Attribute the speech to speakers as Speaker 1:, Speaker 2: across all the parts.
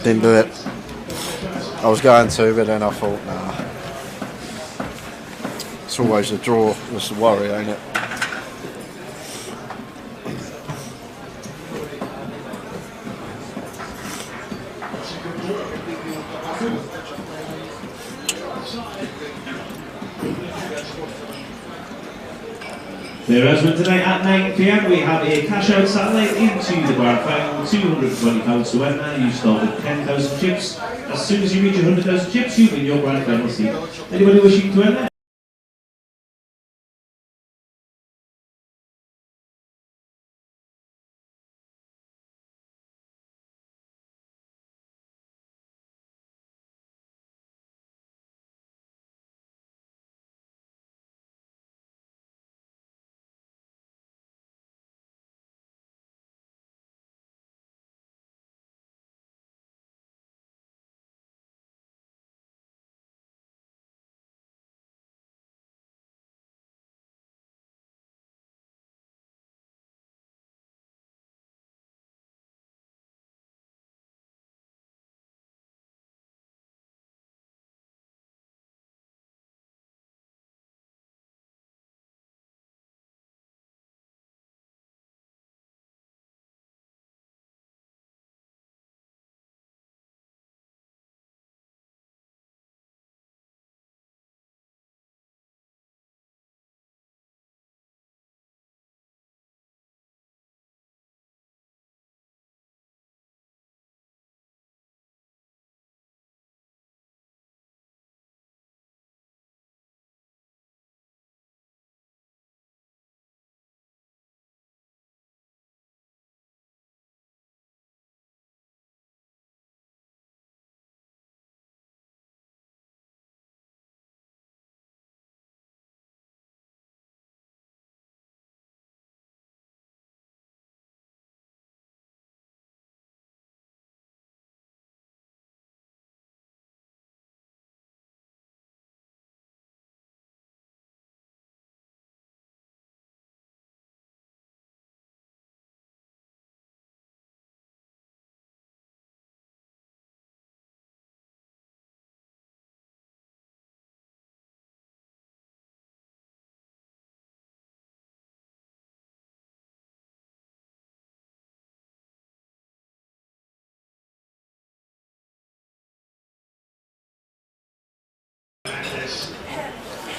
Speaker 1: Didn't do it. I was going to, but then I thought, nah. It's always a draw. That's the worry, ain't it?
Speaker 2: There, as well, tonight at 9 PM we have a cash out satellite into the grand final. £220 to enter. You start with 10,000 chips. As soon as you reach 100,000 chips, you win your grand final seat. Anybody wishing to enter?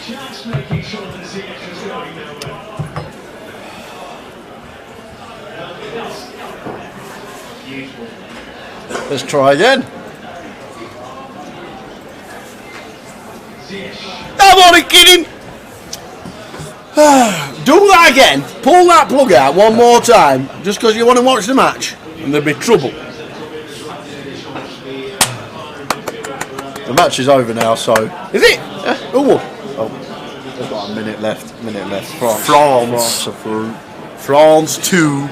Speaker 3: Just making sure that ZX is going nowhere.
Speaker 1: Let's try again. I'm only kidding. Do that again. Pull that plug out one more time, just because you want to watch the match, and there'll be trouble. The match is over now, so is it? Oh, there's got a minute left.
Speaker 4: France 2,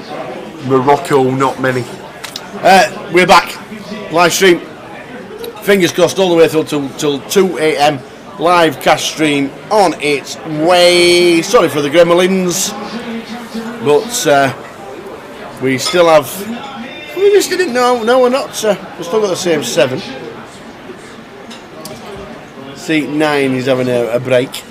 Speaker 4: Morocco not many.
Speaker 1: We're back. Live stream. Fingers crossed all the way through till 2 AM. Live cash stream on its way. Sorry for the gremlins, but we still have. We just didn't know. No, we're not. We've still got the same 7. Seat 9 is having a break.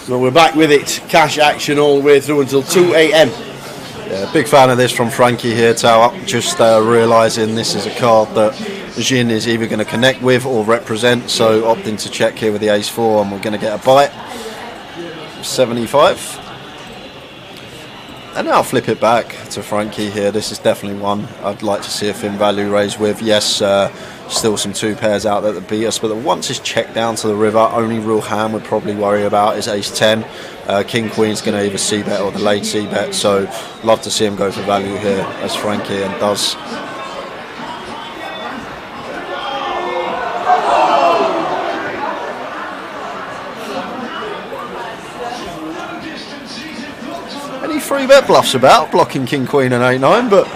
Speaker 1: But we're back with it. Cash action all the way through until 2 AM.
Speaker 5: Yeah, big fan of this from Frankie here, Tower. Just realising this is a card that Jin is either going to connect with or represent, so opting to check here with the ace 4, and we're going to get a bite. 75. And now I'll flip it back to Frankie here. This is definitely one I'd like to see a thin value raise with. Yes, still some 2 pairs out there that beat us, but once it's checked down to the river, only real hand would probably worry about is ace 10. King Queen's going to either c-bet or the late c-bet, so love to see him go for value here, as Frankie and does. Any 3-bet bluffs about blocking King Queen and 8-9, but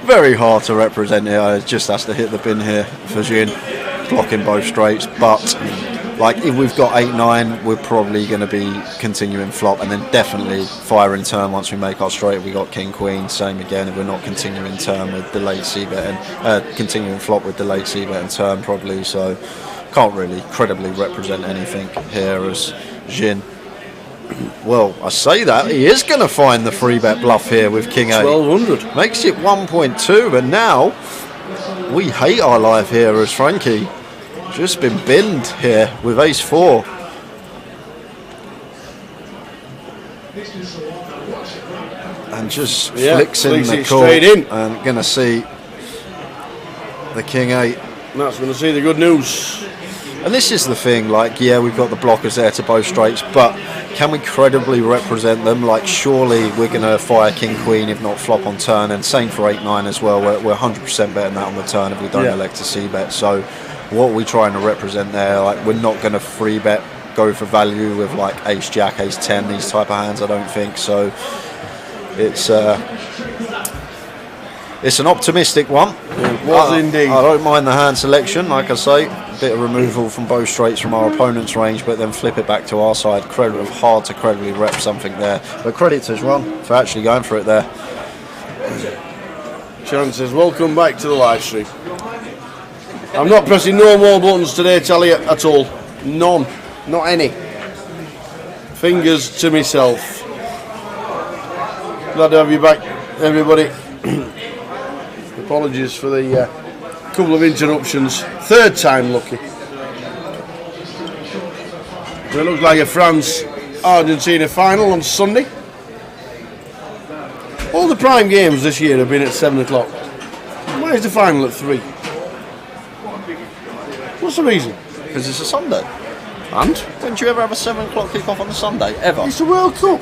Speaker 5: very hard to represent here. It just has to hit the bin here for Jin, blocking both straights, but like if we've got 8-9, we're probably going to be continuing flop, and then definitely fire in turn once we make our straight. If we got king queen, same again. If we're not continuing turn with delayed c-bet and continuing flop with delayed c-bet and turn probably. So can't really credibly represent anything here as Jin. Well, I say that he is going to find the free bet bluff here with king 8.
Speaker 1: 1200
Speaker 5: makes it 1.2, but now we hate our life here as Frankie just been binned here with ace 4. And just flicks in the call
Speaker 1: straight in.
Speaker 5: and going to see the king 8.
Speaker 1: That's going to see the good news.
Speaker 5: And this is the thing, like, yeah, we've got the blockers there to both straights, but can we credibly represent them? Like, surely we're going to fire king queen if not flop on turn, and same for 8-9 as well. We're 100% betting that on the turn if we don't elect to c-bet. So what are we trying to represent there? Like, we're not going to free bet, go for value with like ace jack, ace 10, these type of hands, I don't think. So it's an optimistic one.
Speaker 1: It was indeed.
Speaker 5: I don't mind the hand selection, like I say, a bit of removal from both straights from our opponent's range, but then flip it back to our side. Hard to credibly rep something there, but credit to Ron for actually going for it there.
Speaker 1: Chances, welcome back to the live stream. I'm not pressing no more buttons today, tell you, at all. None, not any. Fingers to myself. Glad to have you back, everybody. Apologies for the couple of interruptions. Third time lucky. So it looks like a France-Argentina final on Sunday. All the prime games this year have been at 7 o'clock. Why is the final at 3? What's the reason?
Speaker 5: Because it's a Sunday.
Speaker 1: And?
Speaker 5: When do you ever have a 7 o'clock kick-off on a Sunday? Ever?
Speaker 1: It's the World Cup.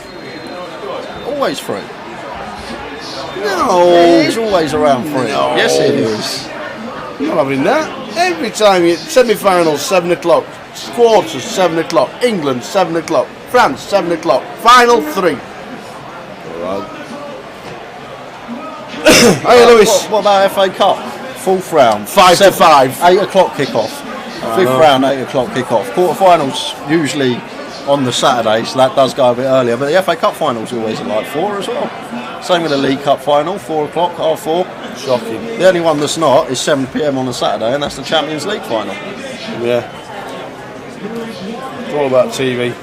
Speaker 5: Always free.
Speaker 1: No.
Speaker 5: It is always around 3.
Speaker 1: No.
Speaker 5: Yes, it is.
Speaker 1: I'm not having that. Every time you semi-finals 7 o'clock, quarters 7 o'clock, England 7 o'clock, France 7 o'clock, final 3. Hey Lewis.
Speaker 5: What about FA Cup? 4th round.
Speaker 1: 5 to 5.
Speaker 5: 8 o'clock kick-off. 5th round, 8 o'clock kick-off. Quarterfinals usually on the Saturday, so that does go a bit earlier. But the FA Cup finals always at like 4 as well. Same with the League Cup final, 4 o'clock, half 4.
Speaker 1: Shocking.
Speaker 5: The only one that's not is 7 PM on a Saturday, and that's the Champions League final.
Speaker 1: Yeah. It's all about TV.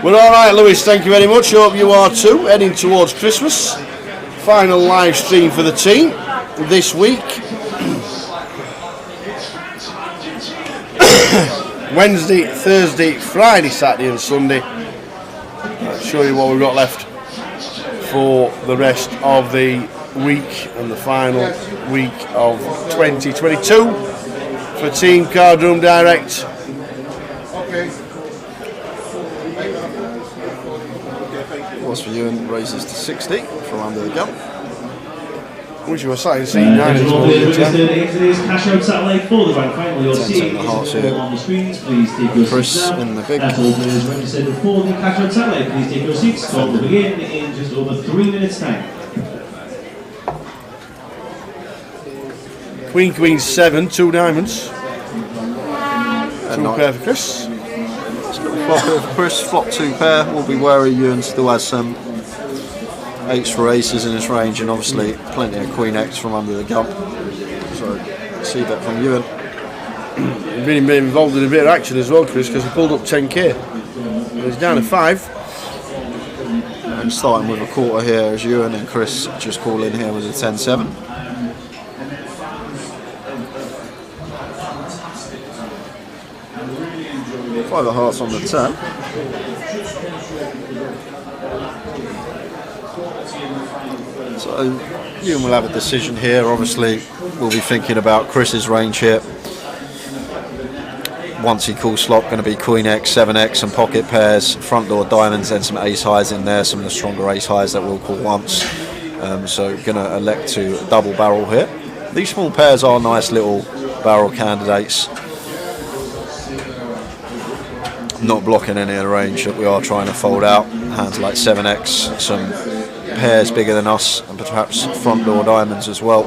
Speaker 1: We're alright, Lewis, thank you very much. Hope you are too. Heading towards Christmas. Final live stream for the team this week. Wednesday, Thursday, Friday, Saturday and Sunday. I'll show you what we've got left for the rest of the week and the final week of 2022 for Team Card Room Direct.
Speaker 5: What's for you and raises to 60 from under the gun.
Speaker 1: Wish you were sat in seat 9 at this moment in time.
Speaker 2: Cash out satellite for the grand final. You're seeing
Speaker 5: the hearts here.
Speaker 2: on the screens. Please take your
Speaker 5: Chris
Speaker 2: seats now.
Speaker 5: in the big.
Speaker 2: That's all players registered for the cash out satellite. Please take your seats. Call will begin in just over 3 minutes' time.
Speaker 1: Queen, Queen 7, 2 diamonds. 2 pair for Chris.
Speaker 5: Flop for Chris, flop 2 pair. We'll be wary Ewan still has some 8s for aces in his range, and obviously plenty of Queen X from under the gun. So see that from Ewan.
Speaker 1: He's been involved in a bit of action as well, Chris, because he pulled up 10k. He's down to 5.
Speaker 5: And starting with a quarter here as Ewan, and Chris just call in here with a 10-7. Five of hearts on the 10. So Ewan will have a decision here. Obviously we'll be thinking about Chris's range here. Once he calls slot, going to be Queen X, 7X and pocket pairs, front door diamonds, and some ace highs in there, some of the stronger ace highs that we'll call once. So going to elect to double barrel here. These small pairs are nice little barrel candidates. Not blocking any of the range that we are trying to fold out. Hands like 7X, some pairs bigger than us, and perhaps front door diamonds as well.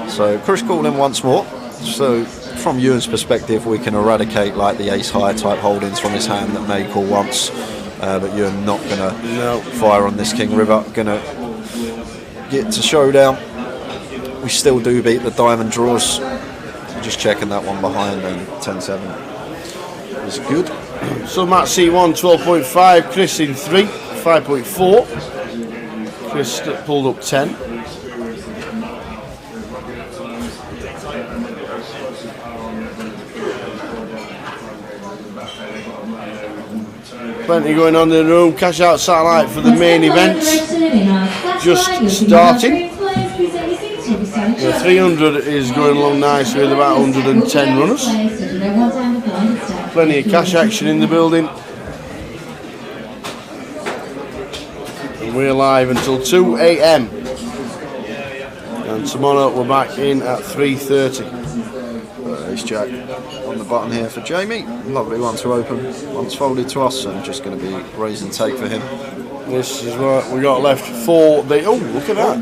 Speaker 5: So Chris calling once more. So from Ewan's perspective, we can eradicate like the ace high type holdings from his hand that may call once, but Ewan not gonna fire on this King River. Gonna get to showdown. We still do beat the diamond draws. Just checking that one behind, and 10-7 is good.
Speaker 1: So Matt C1 12.5, Chris in 3 5.4. Chris pulled up 10. Plenty going on in the room. Cash out satellite for the main event. Just starting. The 300 is going along nicely with about 110 runners. Plenty of cash action in the building. And we're live until 2 AM. And tomorrow we're back in at 3:30.
Speaker 5: Ace Jack on the button here for Jamie. Lovely one to open. Once folded to us, and just going to be raise and take for him.
Speaker 1: This is what we got left for the. Oh, look at that.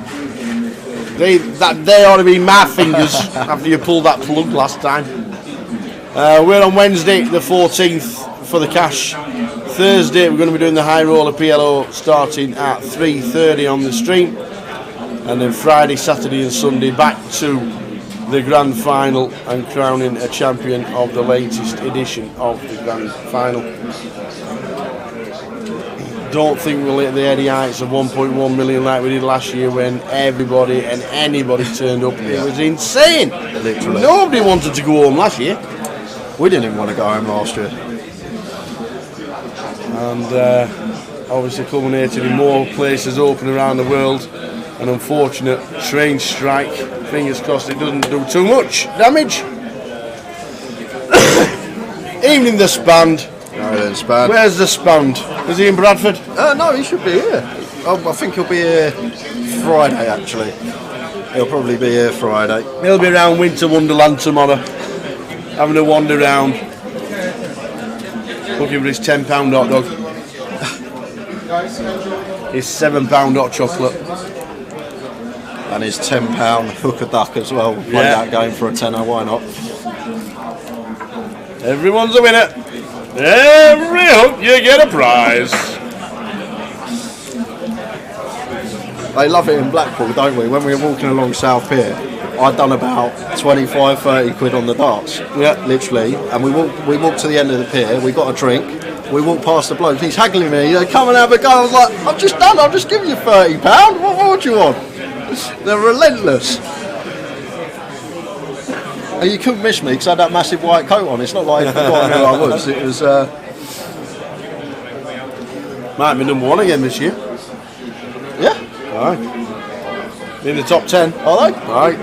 Speaker 1: They ought to be my fingers after you pulled that plug last time. We're on Wednesday the 14th for the cash. Thursday we're going to be doing the high roller PLO starting at 3:30 on the stream, and then Friday, Saturday and Sunday back to the grand final and crowning a champion of the latest edition of the grand final. Don't think we'll hit the Eddie heights of 1.1 million like we did last year when everybody and anybody turned up. It was insane.
Speaker 5: Literally.
Speaker 1: Nobody wanted to go home last year.
Speaker 5: We didn't even want to go home last year.
Speaker 1: And obviously culminated in more places open around the world. An unfortunate train strike. Fingers crossed it doesn't do too much damage. Evening the Spand.
Speaker 5: No, it's bad.
Speaker 1: Where's the Spand? Is he in Bradford?
Speaker 5: No, he should be here. I think he'll be here Friday, actually. He'll probably be here Friday.
Speaker 1: He'll be around Winter Wonderland tomorrow, having a wander round, looking for his £10 hot dog, his £7 hot chocolate,
Speaker 5: and his £10 hooker duck as well. We'll play that game for a tenner, why not?
Speaker 1: Everyone's a winner. Every hook you get a prize.
Speaker 5: They love it in Blackpool, don't we? When we were walking along South Pier, I'd done about 25, 30 quid on the darts.
Speaker 1: Yeah.
Speaker 5: Literally. And we walked to the end of the pier, we got a drink, we walked past the bloke, he's haggling me, come and have a go. I was like, I've just given you £30. What do you want? They're relentless. And you couldn't miss me because I had that massive white coat on. It's not like I forgot who I was. It was.
Speaker 1: Might be number one again this year.
Speaker 5: Yeah.
Speaker 1: Alright. In the top 10.
Speaker 5: Are they?
Speaker 1: Alright.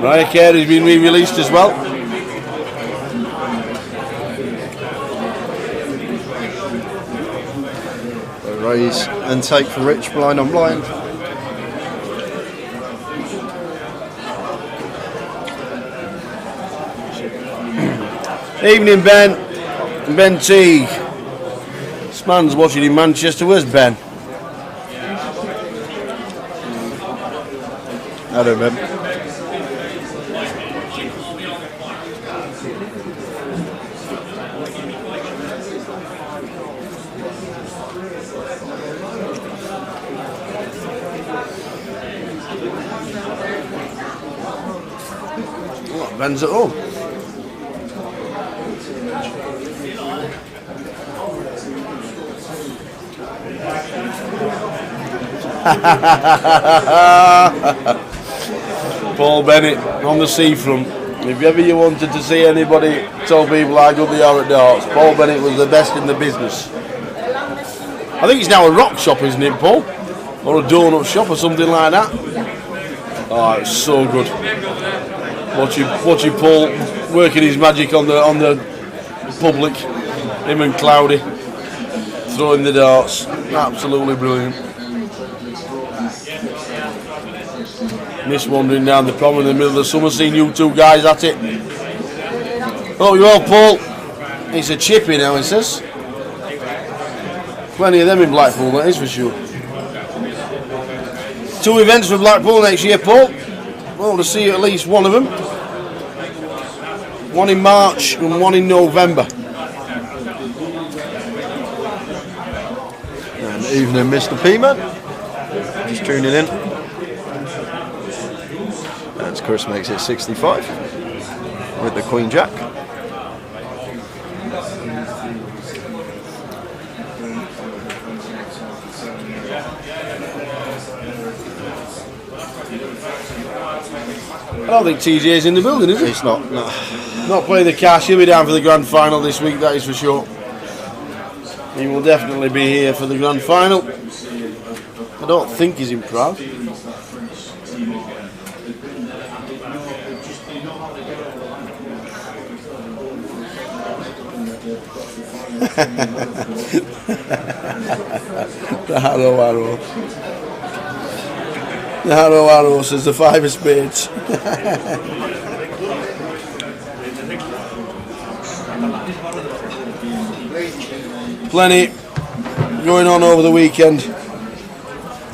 Speaker 1: Mariah Carey's been re-released as well.
Speaker 5: Raise and take for Rich, blind on blind.
Speaker 1: Evening, Ben. Ben Teague. This man's watching in Manchester. Where's Ben?
Speaker 5: Hello, Ben.
Speaker 1: Oh, Ben's at home. Paul Bennett on the seafront. If ever you wanted to see anybody tell people how good they are at darts, Paul Bennett was the best in the business. I think it's now a rock shop, isn't it, Paul? Or a donut shop or something like that. Oh, it's so good. Watching Paul working his magic on the public. Him and Cloudy throwing the darts. Absolutely brilliant. Miss wandering down the prom in the middle of the summer, seeing you two guys at it. Oh, you all, Paul. It's a chippy now, he says. Plenty of them in Blackpool, that is for sure. 2 events for Blackpool next year, Paul. Well, to see at least one of them. one in March and one in November.
Speaker 5: And evening, Mr. P-Man. Just tuning in. As Chris makes it 65 with the Queen Jack.
Speaker 1: I don't think TJ's in the building, is he?
Speaker 5: It's not. No.
Speaker 1: Not playing the cash. He'll be down for the grand final this week, that is for sure. He will definitely be here for the grand final. I don't think he's in Prague. Arrow says the 5 of spades. Plenty going on over the weekend.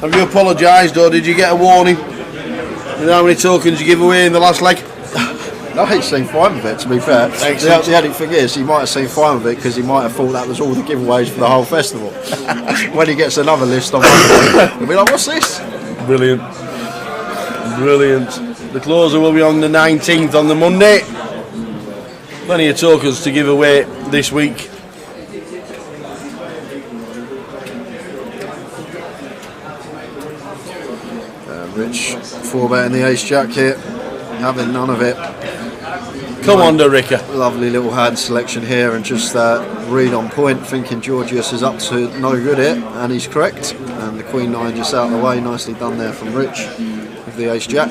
Speaker 1: Have you apologised or did you get a warning with how many tokens you give away in the last leg?
Speaker 5: No, he's seen fine with it, to be fair. The only thing is, he might have seen fine with it because he might have thought that was all the giveaways for the whole festival. When he gets another list on Monday, he'll be like, what's this?
Speaker 1: Brilliant. Brilliant. The closer will be on the 19th on the Monday. Plenty of tokens to give away this week.
Speaker 5: Rich 4-bet in the ace jack here, having none of it.
Speaker 1: Come on, Ricker.
Speaker 5: Lovely little hand selection here, and just read on point, thinking Georgius is up to no good here, and he's correct. And the Queen 9 just out of the way, nicely done there from Rich with the ace jack.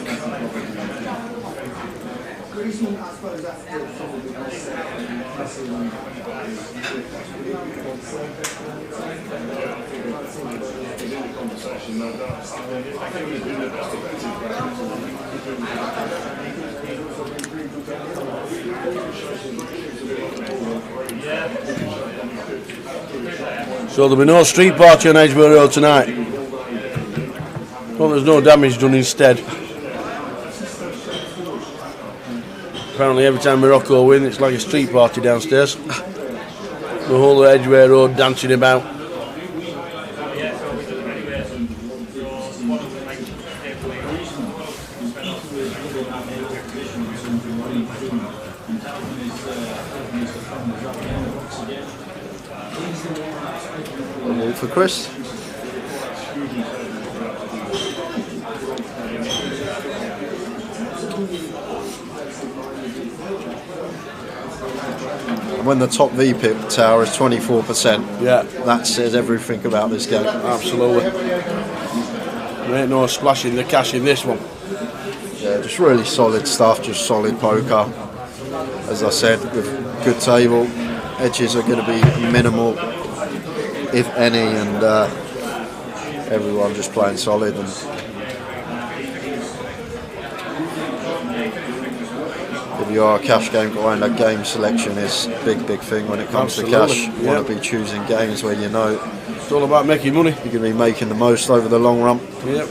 Speaker 1: So there'll be no street party on Edgware Road tonight. Well, there's no damage done instead. Apparently every time Morocco win, it's like a street party downstairs. The whole of Edgware Road dancing about.
Speaker 5: All for Chris. When the top VPIP tower is 24%,
Speaker 1: Yeah,
Speaker 5: that says everything about this game.
Speaker 1: absolutely. There ain't no splashing the cash in this one.
Speaker 5: Yeah, just really solid stuff, just solid poker. As I said, with good table, edges are going to be minimal, if any, and everyone just playing solid. And if you are a cash game grinder, game selection is a big thing when it comes to cash. You want to be choosing games where you know
Speaker 1: It's all about making money.
Speaker 5: you're going to be making the most over the long run.
Speaker 1: Yep.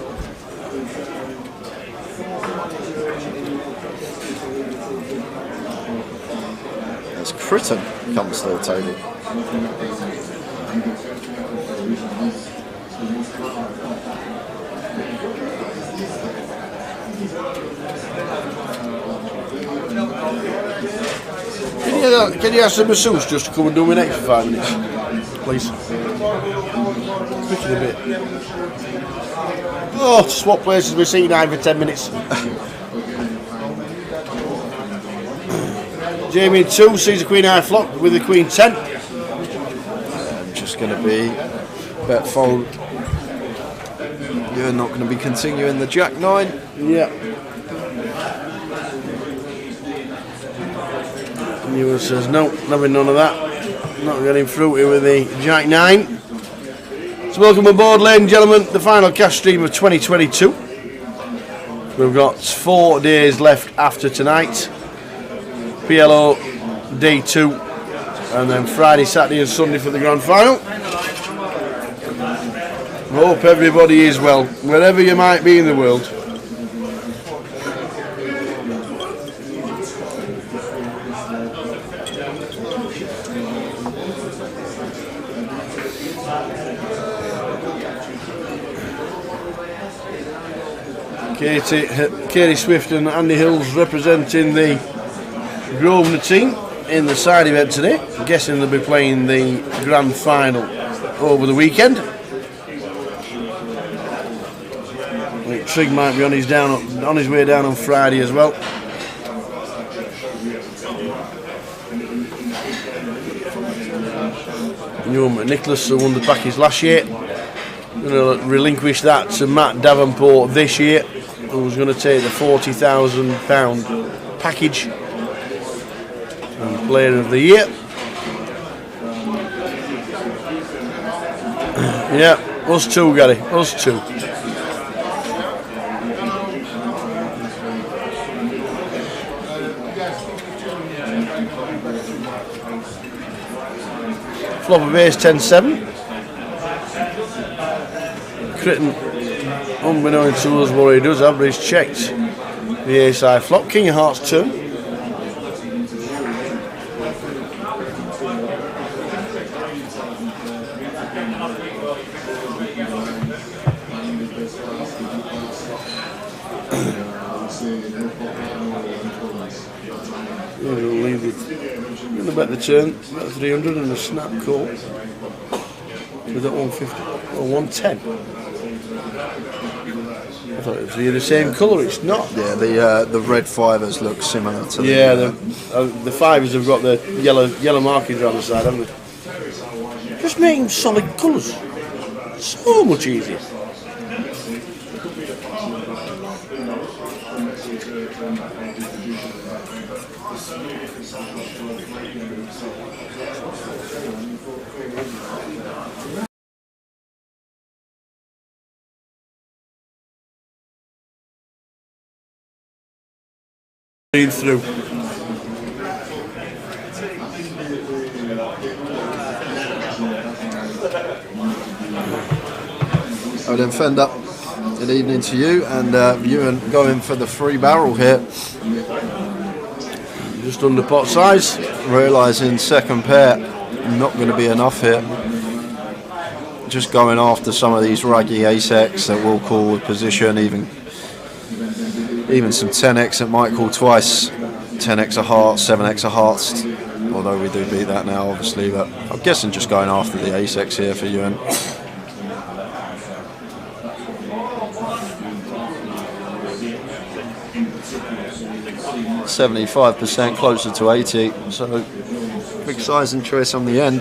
Speaker 5: As Critton comes to the table.
Speaker 1: Can you ask the masseuse just to come and do my next for 5 minutes, please? Quicken a bit. Oh, to swap places with C9 for 10 minutes. Jamie in 2 sees the Queen High flop with the Queen 10.
Speaker 5: Just going to be bet fold. You're not going to be continuing the Jack 9.
Speaker 1: Yeah. Newer says no, having none of that. Not getting fruity with the Jack 9. So welcome aboard, ladies and gentlemen, the final cash stream of 2022. We've got 4 days left after tonight. PLO day 2, and then Friday, Saturday and Sunday for the grand final. Hope everybody is well, wherever you might be in the world. Katie Swift and Andy Hills representing the Grosvenor team in the side event today. I'm guessing they'll be playing the grand final over the weekend. I think Trigg might be on his way down on Friday as well. Ewan Nicholas, who won the package last year, going to relinquish that to Matt Davenport this year, who's going to take the £40,000 package and Player of the Year. Yeah, us two, Gary, us two. Flopper base 10-7. Critton, unbeknownst to us what he does, average checked the ace high flop. King of Hearts 2. I'm going to bet the turn, bet 300 and a snap call with that 150 or 110. I thought it was the same colour. It's not.
Speaker 5: Yeah, the red fivers look similar to
Speaker 1: the fivers have got the yellow markings around the side, haven't they? Just making solid colours so much easier. Through.
Speaker 5: Oh, then Fender, good evening to you, and Ewan going for the 3 barrel here.
Speaker 1: Just under pot size.
Speaker 5: Realising second pair not going to be enough here. Just going after some of these raggy ace-X that will call with position, even some 10x that might call twice, 10x of hearts, 7x of hearts, although we do beat that now obviously, but I'm guessing just going after the ace-X here for Ewan. %75% closer to 80, so big size and choice on the end,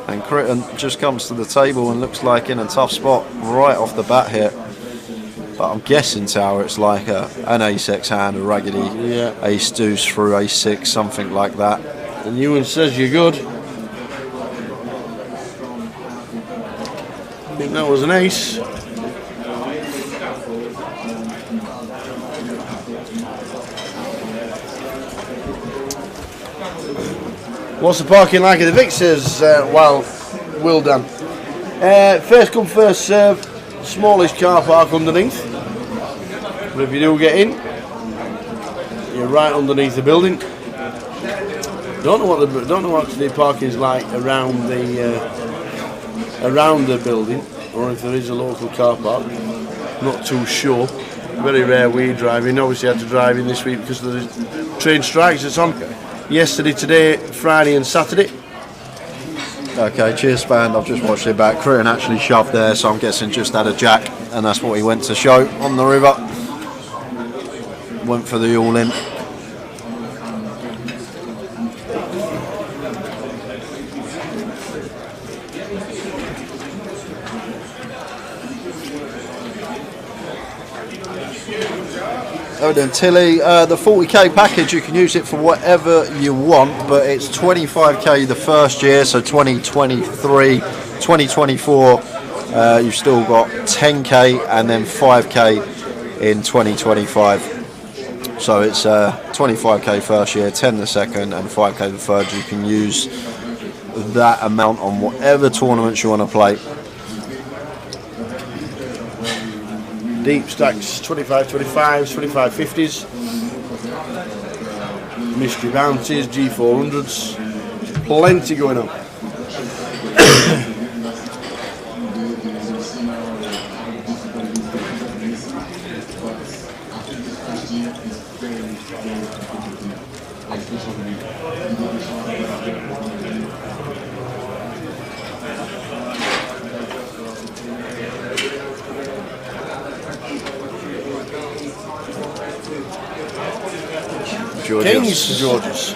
Speaker 5: and Critton just comes to the table and looks like in a tough spot right off the bat here. But I'm guessing, Tower, it's like an ace-X hand, a raggedy ace deuce through ace-6, something like that.
Speaker 1: And Ewan says you're good. I think that was an ace. What's the parking like at the Vic, says Will Dan. First come, first serve. Smallish car park underneath. But if you do get in, you're right underneath the building. Don't know what the parking's like around the building, or if there is a local car park. Not too sure. Very rare we drive in. Obviously had to drive in this week because of the train strikes that's on. Yesterday, today, Friday and Saturday.
Speaker 5: Okay, cheers band, I've just watched it back. Critton actually shoved there, so I'm guessing just had a jack, and that's what he went to show on the river. Went for the all-in. Oh, then Tilly, the 40k package, you can use it for whatever you want, but it's 25k the first year, so 2023, 2024, you've still got 10k and then 5k in 2025. So it's 25k first year, 10 the second, and 5k the third. You can use that amount on whatever tournaments you want to play.
Speaker 1: Deep stacks, 25 25s, 25 50s, mystery bounties, G400s, plenty going on. Kings, Georges.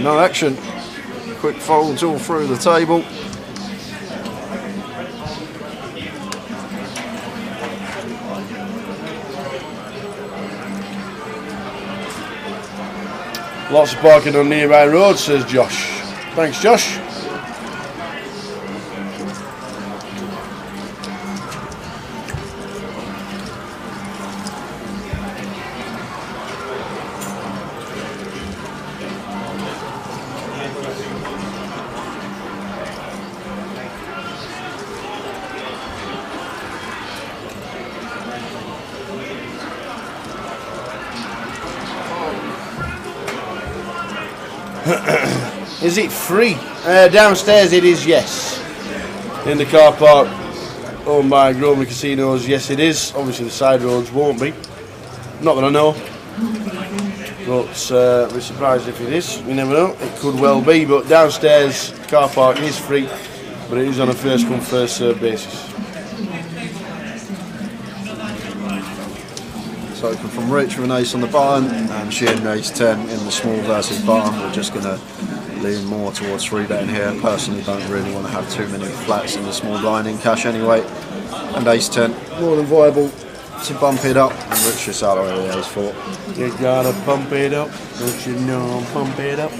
Speaker 5: No action. Quick folds all through the table.
Speaker 1: Lots of parking on nearby roads, says Josh. Thanks, Josh. Is it free? Downstairs it is, yes. In the car park owned by Grosvenor Casinos, yes it is. Obviously the side roads won't be. Not that I know. But we're surprised if it is. You never know. It could well be. But downstairs car park is free. But it is on a first come first served basis.
Speaker 5: So open from Rich with an ace on the button and Shin ace 10 in the small versus button. We're just going to lean more towards 3-betting here. Personally don't really want to have too many flats in the small blind in cash anyway. And ace 10 more than viable to bump it up. And Rich just out of the ace 4.
Speaker 1: You gotta pump it up, don't you know, pump it up.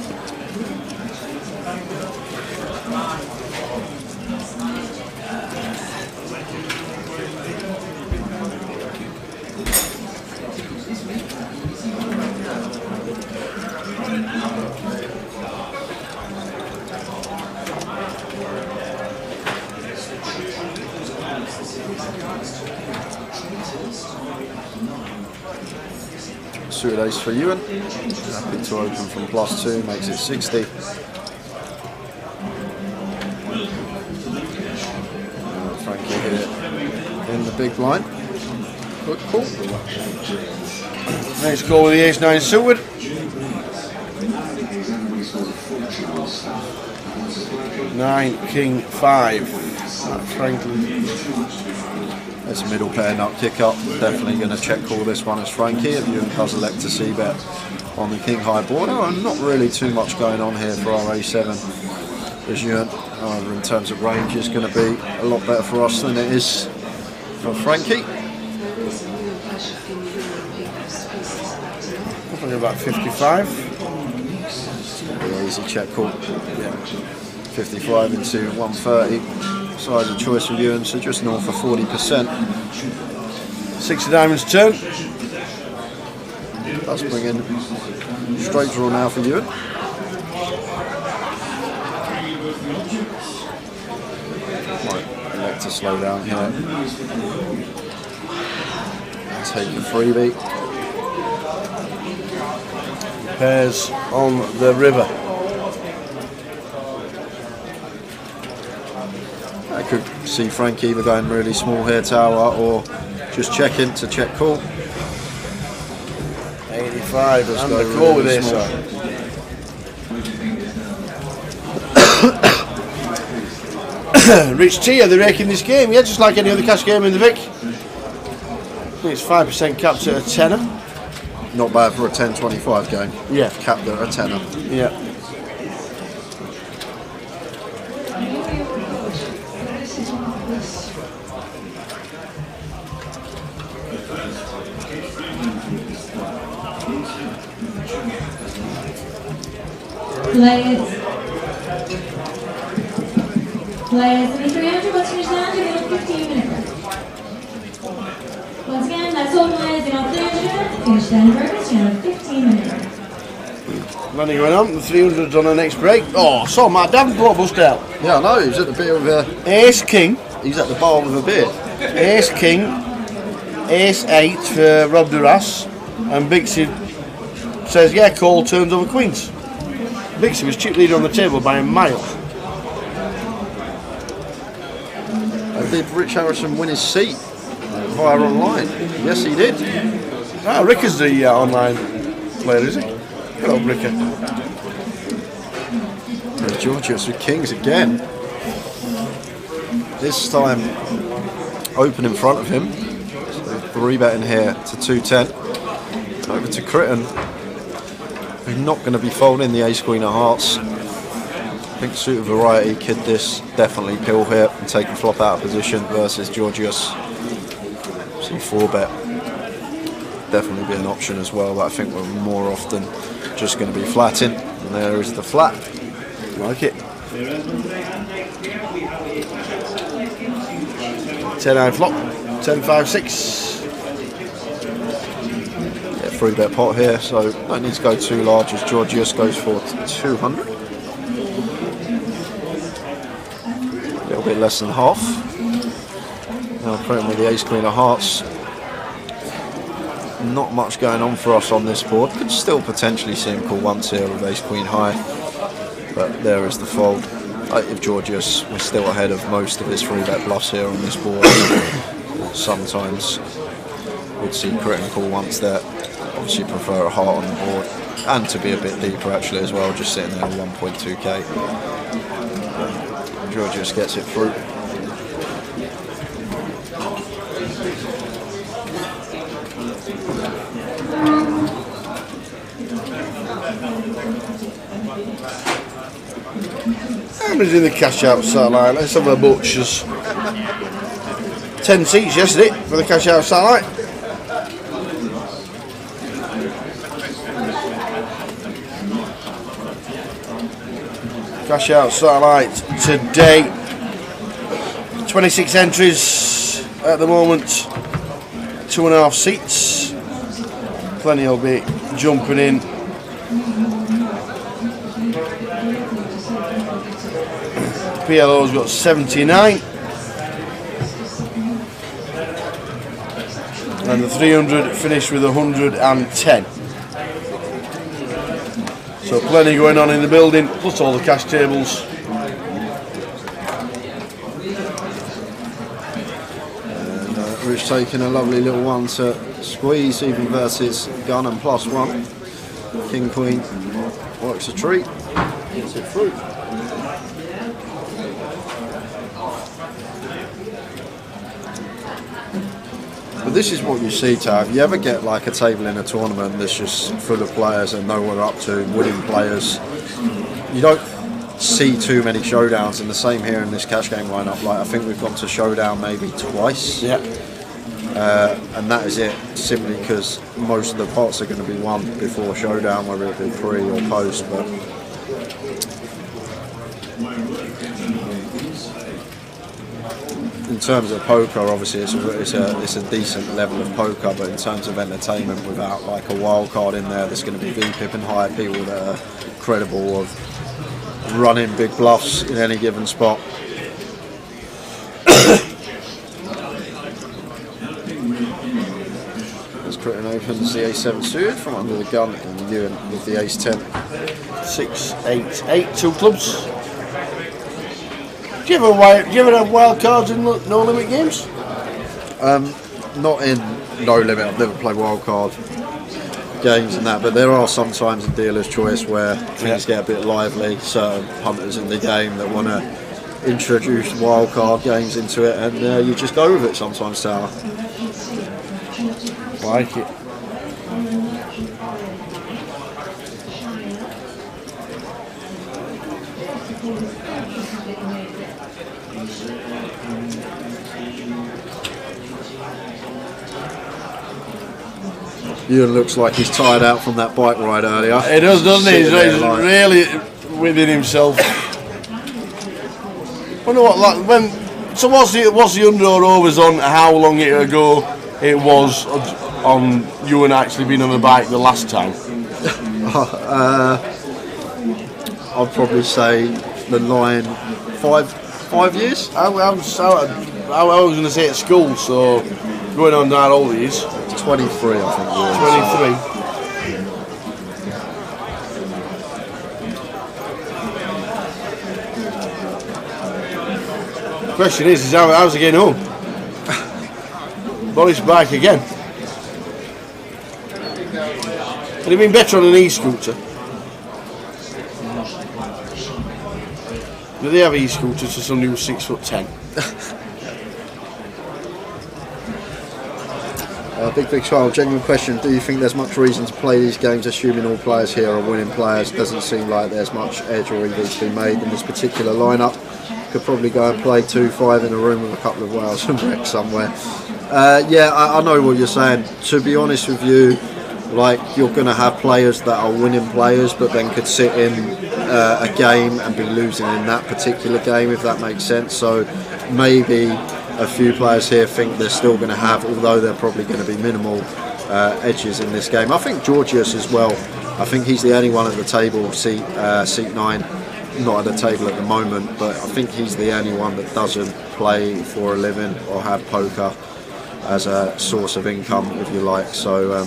Speaker 5: Suited ace for Ewan. Happy to open from +2, makes it 60. Frankie here in the big blind. Good call.
Speaker 1: Nice call with the ace 9 suited. 9, king 5. Franklin.
Speaker 5: There's a middle pair nut kick up. Definitely going to check call this one as Frankie. If you does elect to see bet on the king high board. Oh, not really too much going on here for our A7. As you in terms of range is going to be a lot better for us than it is for Frankie.
Speaker 1: Probably about 55.
Speaker 5: Very easy check call. Yeah. 55 into 130. Size of choice for Ewan, so just north of 40%.
Speaker 1: 6 of diamonds turn.
Speaker 5: That's bringing straight draw now for Ewan. Might elect to slow down here. Take a freebie.
Speaker 1: Pairs on the river.
Speaker 5: I could see Frank either going really small here tower or just checking to check call.
Speaker 1: 85
Speaker 5: Let's
Speaker 1: and
Speaker 5: go
Speaker 1: the call with
Speaker 5: really
Speaker 1: this. Rich T, are they raking this game? Yeah, just like any other cash game in the Vic. I think it's 5% capped at a tenner.
Speaker 5: Not bad for a 10-25 game.
Speaker 1: Yeah.
Speaker 5: Capped at a tenner.
Speaker 1: Yeah.
Speaker 6: Players in the 300, what's your sound? You're going to 15 minutes. Once again, that's all players in our 300. Finish down purpose, you have 15 minutes.
Speaker 1: Running going on, the 300's on the next break. Oh, I saw Matt Davenport bust out.
Speaker 5: Yeah, I know, he's at the beer with
Speaker 1: Ace King,
Speaker 5: he's at the bar with a beer.
Speaker 1: Ace King, Ace 8 for Rob Duras, and Bixie says, yeah, call turns over Queens. Bixie was chip leader on the table by a mile.
Speaker 5: Did Rich Harrison win his seat via online? Yes, he did.
Speaker 1: Ah, Rick is the online player, is he? Hello, Ricker.
Speaker 5: And Georgios with Kings again. This time open in front of him. So 3-betting here to 210. Over to Critton. He's not going to be folding the ace queen of hearts. I think suit of variety kid this definitely pill here and take the flop out of position versus Georgios. So 4-bet definitely be an option as well, but I think we're more often just going to be flatting. And there is the flat.
Speaker 1: Like it. 10-9 flop. 10-5-6.
Speaker 5: 3-bet pot here, so don't need to go too large as Georgios goes for 200. A little bit less than half. Now Critton with the ace queen of hearts. Not much going on for us on this board. Could still potentially see him call once here with ace queen high, but there is the fold. If Georgios was still ahead of most of his 3-bet bluffs here on this board, sometimes would see Critton call once there. Obviously prefer a heart on the board and to be a bit deeper actually as well, just sitting there on 1.2k. Georgios gets it through.
Speaker 1: How many's in the cash out satellite? Let's have a butchers. 10 seats yesterday for the cash out satellite. Cash out satellite today. 26 entries at the moment. 2.5 seats. Plenty will be jumping in. PLO's got 79. And the 300 finished with 110. So plenty going on in the building, plus all the cash tables.
Speaker 5: And Rich taking a lovely little one to squeeze even versus gun and +1. King Queen works a treat, gets it through. But this is what you see, Tav. You ever get like a table in a tournament that's just full of players and know what they're up to, winning players. You don't see too many showdowns, and the same here in this cash game lineup. Like I think we've gone to showdown maybe twice.
Speaker 1: Yeah.
Speaker 5: And that is it, simply because most of the pots are going to be won before showdown, whether it be pre or post. But in terms of poker, obviously it's a decent level of poker, but in terms of entertainment, without like a wild card in there that's going to be VPIP and higher people that are credible of running big bluffs in any given spot. As Critton opens the ace-7 suited from under the gun, and Ewan with the ace-10.
Speaker 1: 6, 8, 8, 2 clubs. Do you ever have wild cards in no limit games?
Speaker 5: Not in no limit. I've never played wild card games and that, but there are sometimes in dealer's choice where things get a bit lively. Certain punters in the game that want to introduce wild card games into it, and you just go with it sometimes, Tower.
Speaker 1: Like it.
Speaker 5: Ewan looks like he's tired out from that bike ride earlier.
Speaker 1: He does, doesn't he? He's really within himself. Wonder what like when. So what's the under or overs on how long ago it was on you and actually being on the bike the last time?
Speaker 5: I'd probably say the line 5 years.
Speaker 1: I was going to say at school, so going on that old he is.
Speaker 5: 23, I think.
Speaker 1: 23. Question is how's he getting home? Boris bike again. Would he been better on an e-scooter? Do they have e-scooters for somebody who's 6'10"?
Speaker 5: Big smile. Genuine question. Do you think there's much reason to play these games assuming all players here are winning players? Doesn't seem like there's much edge or either to be made in this particular lineup. Could probably go and play 2-5 in a room with a couple of Wales and Rex somewhere. Yeah, I know what you're saying. To be honest with you, like, you're going to have players that are winning players but then could sit in a game and be losing in that particular game, if that makes sense. So maybe a few players here think they're still going to have, although they're probably going to be minimal edges in this game. I think Georgios as well. I think he's the only one at the table, seat 9, not at the table at the moment, but I think he's the only one that doesn't play for a living or have poker as a source of income, if you like. So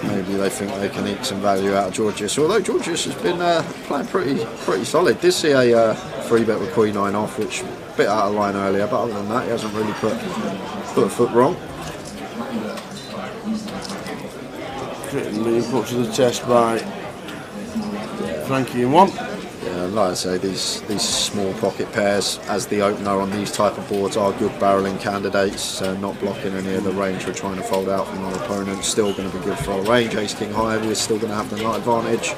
Speaker 5: maybe they think they can eke some value out of Georgios, although Georgios has been playing pretty solid. Did see a 3-bet with Queen 9 off, which a bit out of line earlier, but other than that he hasn't really put a foot wrong.
Speaker 1: Being put to the test by Frankie in 1.
Speaker 5: Yeah, like I say, these small pocket pairs as the opener on these type of boards are good barrelling candidates, not blocking any of the range we're trying to fold out from our opponent. Still going to be good for our range. Ace King high, we're still going to have the night advantage.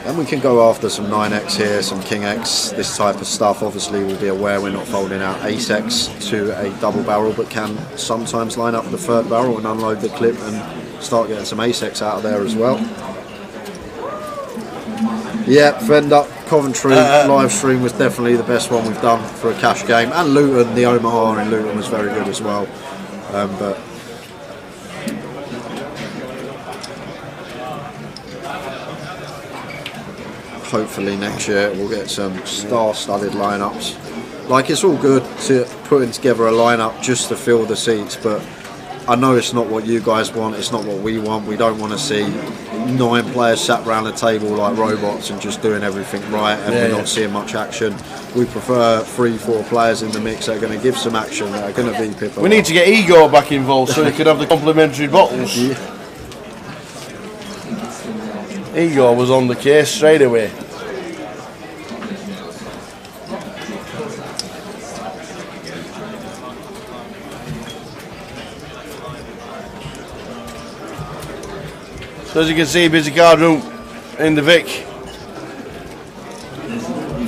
Speaker 5: And we can go after some 9x here, some King X, this type of stuff. Obviously we'll be aware we're not folding out Ace X to a double barrel, but can sometimes line up the third barrel and unload the clip and start getting some Ace X out of there as well. Yeah, Fender, Coventry live stream was definitely the best one we've done for a cash game. And Luton, the Omaha in Luton was very good as well. But hopefully next year we'll get some star-studded lineups. Like, it's all good to putting together a lineup just to fill the seats, but I know it's not what you guys want, it's not what we want. We don't want to see 9 players sat around the table like robots and just doing everything right, and we're not seeing much action. We prefer 3-4 players in the mix that are going to give some action, that are going to be people.
Speaker 1: We need to get Igor back involved so he could have the complimentary bottles.
Speaker 5: Yeah.
Speaker 1: Igor was on the case straight away. So as you can see, busy card room in the Vic.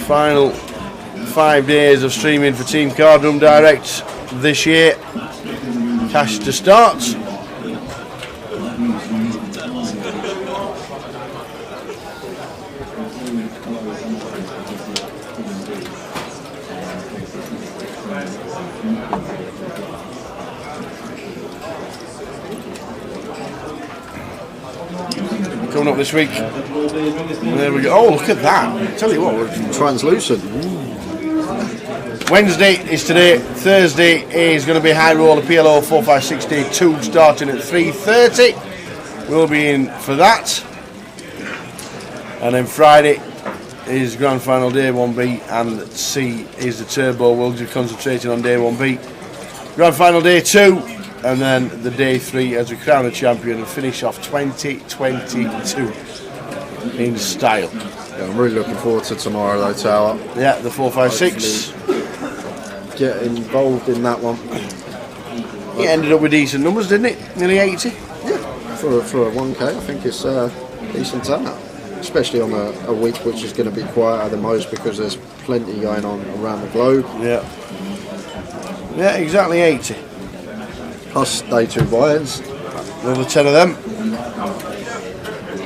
Speaker 1: Final 5 days of streaming for Team Card Room Direct this year. Cash to start. Coming up this week. There we go. Oh, look at that. Tell you what, we're
Speaker 5: Translucent.
Speaker 1: Wednesday is today. Thursday is going to be high roller PLO 456 day 2 starting at 3:30. We'll be in for that. And then Friday is grand final day 1B, and C is the turbo. We'll be concentrating on day 1B. Grand final day 2. And then the day 3 as we crown a champion and finish off 2022 in style.
Speaker 5: Yeah, I'm really looking forward to tomorrow though, Tower.
Speaker 1: Yeah, the 456.
Speaker 5: Get involved in that one.
Speaker 1: It ended up with decent numbers, didn't it? Nearly 80.
Speaker 5: Yeah, for a 1K, I think it's a decent turnout. Especially on a week which is going to be quieter than most because there's plenty going on around the globe.
Speaker 1: Yeah. Yeah, exactly 80.
Speaker 5: Plus day 2 buy-ins.
Speaker 1: Another 10 of them.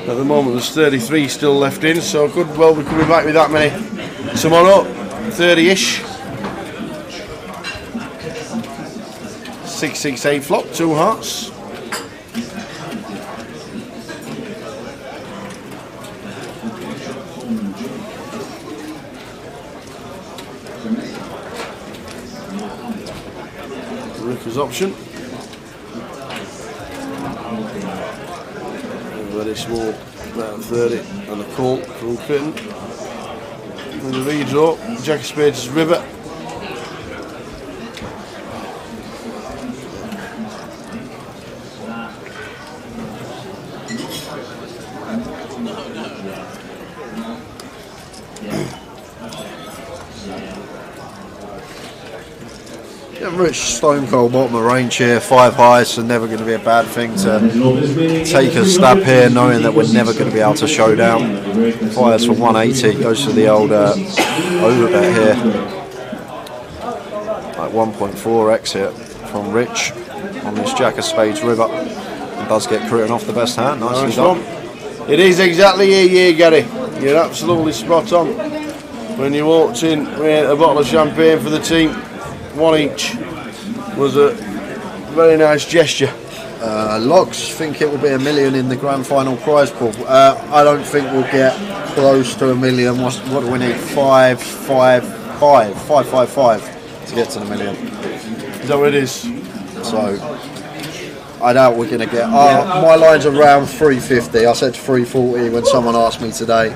Speaker 1: At the moment there's 33 still left in, so could well be coming back with that many tomorrow. 30-ish. 668 flop, 2 hearts. Ricker's option. very small, about 30, and a colt from Critton. With the redraw, GUKPT's River.
Speaker 5: Rich stone cold bottom of range here, 5 high, so never going to be a bad thing to take a stab here, knowing that we're never going to be able to show down. Fires for 180, goes for the old overbet here. Like 1.4x here from Rich on this Jack of Spades River. And does get Critton off the best hand, nicely done.
Speaker 1: It is exactly a year, Gary. You're absolutely spot on. When you walked in with a bottle of champagne for the team, 1 each, was a very nice gesture.
Speaker 5: Logs think it will be $1 million in the grand final prize pool. I don't think we'll get close to $1 million. What do we need? 555 to get to the $1 million.
Speaker 1: Is that what it is?
Speaker 5: So I doubt we're going to get. My line's around 350. I said 340 when someone asked me today.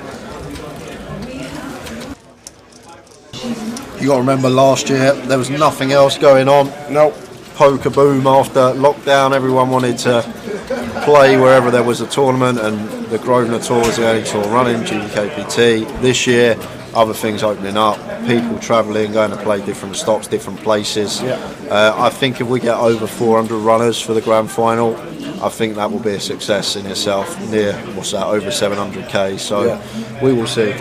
Speaker 5: You got to remember last year there was nothing else going on.
Speaker 1: No.
Speaker 5: Poker boom after lockdown. Everyone wanted to play wherever there was a tournament, and the Grosvenor Tour was the only tour running. GUKPT this year, other things opening up, people travelling, going to play different stops, different places.
Speaker 1: Yeah.
Speaker 5: I think if we get over 400 runners for the grand final, I think that will be a success in itself. Near what's that? Over 700k. So
Speaker 1: yeah.
Speaker 5: We will see.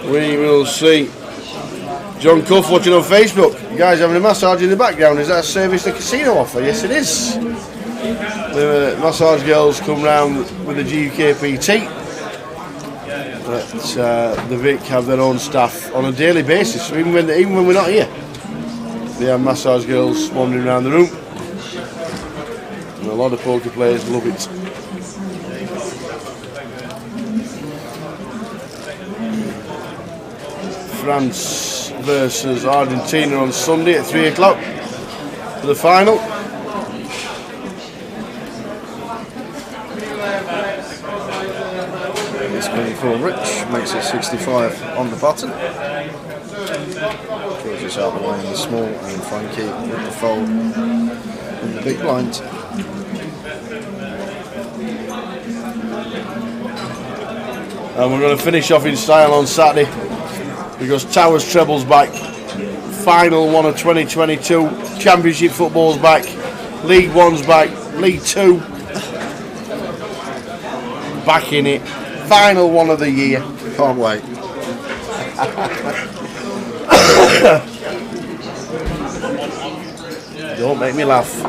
Speaker 1: We will see. John Cuff watching on Facebook. You guys having a massage in the background? Is that a service the casino offer? Yes, it is. The massage girls come round with the GUKPT. But the Vic have their own staff on a daily basis. So even when we're not here, they have massage girls wandering around the room. And a lot of poker players love it. France versus Argentina on Sunday at 3 o'clock for the final.
Speaker 5: It's going for Rich, makes it 65 on the button. George's out the way in the small, and Frankie with the fold in the big blind.
Speaker 1: And we're going to finish off in style on Saturday, because Towers Treble's back, final one of 2022, Championship football's back, League One's back, League Two back in it, final one of the year.
Speaker 5: Can't wait.
Speaker 1: Don't make me laugh.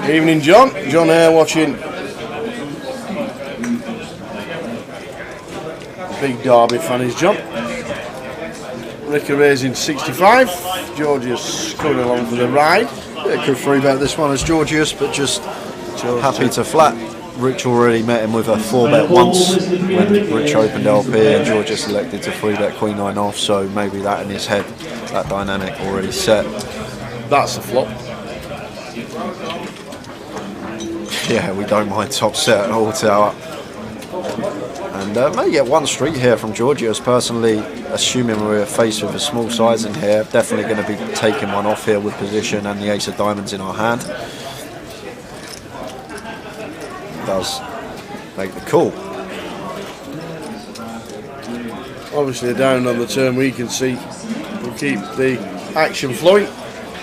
Speaker 1: Evening, John. John here watching big Derby fan is John. Ricker raising 65. Georgius coming along for the ride.
Speaker 5: Yeah, could free bet this one as Georgius, but just happy to flat. Rich already met him with a 4-bet once when Rich opened LP, and Georgius elected to free bet Queen 9 off, so maybe that in his head, that dynamic already set.
Speaker 1: That's a flop.
Speaker 5: Yeah, we don't mind top set at all tower. And may get one street here from Georgius. Personally, assuming we're faced with a small size in here, definitely going to be taking one off here with position and the ace of diamonds in our hand. Does make the call.
Speaker 1: Obviously down on the turn we can see we'll keep the action flowing.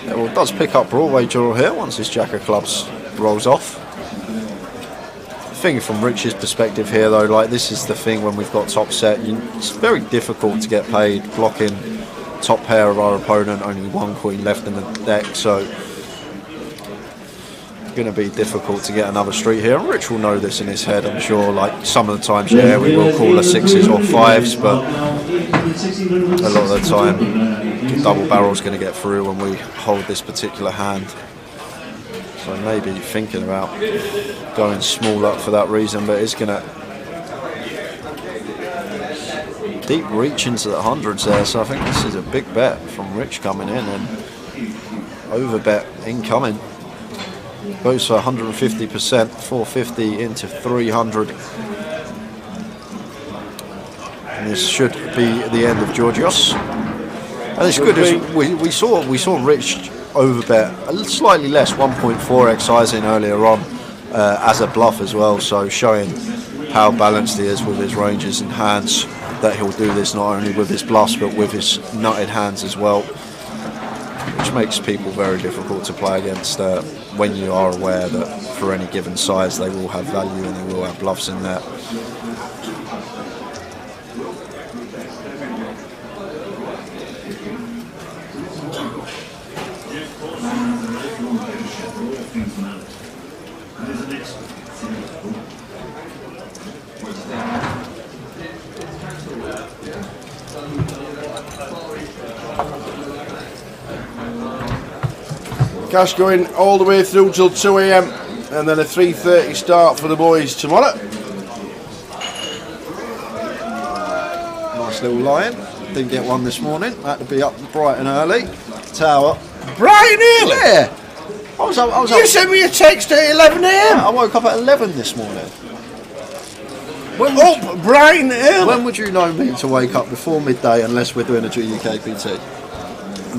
Speaker 5: Yeah, well, it does pick up Broadway draw here once this Jack of Clubs rolls off. The thing from Rich's perspective here though, like this is the thing when we've got top set, it's very difficult to get paid blocking top pair of our opponent, only one queen left in the deck, so going to be difficult to get another street here. And Rich will know this in his head, I'm sure. Like some of the times, yeah, we will call a 6s or 5s, but a lot of the time, the double barrel's going to get through when we hold this particular hand. So maybe thinking about going small up for that reason, but it's going to deep reach into the hundreds there. So I think this is a big bet from Rich coming in, and over bet incoming. Goes for 150%, 450 into 300. And this should be the end of Georgios. And it's good as we saw Rich overbet slightly less, 1.4x sizing earlier on as a bluff as well. So showing how balanced he is with his ranges and hands, that he'll do this not only with his bluffs but with his nutted hands as well, which makes people very difficult to play against when you are aware that for any given size they will have value and they will have bluffs in there.
Speaker 1: Cash going all the way through till 2 a.m. and then a 3:30 start for the boys tomorrow.
Speaker 5: Nice little lion. Didn't get one this morning. Had to be up bright and early. Tower.
Speaker 1: Bright and early?
Speaker 5: Yeah. I was up.
Speaker 1: You sent me a text at 11 a.m.
Speaker 5: I woke up at 11 this morning.
Speaker 1: Up bright and early.
Speaker 5: When would you know me to wake up before midday unless we're doing a GUKPT?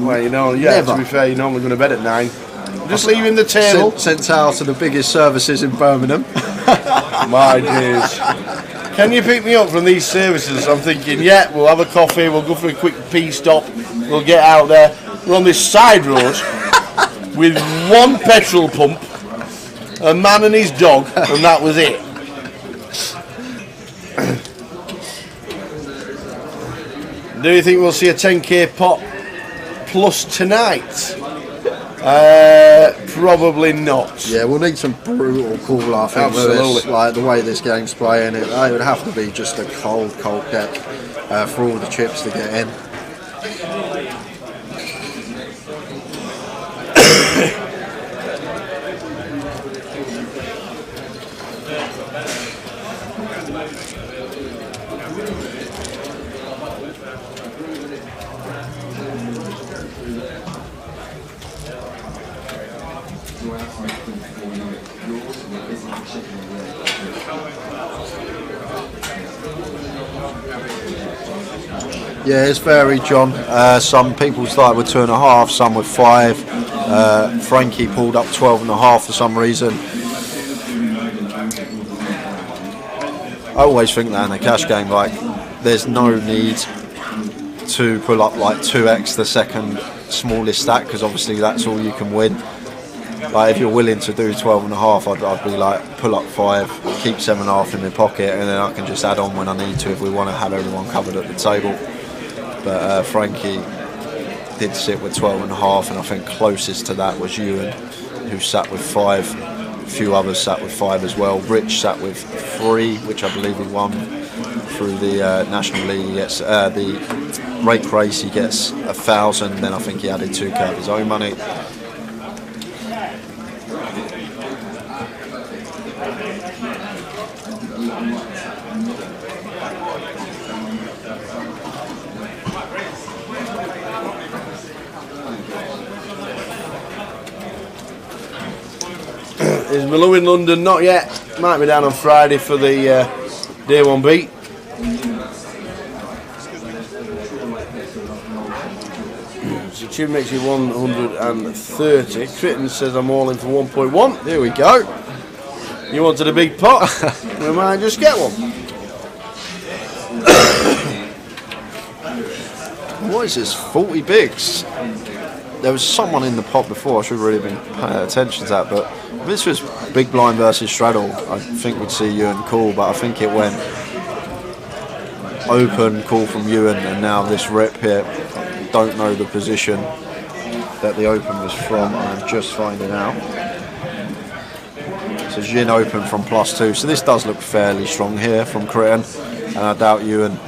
Speaker 1: Well, you know, yeah,
Speaker 5: Never.
Speaker 1: to be fair, you're normally going to bed at 9. Just leaving the table.
Speaker 5: Sent out to the biggest services in Birmingham.
Speaker 1: My days. Can you pick me up from these services? I'm thinking, yeah, we'll have a coffee, we'll go for a quick pee stop, we'll get out there. We're on this side road with one petrol pump, a man and his dog, and that was it. Do you think we'll see a 10k pot plus tonight? Probably not.
Speaker 5: Yeah, we'll need some brutal call, I think.
Speaker 1: Absolutely.
Speaker 5: With this, like the way this game's playing, it would have to be just a cold deck for all the chips to get in. Yeah, it's varied, John. Some people started with 2.5, some with 5. Frankie pulled up 12.5 for some reason. I always think that in the cash game, like, there's no need to pull up like 2x the second smallest stack, because obviously that's all you can win. Like, if you're willing to do 12.5, I'd be like, pull up 5, keep 7.5 in my pocket, and then I can just add on when I need to if we want to have everyone covered at the table. But Frankie did sit with 12.5, and I think closest to that was Ewan, who sat with 5. A few others sat with 5 as well. Rich sat with 3, which I believe he won through the National League. He gets the rake race, he gets 1,000. Then I think he added 2k of his own money.
Speaker 1: Is Malou in London? Not yet. Might be down on Friday for the day one beat. So Chin makes it 130. Critton says I'm all in for 1.1.
Speaker 5: There we go.
Speaker 1: You wanted a big pot? We might just get one.
Speaker 5: What is this? 40 bigs. There was someone in the pot before I should have really been paying attention to that, but if this was big blind versus straddle, I think we'd see Ewan call, but I think it went open, call from Ewan, and now this rip here. Don't know the position that the open was from, I'm just finding out. So Jin open from +2. So this does look fairly strong here from Critton. And I doubt Ewan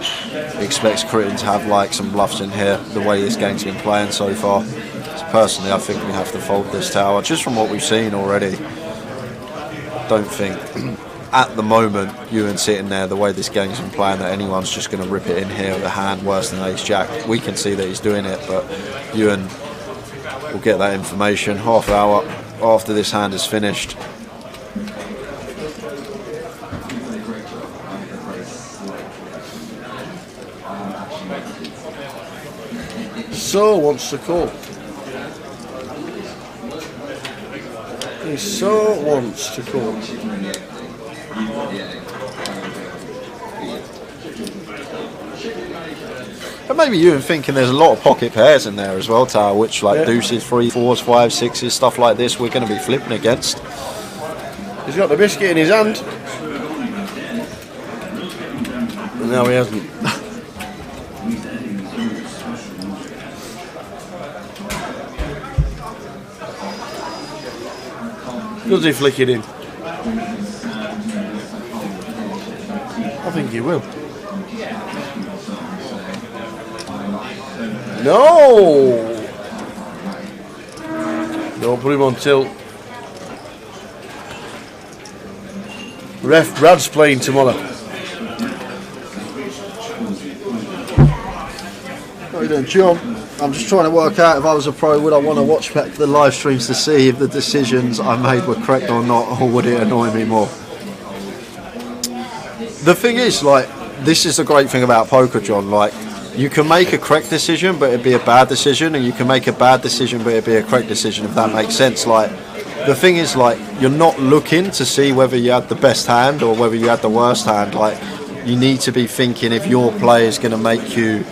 Speaker 5: expects Critton to have like some bluffs in here, the way this game's been playing so far. So personally, I think we have to fold this tower, just from what we've seen already. Don't think, at the moment, Ewan sitting there, the way this game's been playing, that anyone's just going to rip it in here with a hand worse than ace-jack. We can see that he's doing it, but Ewan will get that information half hour after this hand is finished.
Speaker 1: So wants to call. He so wants to call.
Speaker 5: But maybe you thinking there's a lot of pocket pairs in there as well, Tower, which like deuces, 3s, 4s, 5s, 6s, stuff like this we're going to be flipping against.
Speaker 1: He's got the biscuit in his hand. But no, he hasn't. Does he flick it in? I think he will. No! Don't put him on tilt. Ref Brad's playing tomorrow.
Speaker 5: What are you doing, John? I'm just trying to work out, if I was a pro, would I want to watch back the live streams to see if the decisions I made were correct or not, or would it annoy me more? The thing is, like, this is the great thing about poker, John. Like, you can make a correct decision, but it'd be a bad decision, and you can make a bad decision, but it'd be a correct decision, if that makes sense. Like, the thing is, like, you're not looking to see whether you had the best hand or whether you had the worst hand. Like, you need to be thinking if your play is going to make you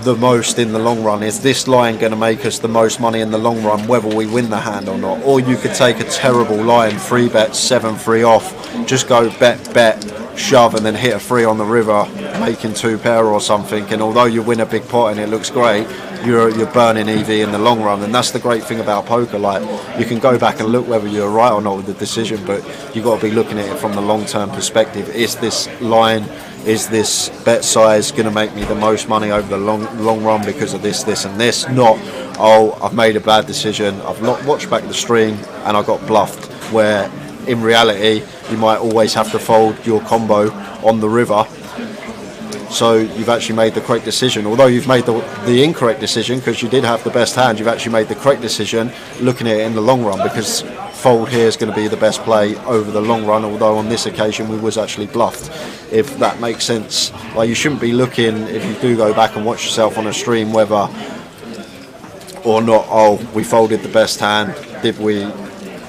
Speaker 5: the most in the long run. Is this line going to make us the most money in the long run, whether we win the hand or not? Or you could take a terrible line, 3-bet, 7-3 off, just go bet, shove, and then hit a 3 on the river, making 2 pair or something, and although you win a big pot and it looks great, you're burning EV in the long run. And that's the great thing about poker. Like, you can go back and look whether you're right or not with the decision, but you've got to be looking at it from the long-term perspective. Is this line, is this bet size going to make me the most money over the long run because of this, and this? Not, oh, I've made a bad decision, I've not watched back the stream and I got bluffed, where in reality you might always have to fold your combo on the river. So you've actually made the correct decision. Although you've made the incorrect decision because you did have the best hand, you've actually made the correct decision looking at it in the long run, because fold here is going to be the best play over the long run, although on this occasion we was actually bluffed, if that makes sense. Like, you shouldn't be looking, if you do go back and watch yourself on a stream, whether or not, oh, we folded the best hand, did we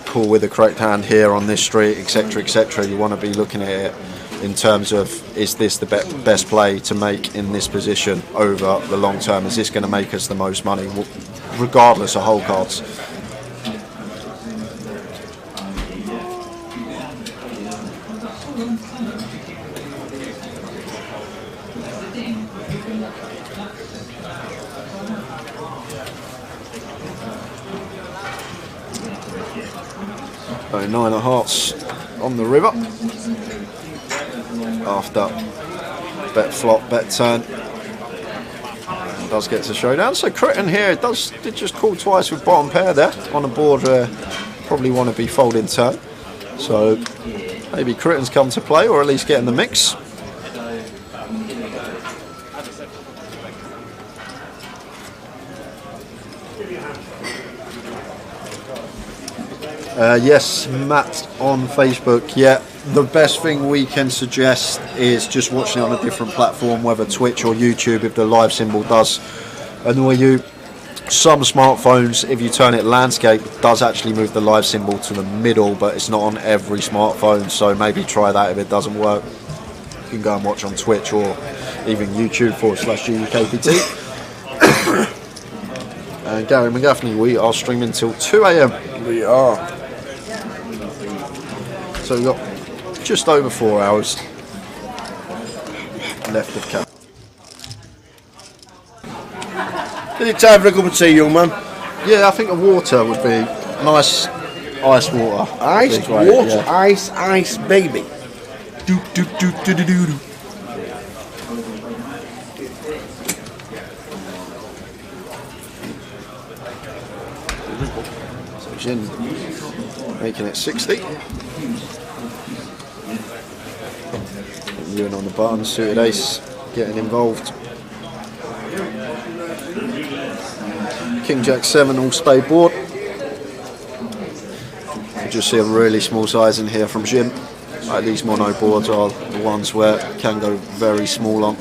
Speaker 5: call with the correct hand here on this street, etc, etc. You want to be looking at it in terms of, is this the best play to make in this position over the long term? Is this going to make us the most money, regardless of hole cards? So 9 of hearts on the river after bet flop, bet turn. Does get to showdown. So Critton here did just call twice with bottom pair there on a board where probably want to be folding turn. So maybe Critton's come to play, or at least get in the mix. Yes, Matt on Facebook. Yeah, the best thing we can suggest is just watching it on a different platform, whether Twitch or YouTube, if the live symbol does annoy you. Some smartphones, if you turn it landscape, does actually move the live symbol to the middle, but it's not on every smartphone, so maybe try that if it doesn't work. You can go and watch on Twitch or even YouTube /GUKPT. And Gary McGaffney, we are streaming till 2 AM.
Speaker 1: We are.
Speaker 5: So we've got just over 4 hours left of cap.
Speaker 1: Is it time for a cup of tea, young man?
Speaker 5: Yeah, I think a water would be nice Ice water.
Speaker 1: Ice
Speaker 5: Big weight,
Speaker 1: water,
Speaker 5: yeah.
Speaker 1: ice, baby. Do do do do do do.
Speaker 5: So Jin making it 60. Ewan on the button, suited ace getting involved. King Jack 7 all spade board. You just see a really small size in here from Jim. Like these mono boards are the ones where it can go very small on.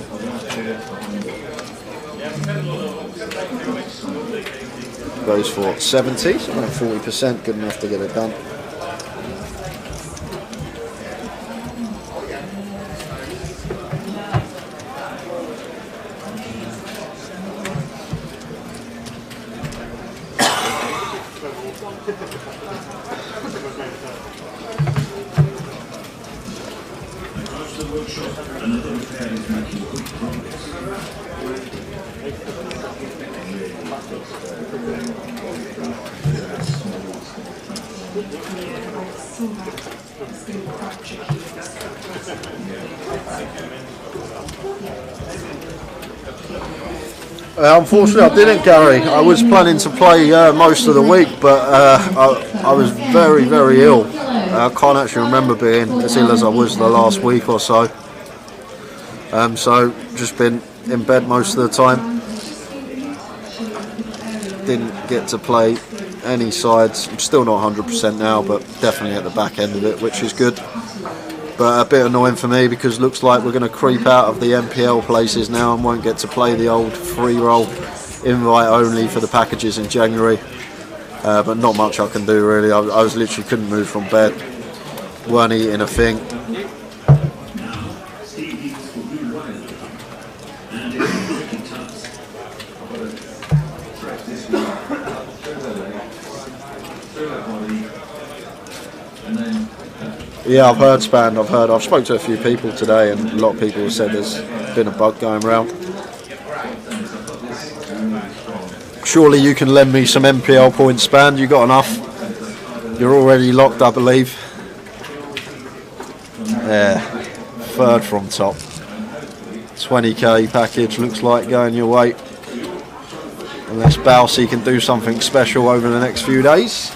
Speaker 5: Goes for 70, so about 40%, good enough to get it done. Unfortunately, I didn't, Gary. I was planning to play most of the week, but I was very, very ill. I can't actually remember being as ill as I was the last week or so. So just been in bed most of the time. Didn't get to play any sides. I'm still not 100% now, but definitely at the back end of it, which is good. But a bit annoying for me because looks like we're going to creep out of the MPL places now and won't get to play the old free roll invite only for the packages in January. But not much I can do really. I was literally couldn't move from bed, weren't eating a thing. Yeah, I've heard Span. I've spoken to a few people today, and a lot of people have said there's been a bug going around. Surely you can lend me some MPL points, Span. You got enough? You're already locked, I believe. Yeah, third from top. 20k package looks like going your way. Unless Bousey can do something special over the next few days.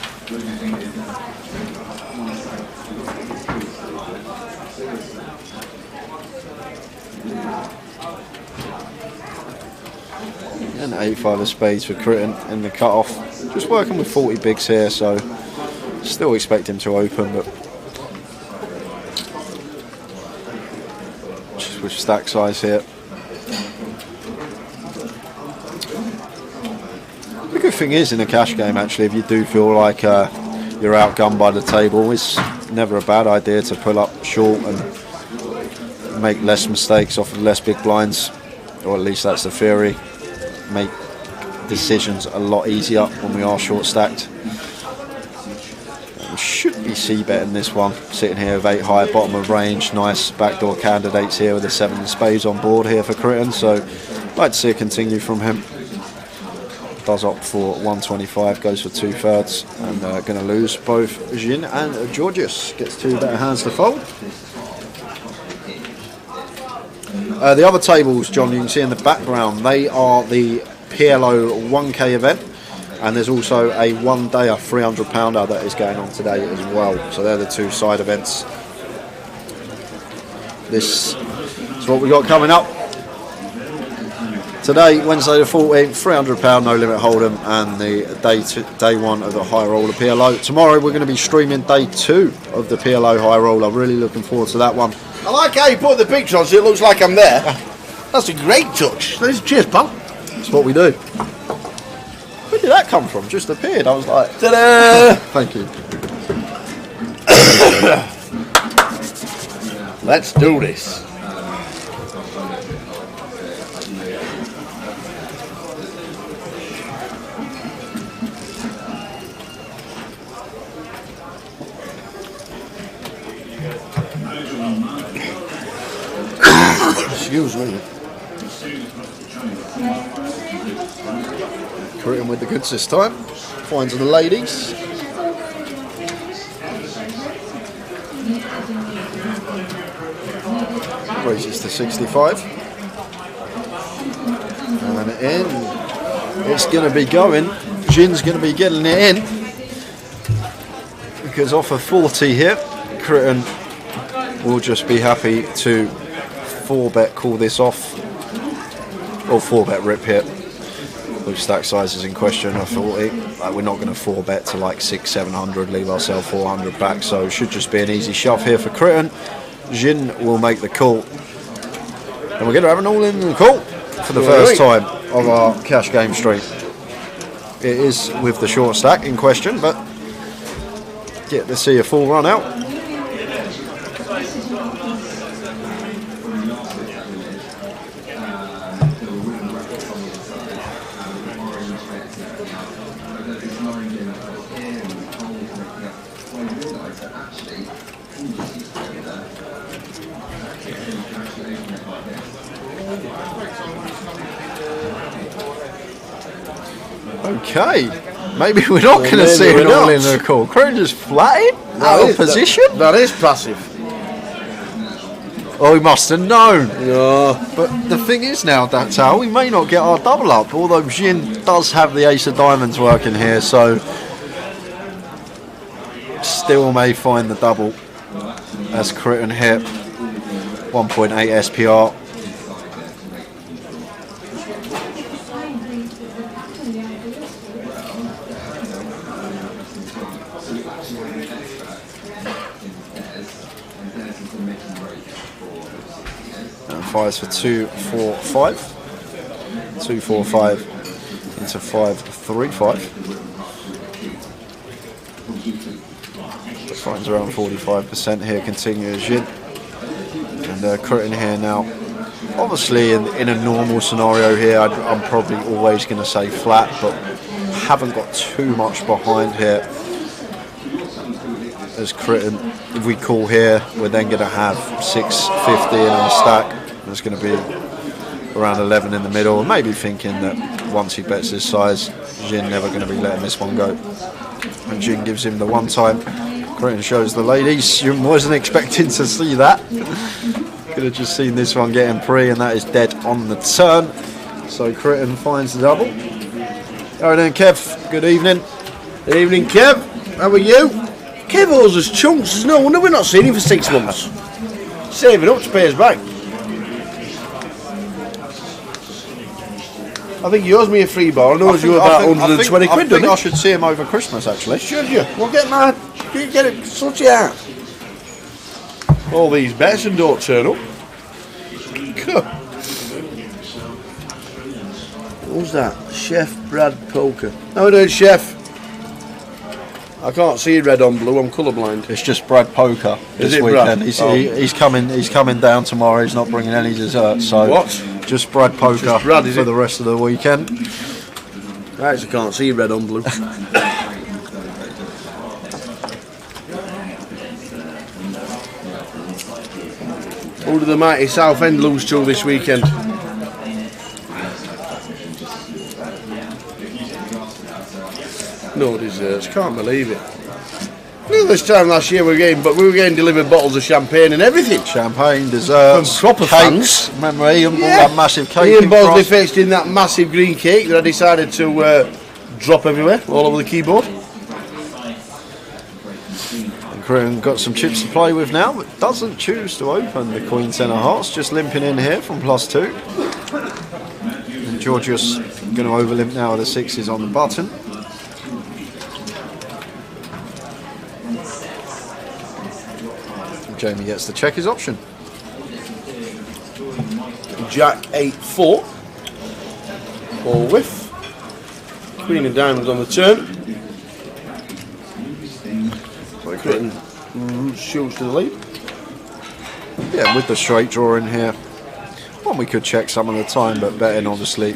Speaker 5: And 8-5 of spades for Critton in the cut-off. Just working with 40 bigs here, so still expect him to open, but just with stack size here. The good thing is in a cash game, actually, if you do feel like you're outgunned by the table, it's never a bad idea to pull up short and make less mistakes off of less big blinds, or at least that's the theory. Make decisions a lot easier when we are short stacked. We should be c-betting this one, sitting here with 8 high, bottom of range. Nice backdoor candidates here with the 7 of spades on board here for Critton, so I'd like to see it continue from him. Does opt for 125, goes for 2/3, and going to lose both Jin and Georgius. Gets 2 better hands to fold. The other tables, John, you can see in the background, they are the PLO 1K event, and there's also a one-dayer 300-pounder that is going on today as well. So they're the 2 side events. This is what we got coming up. Today, Wednesday the 14th, 300-pound no limit hold'em, and the day 1 of the high roller PLO. Tomorrow we're going to be streaming day 2 of the PLO high roller. Really looking forward to that one.
Speaker 1: I like how you put the picture on so it looks like I'm there. That's a great touch. Cheers, pal.
Speaker 5: That's what we do. Where did that come from? Just appeared. I was like,
Speaker 1: ta-da!
Speaker 5: Thank you.
Speaker 1: Let's do this. Excuse me.
Speaker 5: Critton with the goods this time. Finds the ladies. raises to 65. And in. It's going to be going. Jin's going to be getting it in. Because off of 40 here, Critton will just be happy to 4-bet call this off. Or 4-bet rip here. With stack sizes in question of 40. We're not going to 4-bet to like 600-700, leave ourselves 400 back. So it should just be an easy shove here for Critton. Jin will make the call. And we're going to have an all-in the call for the first time of our cash game stream. It is with the short stack in question, but get to see a full run out. Okay, maybe we're not going to see it all in the call. Critton just flatted out of position.
Speaker 1: That is passive.
Speaker 5: Oh, he must have known.
Speaker 1: No.
Speaker 5: But the thing is now, that's how we may not get our double up. Although Jin does have the ace of diamonds working here, so still may find the double as Critton hit 1.8 SPR. Fives for 2, 4, 5. 2, 4, 5 into 5, 3, 5. The finds around 45% here, continues Jin. And Critton here now. Obviously, in a normal scenario here, I'm probably always going to say flat, but haven't got too much behind here. As Critton, if we call here, we're then going to have 650 in our stack. There's going to be around 11 in the middle, maybe thinking that once he bets this size, Jin never going to be letting this one go. And Jin gives him the one time. Critton shows the ladies. You wasn't expecting to see that. Could have just seen this one getting pre, and that is dead on the turn. So Critton finds the double. Alright then, Kev, good evening.
Speaker 1: Good evening, Kev. How are you? Kev owes us chunks. There's no wonder we're not seeing him for 6 months. Saving up to pay us back. I think he owes me a free bar. I know you about 120 quid, doesn't
Speaker 5: I should see him over Christmas, actually.
Speaker 1: Should you? Well, get it, sort it out. All these bets and don't turn up. Who's that? Chef Brad Poker. How are we doing, Chef? I can't see red on blue. I'm colourblind.
Speaker 5: It's just Brad Poker this weekend. He's coming down tomorrow. He's not bringing any dessert. So
Speaker 1: what?
Speaker 5: Just Brad Poker
Speaker 1: just Brad,
Speaker 5: for the rest of the weekend.
Speaker 1: I actually can't see red on blue. Who did the mighty Southend lose to this weekend? No desserts, can't believe it. Look, this time last year we were getting delivered bottles of champagne and everything.
Speaker 5: Champagne, desserts,
Speaker 1: from proper
Speaker 5: cakes.
Speaker 1: fans.
Speaker 5: Remember Ian bought that massive cake.
Speaker 1: Ian Bosley fetched in that massive green cake that I decided to drop everywhere, all over the keyboard.
Speaker 5: And Critton got some chips to play with now, but doesn't choose to open the Queen 10 of Hearts, just limping in here from +2. And Georgios going to overlimp now with the 6s on the button. Jamie gets to check his option.
Speaker 1: Jack 8-4. Ball whiff. Queen of diamonds on the turn. So Critton shoots to the lead.
Speaker 5: Yeah, with the straight draw in here. One we could check some of the time, but betting obviously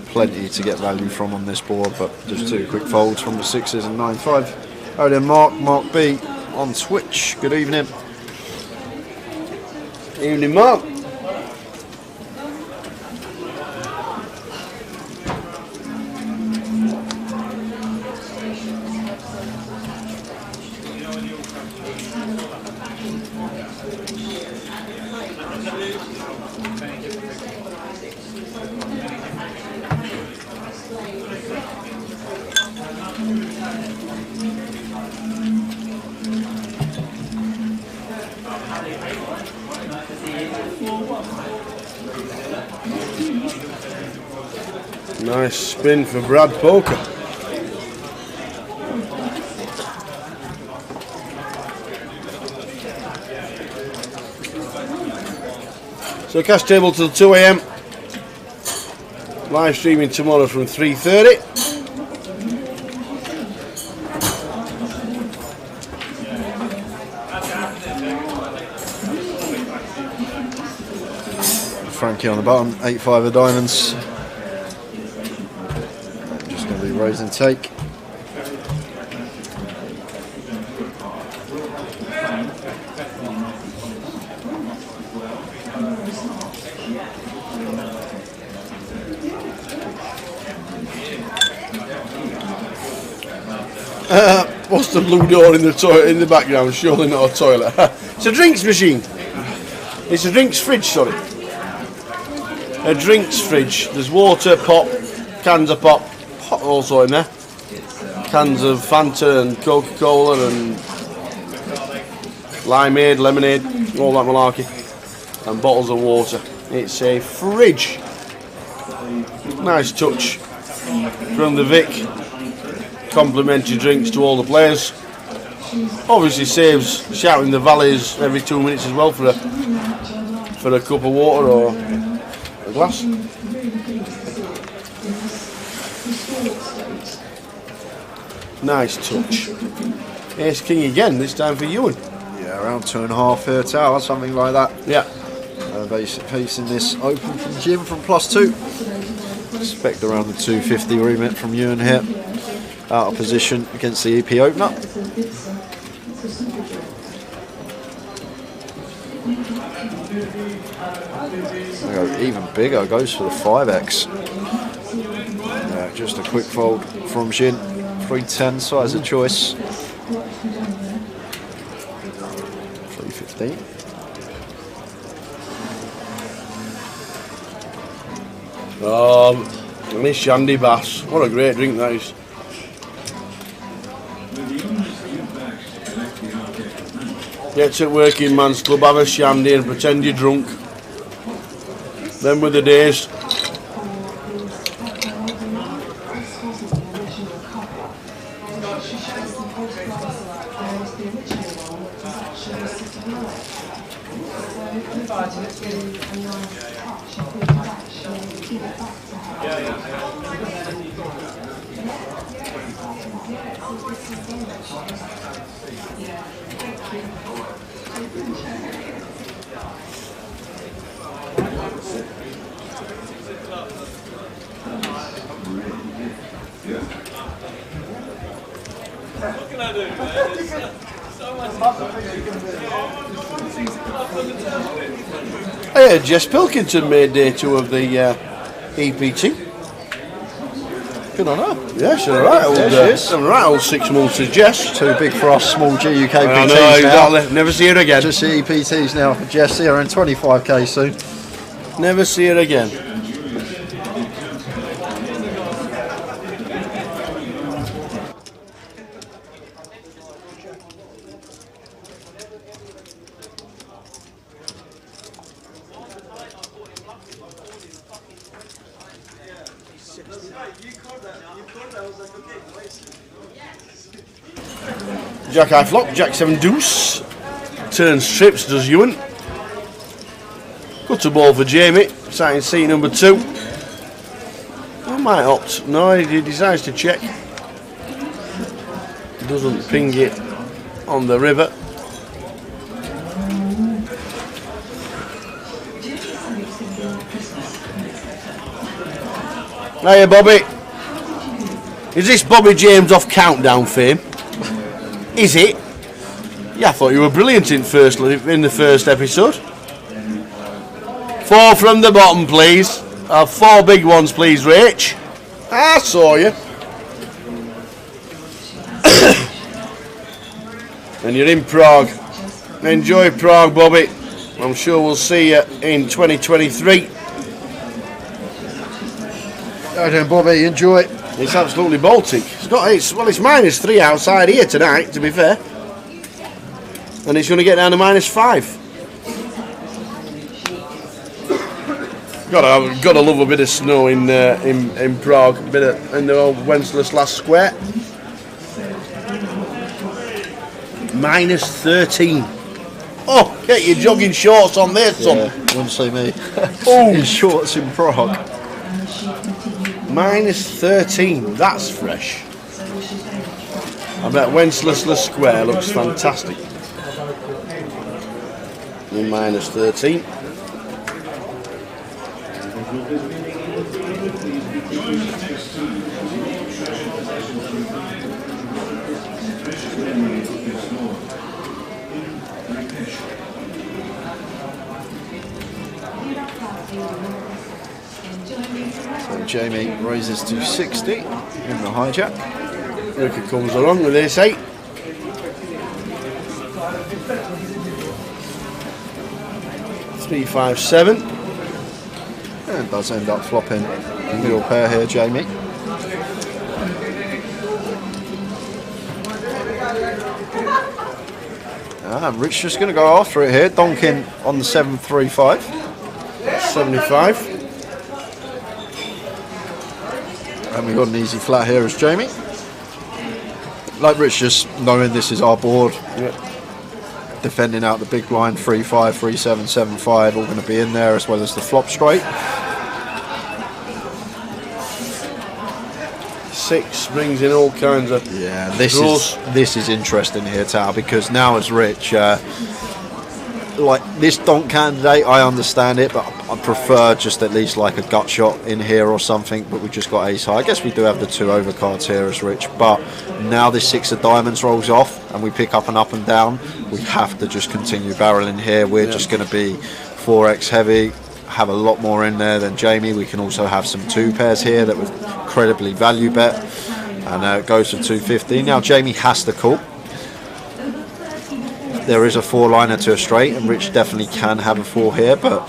Speaker 5: plenty to get value from on this board, but just 2 quick folds from the 6s and 9-5. Oh, then Mark B on Twitch. Good evening.
Speaker 1: Evening, Mark. Nice spin for Brad Poker. So cash table till 2 AM. Live streaming tomorrow from 3:30.
Speaker 5: Frankie on the bottom, 8-5 of diamonds. Just going to be raise and take.
Speaker 1: What's the blue door in the toilet in the background? Surely not a toilet. It's a drinks machine. It's a drinks fridge, sorry. A drinks fridge. There's water, pop, cans of pop also in there. Cans of Fanta and Coca-Cola and limeade, lemonade, all that malarkey. And bottles of water. It's a fridge. Nice touch from the Vic. Complimentary drinks to all the players. Obviously saves shouting the valleys every 2 minutes as well for a cup of water or a glass. Nice touch. Ace King again, this time for Ewan.
Speaker 5: Yeah, around 2.5 here tower, something like that.
Speaker 1: Yeah.
Speaker 5: Basic piece in this open from Jim from +2. Expect around the 250 remit from Ewan here. Out of position against the EP opener. Even bigger, goes for the 5x. Yeah, just a quick fold from Jin. 310 size of choice. 315.
Speaker 1: Miss Shandy Bass. What a great drink that is. Get to working man's club, have a shandy and pretend you're drunk. Then with the days. I heard Jess Pilkington made day 2 of the EPT. Good on her. Yeah, she's alright old 6 months of Jess.
Speaker 5: Too big for us small GUKPTs
Speaker 1: I know,
Speaker 5: now.
Speaker 1: exactly. Never see her again.
Speaker 5: Just the EPTs now for Jess here and 25k soon.
Speaker 1: Never see her again. Jack high flop, Jack 7 deuce. Turns trips, does Ewan. Good ball for Jamie, starting seat number 2. I might opt. No, he decides to check. Doesn't ping it on the river. Hiya, Bobby. Is this Bobby James off Countdown fame? Is it? Yeah, I thought you were brilliant in the first episode. 4 from the bottom, please. 4 big ones, please, Rach. I saw you. And you're in Prague. Enjoy Prague, Bobby. I'm sure we'll see you in 2023.
Speaker 5: Right then, Bobby, enjoy.
Speaker 1: It's absolutely Baltic. It's -3 outside here tonight, to be fair. And it's going to get down to -5. Gotta love a bit of snow in Prague. A bit of in the old Wenceslas Square. -13. Oh, get your jogging shorts on there, son.
Speaker 5: Yeah, wouldn't see me.
Speaker 1: Oh.
Speaker 5: In shorts in Prague.
Speaker 1: -13. That's fresh. I bet Wenceslas Square looks fantastic. In -13.
Speaker 5: So Jamie raises to 60 in the hijack.
Speaker 1: Ricky comes along with this 8. $357.
Speaker 5: And does end up flopping the middle pair here, Jamie. Rich just going to go after it here, donking on the 735.
Speaker 1: 75.
Speaker 5: And we've got an easy flat here as Jamie. Like Rich, just knowing this is our board, defending out the big blind, 3-5, 3-7, 7-5, all going to be in there, as well as the flop straight.
Speaker 1: 6 brings in all kinds of
Speaker 5: this is interesting here, Tao, because now as Rich, like this donk candidate, I understand it, but I prefer just at least like a gut shot in here or something. But we've just got ace high. I guess we do have the 2 overcards here as Rich, but now this 6 of diamonds rolls off and we pick up an up and down, we have to just continue barreling here. We're just going to be 4x heavy, have a lot more in there than Jamie. We can also have some 2 pairs here that would incredibly value bet, and it goes for 250. Now Jamie has to call. There is a 4-liner to a straight, and Rich definitely can have a 4 here, but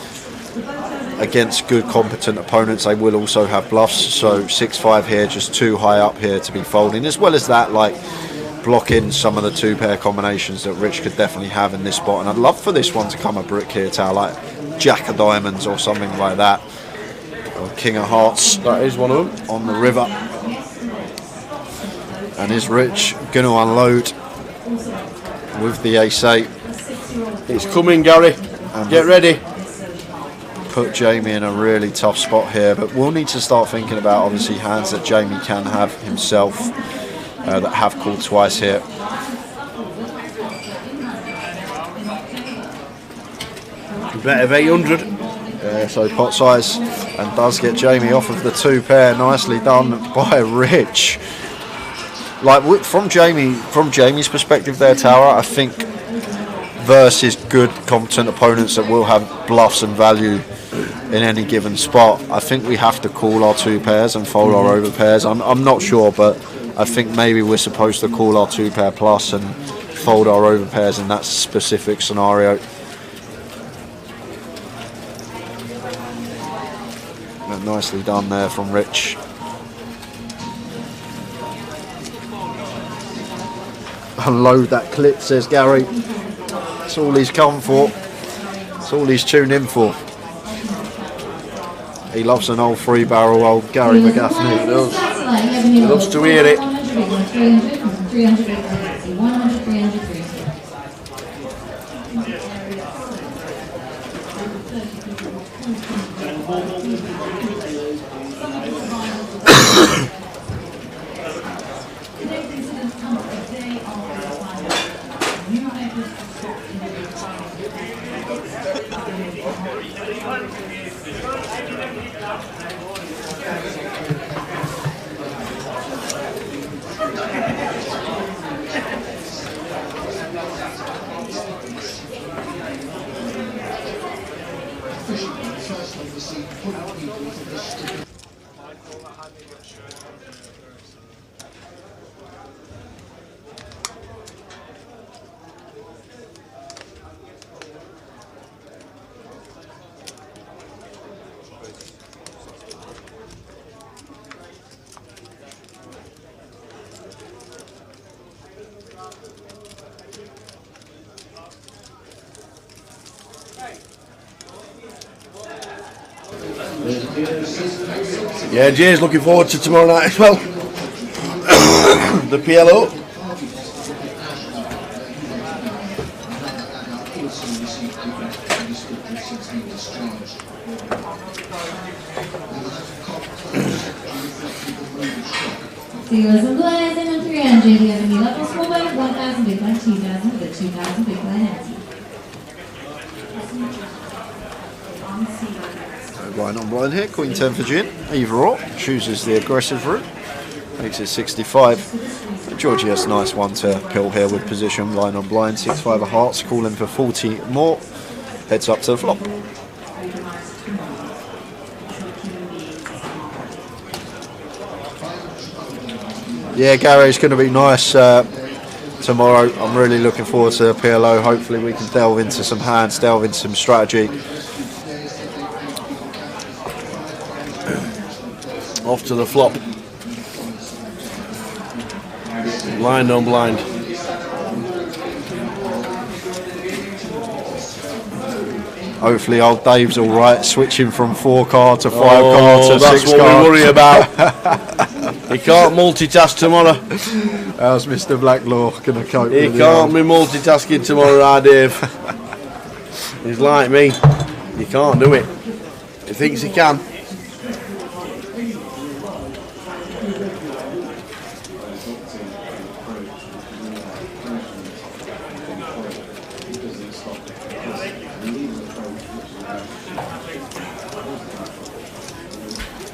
Speaker 5: against good competent opponents they will also have bluffs. So 6-5 here, just too high up here to be folding, as well as that like blocking some of the 2 pair combinations that Rich could definitely have in this spot. And I'd love for this one to come a brick here, Tal, like Jack of Diamonds or something like that, or King of Hearts.
Speaker 1: That is one of them
Speaker 5: on the river. And is Rich going to unload with the ace-8?
Speaker 1: It's coming, Gary.
Speaker 5: And
Speaker 1: get ready.
Speaker 5: Put Jamie in a really tough spot here, but we'll need to start thinking about obviously hands that Jamie can have himself that have called twice here.
Speaker 1: Bet of 800.
Speaker 5: So pot size, and does get Jamie off of the 2 pair. Nicely done by Rich. Like from Jamie's perspective there, Tower, I think versus good competent opponents that will have bluffs and value in any given spot, I think we have to call our 2 pairs and fold our over pairs. I'm not sure, but I think maybe we're supposed to call our 2 pair plus and fold our over pairs in that specific scenario. And nicely done there from Rich. Unload that clip, says Gary. That's all he's come for. That's all he's tuned in for. He loves an old 3-barrel, old Gary McGaffney.
Speaker 1: He does. He loves to hear it.
Speaker 6: 100,
Speaker 1: Yeah, Jay's looking forward to tomorrow night as well. The PLO.
Speaker 6: Zeros and blinds and 300. We have a new level small blind, 1,000 big blind, 2,000 with 2,000 big blind empty.
Speaker 5: Right on blind here, Queen 10 for gin, either or, chooses the aggressive route, makes it 65. Georgie has a nice one to pill here with position, line on blind, 6-5 of hearts, calling for 40 more, heads up to the flop. Yeah, Gary, it's going to be nice tomorrow. I'm really looking forward to PLO. Hopefully we can delve into some hands, delve into some strategy.
Speaker 1: Off to the flop. Blind on blind.
Speaker 5: Hopefully old Dave's all right, switching from 4-card to 5-card to 6-card.
Speaker 1: That's what we worry about. He can't multitask tomorrow.
Speaker 5: How's Mr. Blacklaw going to cope
Speaker 1: He
Speaker 5: with
Speaker 1: can't be multitasking tomorrow, Dave. He's like me. He can't do it. He thinks he can.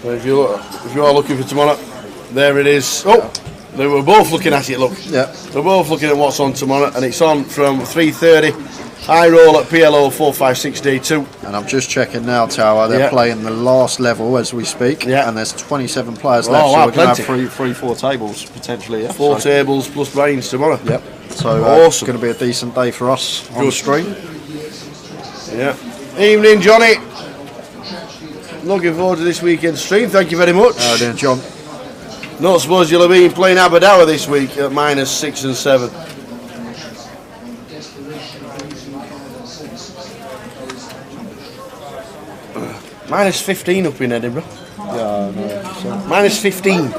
Speaker 1: Well, if you are looking for tomorrow, there it is. Oh, they were both looking at it. Look,
Speaker 5: Yeah.
Speaker 1: they're both looking at what's on tomorrow, and it's on from 3:30. High roll at PLO 456 D2.
Speaker 5: And I'm just checking now, Tower. They're
Speaker 1: Yeah.
Speaker 5: playing the last level as we speak.
Speaker 1: Yeah.
Speaker 5: And there's 27 players
Speaker 1: Oh,
Speaker 5: left, so
Speaker 1: wow,
Speaker 5: we're going to
Speaker 1: plenty.
Speaker 5: have 4 tables potentially. Yeah.
Speaker 1: Four
Speaker 5: So-
Speaker 1: tables plus brains tomorrow.
Speaker 5: Yep. So
Speaker 1: Awesome.
Speaker 5: it's going to be a decent day for us on the
Speaker 1: Good.
Speaker 5: stream.
Speaker 1: Yeah. Evening, Johnny. Looking forward to this weekend's stream. Thank you very much.
Speaker 5: How are you doing, John?
Speaker 1: Not suppose you'll have been playing Aberdour this week at -6 and 7. -15 up in Edinburgh.
Speaker 5: Yeah, no. So.
Speaker 1: -15.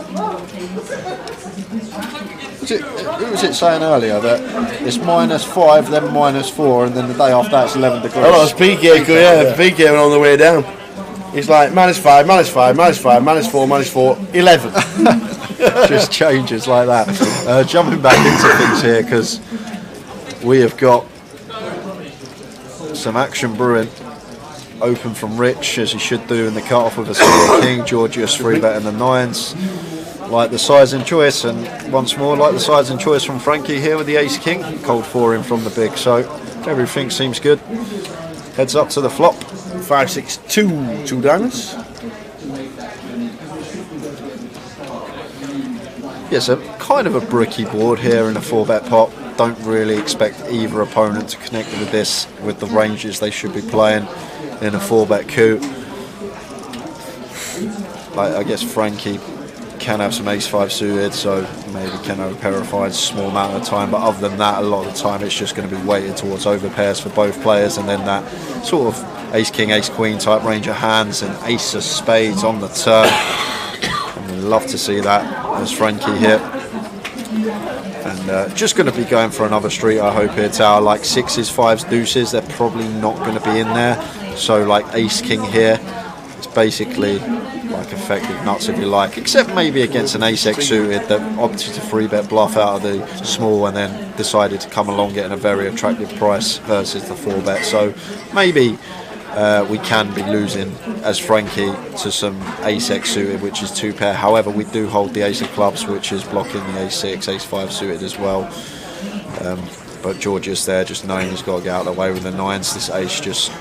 Speaker 5: Who was it saying earlier that it's -5, then -4, and then the day after that it's 11 degrees?
Speaker 1: Oh, it's PK. Yeah, PK went on the way down. It's like -5, -5, -5, -4, -4, 11.
Speaker 5: Just changes like that. Jumping back into things here because we have got some action brewing. Open from Rich, as he should do in the cut-off with a single king. Georgius 3-bet in the 9s. Like the size and choice, and once more like the size and choice from Frankie here with the ace king. Cold 4 in from the big, so everything seems good. Heads up to the flop.
Speaker 1: 5, 6, 2, 2 diamonds.
Speaker 5: Yes, a kind of a bricky board here in a 4-bet pot. Don't really expect either opponent to connect with this with the ranges they should be playing in a 4-bet coup. Like, I guess Frankie can have some ace-5 suited, so maybe can have a pair of fives small amount of time, but other than that, a lot of the time it's just going to be weighted towards overpairs for both players, and then that sort of ace-king, ace-queen type range of hands and ace of spades on the turn. And we'd love to see that as Frankie here. And just going to be going for another street, I hope here, Tower. Like 6s, 5s, deuces, they're probably not going to be in there. So like ace-king here, it's basically like effective nuts if you like, except maybe against an ace-x suited that opted to 3-bet bluff out of the small and then decided to come along getting a very attractive price versus the 4-bet. So maybe we can be losing as Frankie to some ace-x suited, which is 2-pair. However, we do hold the ace of clubs, which is blocking the ace-6, ace-5 suited as well. But Georgius there, just knowing he's got to get out of the way with the 9s. This ace just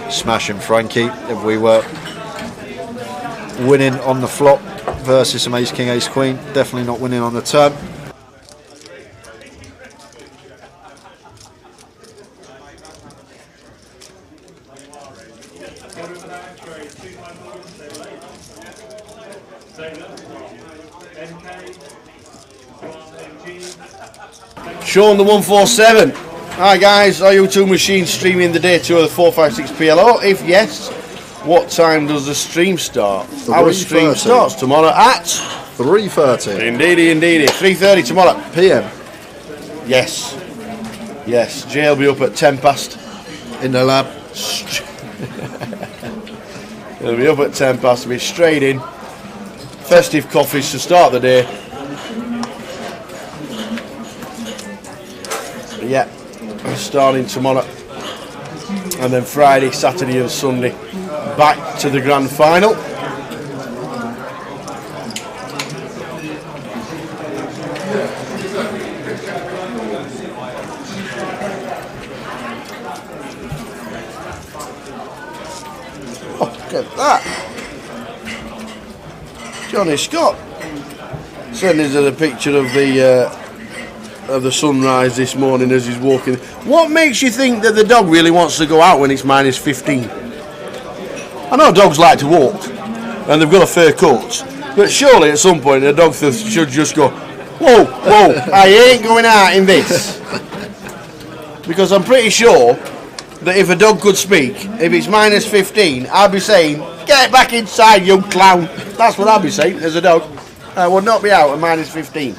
Speaker 5: smashing Frankie. If we were winning on the flop versus some ace-king, ace-queen, definitely not winning on the turn.
Speaker 1: Sean the 147. Hi guys, are you two machines streaming the day 2 of the 456 PLO? If yes, What time does the stream start? Our stream
Speaker 5: 3:30.
Speaker 1: starts tomorrow at
Speaker 5: 3:30
Speaker 1: indeedy 3:30 tomorrow.
Speaker 5: p.m.
Speaker 1: Yes. Jay will be up at 10 past.
Speaker 5: in the lab.
Speaker 1: He'll be up at 10 past. We'll be straight in. Festive coffees to start the day. Yeah, starting tomorrow. And then Friday, Saturday and Sunday back to the grand final. Oh, look at that. Johnny Scott sending us a picture of the sunrise this morning as he's walking. What makes you think that the dog really wants to go out when it's minus 15? I know dogs like to walk and they've got a fur coat, but surely at some point a dog should just go, whoa, I ain't going out in this. Because I'm pretty sure that if a dog could speak, if it's minus 15, I'd be saying, get back inside, you clown. That's what I'd be saying as a dog. I would not be out at minus 15.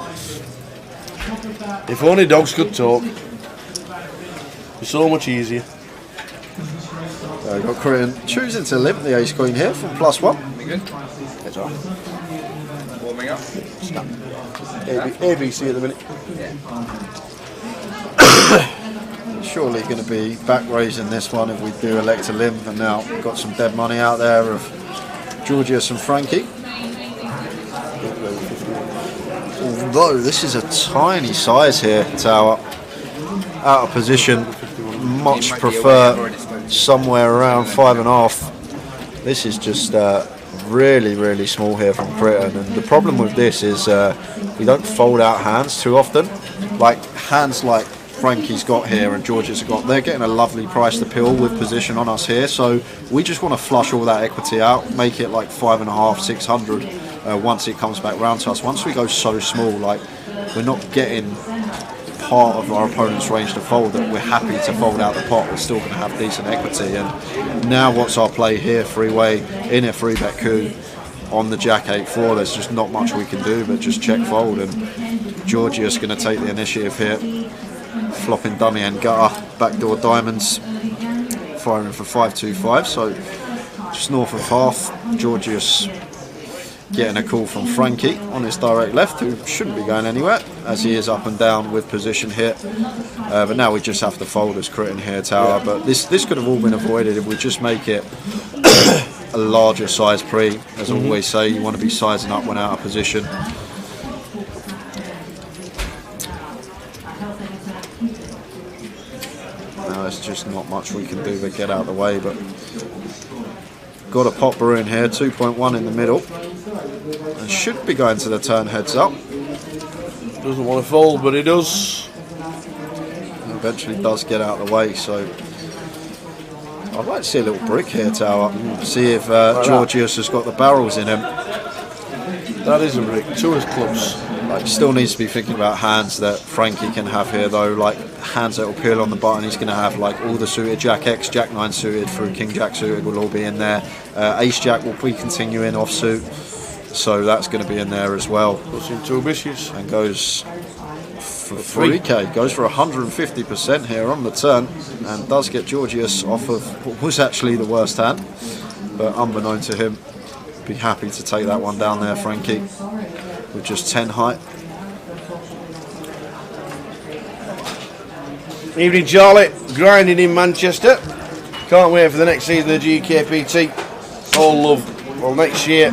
Speaker 1: If only dogs could talk. It'd be so much easier.
Speaker 5: We've got Korean choosing to limp the ace queen here from +1.
Speaker 1: It's all right.
Speaker 7: Warming up.
Speaker 1: ABC at the minute.
Speaker 5: Surely going to be back raising this one if we do elect to limp, and now got some dead money out there of Georgios and Frankie. Although this is a tiny size here, Tower. Out of position, much prefer somewhere around 5.5. This is just really small here from Britain, and the problem with this is we don't fold out hands too often. Like hands like Frankie's got here and Georgia's got, they're getting a lovely price to pill with position on us here, so we just want to flush all that equity out, make it like 5.5, 600 once it comes back round to us. Once we go so small, like we're not getting part of our opponent's range to fold, that we're happy to fold out the pot, we're still going to have decent equity. And now what's our play here? Freeway in a 3-bet coup on the Jack 8-4. There's just not much we can do but just check fold, and Georgia's going to take the initiative here, flopping dummy and gutter, backdoor diamonds, firing for 5-2-5, so just north of half. Georgios getting a call from Frankie on his direct left, who shouldn't be going anywhere as he is up and down with position here, but now we just have to fold as crit in here, Tower. But this could have all been avoided if we just make it a larger size pre. As I always say, you want to be sizing up when out of position. Now there's just not much we can do but get out of the way, but got a popper in here, 2.1 in the middle, and should be going to the turn heads up.
Speaker 1: Doesn't want to fold, but he does.
Speaker 5: Eventually does get out of the way, so I'd like to see a little brick here, Tower. See if Georgios has got the barrels in him.
Speaker 1: That is a brick. 2 is close.
Speaker 5: Like, still needs to be thinking about hands that Frankie can have here, though. Like hands that will peel on the button. He's going to have like all the suited Jack X, Jack 9 suited through King Jack suited will all be in there. Ace Jack will be continuing offsuit, so that's going to be in there as well.
Speaker 1: Puts in 2 biscuits
Speaker 5: and goes for 3k. Goes for 150% here on the turn, and does get Georgios off of what was actually the worst hand, but unbeknown to him, be happy to take that one down there, Frankie, with just 10 height.
Speaker 1: Evening, Charlie. Grinding in Manchester. Can't wait for the next season of the GUKPT. All love. Well, next year,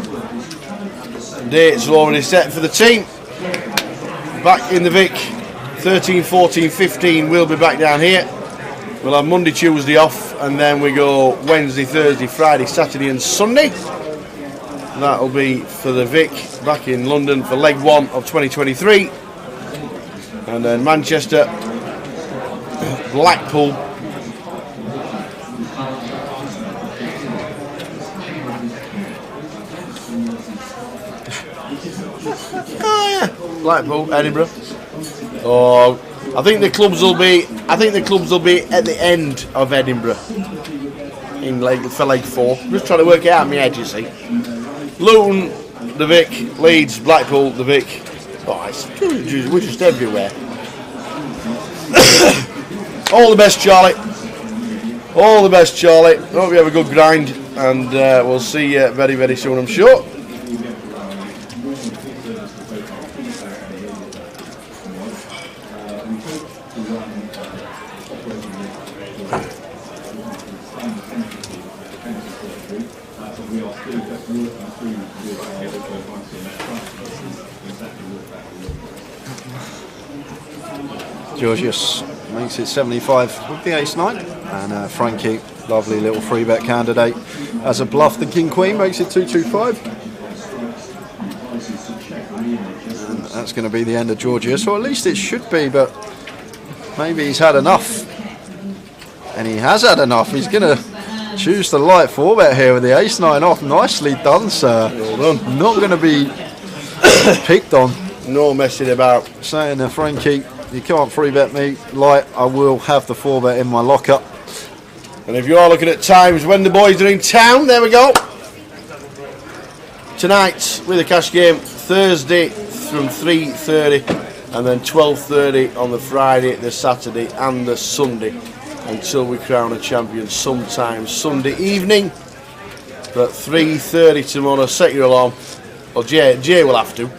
Speaker 1: dates are already set for the team. Back in the Vic, 13, 14, 15. We'll be back down here. We'll have Monday, Tuesday off, and then we go Wednesday, Thursday, Friday, Saturday, and Sunday. That'll be for the Vic back in London for leg 1 of 2023, and then Manchester, Blackpool, Blackpool, Edinburgh. Oh, I think the clubs will be at the end of Edinburgh. for leg 4. I'm just trying to work it out in my head, you see. Luton, the Vic, Leeds, Blackpool, the Vic. Oh, we're just everywhere. All the best, Charlie. All the best, Charlie. Hope you have a good grind, and we'll see you very, very soon, I'm sure.
Speaker 5: Georgius makes it 75 with the ace-9, and Frankie, lovely little free bet candidate, as a bluff the king-queen, makes it 225. And that's going to be the end of Georgius, or at least it should be, but maybe he's had enough. And he has had enough. He's going to choose the light 4-bet here with the ace-9 off. Nicely done, sir.
Speaker 1: Well done.
Speaker 5: Not going to be picked on.
Speaker 1: No messing about.
Speaker 5: Saying to Frankie, you can't free bet me light, I will have the 4-bet in my locker.
Speaker 1: And if you are looking at times when the boys are in town, there we go. Tonight with a cash game, Thursday from 3:30, and then 12:30 on the Friday, the Saturday and the Sunday, until we crown a champion sometime Sunday evening. But 3:30 tomorrow, set your alarm. Well, Jay will have to.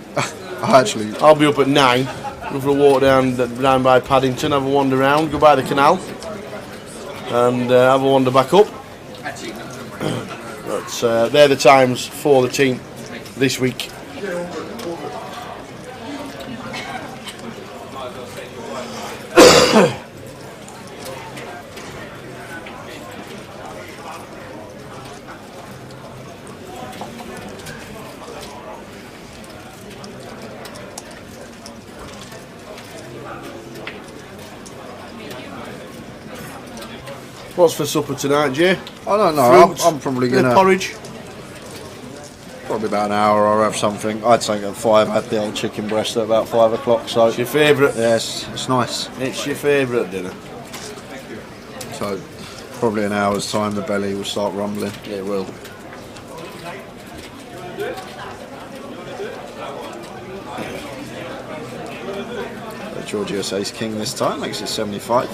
Speaker 1: I'll be up at 9. Go for a walk down by Paddington, have a wander around, go by the canal, and have a wander back up. But they're the times for the team this week. What's for supper tonight, Jay?
Speaker 5: I don't know.
Speaker 1: Fruits,
Speaker 5: I'm probably going to...
Speaker 1: porridge.
Speaker 5: Probably about an hour I'll have something. I'd say at 5. I had the old chicken breast at about 5 o'clock. So
Speaker 1: it's your favourite?
Speaker 5: Yes, it's nice.
Speaker 1: It's your favourite dinner.
Speaker 5: So probably an hour's time the belly will start rumbling.
Speaker 1: It will.
Speaker 5: Georgius ace king this time, makes it 75.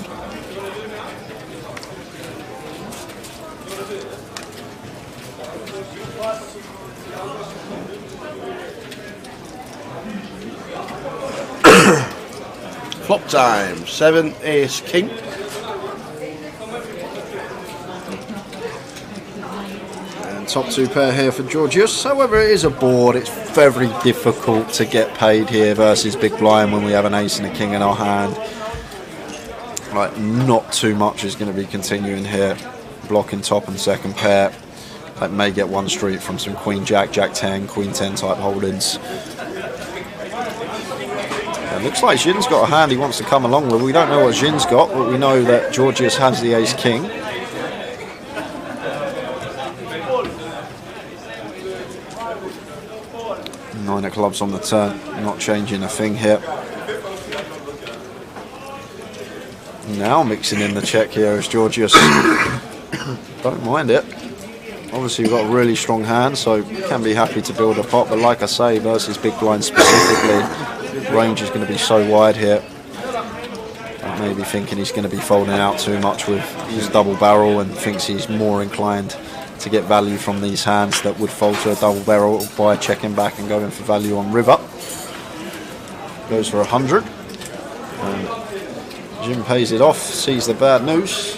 Speaker 1: Flop time, 7 ace king.
Speaker 5: And top 2 pair here for Georgius. However, it is a board. It's very difficult to get paid here versus big blind when we have an ace and a king in our hand. Like, not too much is going to be continuing here. Blocking top and second pair. Like, may get one street from some queen jack, jack 10, queen 10 type holdings. It looks like Jin's got a hand he wants to come along with. We don't know what Jin's got, but we know that Georgius has the ace king. Nine of clubs on the turn, not changing a thing here. Now mixing in the check here is Georgius. Don't mind it. Obviously we've got a really strong hand, so can be happy to build a pot, but like I say, versus big blind specifically, range is going to be so wide here. I may be thinking he's going to be folding out too much with his double barrel and thinks he's more inclined to get value from these hands that would fold to a double barrel by checking back and going for value on river. Goes for 100. And Jim pays it off, sees the bad news.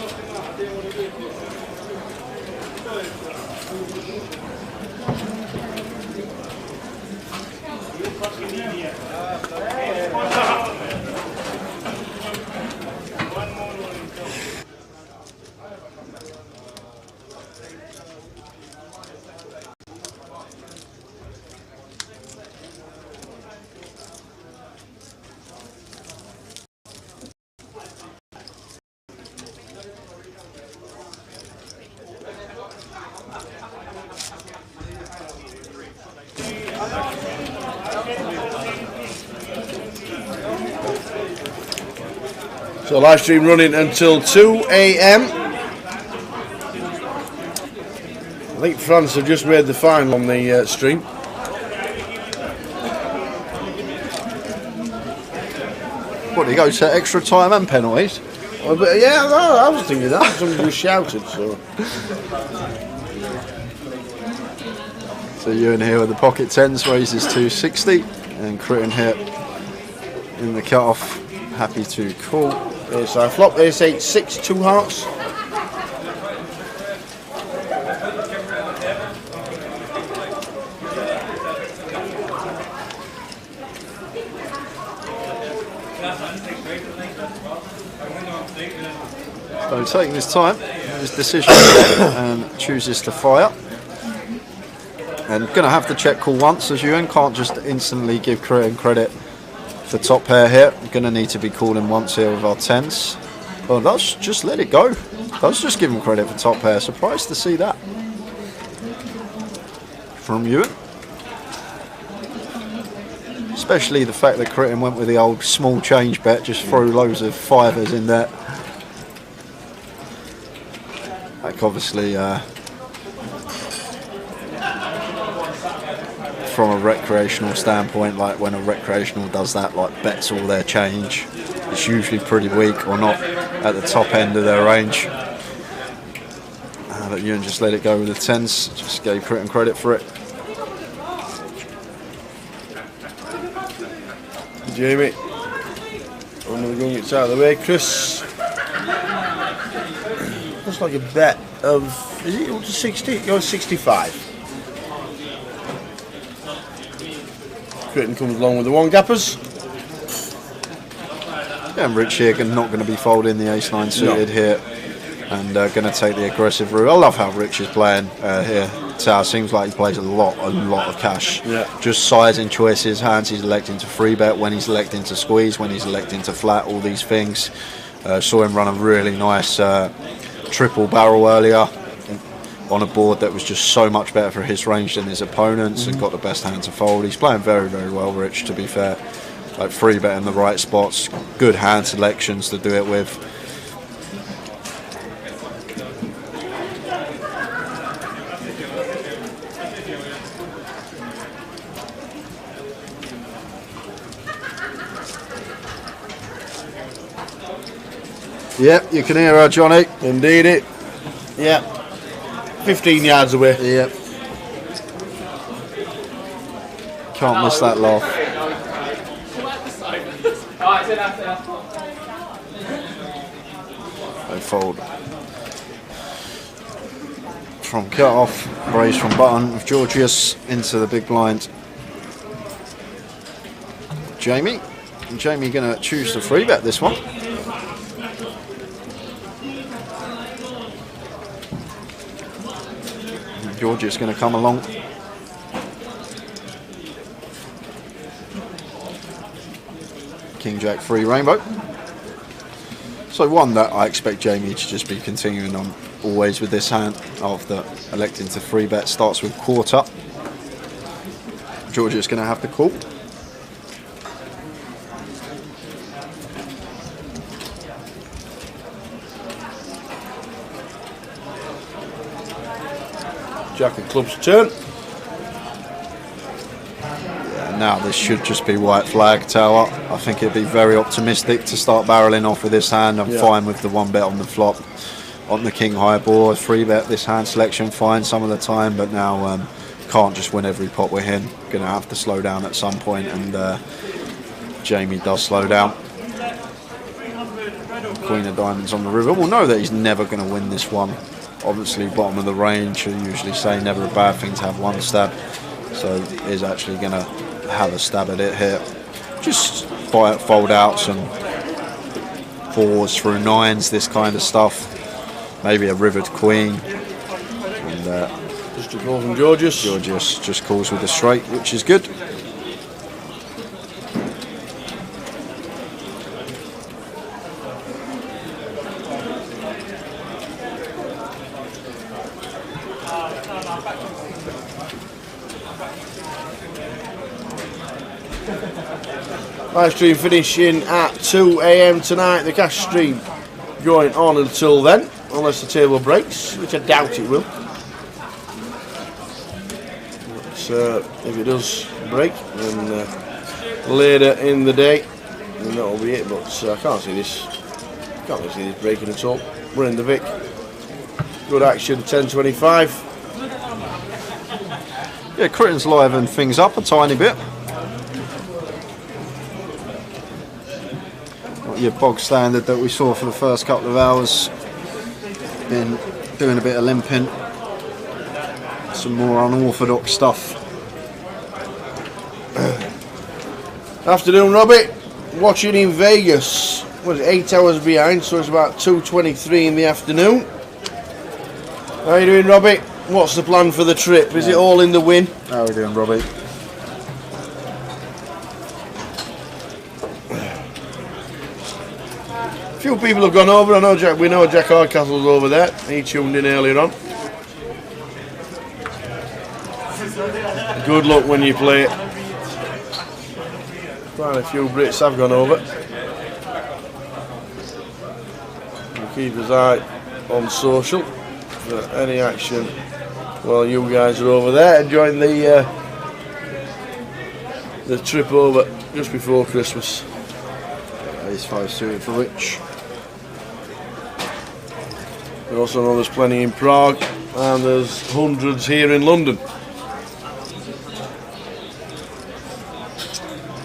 Speaker 5: So live stream running until 2 AM.
Speaker 1: think France have just made the final on the stream.
Speaker 5: What, do you go to extra time and penalties?
Speaker 1: Oh, but yeah, I was thinking that. Somebody just shouted, so.
Speaker 5: So Ewan here with the pocket tens, raises 260, and Critton here in the cut-off, happy to call.
Speaker 1: Ace high flop, ace 8, 6, 2 hearts.
Speaker 5: So taking his time, his decision and chooses to fire. And going to have to check call once, as Ewan can't just instantly give Critton credit for top pair here. Going to need to be calling once here with our tens. Well, that's just let it go. That's just give him credit for top pair. Surprised to see that from Ewan. Especially the fact that Critton went with the old small change bet, just threw loads of fivers in there. Like obviously from a recreational standpoint, like when a recreational does that, like bets all their change, it's usually pretty weak or not at the top end of their range. But Ewan just let it go with the tens, just gave Critton credit for it.
Speaker 1: Jamie, one of the gun gets out of the way. Chris, looks like a bet of, is it up to 60? It goes 65. Critton comes along with the one gappers.
Speaker 5: Yeah, and Rich here not going to be folding the ace-9 suited here, and going to take the aggressive route. I love how Rich is playing here. So seems like he plays a lot of cash.
Speaker 1: Yeah.
Speaker 5: Just sizing choices, hands he's electing to free bet, when he's electing to squeeze, when he's electing to flat, all these things. Saw him run a really nice triple barrel earlier on a board that was just so much better for his range than his opponents, and got the best hand to fold. He's playing very, very well, Rich, to be fair. Like free bet in the right spots, good hand selections to do it with. Yep, you can hear her, Johnny.
Speaker 1: Indeed it. Yeah. 15 yards away.
Speaker 5: Yep. Can't miss that laugh. They fold. From cut off, raise from button with Georgius into the big blind. Jamie. And Jamie going to choose to free bet this one. Georgia's going to come along. King Jack free rainbow. So one that I expect Jamie to just be continuing on always with this hand after electing to free bet. Starts with quarter. Georgia's going to have to call.
Speaker 1: Jack of clubs turn.
Speaker 5: Yeah, now this should just be white flag tower. I think it'd be very optimistic to start barreling off with this hand. I'm fine with the one bet on the flop. On the king high board, free bet this hand selection fine some of the time, but now can't just win every pot we're in. Gonna have to slow down at some point, and Jamie does slow down. Queen of diamonds on the river. We'll know that he's never going to win this one. Obviously bottom of the range, I usually say never a bad thing to have one stab, so he's actually going to have a stab at it here. Just fold out some 4s through 9s, this kind of stuff. Maybe a rivered queen, and
Speaker 1: just a call from Georgius.
Speaker 5: Georgius just calls with a straight, which is good.
Speaker 1: Live stream finishing at 2 AM tonight. The cash stream going on until then, unless the table breaks, which I doubt it will. if it does break, then later in the day, then that'll be it. But I can't see this breaking at all. We're in the Vic. Good action, 10.25.
Speaker 5: Yeah, Critton's livened things up a tiny bit. Not your bog standard that we saw for the first couple of hours. Been doing a bit of limping. Some more unorthodox stuff.
Speaker 1: Afternoon, Robbie. Watching in Vegas. What is it, 8 hours behind, so it's about 2:23 in the afternoon. How you doing, Robbie? What's the plan for the trip? Is it all in the win?
Speaker 5: How are we doing, Robbie?
Speaker 1: A few people have gone over. I know we know Jack Hardcastle's over there. He tuned in earlier on. Good luck when you play it. Quite a few Brits have gone over. We'll keep his eye on social for any action while you guys are over there enjoying the trip over just before Christmas.
Speaker 5: Ace 5 suited for Rich.
Speaker 1: We also know there's plenty in Prague and there's hundreds here in London.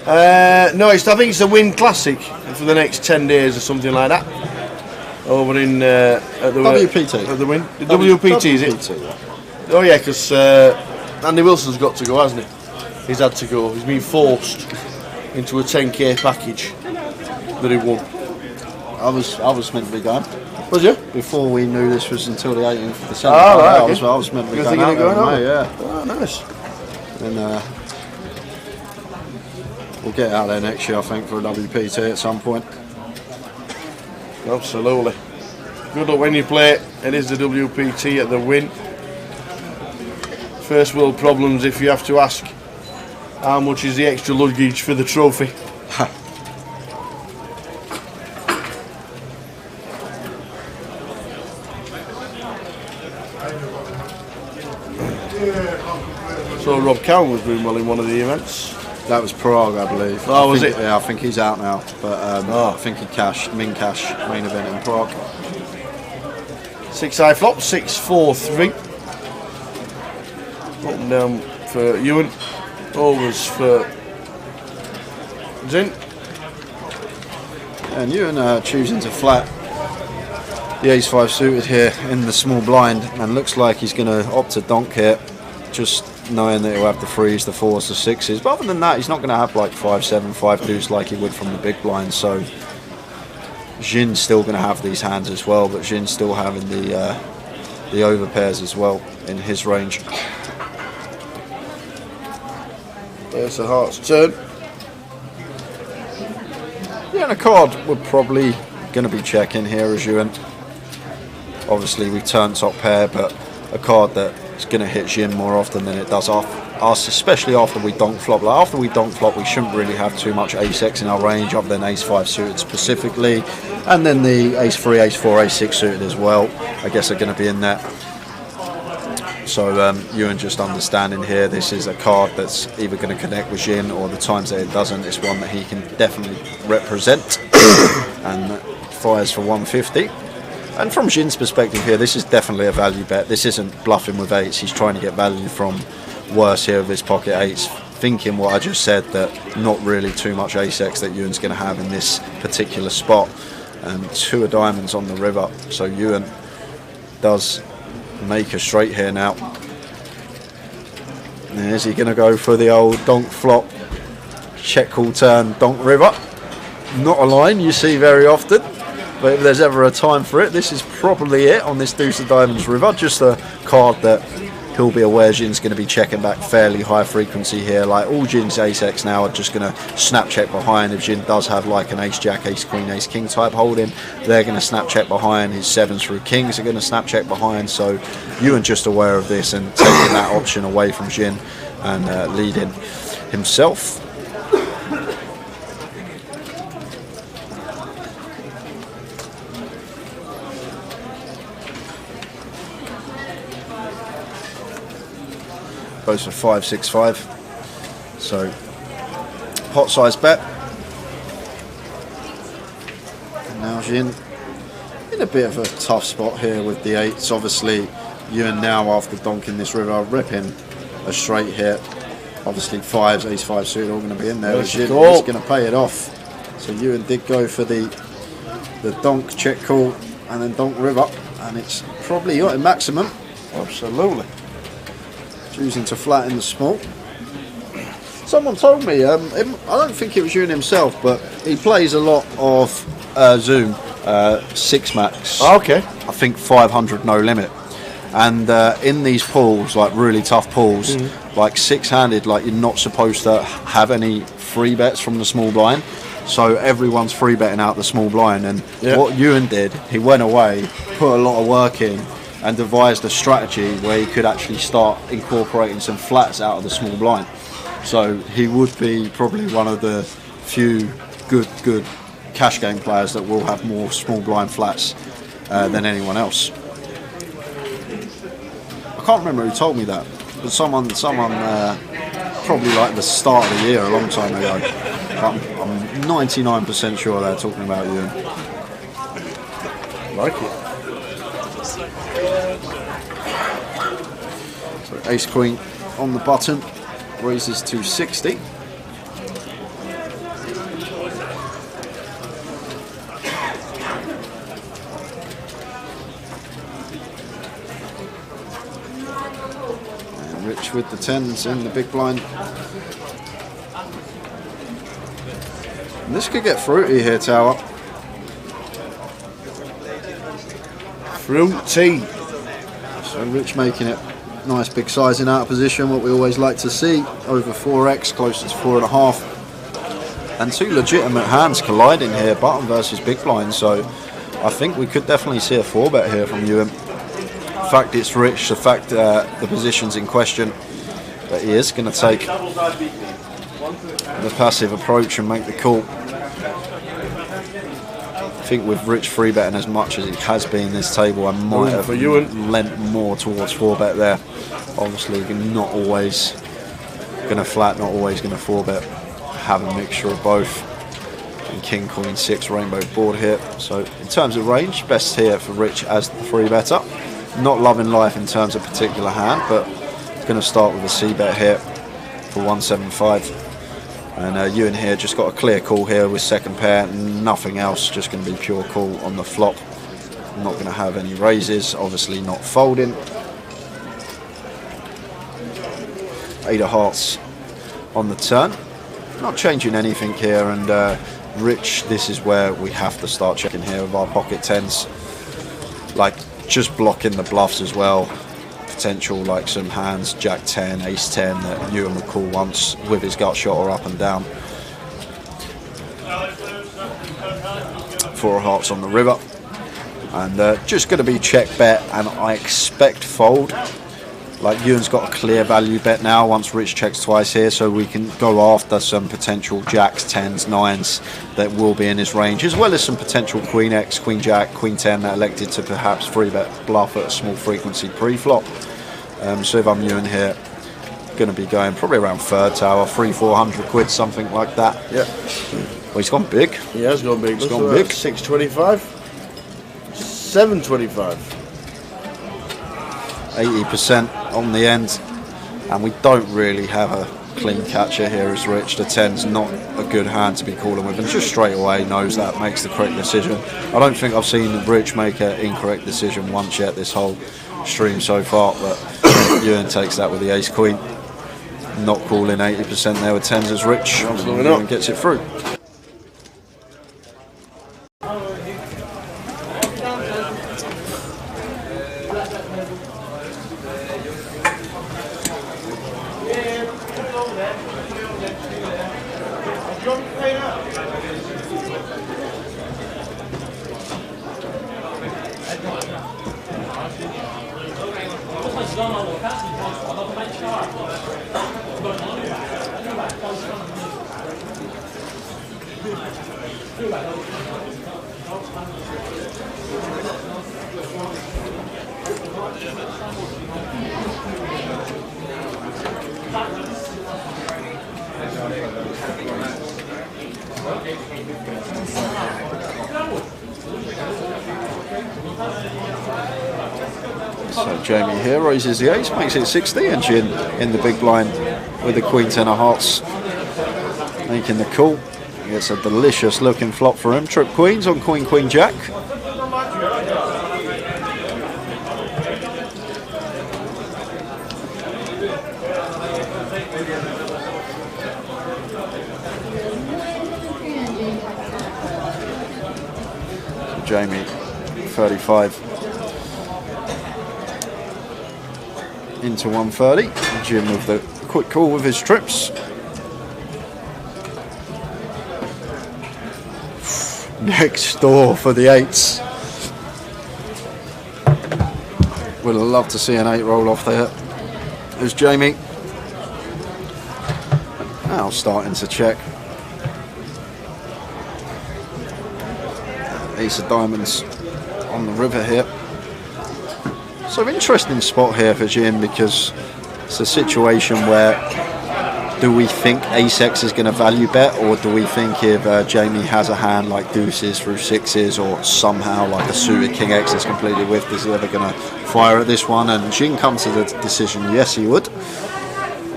Speaker 1: No, I think it's the Win Classic for the next 10 days or something like that. Over in at the
Speaker 5: WPT.
Speaker 1: At the Win. The WPT is it?
Speaker 5: WPT, yeah.
Speaker 1: Oh yeah, because Andy Wilson's got to go, hasn't he? He's had to go. He's been forced into a 10k package that he won.
Speaker 5: I was meant to be going.
Speaker 1: Was you?
Speaker 5: Before we knew this was until the 18th of December.
Speaker 1: Oh, right,
Speaker 5: I
Speaker 1: okay.
Speaker 5: was meant to be
Speaker 1: You're
Speaker 5: going
Speaker 1: thinking
Speaker 5: out
Speaker 1: of going
Speaker 5: there in May, yeah.
Speaker 1: Oh, nice.
Speaker 5: And we'll get out there next year, I think, for a WPT at some point.
Speaker 1: Absolutely. Good luck when you play it. It is the WPT at the Win. First world problems if you have to ask how much is the extra luggage for the trophy. So Rob Cowan was doing well in one of the events.
Speaker 5: That was Prague, I believe.
Speaker 1: Oh, was it?
Speaker 5: Yeah, I think he's out now. But I think he cashed, main event in Prague.
Speaker 1: 6 high flop, 6-4-3. Up and down for Ewan. Overs for Zin.
Speaker 5: And Ewan choosing to flat the ace 5 suited here in the small blind, and looks like he's going to opt to donk here, just knowing that he'll have the 3s, the 4s, the 6s. But other than that, he's not going to have like 5-7, 5-2s like he would from the big blind. So Jin's still going to have these hands as well, but Jin's still having the over pairs as well in his range.
Speaker 1: There's the heart's turn.
Speaker 5: Yeah, and a card we're probably going to be checking here as Ewan. Obviously we turn top pair, but a card that's going to hit Jin more often than it does us, especially after we donk flop. Like after we donk flop, we shouldn't really have too much ace-x in our range other than ace-5 suited specifically, and then the ace-3, ace-4, ace-6 suited as well, I guess are going to be in there. So Ewan just understanding here, this is a card that's either going to connect with Jin, or the times that it doesn't, it's one that he can definitely represent and fires for 150. And from Jin's perspective here, this is definitely a value bet. This isn't bluffing with eights. He's trying to get value from worse here with his pocket eights, thinking what I just said, that not really too much ace-x that Ewan's going to have in this particular spot. And 2 of diamonds on the river, so Ewan does make a straight here now. And is he going to go for the old donk flop, check call turn, donk river? Not a line you see very often, but if there's ever a time for it, this is probably it on this deuce of diamonds river. Just a card that he'll be aware Jin's going to be checking back fairly high frequency here. Like all Jin's ace-x now are just going to snap check behind. If Jin does have like an ace-jack, ace-queen, ace-king type holding, they're going to snap check behind. His 7s through kings are going to snap check behind. So Ewan just aware of this and taking that option away from Jin and leading himself. goes for 565. So pot size bet. And now Jin in a bit of a tough spot here with the 8s. Obviously, Ewan now after donking this river, ripping a straight hit. Obviously 5s, ace 5 suited all going to be in there. Jin is going to pay it off. So Ewan did go for the donk check call and then donk river, and it's probably got a maximum.
Speaker 1: Absolutely.
Speaker 5: Choosing to flatten the small. Someone told me, I don't think it was Ewan himself, but he plays a lot of Zoom 6 max.
Speaker 1: Oh, okay.
Speaker 5: I think 500 no limit. And in these pools, like really tough pools, like 6-handed, like you're not supposed to have any free bets from the small blind. So everyone's free betting out the small blind. And what Ewan did, he went away, put a lot of work in, and devised a strategy where he could actually start incorporating some flats out of the small blind. So he would be probably one of the few good cash game players that will have more small blind flats than anyone else. I can't remember who told me that, but someone probably like the start of the year, a long time ago. I'm 99% sure they're talking about you.
Speaker 1: Like it.
Speaker 5: So ace queen on the button, raises to 60. And Rich with the 10s in the big blind. And this could get fruity here, Tower.
Speaker 1: Fruity.
Speaker 5: So Rich making it nice big sizing out of position, what we always like to see, over 4x, close to 4.5. And two legitimate hands colliding here, button versus big blind, so I think we could definitely see a 4-bet here from Ewan. The fact it's Rich, the fact the position's in question, but he is going to take the passive approach and make the call. I think with Rich free betting as much as it has been this table, I might have lent more towards 4-bet there. Obviously, not always going to flat, not always going to 4-bet. Have a mixture of both. And King, Queen, 6 rainbow board here. So in terms of range, best here for Rich as the 3-better. Not loving life in terms of particular hand, but going to start with a C-bet here for 175. And Ewan here just got a clear call here with second pair, nothing else, just going to be pure call on the flop. Not going to have any raises, obviously not folding. 8 of hearts on the turn. Not changing anything here, and Rich, this is where we have to start checking here with our pocket 10s. Like, just blocking the bluffs as well. Potential like some hands, Jack 10, Ace 10 that Ewan would call once with his gut shot or up and down. 4 of hearts on the river, and just going to be check bet, and I expect fold. Like Ewan's got a clear value bet now once Rich checks twice here, so we can go after some potential Jacks, 10s, 9s that will be in his range, as well as some potential Queen X, Queen Jack, Queen 10 that elected to perhaps free bet bluff at a small frequency pre-flop. So if I'm Ewan here, going to be going probably around third tower, 300-400 quid, something like that.
Speaker 1: Yeah.
Speaker 5: Well, he's gone big.
Speaker 1: He has gone big.
Speaker 5: He's gone big.
Speaker 1: 625, 725.
Speaker 5: 80% on the end, and we don't really have a clean catcher here as Rich. The 10's not a good hand to be calling with, and just straight away knows that, makes the correct decision. I don't think I've seen Rich make an incorrect decision once yet this whole stream so far, but Ewan takes that with the ace queen. Not calling 80% there with 10s as Rich.
Speaker 1: Absolutely not.
Speaker 5: And gets it through. So Jamie here raises the ace, makes it 60, and Gin in the big blind with the Queen ten of hearts, making the call. It's a delicious looking flop for him. Trip queens on Queen Queen Jack. Jamie 35 into 130. Jim with the quick call with his trips. Next door for the eights. Would have loved to see an 8 roll off there. There's Jamie. Now starting to check. Ace of diamonds on the river here. So interesting spot here for Jim, because it's a situation where do we think ace X is going to value bet, or do we think if Jamie has a hand like deuces through sixes, or somehow like a suited king X is completely whiffed, is he ever going to fire at this one? And Jin comes to the decision yes he would,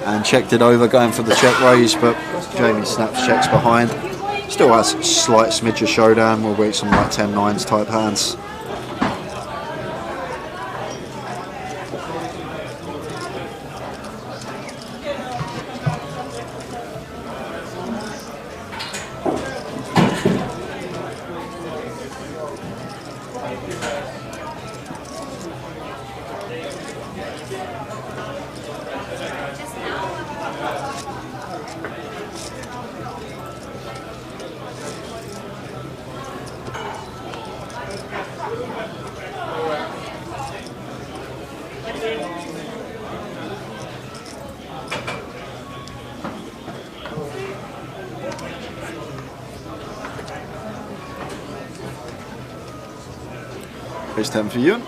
Speaker 5: and checked it over going for the check raise, but Jamie snaps checks behind. Still has a slight smidge of showdown. We'll wait some like 10-9s type hands. Raise 10 for Ewan.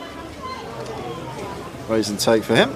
Speaker 5: Raise and take for him.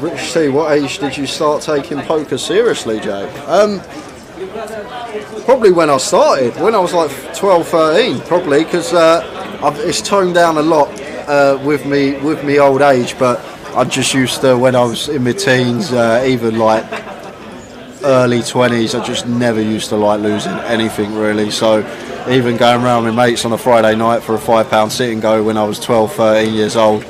Speaker 5: Rich T, what age did you start taking poker seriously, Jay? Probably when I started, when I was like 12, 13, probably, because it's toned down a lot with me old age, but I'm just used to when I was in my teens, even like early 20s, I just never used to like losing anything really. So even going around with mates on a Friday night for a £5 sit and go when I was 12, 13 years old,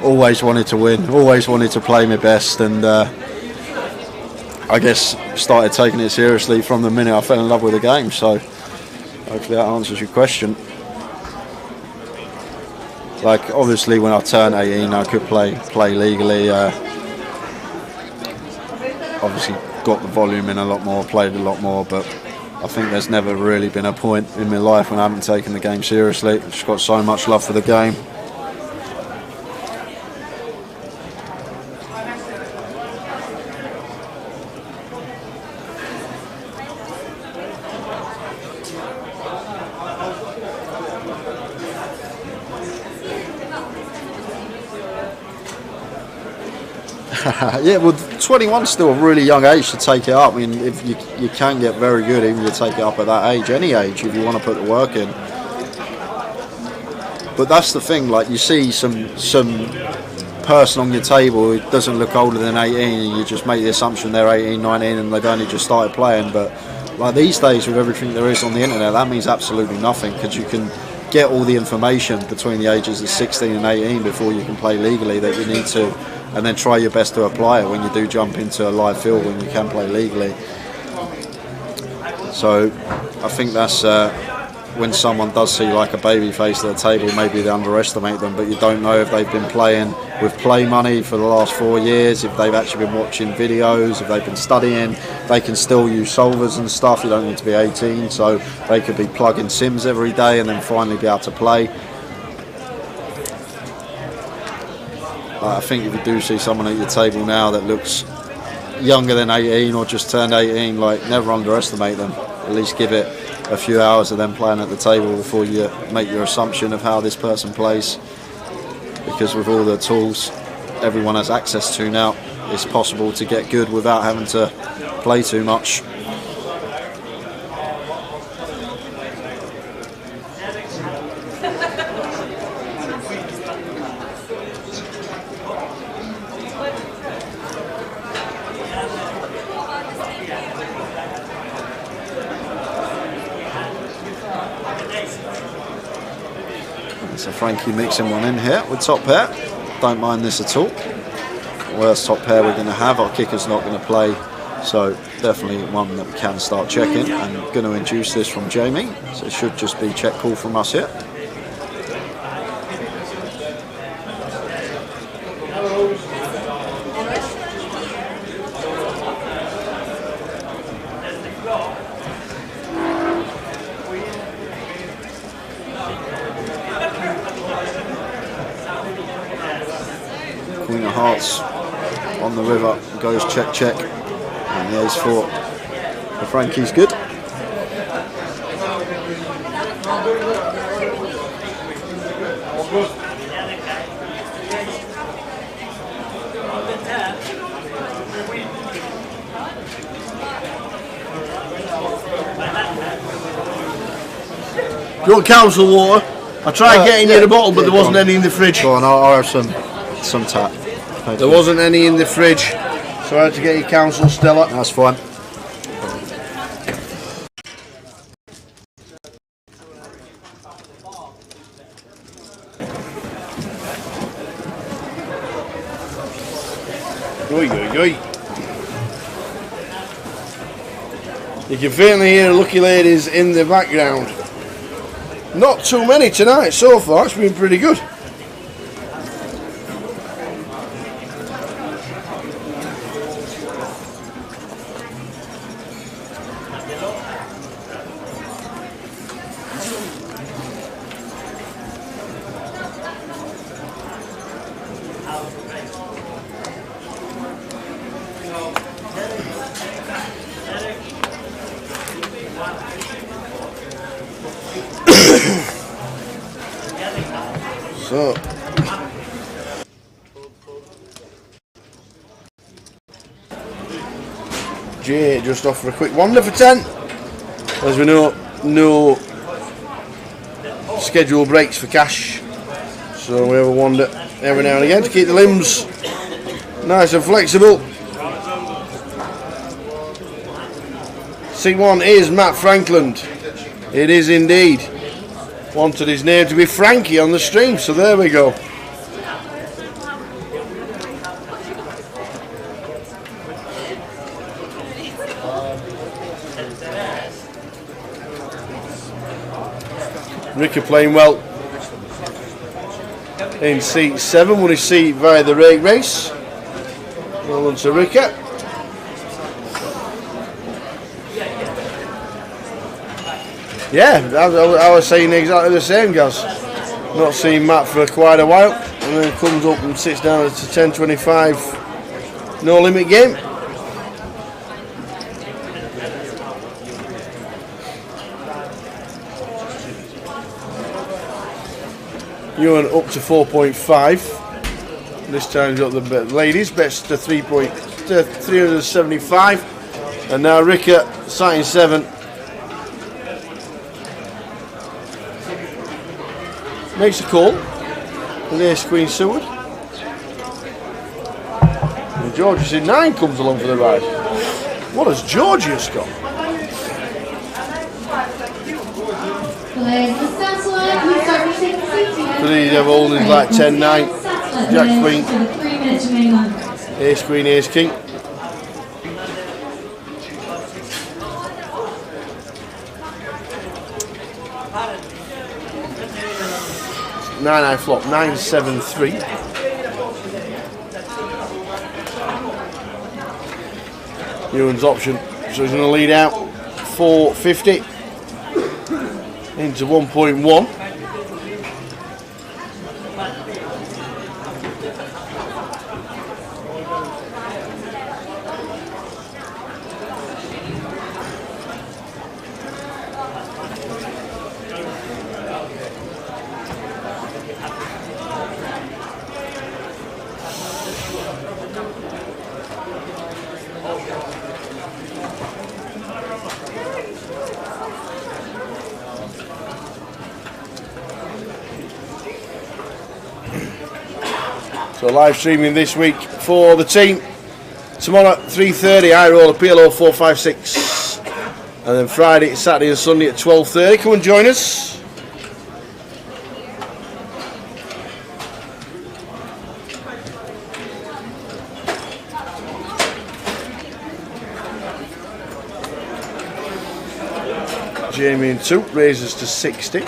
Speaker 5: always wanted to win, always wanted to play my best, and I guess started taking it seriously from the minute I fell in love with the game. So hopefully that answers your question. Like obviously when I turned 18 I could play legally, obviously got the volume in a lot more, played a lot more, but I think there's never really been a point in my life when I haven't taken the game seriously. I've just got so much love for the game. Yeah, well, 21's still a really young age to take it up. I mean, if you can get very good, even you take it up at that age, any age, if you want to put the work in. But that's the thing, like you see some person on your table who doesn't look older than 18, and you just make the assumption they're 18, 19, and they've only just started playing. But like these days, with everything there is on the internet, that means absolutely nothing, because you can get all the information between the ages of 16 and 18 before you can play legally that you need to, and then try your best to apply it when you do jump into a live field when you can play legally. So I think that's when someone does see like a baby face at the table, maybe they underestimate them, but you don't know if they've been playing with play money for the last 4 years, if they've actually been watching videos, if they've been studying. They can still use solvers and stuff. You don't need to be 18, so they could be plugging sims every day and then finally be able to play. I think if you do see someone at your table now that looks younger than 18 or just turned 18, like, never underestimate them. At least give it a few hours of them playing at the table before you make your assumption of how this person plays, because with all the tools everyone has access to now, it's possible to get good without having to play too much. So Frankie mixing one in here with top pair. Don't mind this at all. Worst top pair we're going to have. Our kicker's not going to play, so definitely one that we can start checking. And going to induce this from Jamie, so it should just be check call from us here. Queen of Hearts on the river, goes check check, and the ace-4 for Frankie's good.
Speaker 1: Do you want council water? I tried getting you the bottle, but there wasn't any in the fridge.
Speaker 5: Go on, I'll have some tap. Thank
Speaker 1: There
Speaker 5: you.
Speaker 1: wasn't any in the fridge, so I had to get you council Stella.
Speaker 5: That's fine.
Speaker 1: Oi, oi, oi. You can faintly hear lucky ladies in the background. Not too many tonight so far, it's been pretty good. So, Jay just off for a quick wander for 10. As we know, no schedule breaks for cash, so we have a wander every now and again to keep the limbs nice and flexible. C1 is Matt Frankland. It is indeed. Wanted his name to be Frankie on the stream, so there we go. Ricker playing well in seat 7, won his seat via the rake race. Well done to Ricker. Yeah, I was saying exactly the same, guys. Not seen Matt for quite a while, and then comes up and sits down at a 10.25 no limit game. Ewan up to 4.5. This time he's got the ladies bets to 375, and now Ricker sat in 7. Makes a call with ace queen suited. And Georgius in 9 comes along for the ride. What has Georgius got? Three have holdings like 10-9. Jack queen. Ace queen, ace king. 9 flop, 973. Ewan's option, so he's going to lead out 450 into 1.1. So live streaming this week for the team. Tomorrow 3:30 I roll a PLO 456, and then Friday, Saturday and Sunday at 12:30. Come and join us. Jamie in 2 raises to 60. I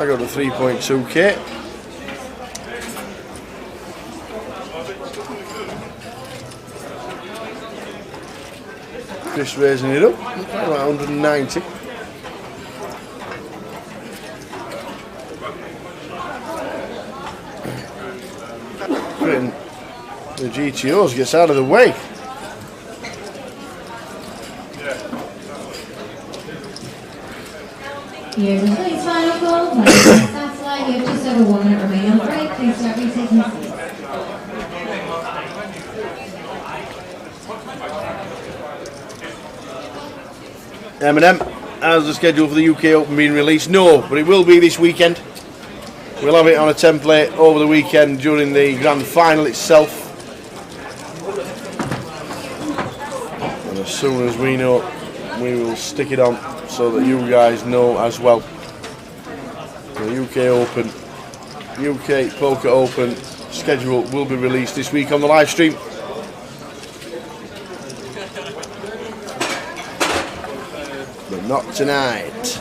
Speaker 1: got to 3.2k. Chris raising it up, about 190. Putting the GTOs gets out of the way.
Speaker 6: Here's the police final call. Satellite, you have just over 1 minute remaining on break. Please start retaking seats.
Speaker 1: M&M, has the schedule for the UK Open been released? No, but it will be this weekend. We'll have it on a template over the weekend during the grand final itself. And as soon as we know, we will stick it on so that you guys know as well. The UK Open, UK Poker Open schedule will be released this week on the live stream. But not tonight.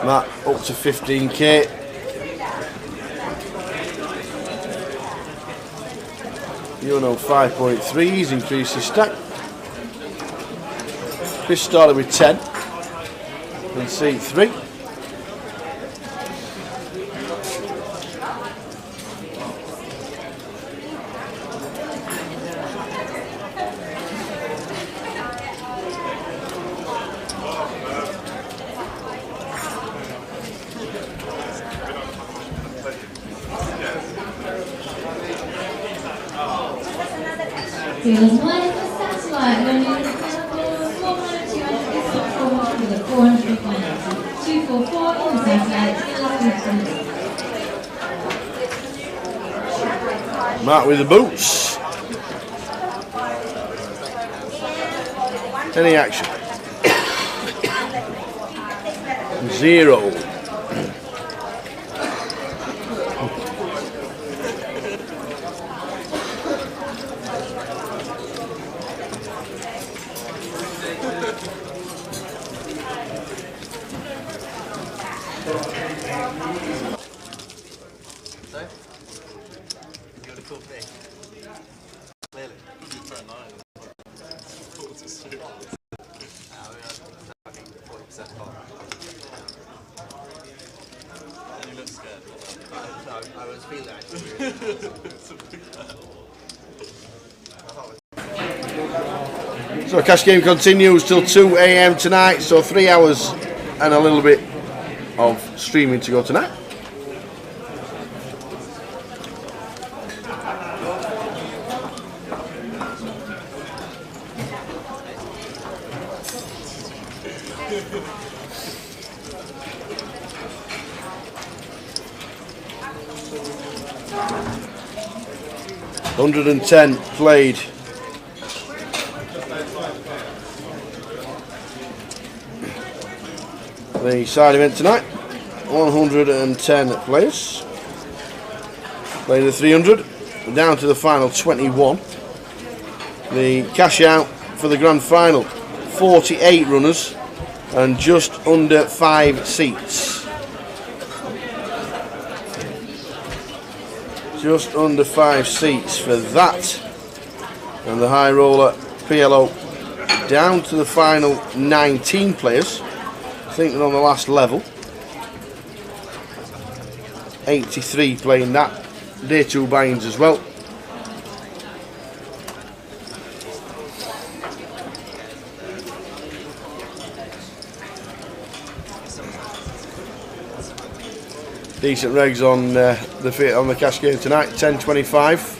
Speaker 1: Matt up to 15k. You know 5.3, he's increased his stack. Chris started with 10 and seat 3.
Speaker 6: Here's one for Satellite. When you're in the final, 400, 200, with a 400 final. 244 in the Satellite.
Speaker 1: Matt with the boots. Any action? 0. So cash game continues till 2 AM tonight, so 3 hours and a little bit of streaming to go tonight. $110 played. The side event tonight, 110 players. Playing the 300, down to the final 21. The cash out for the grand final, 48 runners and just under 5 seats. Just under 5 seats for that. And the high roller PLO down to the final 19 players. I think they're on the last level. 83 playing that. Day 2 buy-ins as well. Decent regs on the cash game tonight. 10.25.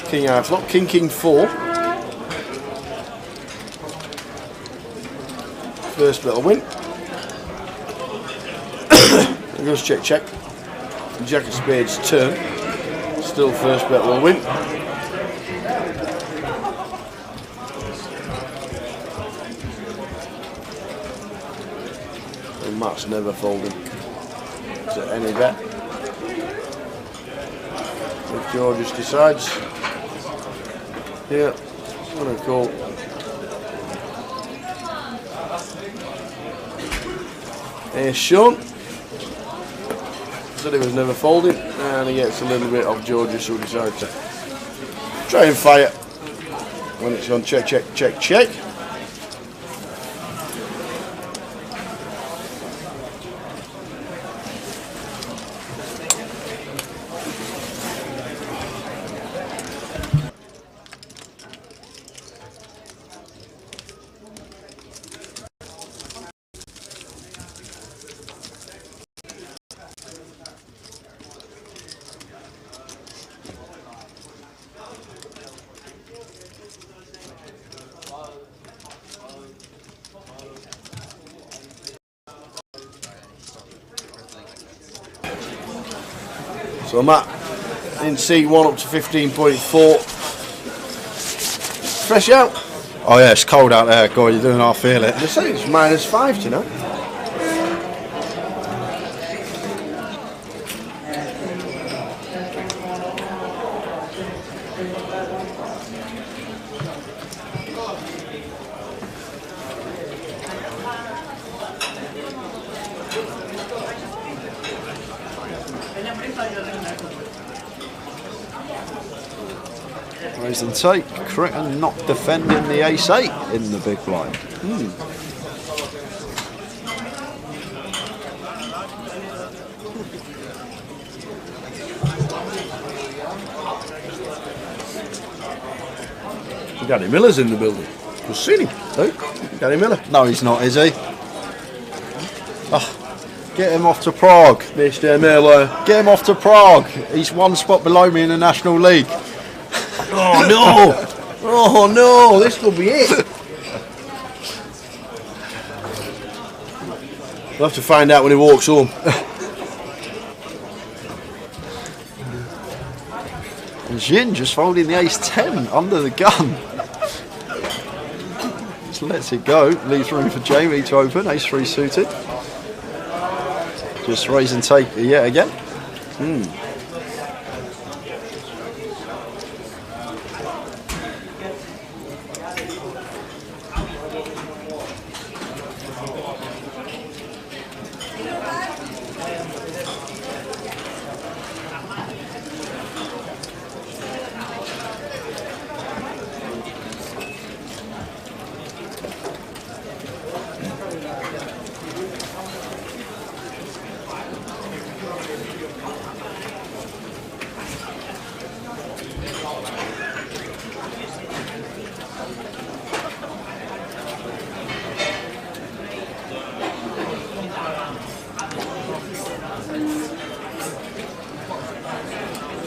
Speaker 1: King high flop, King 4. First little win. It goes check. Jack of spades turn. Still first bet will win. And Matt's never folding to any bet. If George just decides. Yeah, I'm gonna call. Here's Sean. Said he was never folding, and he gets a little bit of George's, who decides to try and fire when it's on check. So Matt in C1 up to 15.4. Fresh out.
Speaker 5: Oh yeah, it's cold out there. God, you're doing I feel it.
Speaker 1: They say it's -5 tonight.
Speaker 5: Raise and take. Crichton not defending the ace-8 in the big blind.
Speaker 1: Danny Miller's in the building. We've seen him. Who? Danny Miller.
Speaker 5: No, he's not, is he? Oh, get him off to Prague.
Speaker 1: Mr. Miller.
Speaker 5: Get him off to Prague. He's one spot below me in the National League.
Speaker 1: Oh no! Oh no! This could be it. We'll have to find out when he walks home.
Speaker 5: Jin just folding the ace-10 under the gun. Just lets it go, leaves room for Jamie to open, ace-3 suited. Just raise and take yet again.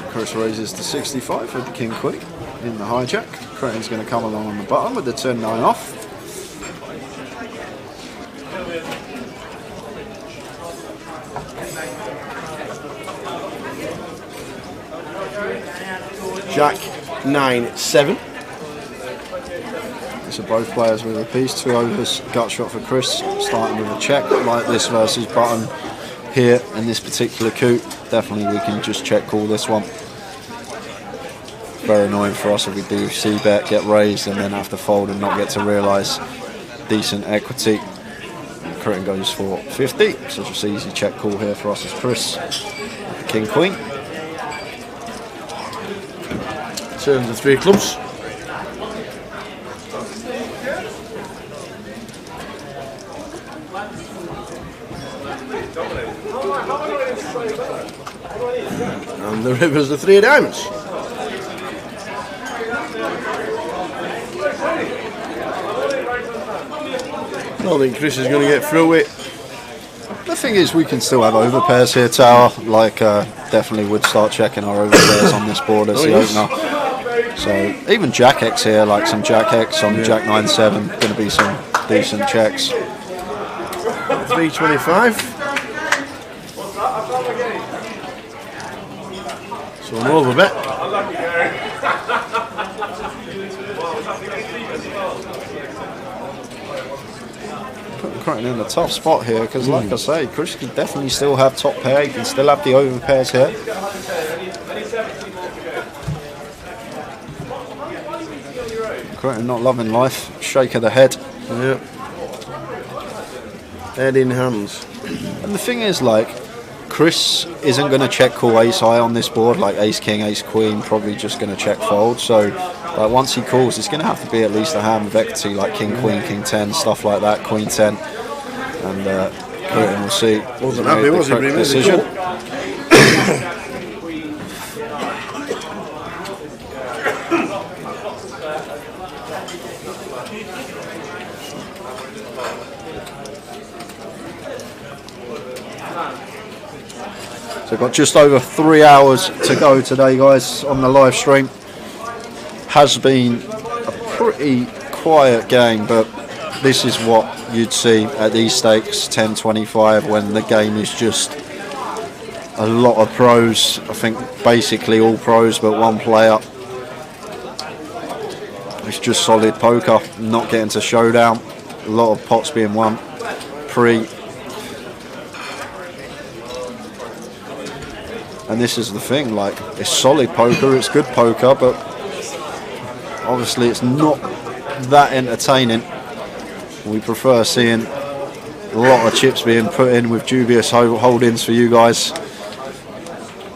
Speaker 5: Chris raises to 65 with the king queen in the hijack. Creighton's going to come along on the button with the 10-9 off.
Speaker 1: Jack 9-7.
Speaker 5: So both players with a piece, 2 overs, gut shot for Chris, starting with a check like this versus button here in this particular coup. Definitely we can just check call this one. Very annoying for us if we do see bet, get raised and then have to fold and not get to realise decent equity. Creighton goes for 50, so just easy check call here for us as Chris. King Queen.
Speaker 1: Turn the 3 clubs. And the river's the 3 of diamonds. I don't think Chris is going to get through it.
Speaker 5: The thing is, we can still have over pairs here, Tower. Like, definitely would start checking our over pairs on this board as the opener. So, even Jack X here, like some Jack X on Jack 9-7, going to be some decent checks.
Speaker 1: 325. So, an over bet.
Speaker 5: Creighton in a tough spot here because, like I say, Chris can definitely still have top pair. He can still have the over pairs here. Creighton not loving life. Shake of the head.
Speaker 1: Yep. Head in hands.
Speaker 5: And the thing is, like, Chris isn't going to check call ace high on this board, like ace king, ace queen, probably just going to check fold. So, like, once he calls, it's going to have to be at least a hand with equity, like king queen, king 10, stuff like that, queen 10. And Creighton will see.
Speaker 1: Wasn't happy, was he?
Speaker 5: Decision. So we've got just over 3 hours to go today, guys, on the live stream. Has been a pretty quiet game, but this is what you'd see at these stakes, 10-25, when the game is just a lot of pros. I think basically all pros but one player. It's just solid poker, not getting to showdown. A lot of pots being won pre. And this is the thing, like, it's solid poker, it's good poker, but obviously it's not that entertaining. We prefer seeing a lot of chips being put in with dubious holdings for you guys.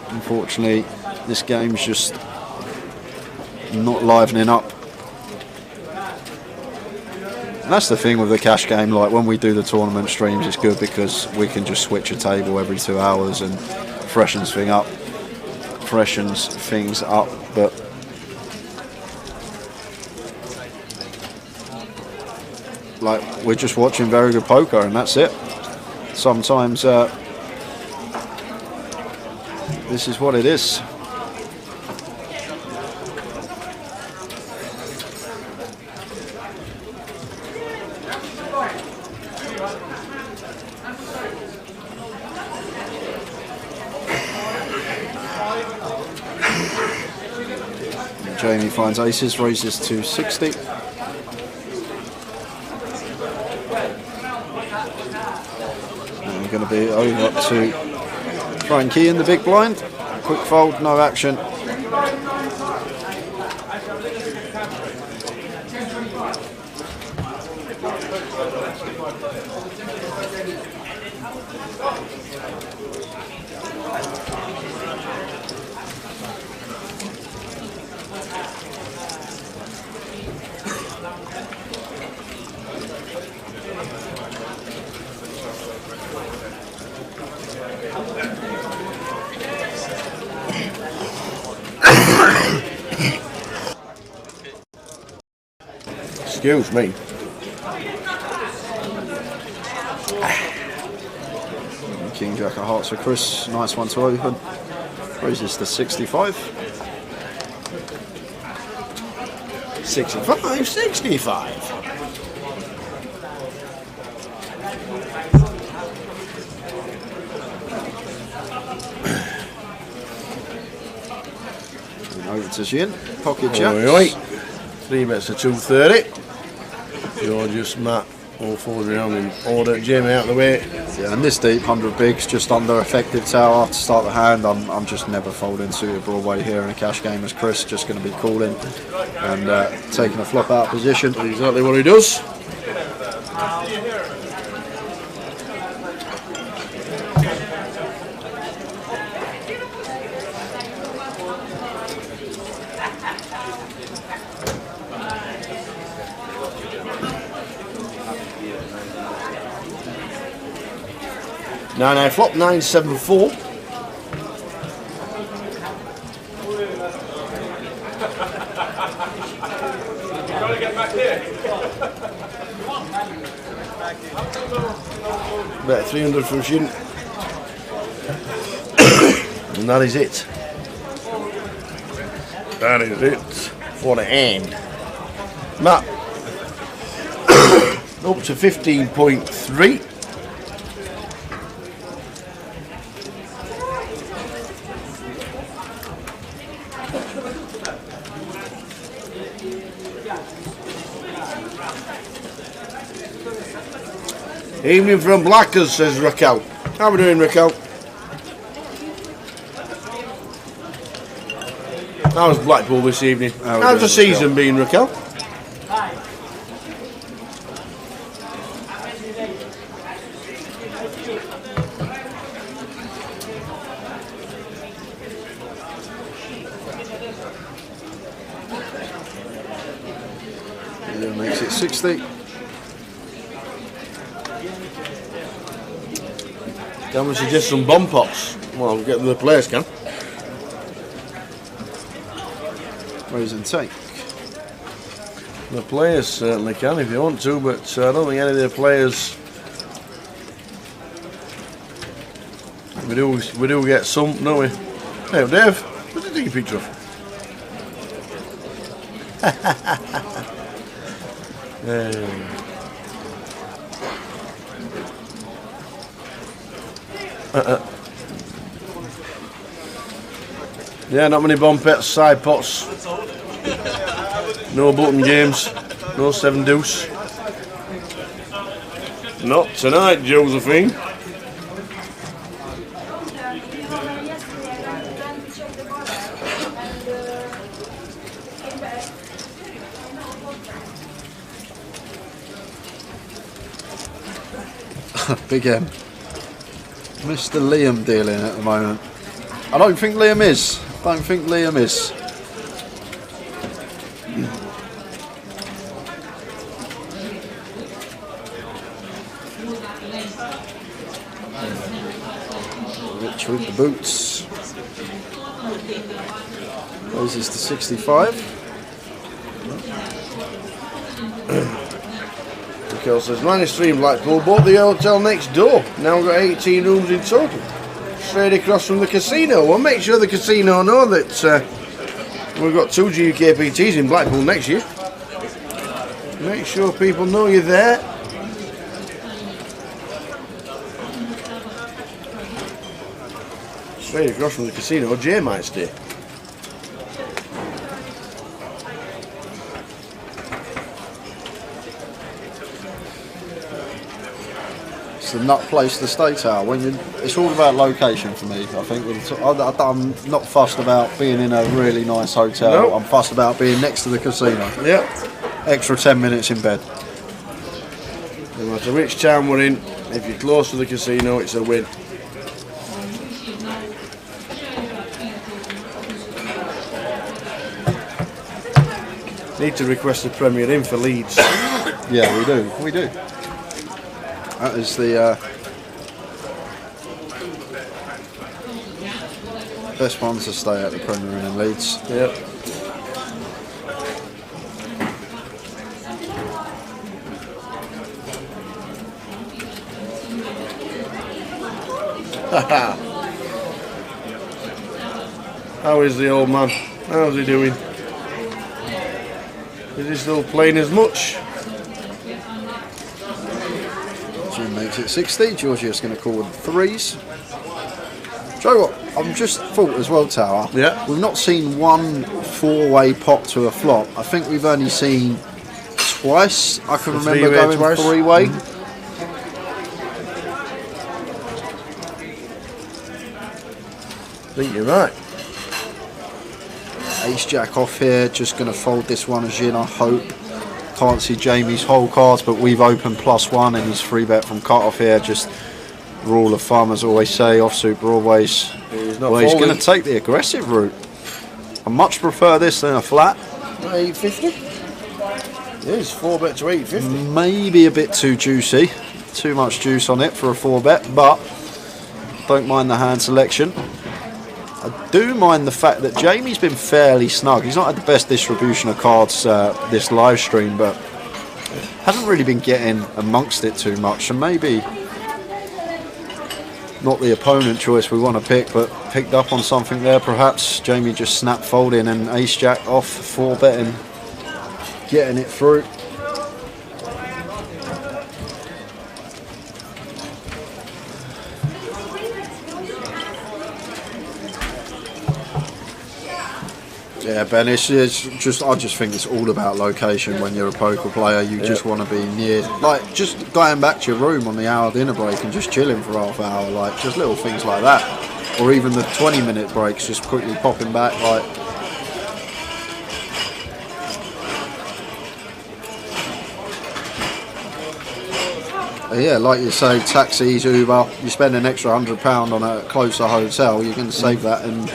Speaker 5: Unfortunately, this game's just not livening up. And that's the thing with the cash game, like when we do the tournament streams, it's good because we can just switch a table every 2 hours and freshens things up, but like we're just watching very good poker and that's it. Sometimes this is what it is. Jamie finds aces, raises to 60. And we're going to be over to Frankie in the big blind. Quick fold, no action.
Speaker 1: Excuse me.
Speaker 5: King Jack of Hearts for Chris. Nice one to open. Raises to 65.
Speaker 1: 65, 65.
Speaker 5: And over to Jin. Pocket Jacks.
Speaker 1: Right. 3 bets to 230. Georgius, Matt, all forward around in order. Jamie out the way.
Speaker 5: Yeah, and this deep, 100 bigs, just under effective tower to start the hand. I'm just never folding suited Broadway here in a cash game as Chris. Just going to be calling and taking a flop out position.
Speaker 1: Exactly what he does. Nine flop 974. Bet 300 from Shin. And that is it. That is it for the end. Matt up to 15.3. Evening from Blackers, says Raquel. How are we doing, Raquel? How's Blackpool this evening? How's the season been, Raquel?
Speaker 5: Yeah, makes it 60.
Speaker 1: Can we suggest some bomb pots? Well, we'll get the players can.
Speaker 5: Raise and take.
Speaker 1: The players certainly can if you want to, but I don't think any of the players. We do get some, don't we? Hey, Dave, what did you take a picture of? Yeah, not many bomb pets, side pots. No button games. No 7 deuce. Not tonight, Josephine.
Speaker 5: Big M. Mr. Liam dealing at the moment. I don't think Liam is. Don't think Liam is. Rich with the boots. Raises to 65.
Speaker 1: Michael says, -3 in Blackpool, bought the hotel next door. Now we've got 18 rooms in total. Straight across from the casino. We'll make sure the casino know that we've got 2 GUKPTs in Blackpool next year. Make sure people know you're there. Straight across from the casino, Jay might stay.
Speaker 5: it's the nut place to stay, Tower. It's all about location for me. I think I'm not fussed about being in a really nice hotel.
Speaker 1: Nope.
Speaker 5: I'm fussed about being next to the casino.
Speaker 1: Yep.
Speaker 5: Extra 10 minutes in bed.
Speaker 1: No matter which town we're in, if you're close to the casino, it's a win. Need to request a Premier Inn for Leeds.
Speaker 5: Yeah, we do. We do. That is the best one to stay at the Premier Inn in Leeds.
Speaker 1: Yep. How is the old man? How's he doing? Is he still playing as much?
Speaker 5: Jim makes it 60. Georgia's going to call with threes. Do you know what? I'm just thought as well, Tower.
Speaker 1: Yeah.
Speaker 5: We've not seen one four-way pop to a flop. I think we've only seen twice. I can remember
Speaker 1: three-way
Speaker 5: going
Speaker 1: twice.
Speaker 5: three-way.
Speaker 1: I think you're right.
Speaker 5: Ace Jack off here, just going to fold this one as in, I hope. Can't see Jamie's whole cards, but we've opened +1 and he's free bet from cut off here. Just rule of thumb, as I always say, offsuit Broadways.
Speaker 1: He's not
Speaker 5: Well, he's
Speaker 1: folding.
Speaker 5: going to take the aggressive route. I much prefer this than a flat.
Speaker 1: 850? Yeah, it's 4-bet to 850.
Speaker 5: Maybe a bit too juicy. Too much juice on it for a 4-bet, but don't mind the hand selection. I do mind the fact that Jamie's been fairly snug. He's not had the best distribution of cards this live stream, but hasn't really been getting amongst it too much. And maybe not the opponent choice we want to pick, but picked up on something there perhaps. Jamie just snap folding and Ace Jack off 4-betting, getting it through. Yeah, Ben, it's just, I just think it's all about location when you're a poker player. You just want to be near, like, just going back to your room on the hour dinner break and just chilling for half hour, like, just little things like that. Or even the 20-minute breaks, just quickly popping back, like. Yeah, like you say, taxis, Uber, you spend an extra £100 on a closer hotel, you're going to save that and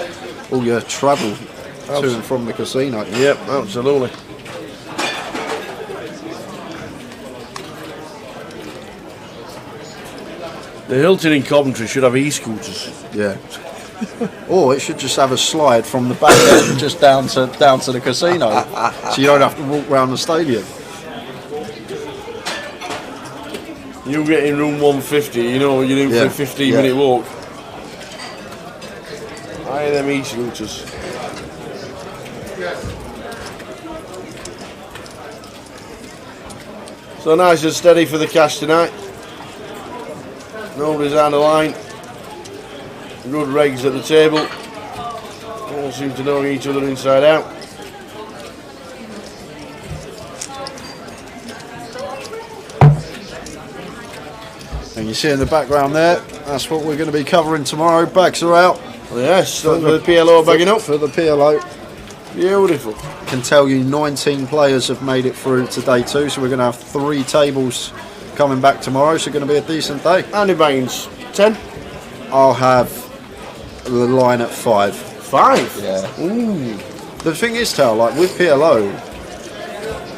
Speaker 5: all your travel to and from the casino.
Speaker 1: Yep, absolutely. The Hilton in Coventry should have e-scooters.
Speaker 5: Yeah. Or it should just have a slide from the back end just down to the casino, so you don't have to walk around the stadium.
Speaker 1: You get in room 150, you know you're in for a 15-minute walk. Hire them e-scooters. So nice and steady for the cash tonight. Nobody's on the line. Good regs at the table. All seem to know each other inside out.
Speaker 5: And you see in the background there, that's what we're going to be covering tomorrow. Bags are out.
Speaker 1: Yes, so the PLO bagging up.
Speaker 5: For the PLO.
Speaker 1: Beautiful.
Speaker 5: Can tell you 19 players have made it through to day 2, so we're going to have 3 tables coming back tomorrow, so it's going to be a decent day.
Speaker 1: Andy Baines, 10?
Speaker 5: I'll have the line at 5.
Speaker 1: 5?
Speaker 5: Yeah.
Speaker 1: Ooh.
Speaker 5: The thing is, Tal, like with PLO,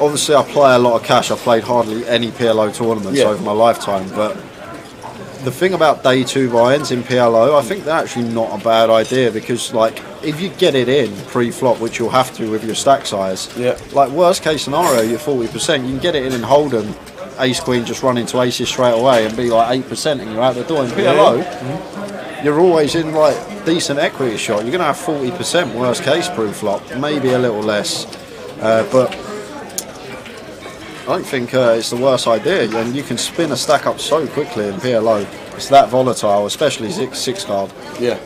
Speaker 5: obviously I play a lot of cash. I've played hardly any PLO tournaments over my lifetime, but the thing about day 2 buy-ins in PLO, I think they're actually not a bad idea, because like if you get it in pre-flop, which you'll have to with your stack size, like worst case scenario, you're 40%, you can get it in and hold them, ace queen just run into aces straight away and be like 8% and you're out the door. In PLO, you're always in like decent equity shot. You're going to have 40% worst case pre-flop, maybe a little less, but I don't think it's the worst idea, and you can spin a stack up so quickly in PLO. It's that volatile, especially 6 card.
Speaker 1: Yeah.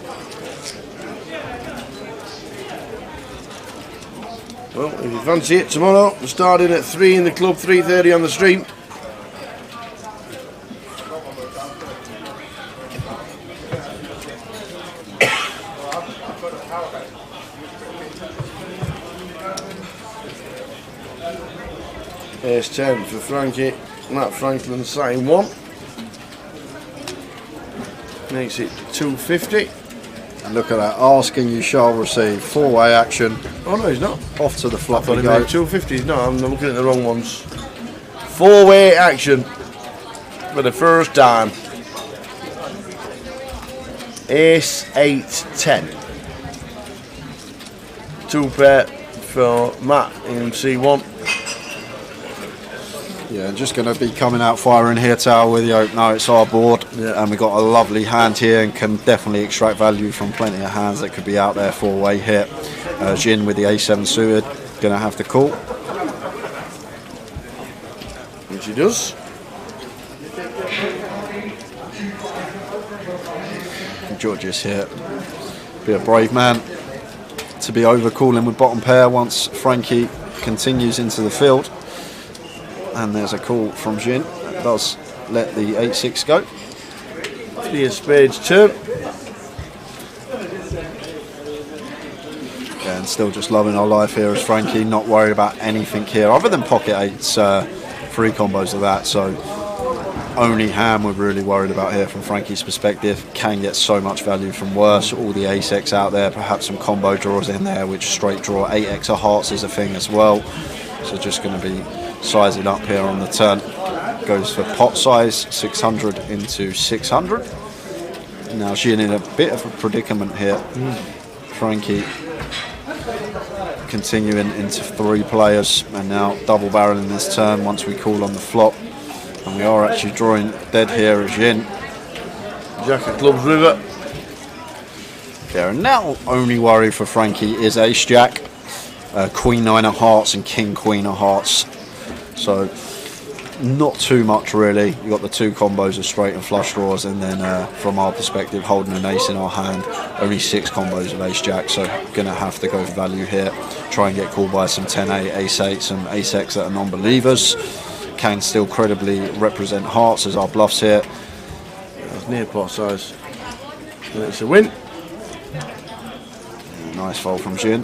Speaker 1: Well, if you fancy it, tomorrow we're starting at 3 in the club, 3:30 on the stream. Ace 10 for Frankie. Matt Franklin sign 1. Makes it 250.
Speaker 5: And look at that, asking you shall receive. 4-way action.
Speaker 1: Oh no, he's not.
Speaker 5: Off to the flop
Speaker 1: I thought
Speaker 5: we
Speaker 1: he
Speaker 5: go.
Speaker 1: made 250s. No, I'm looking at the wrong ones. 4-way action for the first time. Ace 8 10. 2 pair for Matt in C1.
Speaker 5: Yeah, just going to be coming out firing here, Tower, with the opener. It's our board, and we've got a lovely hand here and can definitely extract value from plenty of hands that could be out there. 4-way hit. Jin with the A7 suited, going to have to call.
Speaker 1: Which he does.
Speaker 5: George's here. Be a brave man to be overcalling with bottom pair once Frankie continues into the field. And there's a call from Jin that does let the 8-6 go.
Speaker 1: 3 of spades turn.
Speaker 5: Yeah, and still just loving our life here as Frankie, not worried about anything here other than pocket 8s, 3 combos of that. So only hand we're really worried about here from Frankie's perspective. Can get so much value from worse. All the ace-x out there, perhaps some combo draws in there, which straight draw 8x of hearts is a thing as well. So just going to be sizing up here on the turn. Goes for pot size, 600 into 600. Now Jin in a bit of a predicament here. Frankie continuing into 3 players and now double barreling this turn once we call on the flop. And we are actually drawing dead here as Jin.
Speaker 1: Jack of clubs river.
Speaker 5: Yeah, and now only worry for Frankie is ace jack, queen 9 of hearts and king queen of hearts. So not too much really. You got the 2 combos of straight and flush draws, and then from our perspective holding an ace in our hand, only 6 combos of ace jack. So gonna have to go for value here. Try and get called by some 10-8, ace-8, some ace-x that are non-believers. Can still credibly represent hearts as our bluffs here.
Speaker 1: That's near pot size. And it's a win.
Speaker 5: Nice fold from Jin.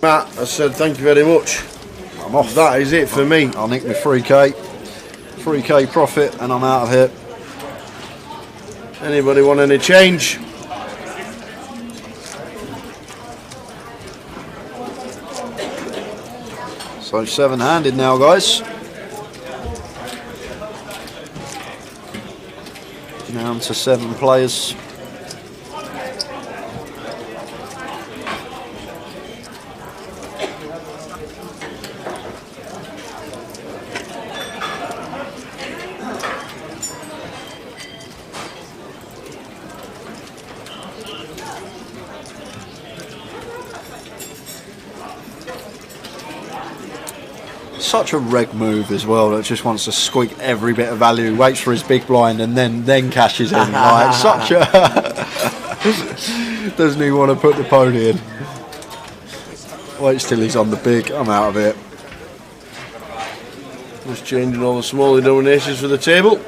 Speaker 1: Matt, I said thank you very much.
Speaker 5: I'm off.
Speaker 1: That is it for me.
Speaker 5: I'll nick my 3k profit and I'm out of here.
Speaker 1: Anybody want any change?
Speaker 5: So 7-handed now, guys. Down to 7 players. Such a reg move as well, that just wants to squeak every bit of value, waits for his big blind and then cashes in. Like such a doesn't he want to put the pony in? Waits till he's on the big. I'm out of it.
Speaker 1: Just changing all the smaller donations for the table.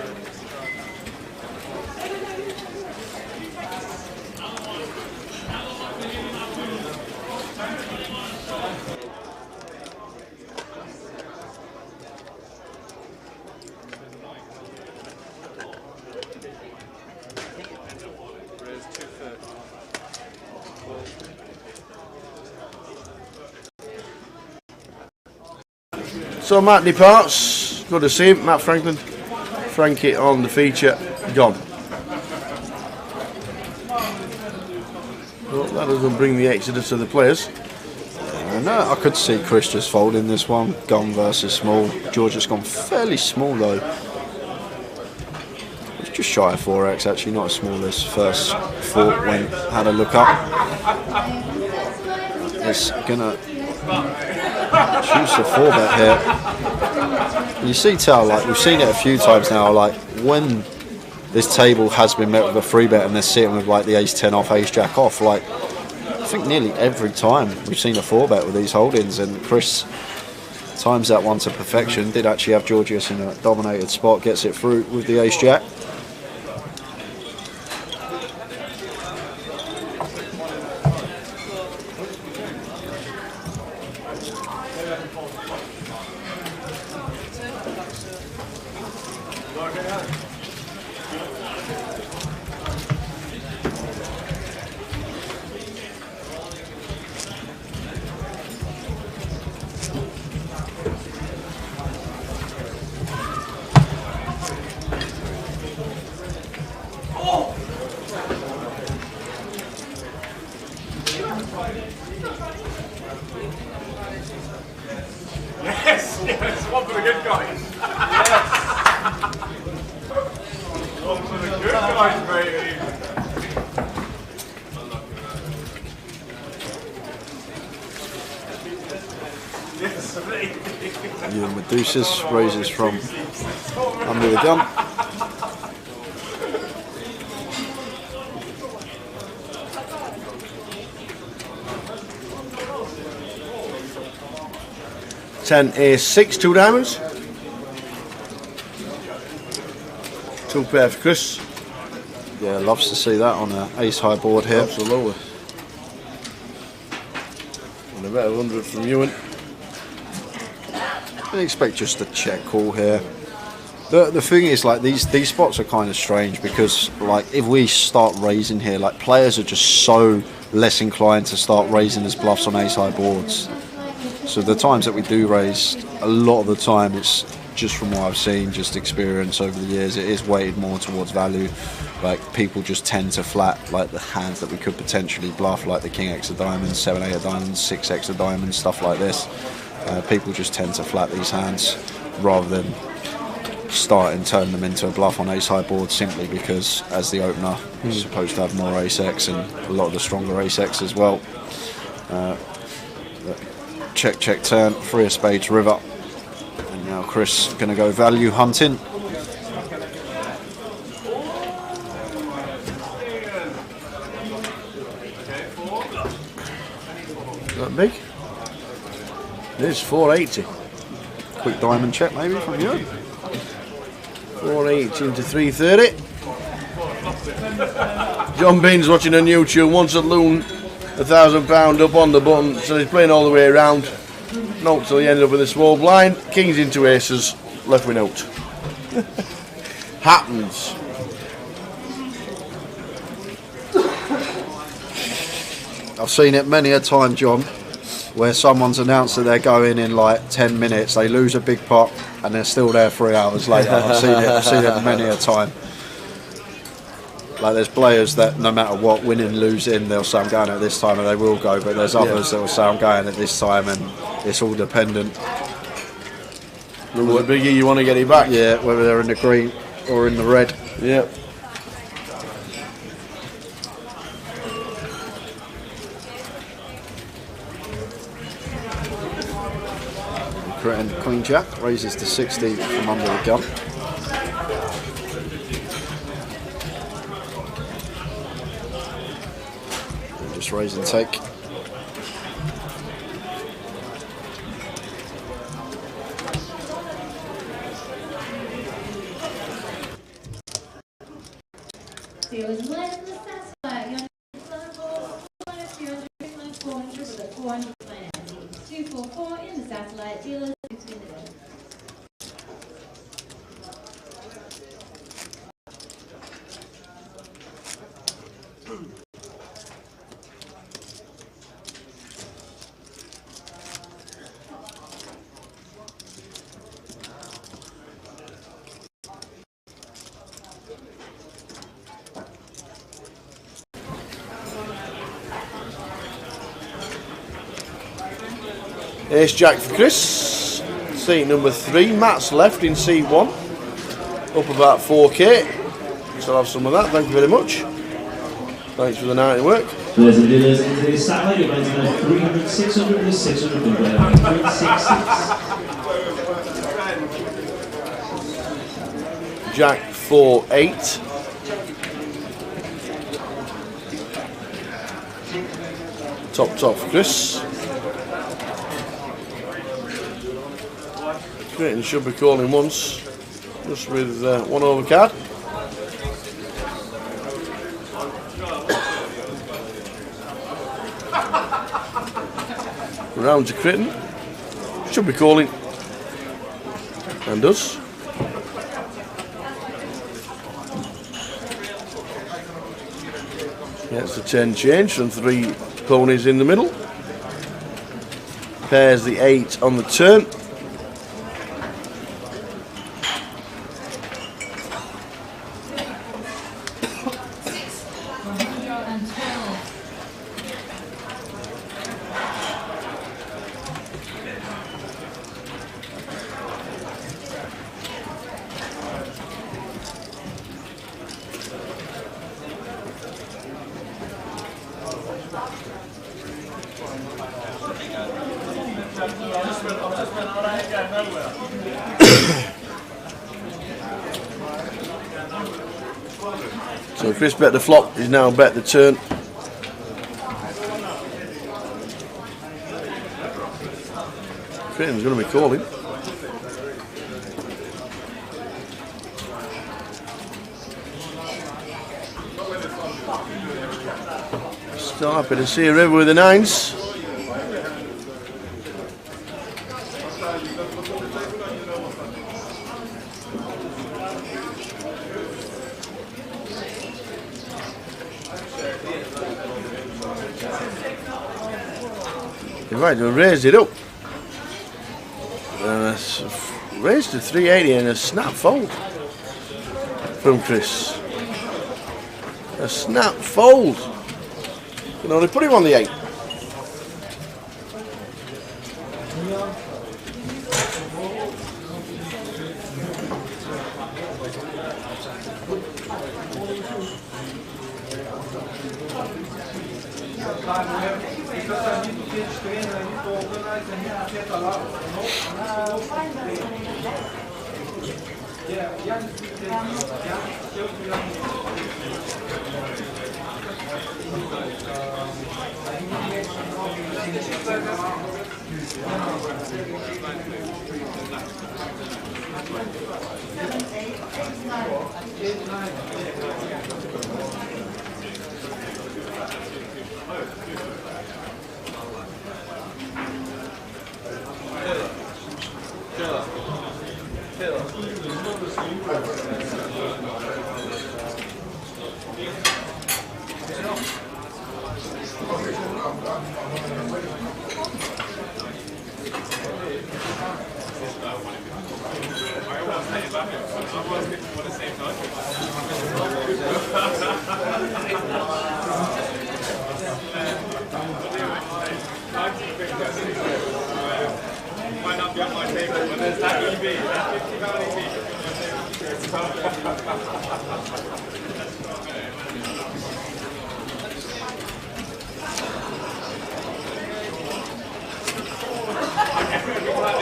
Speaker 1: So Matt departs. Good to see him, Matt Franklin. Frankie on the feature, gone. Well, that doesn't bring the exodus of the players.
Speaker 5: No, I could see Chris just folding this one. Gun versus small. George has gone fairly small though. It's just shy of 4x actually, not as small as first thought when had a look up. It's gonna choose the 4-bet here. And you see, Tal, like we've seen it a few times now, like when this table has been met with a 3-bet and they're sitting with like the ace-10 off, ace-jack off, like I think nearly every time we've seen a 4-bet with these holdings, and Chris Times that one to perfection. Did actually have Georgios in a dominated spot. Gets it through with the ace jack.
Speaker 7: Yes, yes, one for the good guys. One for the good guys, baby. Yes, baby.
Speaker 5: Ewan Medusas raises from under the gun.
Speaker 1: Ten ace six, 2 diamonds. 2 pair for Chris.
Speaker 5: Yeah, loves to see that on an ace high board here.
Speaker 1: Absolutely. And a better 100 from Ewan.
Speaker 5: I expect just a check call here. The thing is, like, these spots are kind of strange because, like, if we start raising here, like, players are just so less inclined to start raising as bluffs on ace high boards. So the times that we do raise, a lot of the time it's just from what I've seen, just experience over the years, it is weighted more towards value. Like, people just tend to flat like the hands that we could potentially bluff, like the king x of diamonds, 7-8 of diamonds, 6x of diamonds, stuff like this. People just tend to flat these hands rather than start and turn them into a bluff on ace high board, simply because as the opener you're supposed to have more ace x and a lot of the stronger ace x as well. Check, check, turn, 3 of spades, river. And now Chris going to go value hunting.
Speaker 1: That big? It is 480.
Speaker 5: Quick diamond check maybe from you.
Speaker 1: 480 into 330. John Bean's watching on YouTube, wants a loon £1,000 up on the button, so he's playing all the way around. Note till he ended up with a small blind. Kings into aces, left with note. Happens.
Speaker 5: I've seen it many a time, John, where someone's announced that they're going in like 10 minutes, they lose a big pot and they're still there 3 hours later. I've seen it many a time. Like, there's players that no matter what, winning, losing, they'll say I'm going at this time and they will go, but there's others that will say I'm going at this time, and it's all dependent.
Speaker 1: What biggie you want to get it back?
Speaker 5: Yeah, whether they're in the green or in the red.
Speaker 1: Yeah.
Speaker 5: And Queen Jack raises to 60 from under the gun. And just raise and take.
Speaker 6: Dealers led in the stats flat. You're on 200, 400 with a 400 plan. 244 in the satellite. Dealers 16 to go.
Speaker 1: Ace Jack for Chris. Seat number 3. Matt's left in C1. Up about 4k. So I'll have some of that. Thank you very much. Thanks for the night of work.
Speaker 2: Players and dealers into this satellite, you're going to know 300, 600, and 600, and 366.
Speaker 1: Jack 4-8. Top for Chris. Creighton should be calling once, just with 1 over card. Round to Creighton, should be calling, and does. Gets the 10 change from 3 ponies in the middle. Pairs the 8 on the turn. So Chris bet the flop, he's now bet the turn. Creighton's going to be calling. Still happy to see a river with the 9s. Right, we'll raise it up. Raised to 380 and a snap fold from Chris. A snap fold. You can only put him on the 8.
Speaker 7: Might not be on my table, but there's that EV, that 50 pound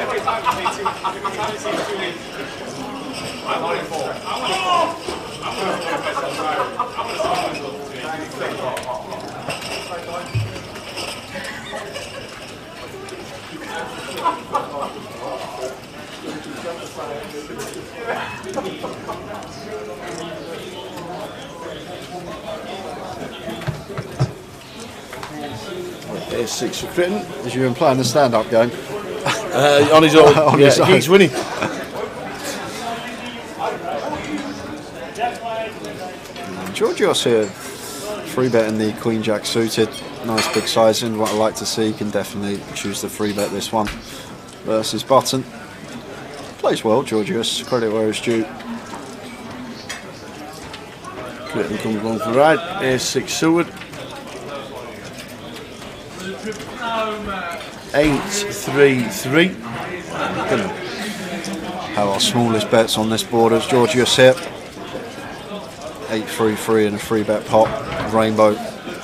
Speaker 7: Every time you see 2 each, I want it 4. I want it 4. I'm going to score myself right. I'm going to score myself 2.
Speaker 1: There's 6 for Creighton.
Speaker 5: Is you implying the stand-up game?
Speaker 1: On his own.
Speaker 5: On
Speaker 1: Yeah,
Speaker 5: his own.
Speaker 1: he's winning.
Speaker 5: Georgios here, 3-betting the Queen Jack suited. Nice big sizing. What I like to see, can definitely choose the 3-bet this one versus Button. Plays well, Georgios. Credit where it's due.
Speaker 1: Creighton comes along for the ride. Ace 6 suited. 8-3-3.
Speaker 5: Have our smallest bets on this board as Georgios here. 8-3-3 and a 3-bet pot. Rainbow.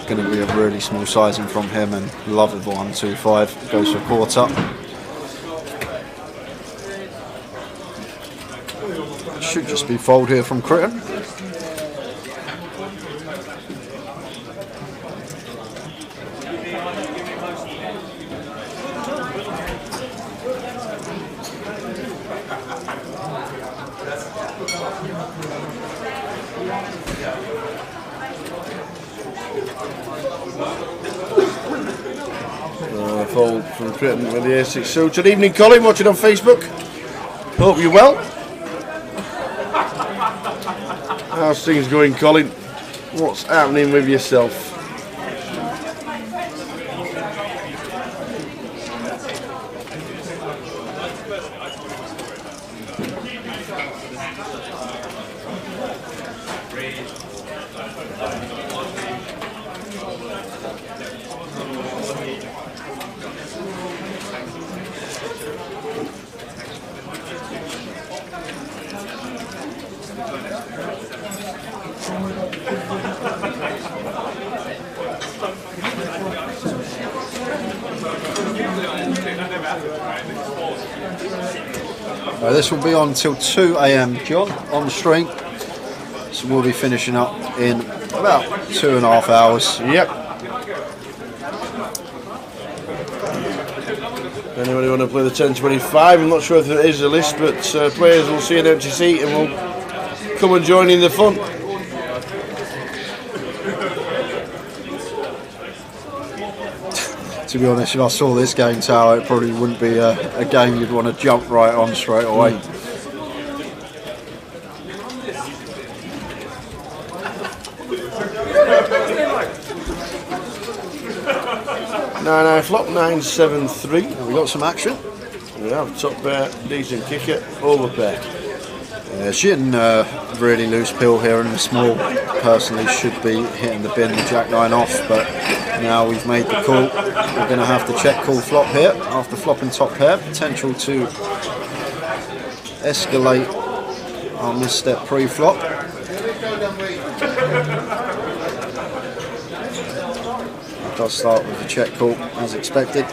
Speaker 5: Going to be a really small sizing from him, and love of 1-2-5. Goes for quarter. Should just be fold here from Creighton.
Speaker 1: Critton with the A6 suited. Evening, Colin, watching on Facebook. Hope you're well. How's things going, Colin? What's happening with yourself?
Speaker 5: This will be on till 2 AM, John, on the stream. So we'll be finishing up in about 2.5 hours.
Speaker 1: Yep. Anybody want to play the 1025? I'm not sure if there is a list, but players will see an empty seat and will come and join in the fun.
Speaker 5: To be honest, if I saw this game, Tower, it probably wouldn't be a game you'd want to jump right on straight away.
Speaker 1: 9 flop, 973.
Speaker 5: We got some action.
Speaker 1: We have top pair, decent kicker, over pair.
Speaker 5: Shitting really loose pill here in the small. Personally, should be hitting the bin, the jack 9 off, but now we've made the call. We're going to have to check call flop here after flopping top pair. Potential to escalate our misstep pre-flop. It does start with a check call as expected.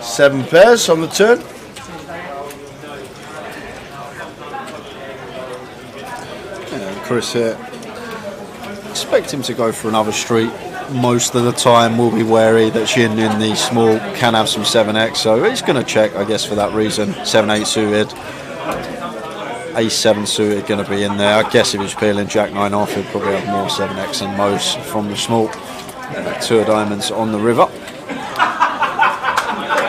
Speaker 1: Seven pairs on the turn.
Speaker 5: Chris here. Expect him to go for another street. Most of the time we'll be wary that Shin in the small can have some 7x, so he's going to check, I guess, for that reason. 7-8 suited, Ace-7 suited going to be in there. I guess if he's peeling Jack 9 off, he'll probably have more 7x than most from the small. 2 of diamonds on the river.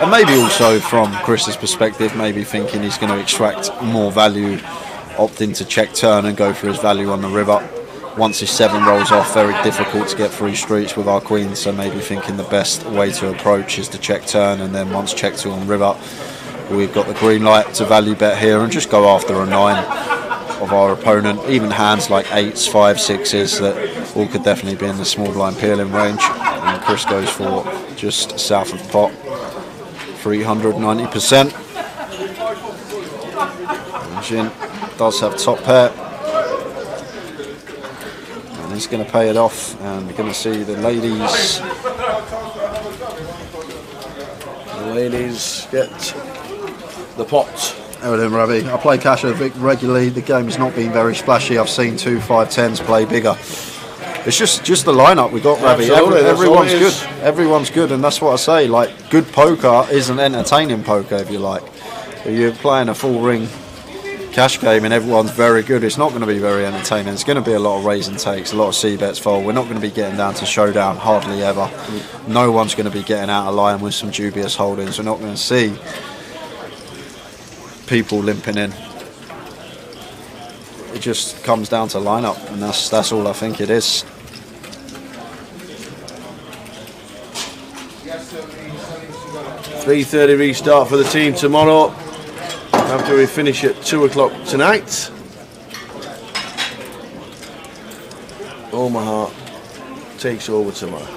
Speaker 5: And maybe also from Chris's perspective, maybe thinking he's going to extract more value, opting to check turn and go for his value on the river. Once his 7 rolls off, very difficult to get 3 streets with our queen, so maybe thinking the best way to approach is to check turn, and then once check 2 on river, we've got the green light to value bet here and just go after a 9 of our opponent. Even hands like 8s, 5s, 6s that all could definitely be in the small blind peeling range. And Chris goes for just south of pot, 390%. And Jin does have top pair. And he's going to pay it off, and we're going to see the ladies.
Speaker 1: The ladies get the pot.
Speaker 5: Everything, Ravi. I play cash regularly. The game's not been very splashy. I've seen 2 5-10s play bigger. It's just the lineup we got, Ravi. Everyone's good. Everyone's good, and that's what I say. Like, good poker is an entertaining poker, if you like. If you're playing a full ring cash game and everyone's very good, it's not going to be very entertaining. It's going to be a lot of raise and takes, a lot of c-bets fold. We're not going to be getting down to showdown, hardly ever. No one's going to be getting out of line with some dubious holdings. We're not going to see people limping in. It just comes down to lineup, and that's all I think it is.
Speaker 1: .30 restart for the team tomorrow after we finish at 2 o'clock tonight. Omaha takes over tomorrow.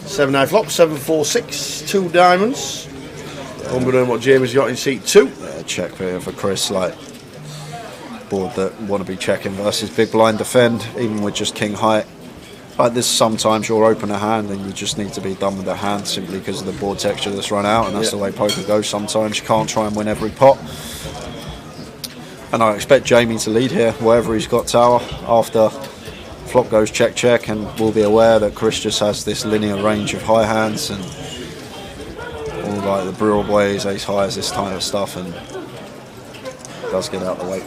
Speaker 1: Seven nine flop, 7-4-6, 2 diamonds. Wondering what Jamie's got in seat 2.
Speaker 5: Yeah, check here for Chris. Like, board that want to be checking versus big blind defend, even with just king high. Like this, sometimes you'll open a hand and you just need to be done with the hand simply because of the board texture that's run out, and that's the way poker goes sometimes. You can't try and win every pot. And I expect Jamie to lead here, wherever he's got tower, after flop goes check check, and we'll be aware that Chris just has this linear range of high hands and all like the Brewer Boys, ace highs, this kind of stuff, and it does get out of the way.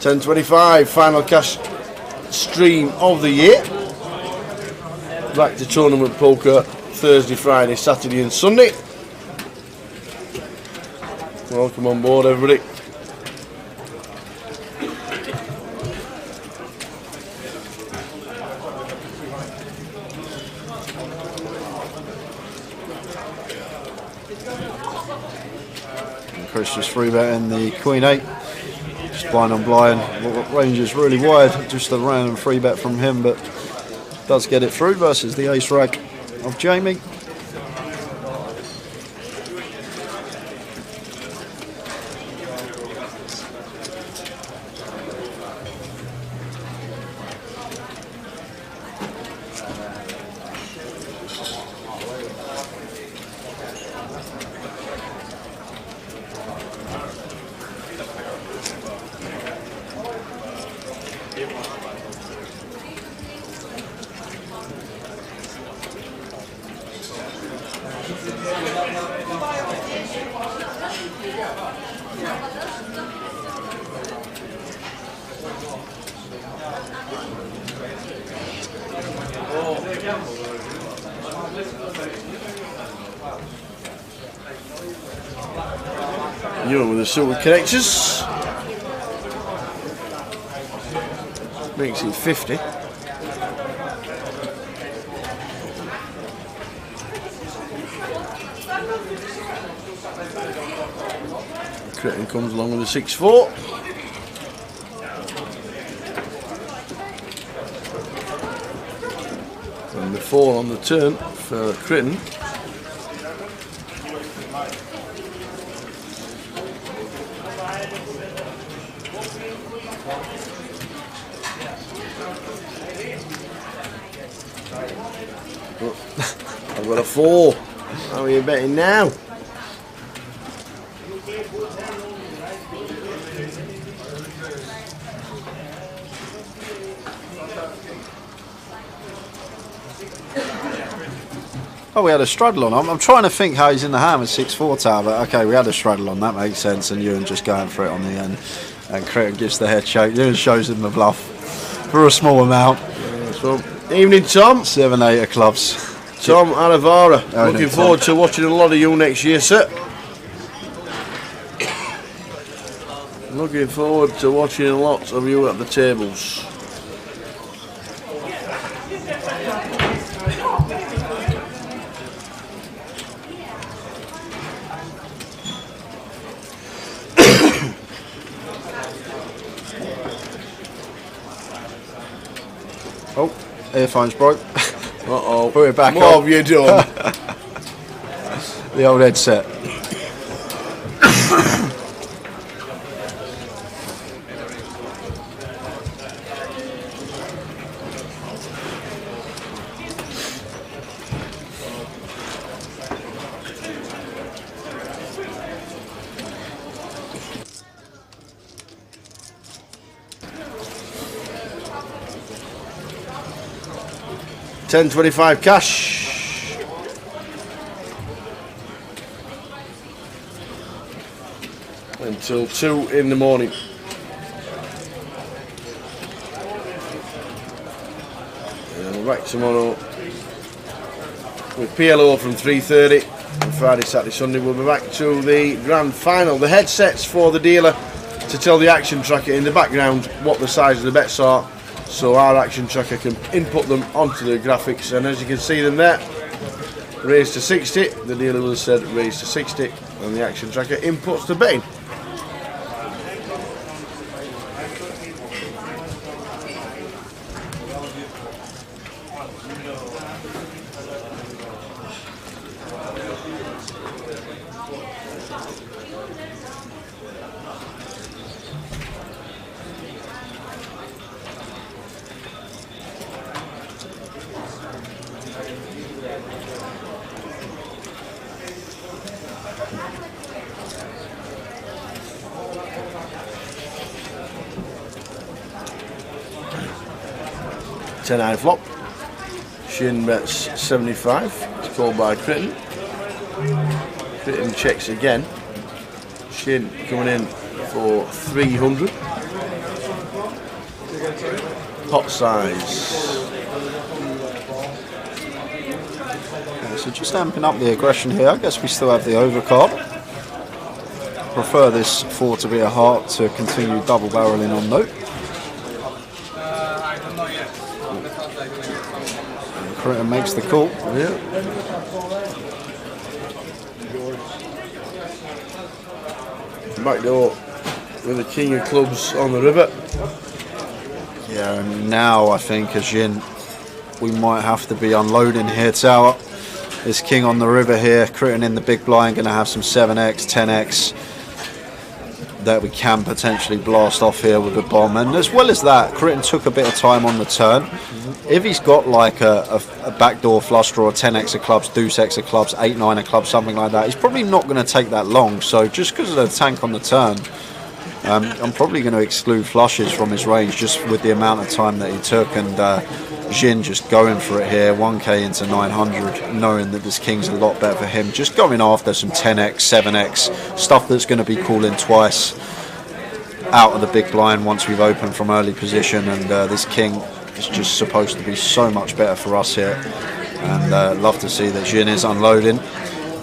Speaker 1: $10.25, final cash stream of the year. Back to tournament poker Thursday, Friday, Saturday and Sunday. Welcome on board, everybody.
Speaker 5: Chris just free betting the Queen 8. Just blind on blind. Range is really wide. Just a random free bet from him, but does get it through versus the ace rag of Jamie.
Speaker 1: Ewan with the silver connectors. Makes it 50. Critton comes along with a 6-4. And the 4 on the turn for Critton. I've got a 4. How are you betting now?
Speaker 5: Oh, we had a straddle on. I'm trying to think how he's in the hand with 6-4 tower, but okay, we had a straddle on. That makes sense, and Ewan just going for it on the end. And Critton gives the head shake. Ewan shows him the bluff for a small amount.
Speaker 1: So, evening, Tom.
Speaker 5: 7-8 of clubs.
Speaker 1: Tom Aravara.
Speaker 5: Oh,
Speaker 1: Looking forward to watching a lot of you next year, sir. Looking forward to watching lots of you at the tables.
Speaker 5: Oh, earphones broke.
Speaker 1: Uh-oh.
Speaker 5: Put it back
Speaker 1: What
Speaker 5: on.
Speaker 1: have you done?
Speaker 5: The old headset.
Speaker 1: 10.25 cash. Until 2 in the morning. And we're back tomorrow with PLO from 3:30. And Friday, Saturday, Sunday we'll be back to the grand final. The headsets for the dealer to tell the action tracker in the background what the size of the bets are, so our action tracker can input them onto the graphics. And as you can see them there, raised to 60. The dealer will have said raised to 60, and the action tracker inputs the betting. $10 flop. Shin bets 75. It's called by Critton. Critton checks again. Shin coming in for 300. Pot size.
Speaker 5: So just amping up the aggression here. I guess we still have the overcard. Prefer this 4 to be a heart to continue double barreling on note. Critton makes the call.
Speaker 1: Yeah. Back door with the king of clubs on the river.
Speaker 5: Yeah, and now I think as Yin, we might have to be unloading here, Tower. This king on the river here, Critton in the big blind, going to have some 7x, 10x that we can potentially blast off here with the bomb. And as well as that, Critton took a bit of time on the turn. If he's got like a backdoor flush draw, 10x of clubs, deuce x of clubs, 8-9 of clubs, something like that, he's probably not going to take that long. So just because of the tank on the turn, I'm probably going to exclude flushes from his range just with the amount of time that he took. And Jin just going for it here, 1k into 900, knowing that this king's a lot better for him. Just going after some 10x, 7x, stuff that's going to be calling twice out of the big blind once we've opened from early position. And this king is just supposed to be so much better for us here. And love to see that Jin is unloading.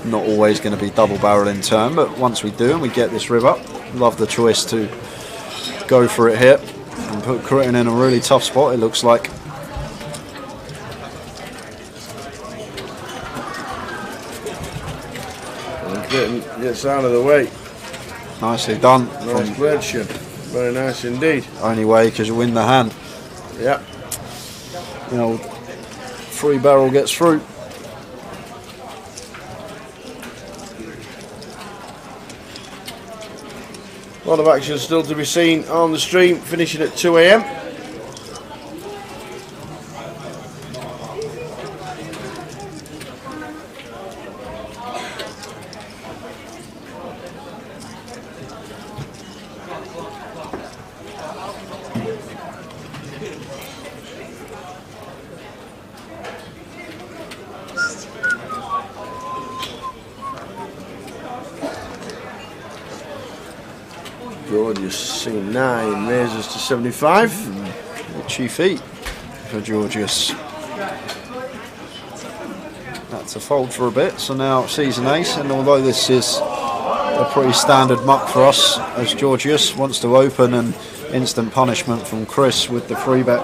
Speaker 5: Not always going to be double barrel in turn, but once we do and we get this river, love the choice to go for it here and put Critton in a really tough spot, it looks like.
Speaker 1: Critton gets out of the way.
Speaker 5: Nicely done.
Speaker 1: Nice played, Shin. Very nice indeed.
Speaker 5: Only way because you win the hand.
Speaker 1: Yeah.
Speaker 5: You know, free barrel gets through.
Speaker 1: A lot of action still to be seen on the stream, finishing at 2 AM. Gorgeous, singing 9, raises to 75.
Speaker 5: Cheap feet for Georgius. That's a fold for a bit, so now season ace. And although this is a pretty standard muck for us, as Georgius wants to open and instant punishment from Chris with the free bet.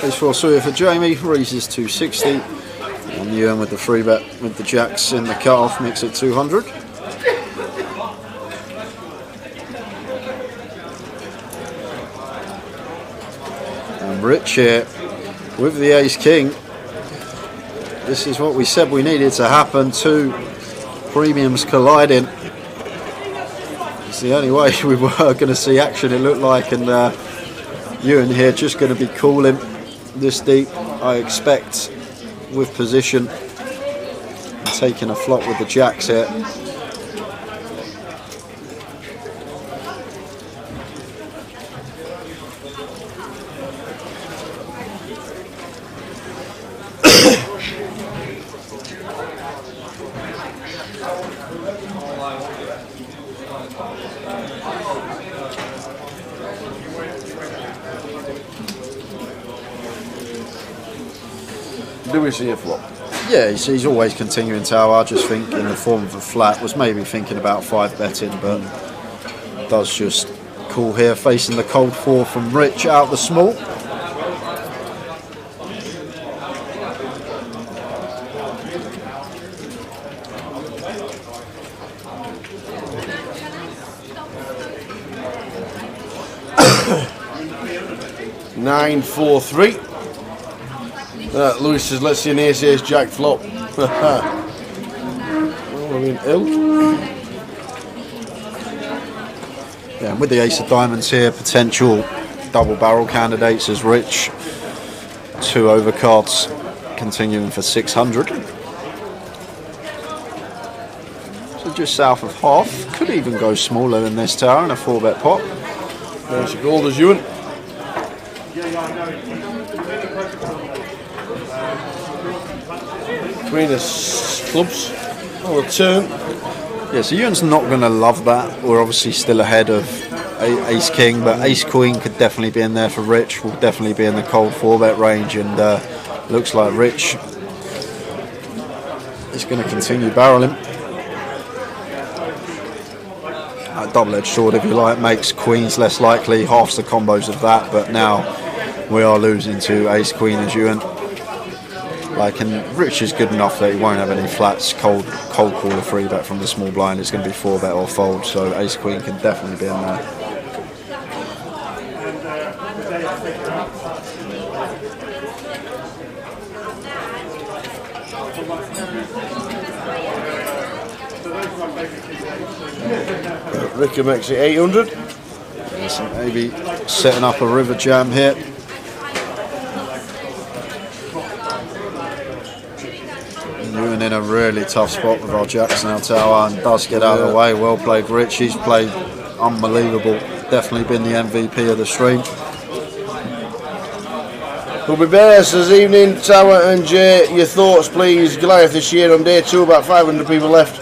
Speaker 5: Ace 4 suited for Jamie, raises 260. And Ewan with the free bet with the jacks in the cut-off makes it 200. And Rich here with the Ace King. This is what we said we needed to happen. Two premiums colliding. It's the only way we were going to see action, it looked like, and Ewan here just going to be calling this deep, I expect, with position, and taking a flop with the jacks here.
Speaker 1: Do we see a flop?
Speaker 5: Yeah, he's always continuing tower. I just think in the form of a flat, was maybe thinking about 5 betting, but does just call here, facing the cold 4 from Rich out the small.
Speaker 1: Nine, 4, 3. Lewis says, let's see an ace jack flop. Well, I mean, ill.
Speaker 5: Yeah, and with the ace of diamonds here, potential double barrel candidates as Rich. 2 overcards continuing for 600. So just south of half. Could even go smaller than this tower in a 4-bet pot.
Speaker 1: There's a gold as Ewan. Queen of clubs on the turn.
Speaker 5: Yeah, so Ewan's not going to love that. We're obviously still ahead of Ace King, but Ace Queen could definitely be in there for Rich. Will definitely be in the cold 4-bet range, and looks like Rich is going to continue barreling. A double-edged sword, if you like, makes Queens less likely, halves the combos of that, but now we are losing to Ace Queen as Ewan. Like, and Rich is good enough that he won't have any flats. Cold call a 3-bet from the small blind. It's going to be 4-bet or fold, so Ace Queen can definitely be in there.
Speaker 1: Ricky makes it 800.
Speaker 5: Yes, maybe setting up a river jam here. Ewan in a really tough spot with our jacks now tower, and does get out of the way. Well played Rich, he's played unbelievable. Definitely been the MVP of the stream.
Speaker 1: Ruby Bear says, evening Tower and Jay, your thoughts please. Goliath this year on day 2, about 500 people left.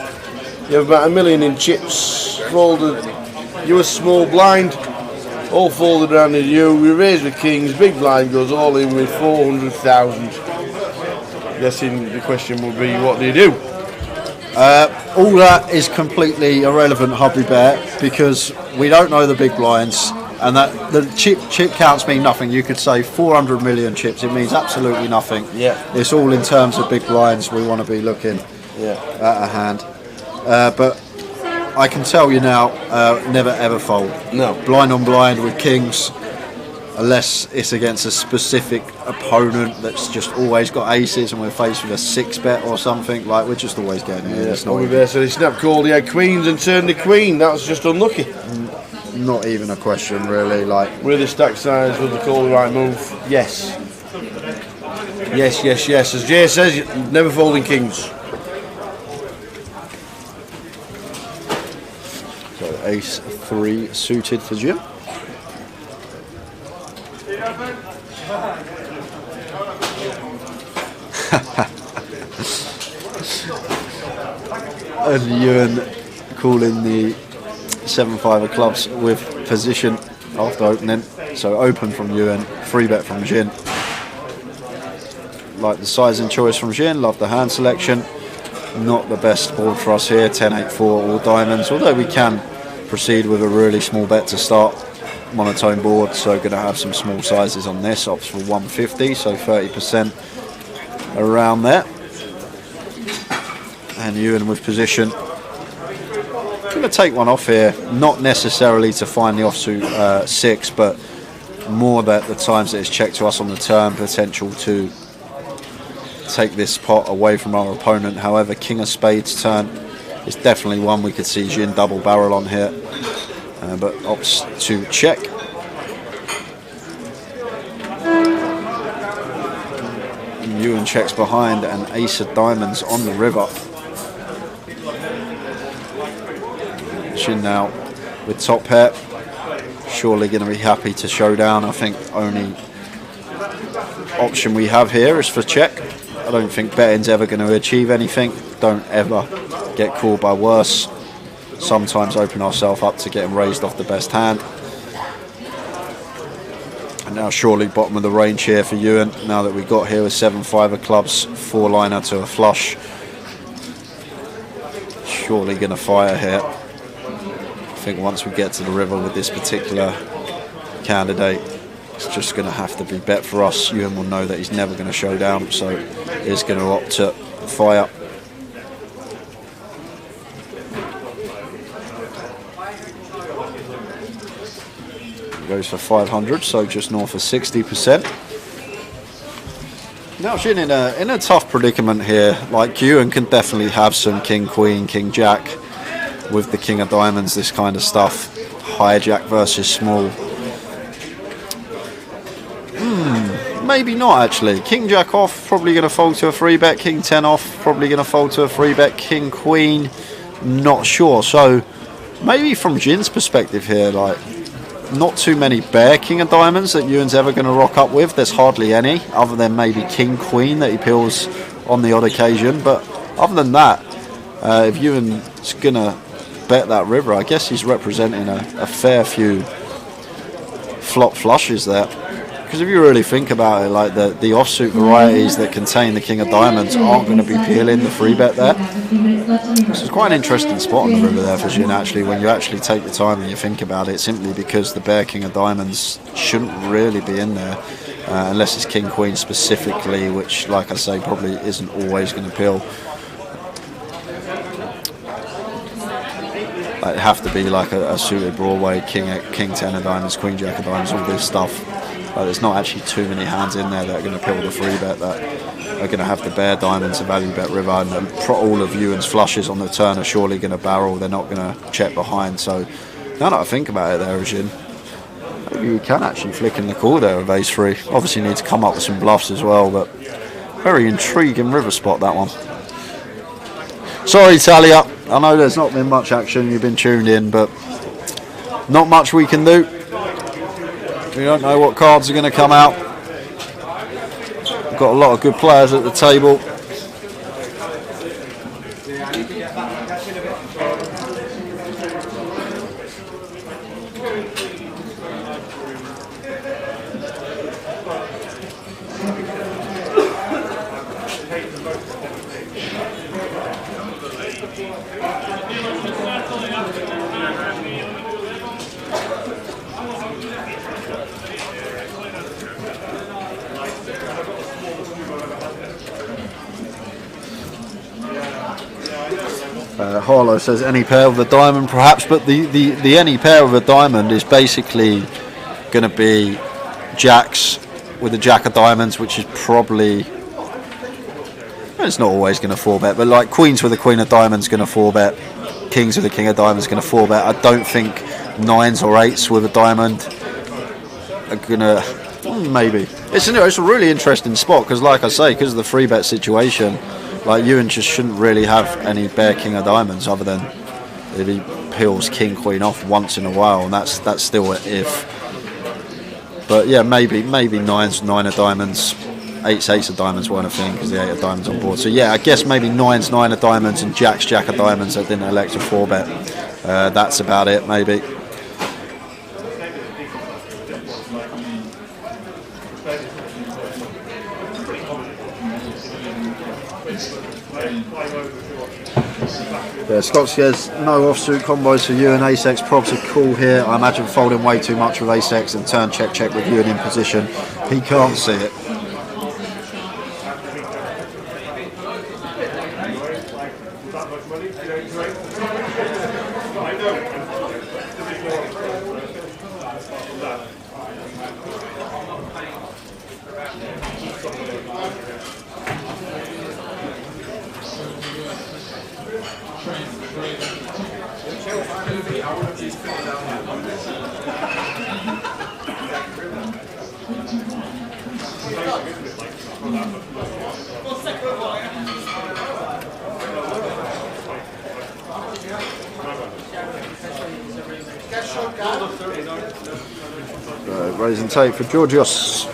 Speaker 1: You have about 1 million in chips folded. You a small blind, all folded around to you. We raise with kings, big blind goes all in with 400,000. Guessing the question will be, what do you do?
Speaker 5: All that is completely irrelevant, Hubby Bear, because we don't know the big blinds, and that the chip counts mean nothing. You could say 400 million chips, it means absolutely nothing.
Speaker 1: Yeah.
Speaker 5: It's all in terms of big blinds. We want to be looking at a hand. But I can tell you now, never ever fold.
Speaker 1: No.
Speaker 5: Blind on blind with kings, unless it's against a specific opponent that's just always got aces and we're faced with a 6-bet or something. Like, we're just always getting in. It's not
Speaker 1: Ruby Bear said he snapped called, he had queens and turned the queen. That was just unlucky.
Speaker 5: Not even a question, really. Like,
Speaker 1: With the stack size, was the call the right move? Yes. Yes, yes, yes. As Jay says, never folding kings.
Speaker 5: so ace 3 suited for Jim. And Ewan calling the 7-5 of clubs with position after opening. So open from Ewan, 3-bet from Jin. Like the size and choice from Jin, love the hand selection. Not the best board for us here, 10-8-4 all diamonds, although we can proceed with a really small bet to start. monotone board, so going to have some small sizes on this. Opts for 150, so 30% around there. And Ewan with position. Going to take one off here, not necessarily to find the offsuit 6, but more that the times that it's checked to us on the turn, potential to take this pot away from our opponent. However, King of Spades turn is definitely one we could see Jin double barrel on here, but opts to check. Ewan checks behind, and ace of diamonds on the river. Jin now with top pair, surely going to be happy to show down. I think only option we have here is for check. I don't think betting's ever going to achieve anything. Don't ever get called by worse. Sometimes open ourselves up to getting raised off the best hand. And now surely bottom of the range here for Ewan, now that we got here with 7-5 of clubs, 4-liner to a flush. Surely going to fire here. I think once we get to the river with this particular candidate, it's just going to have to be bet for us. Ewan will know that he's never going to show down, so he's going to opt to fire. Goes for 500, so just north of 60%. Now Jin in a tough predicament here. Like, Ewan can definitely have some king, queen, king, jack with the king of diamonds, this kind of stuff. Hijack versus small. Maybe not actually. King jack off, probably going to fold to a 3-bet. King 10 off, probably going to fold to a 3-bet. King queen, not sure. So maybe from Jin's perspective here, like, not too many bare king of diamonds that Ewan's ever going to rock up with. There's hardly any, other than maybe king queen that he peels on the odd occasion. But other than that, if Ewan's going to bet that river, I guess he's representing a fair few flop flushes there. Because if you really think about it, like the offsuit varieties that contain the king of diamonds aren't going to be peeling the 3-bet there. So it's quite an interesting spot on the river there for Jin, actually, when you actually take the time and you think about it, simply because the bare king of diamonds shouldn't really be in there, unless it's king queen specifically, which, like I say, probably isn't always going to peel. It'd have to be like a suited Broadway, king 10 of diamonds, queen jack of diamonds, all this stuff. There's not actually too many hands in there that are going to peel the 3-bet, that are going to have the bare diamonds, a value bet river, and all of Ewan's flushes on the turn are surely going to barrel. They're not going to check behind. So now that I think about it there, Jin, maybe you can actually flick in the call there with ace-3. Obviously you need to come up with some bluffs as well, but very intriguing river spot, that one. Sorry, Talia, I know there's not been much action, you've been tuned in, but not much we can do. We don't know what cards are going to come out. We've got a lot of good players at the table. Harlow says any pair with a diamond perhaps, but the any pair with a diamond is basically going to be jacks with a jack of diamonds, which is probably, it's not always going to 4-bet, but like queens with a queen of diamonds going to 4-bet, kings with a king of diamonds going to 4-bet. I don't think 9s or 8s with a diamond are going to, maybe. It's a really interesting spot because, like I say, because of the 3-bet situation, like Ewan just shouldn't really have any bare king of diamonds other than if he peels king queen off once in a while, and that's still an if. But yeah, maybe 9s, 9 of diamonds, 8s of diamonds weren't a thing because the 8 of diamonds on board. So yeah, I guess maybe 9s, 9 of diamonds, and jacks, jack of diamonds that didn't elect a 4-bet. That's about it, maybe. Yeah, Scott says no offsuit combos for you and Ace-X. Probs are cool here. I imagine folding way too much with Ace-X and turn check with you and in position. He can't see it. Raising tape for Georgios.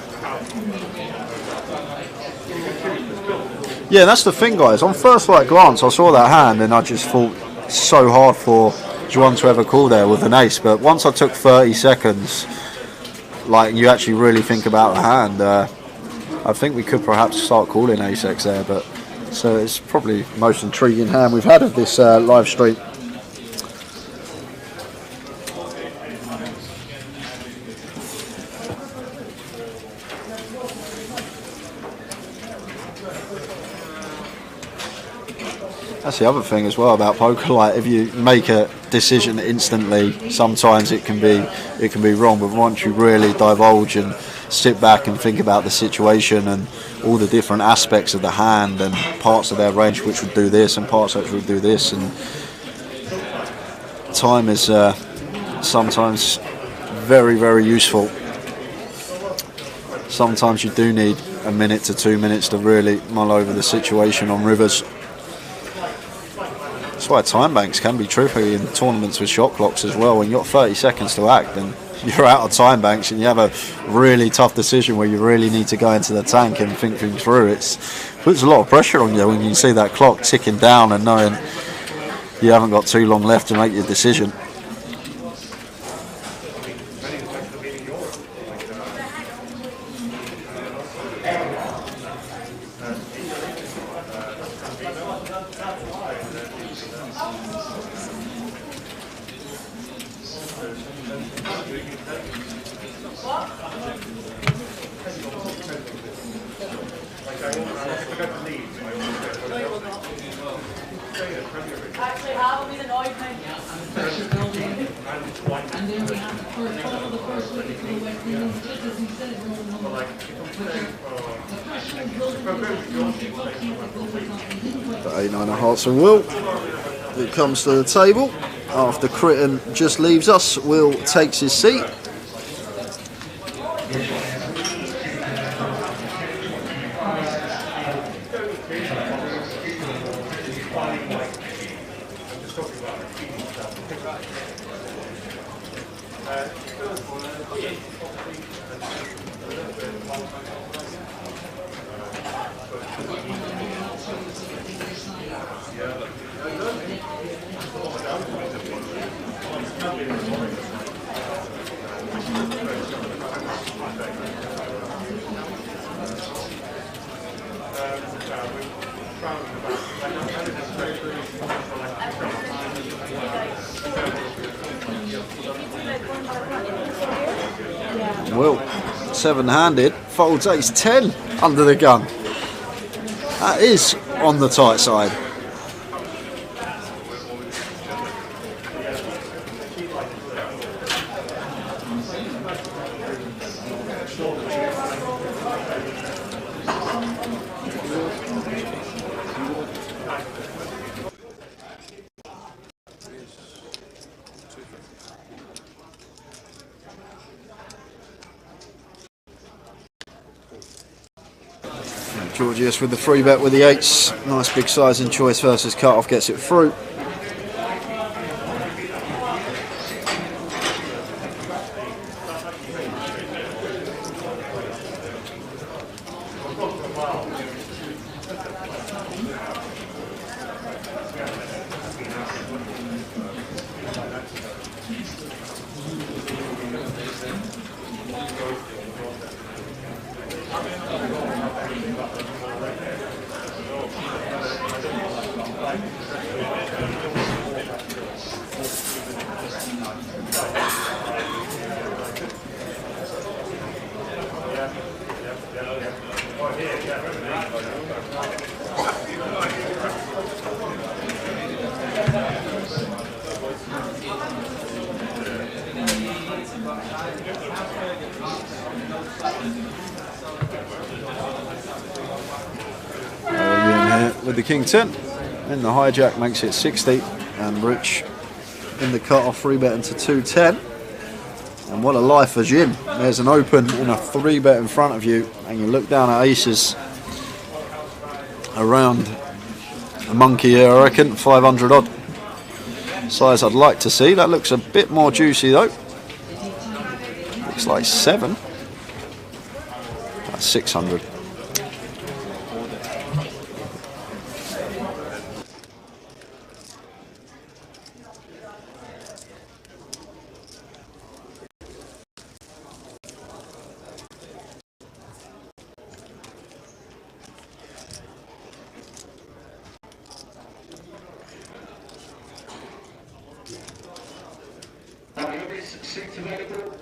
Speaker 5: Yeah, that's the thing, guys. On first light glance, I saw that hand and I just thought it's so hard for Juan to ever call there with an ace. But once I took 30 seconds, like you actually really think about the hand, I think we could perhaps start calling Ace-X there. But so it's probably the most intriguing hand we've had of this live stream. That's the other thing as well about poker. Like if you make a decision instantly, sometimes it can be wrong. But once you really divulge and sit back and think about the situation and all the different aspects of the hand and parts of their range which would do this and parts which would do this, and time is sometimes very, very useful. Sometimes you do need a minute to 2 minutes to really mull over the situation on rivers. That's why time banks can be tricky in tournaments with shot clocks as well. When you've got 30 seconds to act and you're out of time banks and you have a really tough decision where you really need to go into the tank and think things through, it puts a lot of pressure on you when you see that clock ticking down and knowing you haven't got too long left to make your decision. The 8-9 of hearts and Will, it comes to the table after Critton just leaves us. Will takes his seat. Will, seven-handed, folds ace-10 under the gun. That is on the tight side. Georgios with the free bet with the eights. Nice big size in choice versus cut-off, gets it through. With the King 10, and the hijack makes it 60, and Rich in the cut-off 3-betting to 210. And what a life for Jim. There's an open and a 3-bet in front of you, and you look down at aces around a monkey here, I reckon, 500 odd. Size I'd like to see. That looks a bit more juicy though. Looks like 7. That's 600.
Speaker 3: Seats available,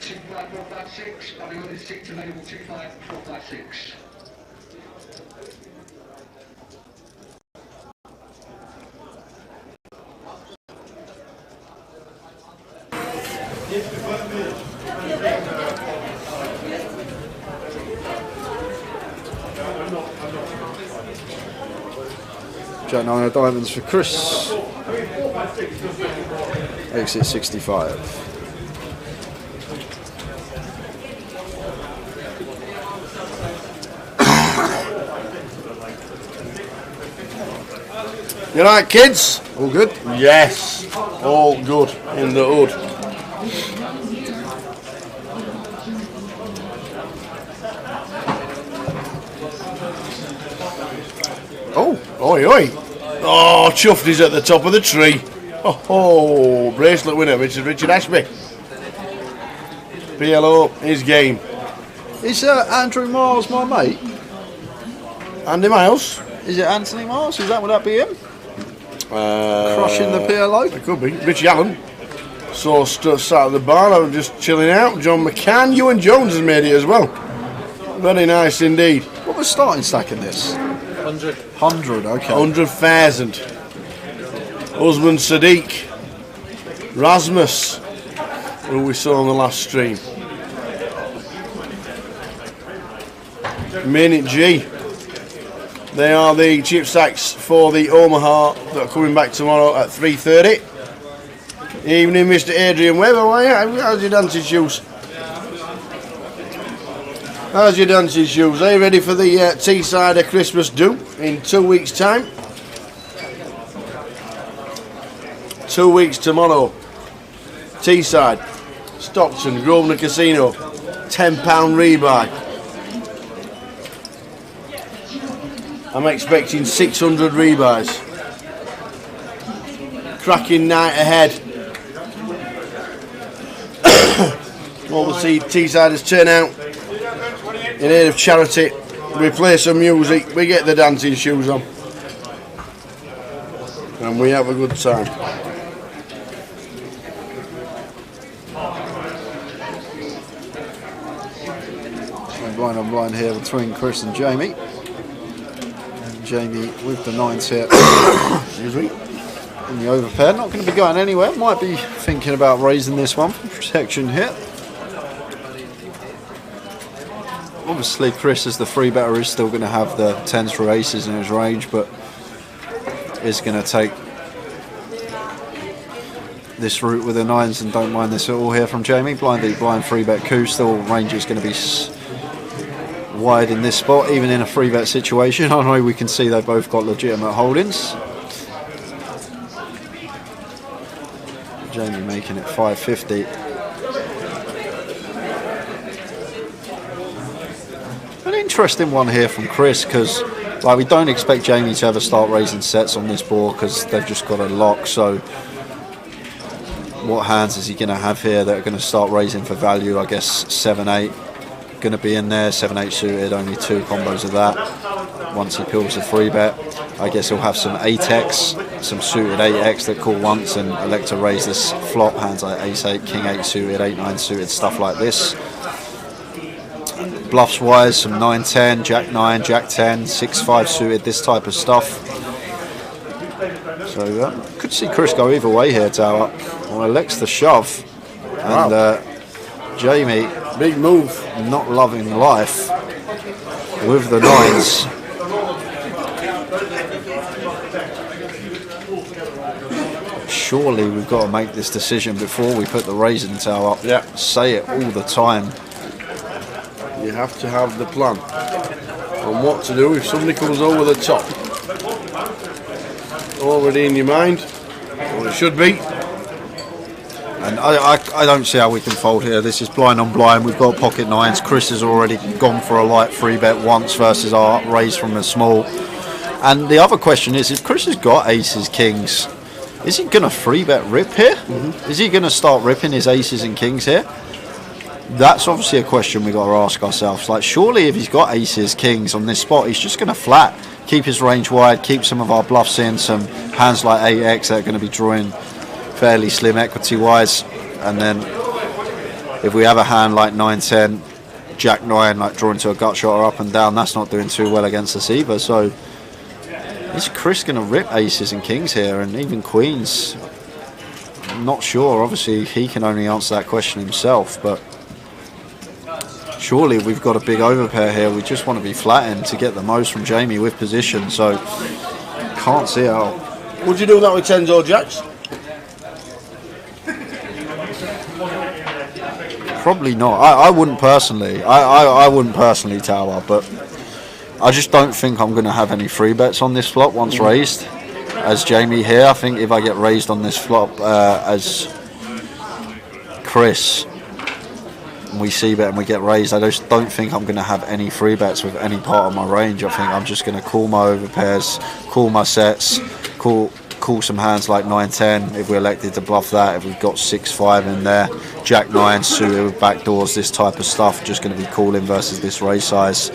Speaker 3: 25456. On the other seats available, 25456.
Speaker 5: Jack 9 of diamonds for Chris. Exit 65.
Speaker 1: You right, kids?
Speaker 5: All good?
Speaker 1: Yes, all good in the hood. Oh, oi, oi. Oh, Chuffed is at the top of the tree. Oh, bracelet winner, Richard Ashby. PLO, his game.
Speaker 5: Is Andrew Miles my mate?
Speaker 1: Andy Miles?
Speaker 5: Is it Anthony Miles? Would that be him? Crushing the PLO?
Speaker 1: It could be. Richie Allen. So sat at the bar, I was just chilling out. John McCann, Ewan Jones has made it as well. Very nice indeed.
Speaker 5: What was starting stack in this?
Speaker 4: 100.
Speaker 5: 100, okay.
Speaker 1: 100,000. Husband Sadiq. Rasmus, who we saw on the last stream. Minute G. They are the chip stacks for the Omaha that are coming back tomorrow at 3:30. Evening, Mr. Adrian Webb. How's your dancing shoes? How's your dancing shoes? Are you ready for the Teessider Christmas do in 2 weeks' time? 2 weeks tomorrow. Teesside, Stockton, Grosvenor Casino, £10 rebuy. I'm expecting 600 rebuys. Cracking night ahead. All the Teessiders turn out in aid of charity. We play some music, we get the dancing shoes on, and we have a good time.
Speaker 5: Blind on blind here between Chris and Jamie. Jamie with the 9 here
Speaker 1: Excuse me.
Speaker 5: in the overpair. Not going to be going anywhere. Might be thinking about raising this one for protection here. Obviously, Chris, as the free better, is still going to have the 10s through aces in his range, but is going to take this route with the 9s and don't mind this at all here from Jamie. Blind deep, blind free bet coup. Still, range is going to be wide in this spot, even in a free bet situation. I know we can see they've both got legitimate holdings. Jamie making it 550. An interesting one here from Chris, because like, we don't expect Jamie to ever start raising sets on this board because they've just got a lock. So what hands is he going to have here that are going to start raising for value? I guess 7, 8. going to be in there. 7-8 suited, only 2 combos of that. Once he pulls the 3-bet, I guess he'll have some 8x, some suited 8x that call once and elect to raise this flop. Hands like Ace-8, King-8 suited, 8-9 suited, stuff like this. Bluffs wise, some 9-10, Jack-9, Jack-10, 6-5 suited, this type of stuff. So could see Chris go either way here, Tower. Well, elects the shove, and Jamie,
Speaker 1: big move,
Speaker 5: not loving life with the 9s. Surely we've got to make this decision before we put the raising tower up.
Speaker 1: Yeah.
Speaker 5: Say it all the time.
Speaker 1: You have to have the plan on what to do if somebody comes over the top. Already in your mind, or it should be.
Speaker 5: And I don't see how we can fold here. This is blind on blind. We've got pocket 9s. Chris has already gone for a light 3-bet once versus our raise from a small. And the other question is, if Chris has got aces, kings, is he going to 3-bet rip here? Is he going to start ripping his aces and kings here? That's obviously a question we've got to ask ourselves. Like, surely if he's got aces, kings on this spot, he's just going to flat, keep his range wide, keep some of our bluffs in, some hands like 8x that are going to be drawing fairly slim equity-wise. And then if we have a hand like 9-10, Jack-9, like drawing to a gut shot or up and down, that's not doing too well against us either. So is Chris going to rip aces and kings here, and even queens? I'm not sure. Obviously, he can only answer that question himself, but surely we've got a big overpair here. We just want to be flattened to get the most from Jamie with position, so can't see how.
Speaker 1: Would you do that with 10s or jacks?
Speaker 5: Probably not. I wouldn't personally. I wouldn't personally, Tower, but I just don't think I'm going to have any 3-bets on this flop once raised. As Jamie here, I think if I get raised on this flop as Chris, and we see bet and we get raised, I just don't think I'm going to have any 3-bets with any part of my range. I think I'm just going to call my overpairs, call my sets, call some hands like 9-10 if we're elected to bluff that. If we've got 6-5 in there, Jack-9 suited with backdoors, this type of stuff, just going to be calling versus this raise size.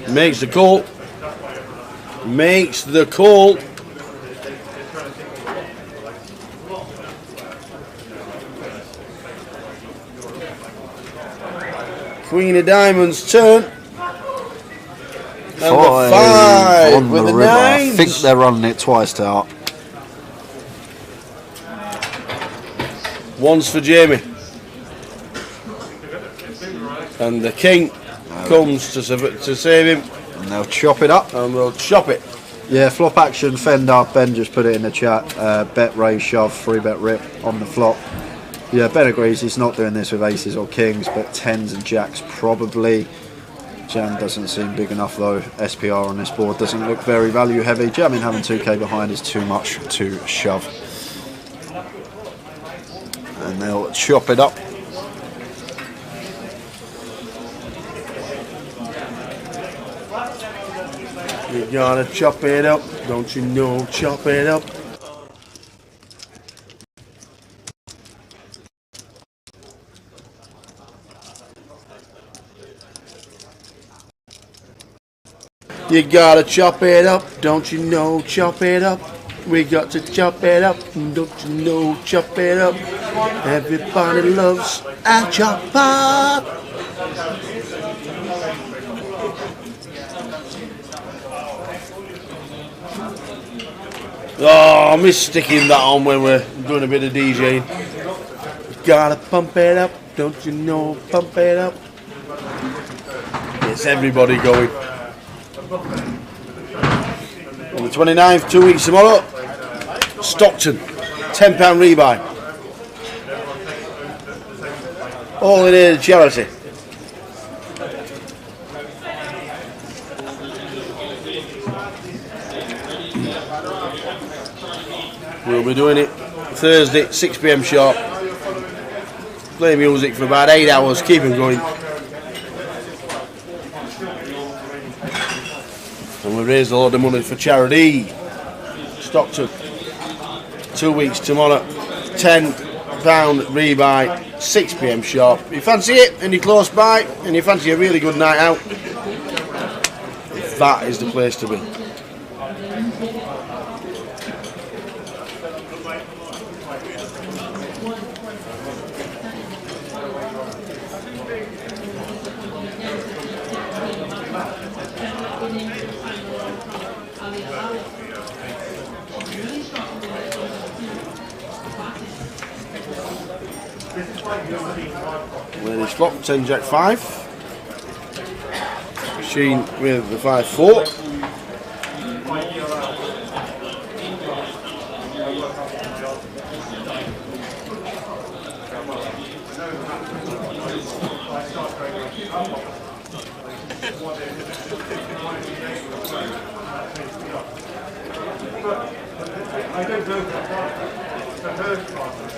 Speaker 1: Makes the call. Makes the call. Queen of Diamonds turn. Number 5
Speaker 5: on
Speaker 1: with
Speaker 5: the
Speaker 1: the
Speaker 5: river.
Speaker 1: 9s.
Speaker 5: I think they're running it twice, Tower.
Speaker 1: One's for Jamie. And the king comes to save him.
Speaker 5: And they'll chop it up.
Speaker 1: And we'll chop it.
Speaker 5: Yeah, flop action, fender. Ben just put it in the chat. Bet, raise, shove, 3-bet rip on the flop. Yeah, Ben agrees he's not doing this with aces or kings, but 10s and jacks probably. Jam doesn't seem big enough though. SPR on this board doesn't look very value heavy. Jamming having 2k behind is too much to shove. And they'll chop it up.
Speaker 1: You gotta chop it up, don't you know, chop it up. You gotta chop it up, don't you know, chop it up. We got to chop it up, don't you know, chop it up. Everybody loves a chop up. Oh, I miss sticking that on when we're doing a bit of DJing. You gotta pump it up, don't you know, pump it up. It's everybody going. On the 29th, 2 weeks tomorrow, Stockton, £10 rebuy. All in aid of charity. We'll be doing it Thursday, 6 PM sharp. Play music for about 8 hours, keep them going. And we raised a lot of money for charity. Stockton. 2 weeks tomorrow. £10 rebuy, 6 PM sharp. If you fancy it and you're close by and you fancy a really good night out, that is the place to be. Ladies flop, 10 Jack 5. Machine with the 5-4.
Speaker 7: I don't know the first part of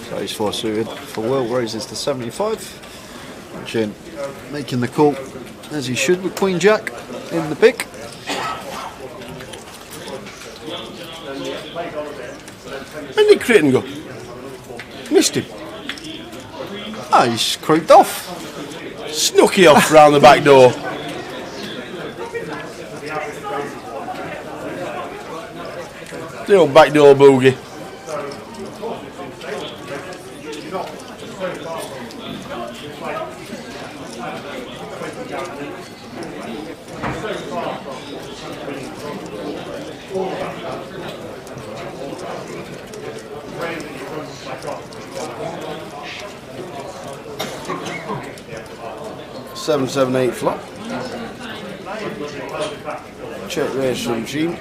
Speaker 5: So he's 4 suited for Will, raises to 75. Chin making the call as he should with Queen Jack in the pick.
Speaker 1: When did Creighton go? Missed him.
Speaker 5: Ah, he's creeped off.
Speaker 1: Snuck he off round the back door. The old back door boogie. Seven, 7, 8 flop. Check raise from Gene.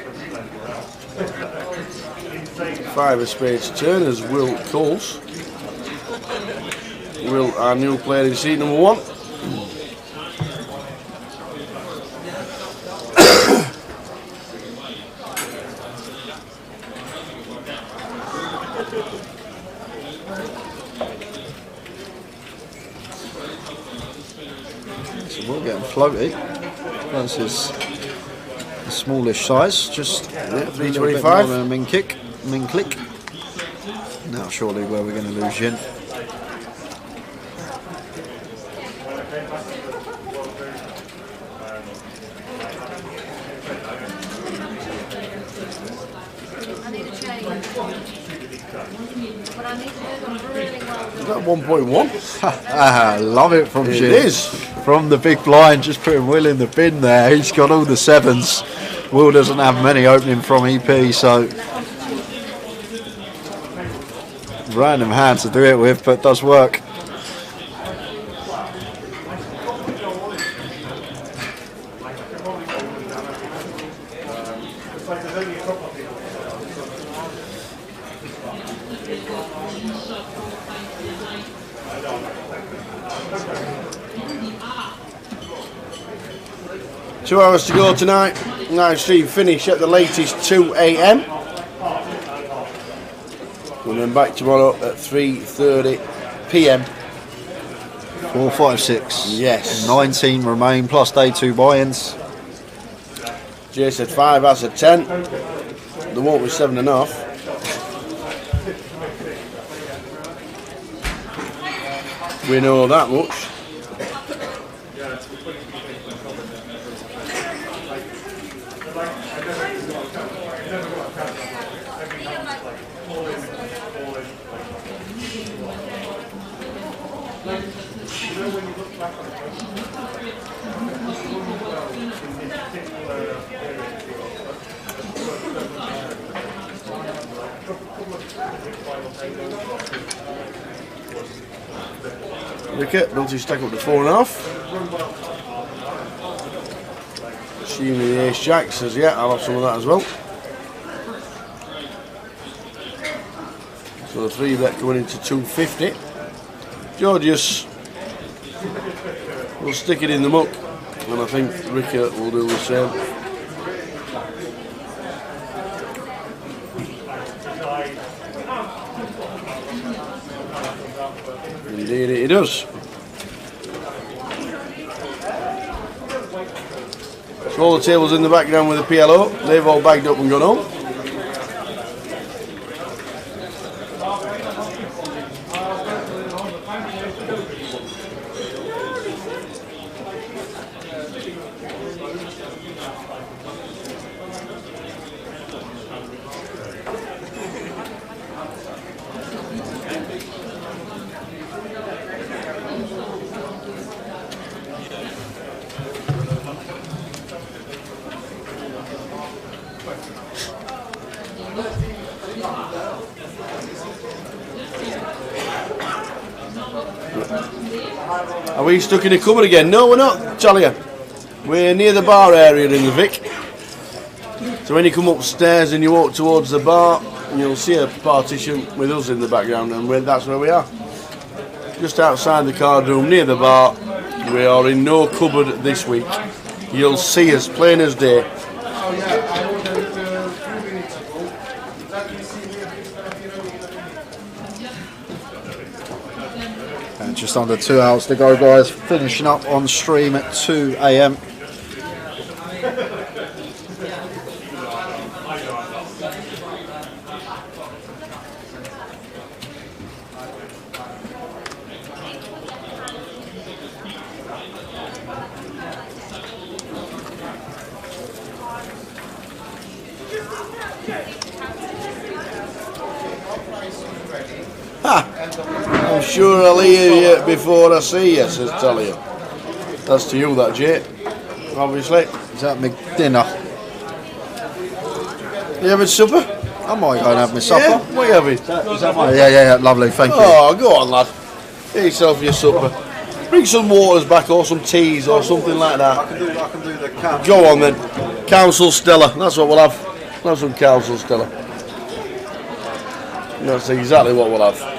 Speaker 1: 5 of spades turn as Will calls. Will, our new player in seat number 1.
Speaker 5: So Will getting floaty. That's his smallish size, just
Speaker 1: 325.
Speaker 5: a min click. Now surely where we're going to lose Jin.
Speaker 6: I need a change. But I need to do them really well.
Speaker 1: Is that 1.1?
Speaker 5: I love it from
Speaker 1: It
Speaker 5: Jin.
Speaker 1: is.
Speaker 5: From the big blind, just putting Will in the bin there. He's got all the 7s. Will doesn't have many opening from EP, so random hand to do it with, but does work.
Speaker 1: Two hours to go tonight. Live stream finish at the latest 2 AM. And then back tomorrow at 3:30 PM.
Speaker 5: 4, 5, 6.
Speaker 1: Yes.
Speaker 5: 19 remain plus day 2 buy-ins.
Speaker 1: Jay said 5, I said 10. There won't be 7.5. We know that much. Wicket, ability to stack up to 4.5. Assuming the ace jack says, yeah, I'll have some of that as well. So the 3-bet going into 250. Georgius will stick it in the muck, and I think Rickett will do the same. Indeed it does. So all the tables in the background with the PLO, they've all bagged up and gone home. Are we stuck in a cupboard again? No, we're not, Talia. We're near the bar area in the Vic. So when you come upstairs and you walk towards the bar, you'll see a partition with us in the background, and that's where we are. Just outside the card room, near the bar. We are in no cupboard this week. You'll see us plain as day.
Speaker 5: And just under 2 hours to go, guys. Finishing up on stream at 2 AM.
Speaker 1: I'm sure I'll hear you before I see you, says Talia. That's to you, that, Jay. Obviously.
Speaker 5: Is that my dinner?
Speaker 1: You having supper?
Speaker 5: I might go and have my supper.
Speaker 1: Yeah, what are you having?
Speaker 5: Is that my, yeah, lovely, thank you.
Speaker 1: Oh, go on, lad. Get yourself your supper. Bring some waters back or some teas or something like that.
Speaker 5: I can do the council.
Speaker 1: Go on then. Council Stella. That's what we'll have. We'll have some Council Stella. That's exactly what we'll have.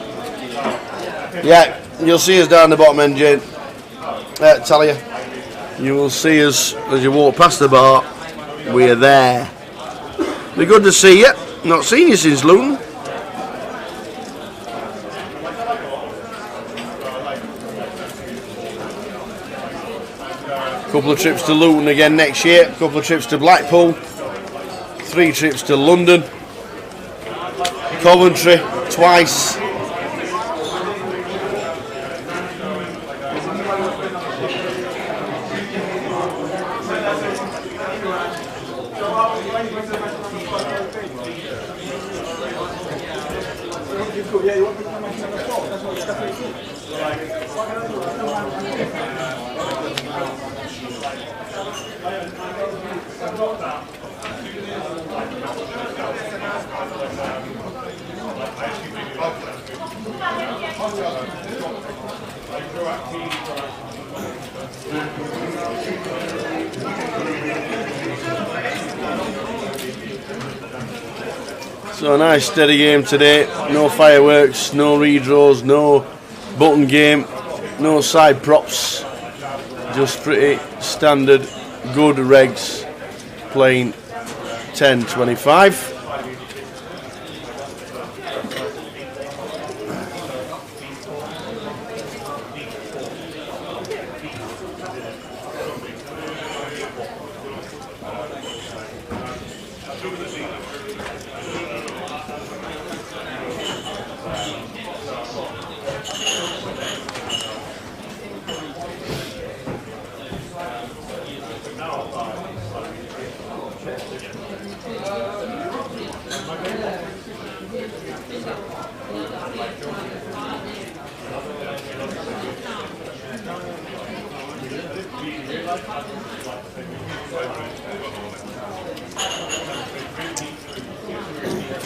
Speaker 1: Yeah, you'll see us down the bottom end, Jane. Talia. You will see us as you walk past the bar. We're there. Be good to see you. Not seen you since Luton. Couple of trips to Luton again next year. Couple of trips to Blackpool. 3 trips to London. Coventry twice. So a nice steady game today, no fireworks, no redraws, no button game, no side props, just pretty standard good regs playing 10-25.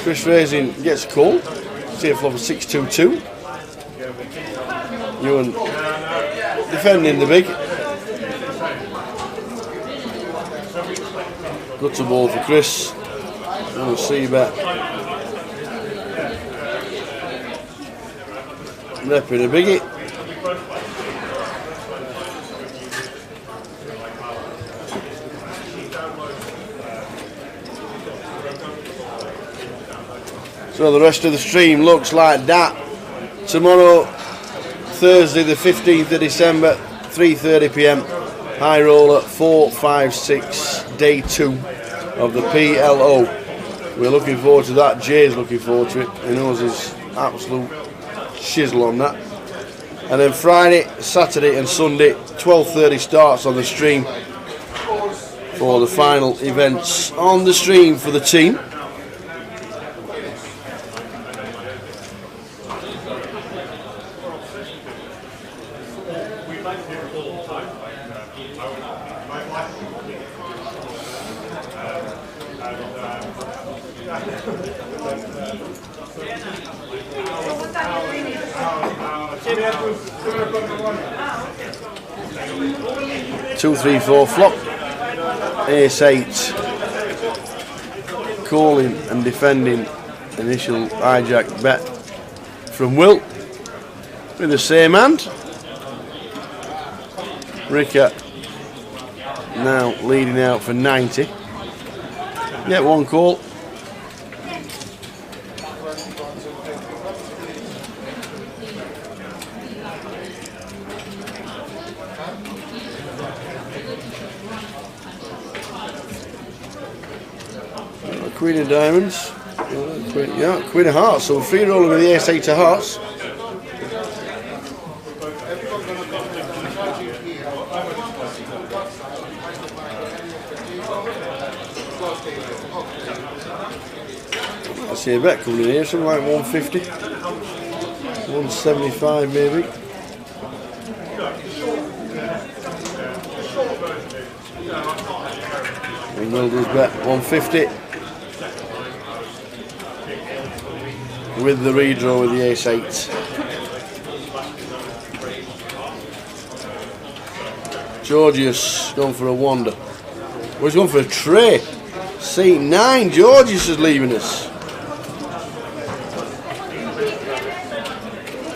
Speaker 1: Chris Racing gets a call. Safe flop of 622. Ewan defending the big. Good to ball for Chris. We'll see bet. Repping a biggie. So the rest of the stream looks like that. Tomorrow, Thursday the 15th of December, 3:30 p.m. High roller 456, day 2 of the PLO. We're looking forward to that. Jay's looking forward to it. He knows his absolute shizzle on that. And then Friday, Saturday and Sunday, 12:30 starts on the stream for the final events on the stream for the team. Two, three, four flop. Ace 8. Calling and defending initial hijack bet from Will with the same hand. Ricker now leading out for 90. Get one call. Queen of diamonds. Yeah, Queen of hearts. So free rolling with the ace 8 of hearts. I see a bet coming in here, something like 150, 175 maybe. And Will does bet 150 with the redraw with the ace 8. Georgius gone for a wander. Well, he's gone for a tray. C9, Georgius is leaving us.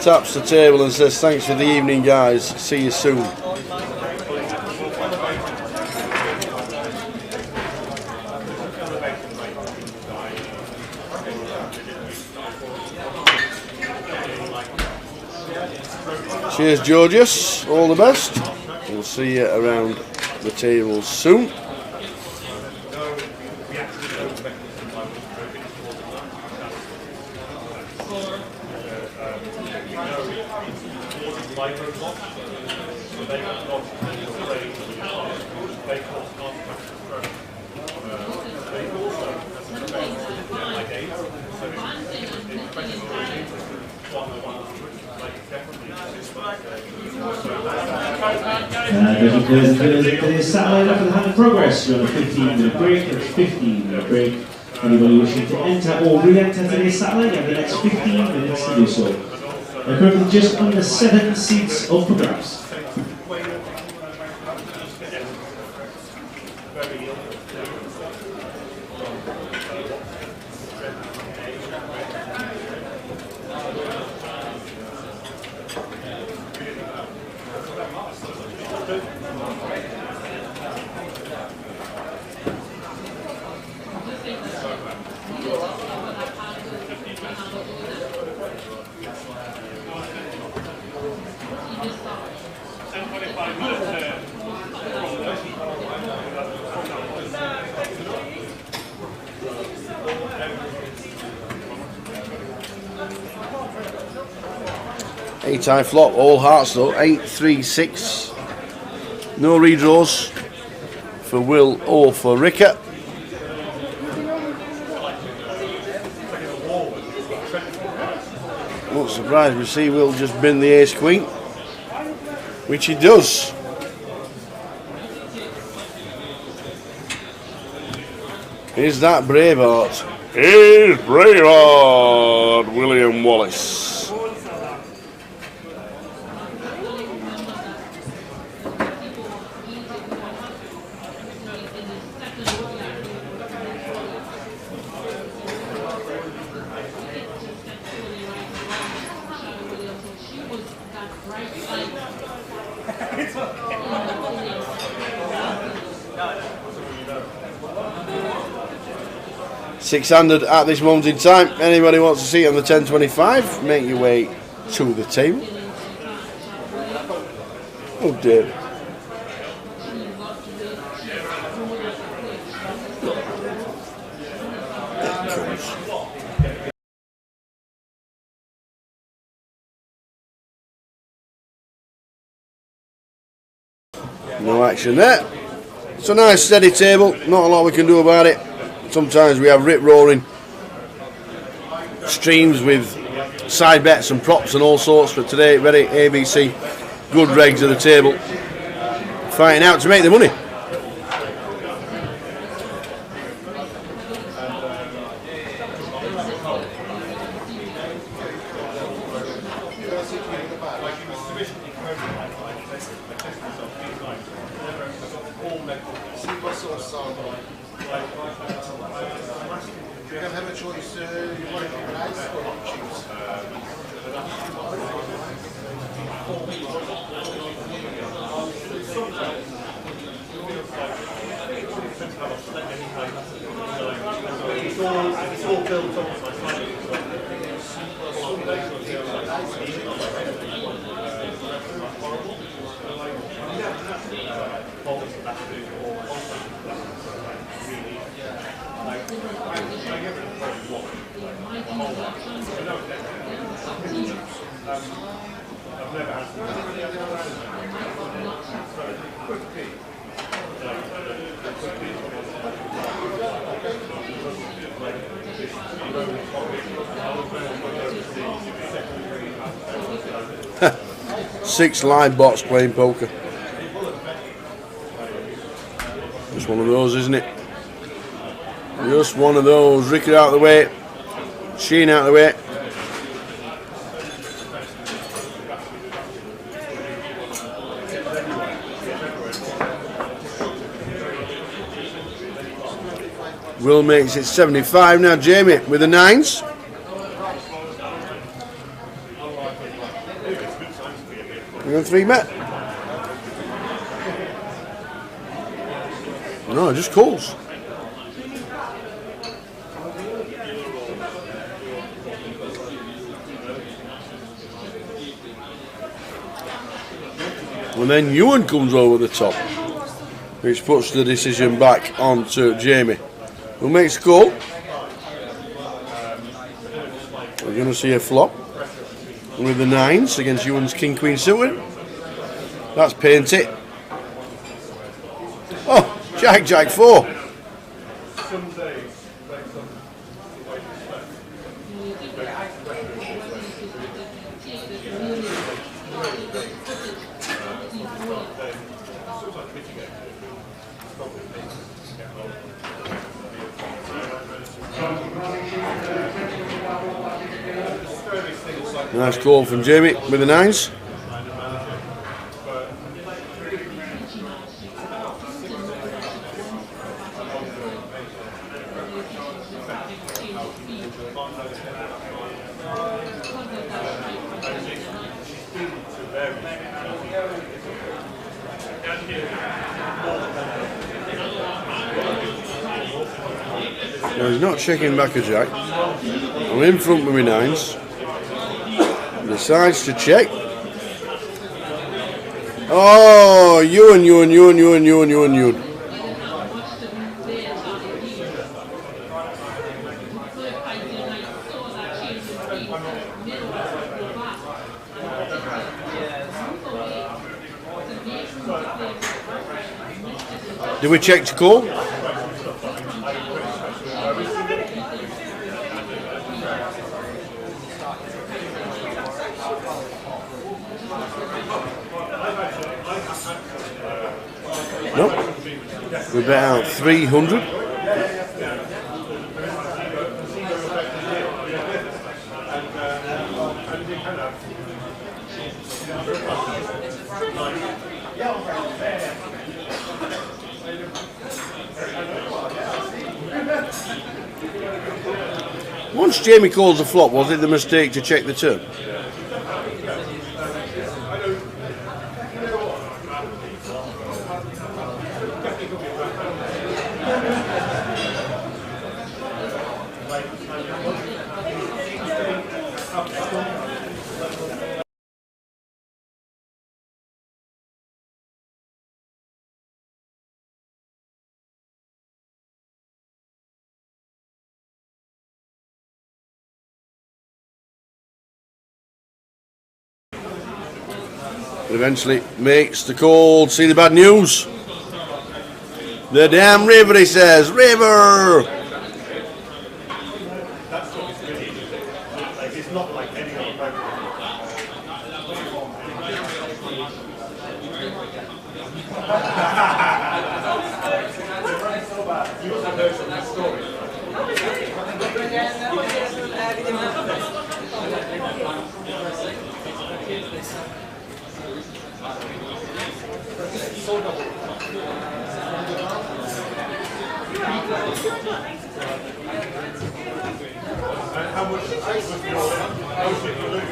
Speaker 1: Taps the table and says, thanks for the evening, guys. See you soon. Cheers, Georgius. All the best. We'll see you around the table soon.
Speaker 2: Today's satellite after the hand in progress. We're on a 15-minute break. It's 15-minute break. Anybody wishing to enter or re-enter today's satellite, you have the next 15 minutes to do so. They're currently just under 7 seats up for grabs.
Speaker 1: Eight high flop, all hearts though. 8, 3, 6. No redraws for Will or for Ricker. Not surprised we see Will just bin the ace queen, which he does. Is that Braveheart? Is Braveheart William Wallace? Six-handed at this moment in time. Anybody wants to see it on the 10.25, make your way to the table. Oh dear. No action there. It's a nice steady table, not a lot we can do about it. Sometimes we have rip-roaring streams with side bets and props and all sorts, but today, ready, ABC, good regs of the table, fighting out to make the money. Six live bots playing poker. Just one of those, isn't it? Just one of those. Ricky out of the way. Sheen out of the way. Will makes it 75 now. Jamie with the nines. We're on 3 bet. No, just calls. And then Ewan comes over the top, which puts the decision back on to Jamie, who makes a call. We're going to see a flop with the nines against Ewan's King Queen suited. That's painted. Oh, Jack 4. Nice call from Jamie with the nines. Now he's not checking back a jack. I'm in front with my nines. Decides to check. Oh, Ewan. Do we check to call? Nope. We bet out 300. Once Jamie calls a flop, was it the mistake to check the turn? Eventually makes the call. See the bad news? The damn river, he says. River!
Speaker 7: It's not like any other boat. You must have heard some of the stories. And how much was your ocean you lose?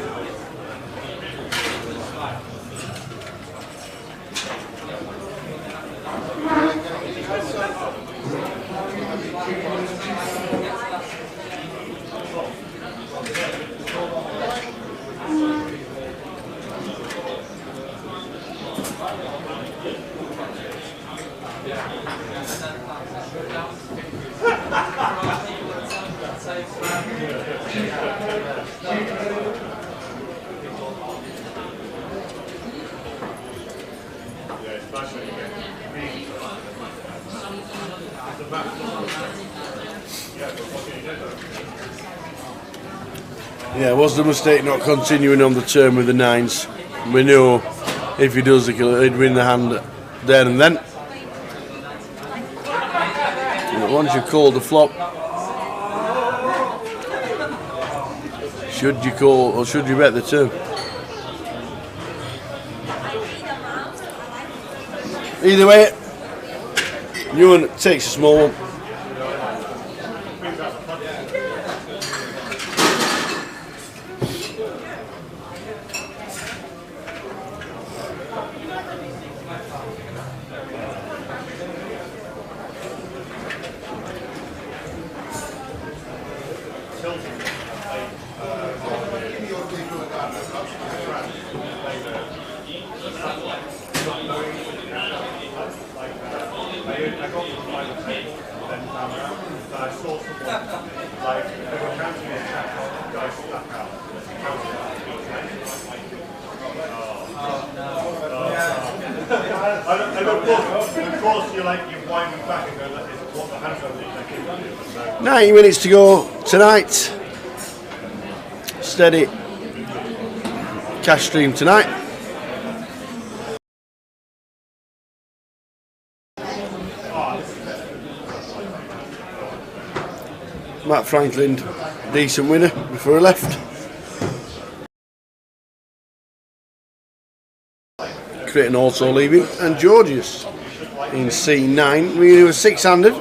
Speaker 1: Yeah, it was the mistake not continuing on the turn with the nines. We know if he does, he'd win the hand there and then. And once you've called the flop, should you call or should you bet the turn? Either way, Ewan takes a small one. Of course, you're winding back and going, what the hands are. 90 minutes to go tonight. Steady cash stream tonight. Matt Franklin, decent winner before he left. Creighton also leaving, and Georgius in C9. We were 6-handed.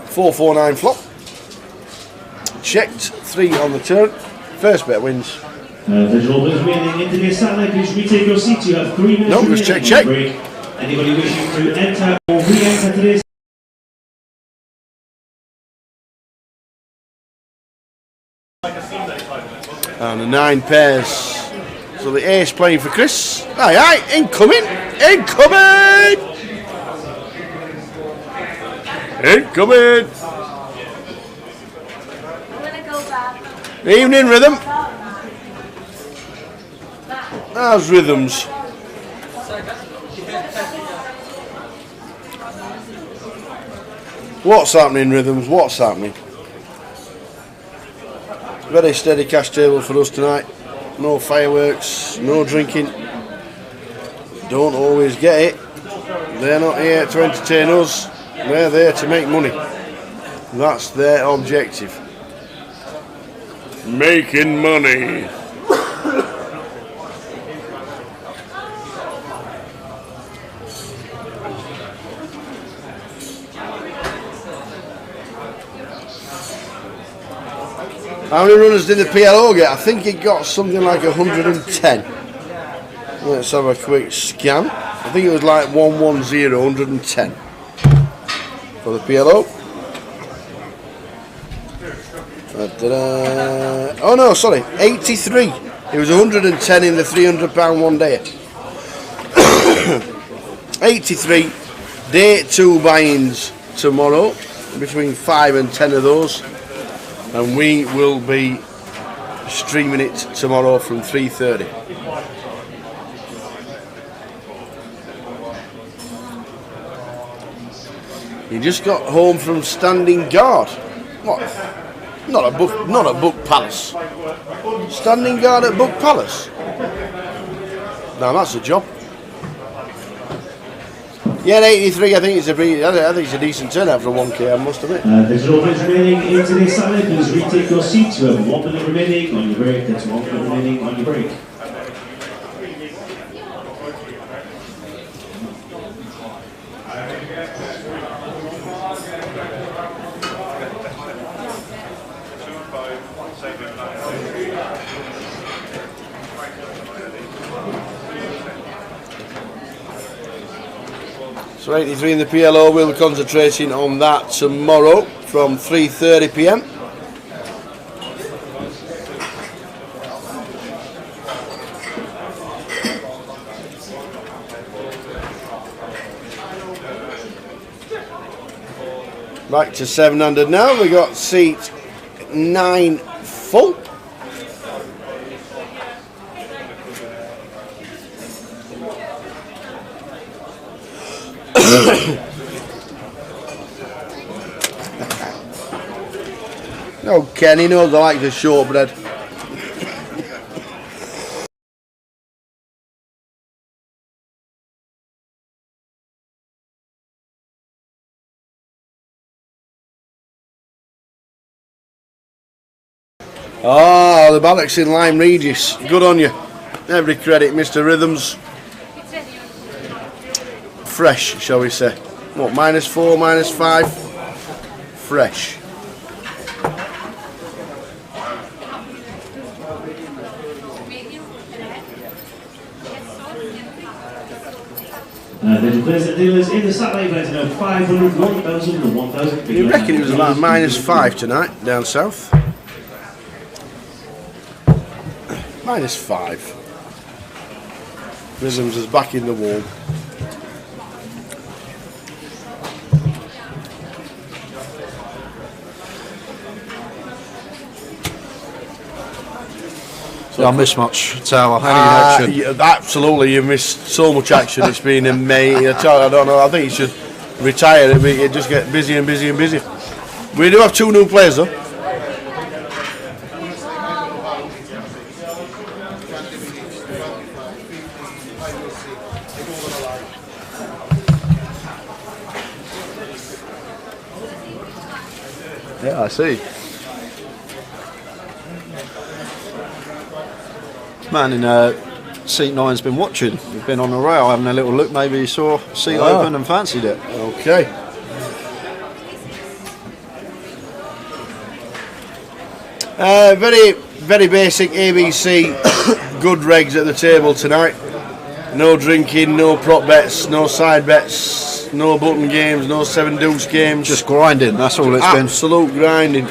Speaker 1: $4-4-9 flop. Checked 3 on the turn. First bet wins.
Speaker 2: Visual is winning into the satellite. Please retake your seats. You have 3 minutes.
Speaker 1: No, just check.
Speaker 2: Anybody wishing to enter or re-enter today's
Speaker 1: And the 9 pairs. So the ace playing for Chris. Aye, aye, incoming! Incoming! Incoming! Evening, Rhythm. How's Rhythms? What's happening, Rhythms? What's happening? Very steady cash table for us tonight. No fireworks, no drinking. Don't always get it. They're not here to entertain us. They're there to make money. That's their objective. Making money. How many runners did the PLO get? I think it got something like 110. Let's have a quick scan. I think it was like 110, 110 for the PLO. Oh no, sorry, 83. It was 110 in the £300 one day. 83. Day 2 buy-ins tomorrow, between 5 and 10 of those. And we will be streaming it tomorrow from 3:30. You just got home from standing guard. What? Not at Book Palace. Standing guard at Book Palace. Now that's a job. Yeah, 83. I think it's a decent turnout for a 1K. I must admit.
Speaker 2: There's no minutes remaining into this Saturday. Please retake your seats. You have 1 minute remaining on your break. That's 1 minute remaining on your break.
Speaker 1: So 83 in the PLO, we'll be concentrating on that tomorrow from 3:30 PM. Back to 700 now, we got seat 9 full. No, Ken, he knows I like the shortbread. Oh, the Ballock's in Lyme Regis. Good on you. Every credit, Mr. Rhythms. Fresh, shall we say. What, -4, -5? Fresh.
Speaker 2: The declares that dealers in the Saturday event know 500, 1,000 and 1,000.
Speaker 1: You reckon it was about -5 tonight down south? -5. Rhythms is back in the wall.
Speaker 5: I missed much tower hanging action.
Speaker 1: Yeah, absolutely, you missed so much action. It's been amazing. I don't know. I think you should retire. It just get busy and busy and busy. We do have 2 new players though.
Speaker 5: Yeah, I see. Man in seat 9's been watching. We've been on the rail having a little look. Maybe he saw seat open and fancied it.
Speaker 1: Okay. Very basic ABC. Good regs at the table tonight. No drinking, no prop bets, no side bets, no button games, no 7 deuce games.
Speaker 5: Just grinding. That's all it's been.
Speaker 1: Absolute grinding.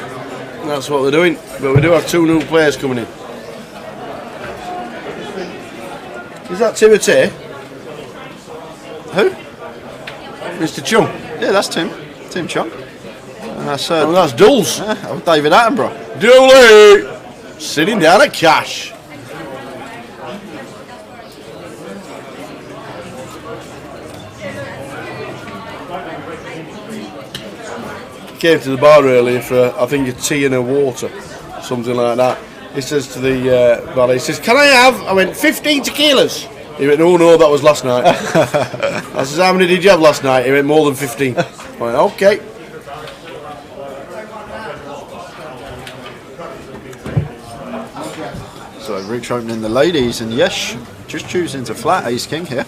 Speaker 1: That's what they're doing. But we do have 2 new players coming in. Is that Timothy?
Speaker 5: Who?
Speaker 1: Mr. Chung.
Speaker 5: Yeah, that's Tim Chung. And
Speaker 1: that's Dulles.
Speaker 5: David Attenborough.
Speaker 1: Dooley! Sitting down at cash. Came to the bar earlier for, I think, a tea and a water, something like that. He says to the valet, he says, "Can I have?" I went, 15 tequilas. He went, "No, that was last night." I says, "How many did you have last night?" He went, "More than 15. I went, "Okay."
Speaker 5: So Rich opening the ladies, and Yesh just choosing to flat ace king here.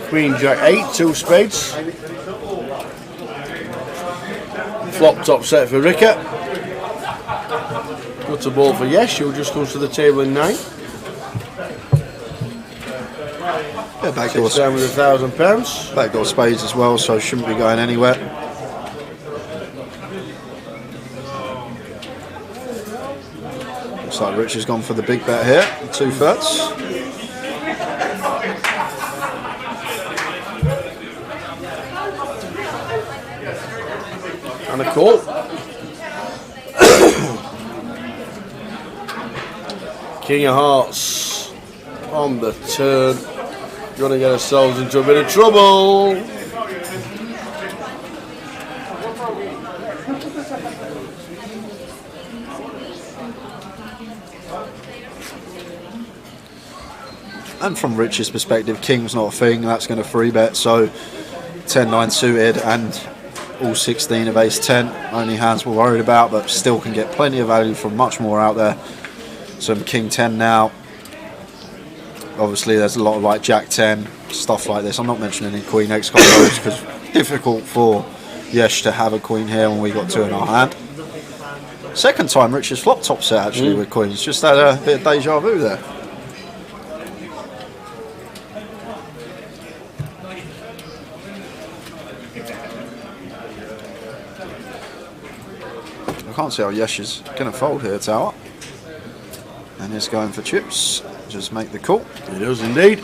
Speaker 1: Queen Jack 8, 2 spades. Flop top set for Ricker. Got a ball for Yesh, who just comes to the table in 9.
Speaker 5: Yeah, backdoor
Speaker 1: down with £1,000.
Speaker 5: Backdoor spades as well, so shouldn't be going anywhere. Looks like Rich has gone for the big bet here, 2/3.
Speaker 1: And a call. King of Hearts on the turn. Gonna get ourselves into a bit of trouble.
Speaker 5: And from Rich's perspective, King's not a thing, that's going to free bet, so 10-9 suited and all 16 of ace 10, only hands we're worried about, but still can get plenty of value from much more out there. Some King 10 now. Obviously there's a lot of like Jack 10, stuff like this. I'm not mentioning any Queen X combos because difficult for Yesh to have a Queen here when we got 2 in our hand. Second time Rich's flop top set actually with Queens, just had a bit of deja vu there. I can't see how Yesh is going to fold here, Tower. And he's going for chips. Just make the call.
Speaker 1: He does indeed.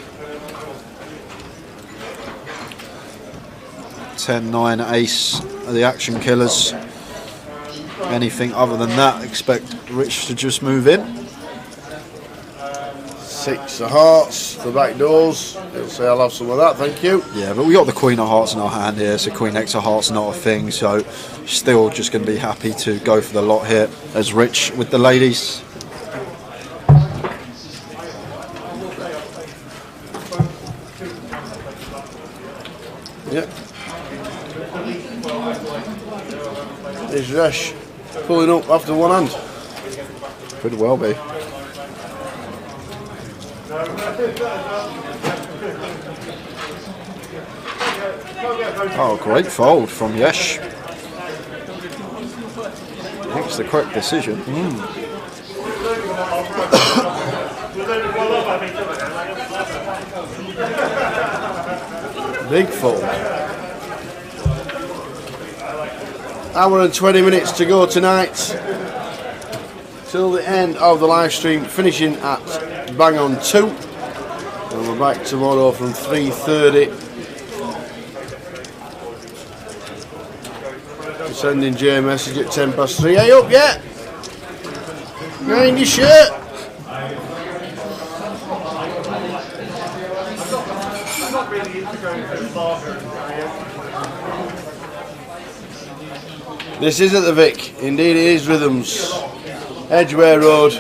Speaker 5: 10-9 ace are the action killers. Anything other than that, expect Rich to just move in.
Speaker 1: 6 of Hearts, the back doors. He'll say, "I'll have some of that, thank you."
Speaker 5: Yeah, but we got the Queen of Hearts in our hand here, so Queen X of Hearts not a thing, so still just going to be happy to go for the lot here as Rich with the ladies.
Speaker 1: Yep. There's Resh pulling up after one hand.
Speaker 5: Could well be. Oh, great fold from Yesh. I think it's the correct decision.
Speaker 1: Big fold. Hour and 20 minutes to go tonight till the end of the live stream, finishing at bang on 2, and we're back tomorrow from 3:30. Sending Jay a message at 3:10. Hey, up yet? Behind your shirt. This is at the Vic. Indeed it is, Rhythms. Edgware Road.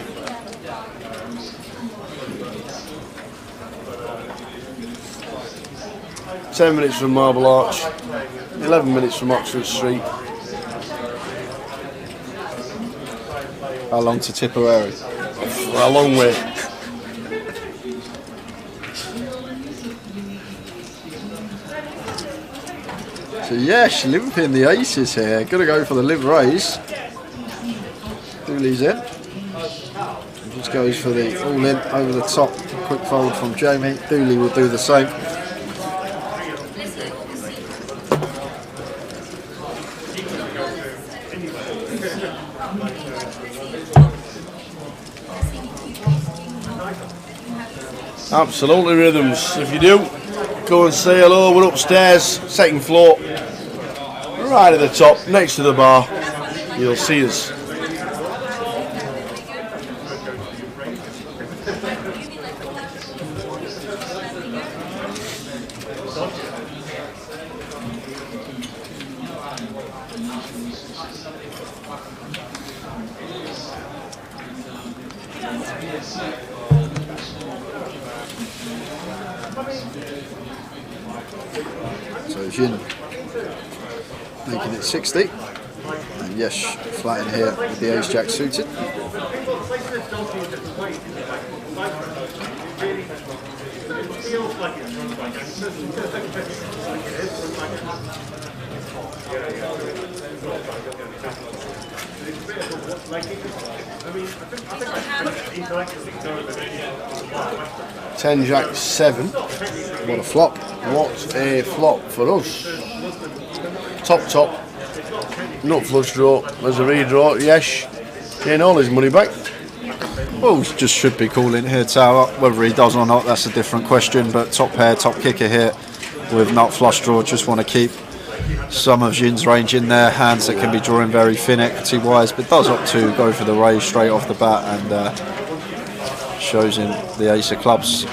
Speaker 1: Ten minutes from Marble Arch. 11 minutes from Oxford Street.
Speaker 5: How long to Tipperary?
Speaker 1: A long way.
Speaker 5: So Yesh limping the aces here. Got to go for the live raise. Dooley's in.
Speaker 8: Rhythms goes for the all-in over the top. Quick fold from Jamie. Dooley will do the same.
Speaker 1: Absolutely, Rhythms. If you do, go and say hello. We're upstairs, second floor, right at the top, next to the bar. You'll see us.
Speaker 8: So Jin making it 60, and Yesh flat in here with the ace jack suited.
Speaker 1: Ten jack 7.
Speaker 8: What a flop.
Speaker 1: What a flop for us. Top, nut flush draw, there's a redraw, Yesh getting all his money back.
Speaker 5: Well, just should be calling here Tower. Whether he does or not, that's a different question. But top pair, top kicker here with nut flush draw. Just want to keep some of Jin's range in there. Hands that can be drawing very thin equity wise, but does opt to go for the raise straight off the bat and shows him the ace of clubs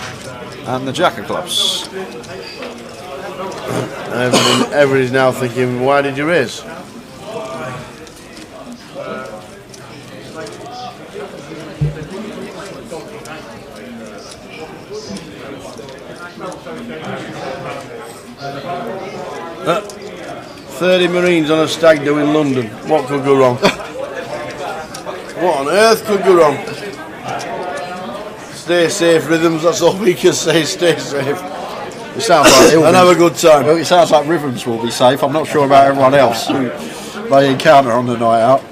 Speaker 5: and the jack of clubs.
Speaker 1: Everybody's now thinking, why did you raise? Uh, 30 Marines on a stag do in London. What could go wrong? What on earth could go wrong? Stay safe, Rhythms, that's all we can say, stay safe.
Speaker 8: It sounds like
Speaker 1: and have a good time.
Speaker 8: Well, it sounds like Rhythms will be safe. I'm not sure about everyone else who they encounter on the night out.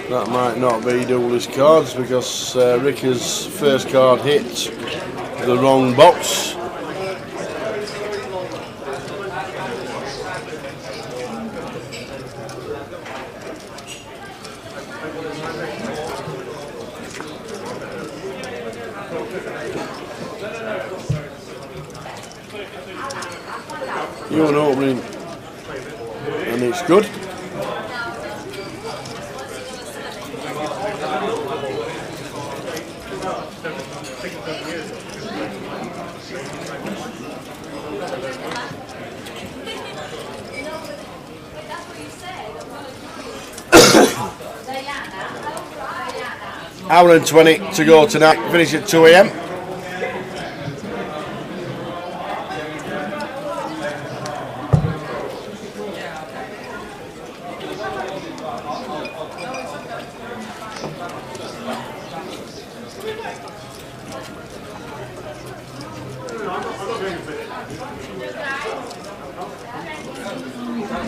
Speaker 1: That might not be Dooley's cards because Ricker's first card hit the wrong box. You're an opening and it's good. Hour and 20 to go tonight, finish at 2 AM.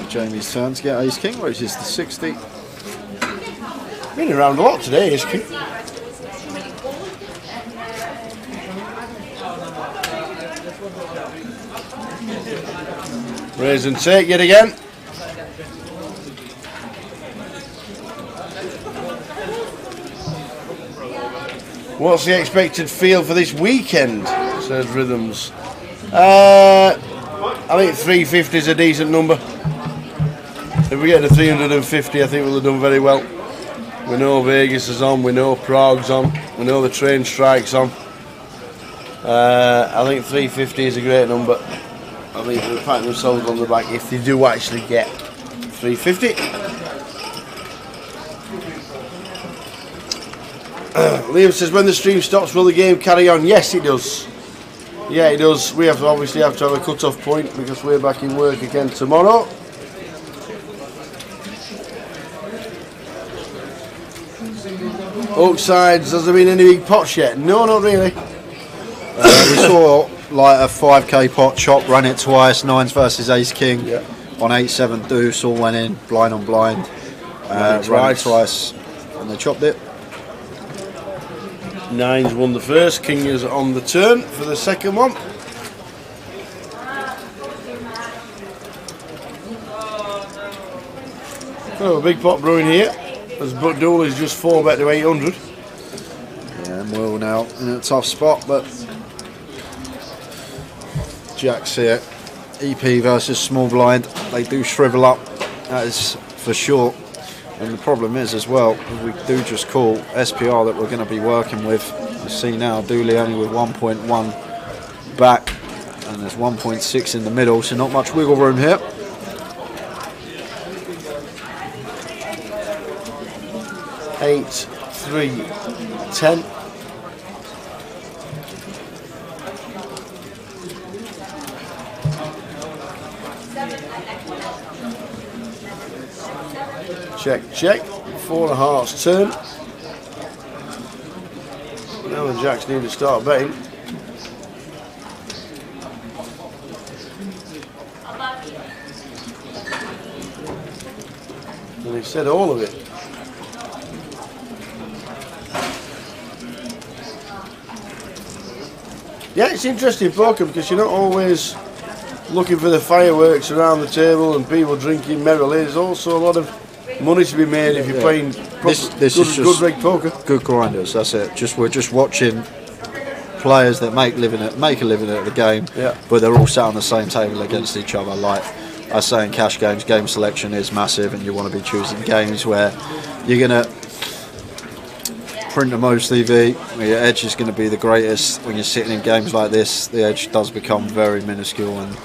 Speaker 8: Jamie's turn to get ace king, which is the 60.
Speaker 1: Been around a lot today, is King. Raise and take yet again. What's the expected field for this weekend? Says Rhythms. I think 350 is a decent number. If we get to 350, I think we'll have done very well. We know Vegas is on, we know Prague's on, we know the train strike's on. I think 350 is a great number. I think they'll pat themselves on the back if they do actually get 350. Liam says, when the stream stops, will the game carry on? Yes, it does. Yeah, it does. We obviously have to have a cut-off point because we're back in work again tomorrow. Oaksides, has there been any big pots yet? No, not really.
Speaker 5: We saw like a 5k pot chop, ran it twice, 9s versus ace king on 8-7 deuce, all went in, blind on blind. Ran it twice and they chopped it.
Speaker 1: 9s won the first, king is on the turn for the second one. Oh, a big pot brewing here. As Dool is just 4 bet to 800.
Speaker 5: Yeah, and Will now in a tough spot, but Jack's here. EP versus small blind, they do shrivel up, that is for sure. And the problem is as well, if we do just call SPR that we're going to be working with, you see now Dooley only with 1.1 back, and there's 1.6 in the middle, so not much wiggle room here.
Speaker 1: Eight, 3, 10. Check, check. 4 of hearts turn. Now the jacks need to start betting. And he said all of it. Yeah, it's interesting poker because you're not always looking for the fireworks around the table and people drinking merrily. There's also a lot of money to be made if you're playing good rig poker.
Speaker 5: Good grinders, that's it. We're just watching players that make a living at the game, but they're all sat on the same table against each other. Like I say in cash games, game selection is massive, and you want to be choosing games where you're gonna print the most EV, where your edge is going to be the greatest. When you're sitting in games like this, the edge does become very minuscule, and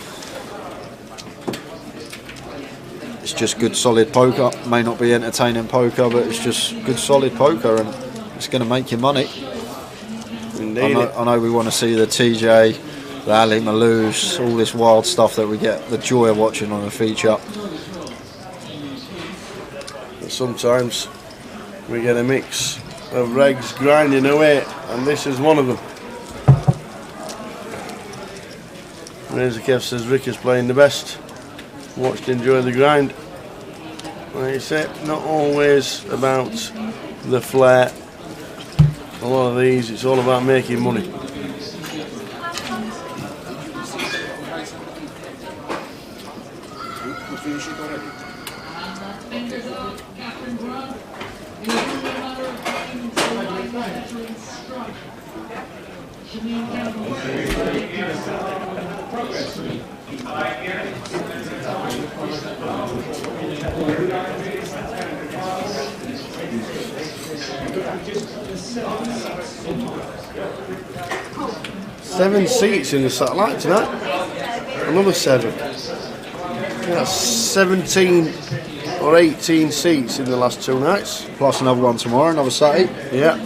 Speaker 5: it's just good solid poker. May not be entertaining poker, but it's just good solid poker, and it's going to make you money. I know we want to see the TJ, the Ali Malouz, all this wild stuff that we get the joy of watching on a feature.
Speaker 1: But sometimes we get a mix of regs grinding away, and this is one of them. Razor Kev says Rick is playing the best. Watched enjoy the grind. Like I said, not always about the flair. A lot of these, it's all about making money. Seven seats in the satellite tonight. Another 7. That's 17 or 18 seats in the last 2 nights.
Speaker 5: Plus another one tomorrow, another Saturday.
Speaker 1: Yeah.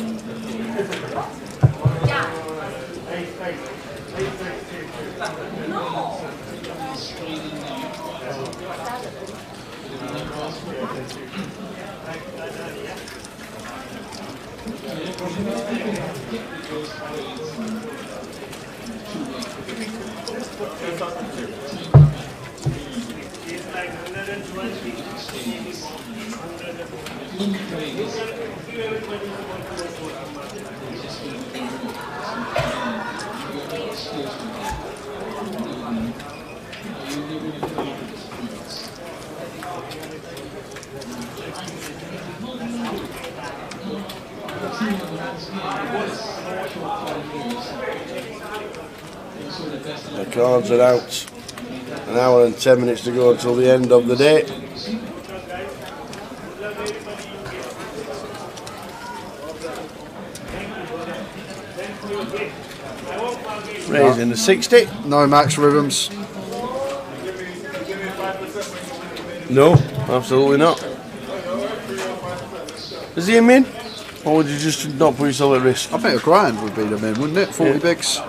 Speaker 1: The cards are out. An hour and 10 minutes to go until the end of the day. Raising the 60.
Speaker 8: No max rhythms.
Speaker 1: No, absolutely not. Is he a min? Or would you just not put yourself at risk?
Speaker 8: I think a grand would be the min, wouldn't it? 40 bigs.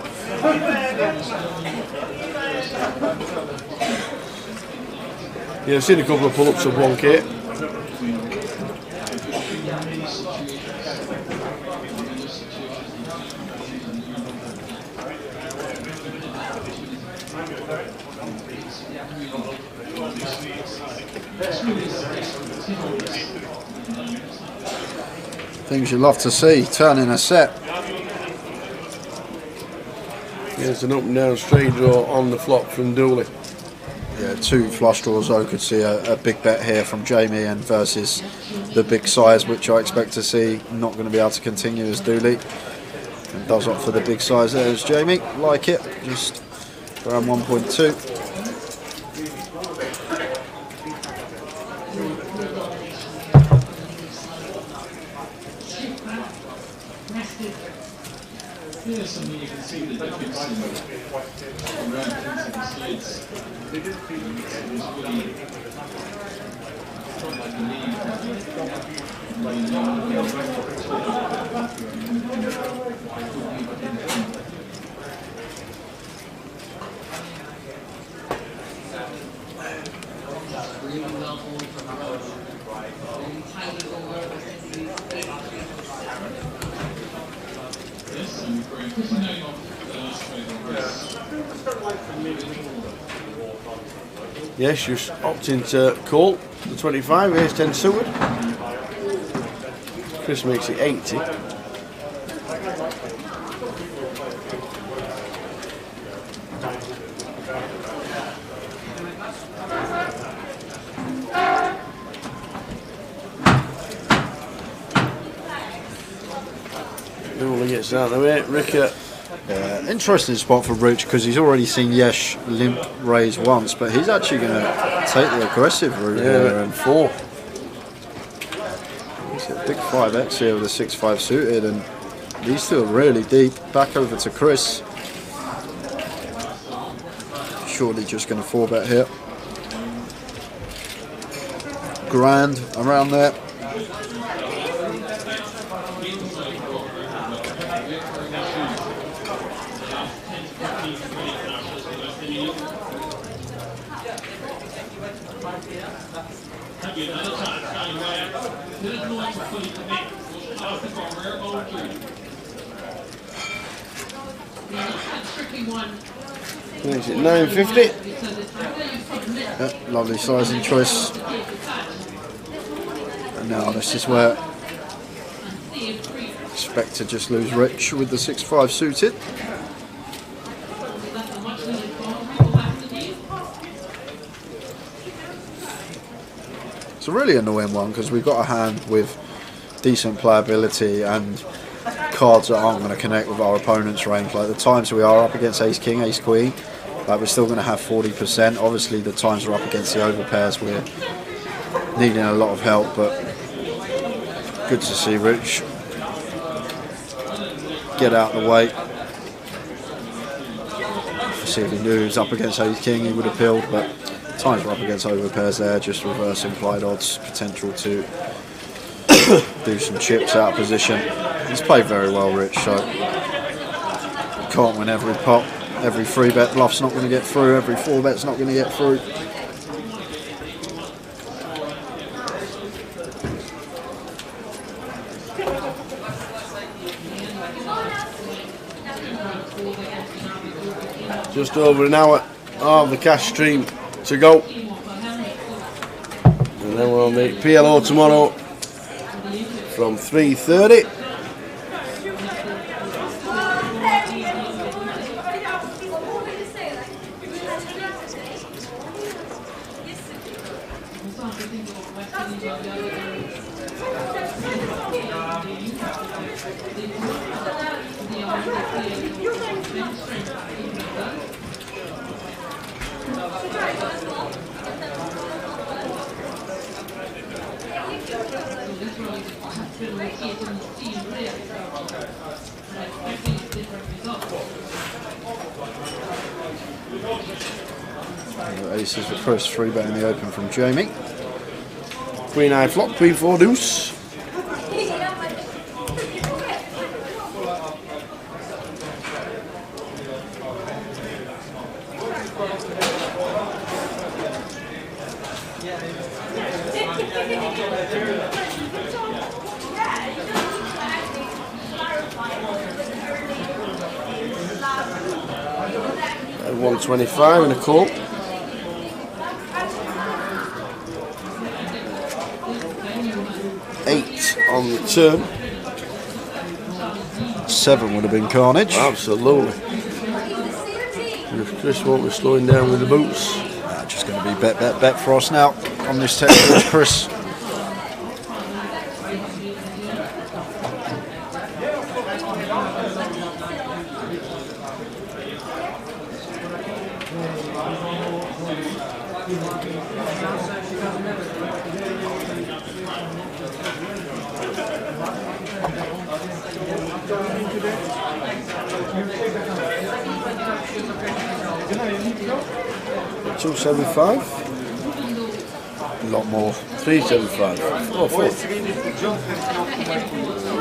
Speaker 1: Yeah, I've seen a couple of pull-ups of 1K.
Speaker 8: Things you love to see, turning a set.
Speaker 1: There's an up and down straight draw on the flop from Dooley.
Speaker 8: Yeah, 2 flush draws though. Could see a big bet here from Jamie and versus the big size, which I expect to see. Not going to be able to continue as Dooley. And does opt for the big size there as Jamie. Like it, just around 1.2.
Speaker 3: Here's something you can see the difference in around 10 seconds.
Speaker 1: Yes, you're opting to call the 25, here's 10 suited. Chris makes it 80. Nobody gets out of the way. Ricker.
Speaker 8: Interesting spot for Rich because he's already seen Yesh limp raise once, but he's actually going to take the aggressive route here.
Speaker 1: And 4.
Speaker 8: It's a big 5x here with a 6-5 suited, and these two are really deep. Back over to Chris. Surely just going to 4-bet here. Grand around there.
Speaker 1: Makes it 950.
Speaker 8: Yep, lovely sizing choice. And now this is where I expect to just lose Rich with the 6-5 suited. It's a really annoying one because we've got a hand with decent playability and cards that aren't going to connect with our opponent's range. Like the times we are up against Ace King, Ace Queen, like we're still going to have 40%. Obviously the times we're up against the overpairs, we're needing a lot of help, but good to see Rich get out of the way. See if he knew he was up against Ace King, he would have peeled, but times we're up against overpairs there, just reverse implied odds, potential to do some chips out of position. He's played very well, Rich, so you can't win every pot. Every 3-bet bluff's not going to get through, every 4-bet's not going to get through.
Speaker 1: Just over an hour of the cash stream to go. And then we'll make PLO tomorrow from 3:30.
Speaker 8: Aces for Chris, 3-bet in the open from Jamie.
Speaker 1: Queen high flop, queen 4 deuce. At 125 and a call. Eight on the turn.
Speaker 8: 7 would have been carnage.
Speaker 1: Absolutely. Chris won't be slowing down with the boots.
Speaker 8: Just going to be bet for us now on this test, Chris.
Speaker 1: $275.
Speaker 8: A lot more.
Speaker 1: $375. Oh, fuck.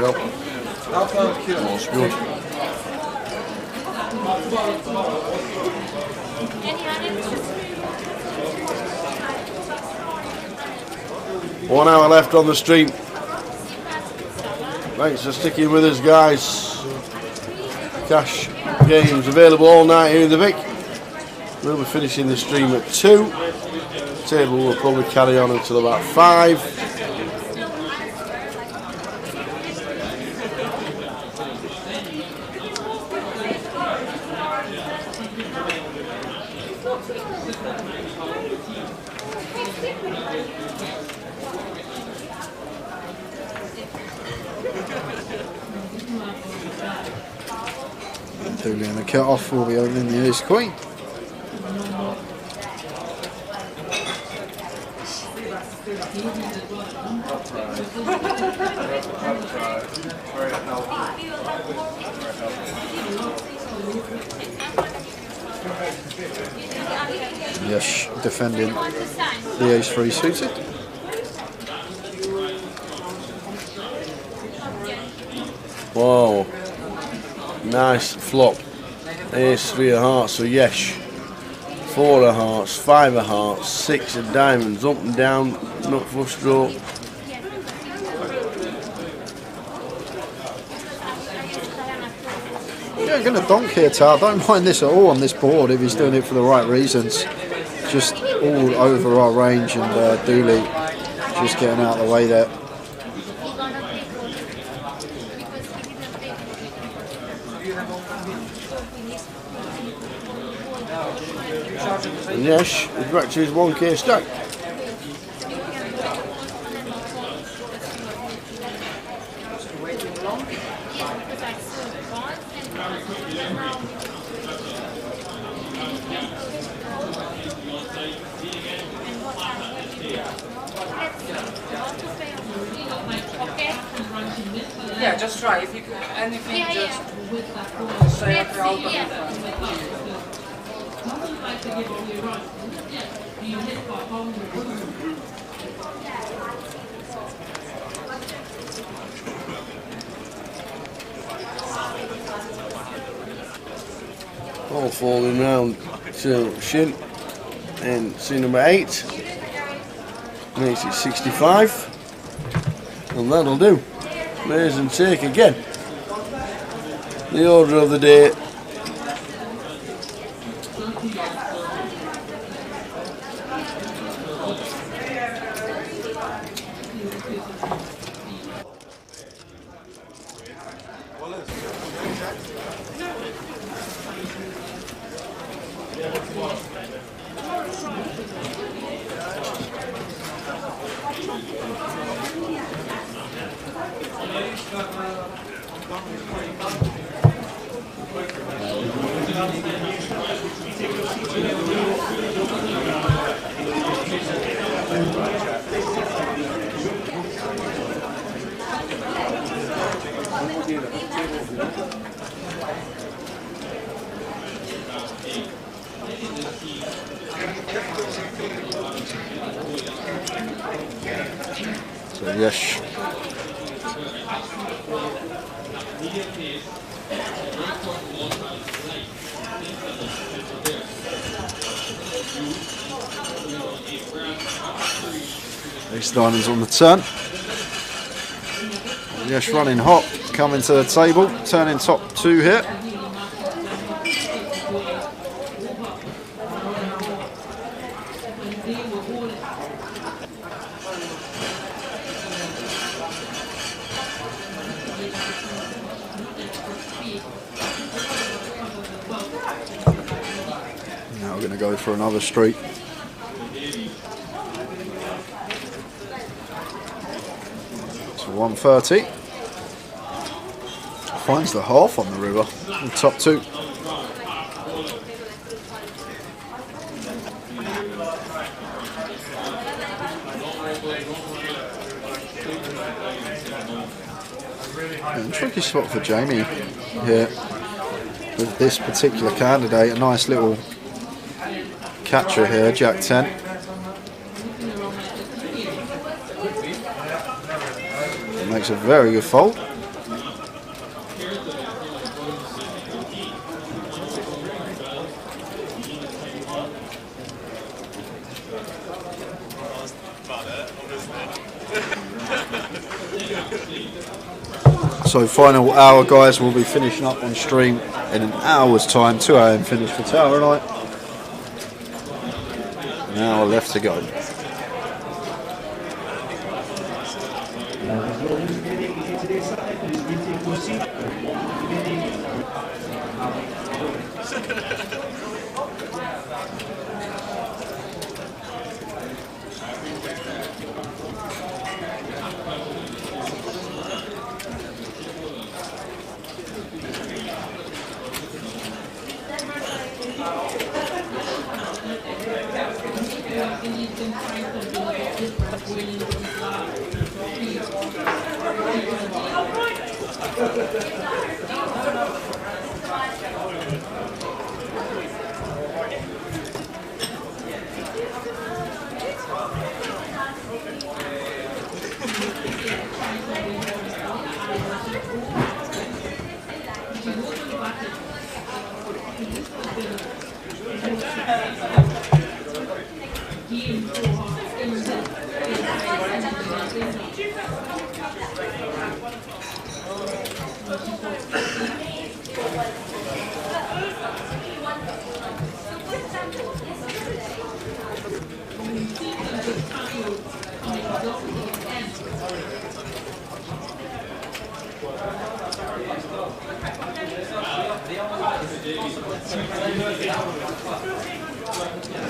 Speaker 1: Yep. That's good. One hour left on the stream. Thanks for sticking with us, guys. Cash games available all night here in the Vic. We'll be finishing the stream at 2. The table will probably carry on until about 5.
Speaker 8: Dooley in the cut-off will be opening the ace queen. Yes, defending the ace-3 suited.
Speaker 1: Whoa. Nice flop. Ace 3 of hearts, so yes. 4 of hearts, 5 of hearts, 6 of diamonds, up and down, not flush draw.
Speaker 8: Yeah, going to donk here, Tar. Don't mind this at all on this board if he's doing it for the right reasons. Just all over our range, and Dooley just getting out of the way there.
Speaker 1: And yes, he's back to his 1k stack.
Speaker 9: Yeah, just try. If you anything, just say okay, I'll do that.
Speaker 1: All falling round to Shin in scene number 8. Makes it 65. And that'll do. Raise and take again. The order of the day.
Speaker 8: So yes. Ace diamonds on the turn. Yes, running hot, coming to the table, turning top 2 here. Now we're going to go for another street. So 130. Finds the half on the river, the top 2. And tricky spot for Jamie here with this particular candidate. A nice little catcher here, Jack 10. Makes a very good fold. So final hour, guys, we'll be finishing up on stream in an hour's time. 2 AM finish for Tower Night. An hour left to go.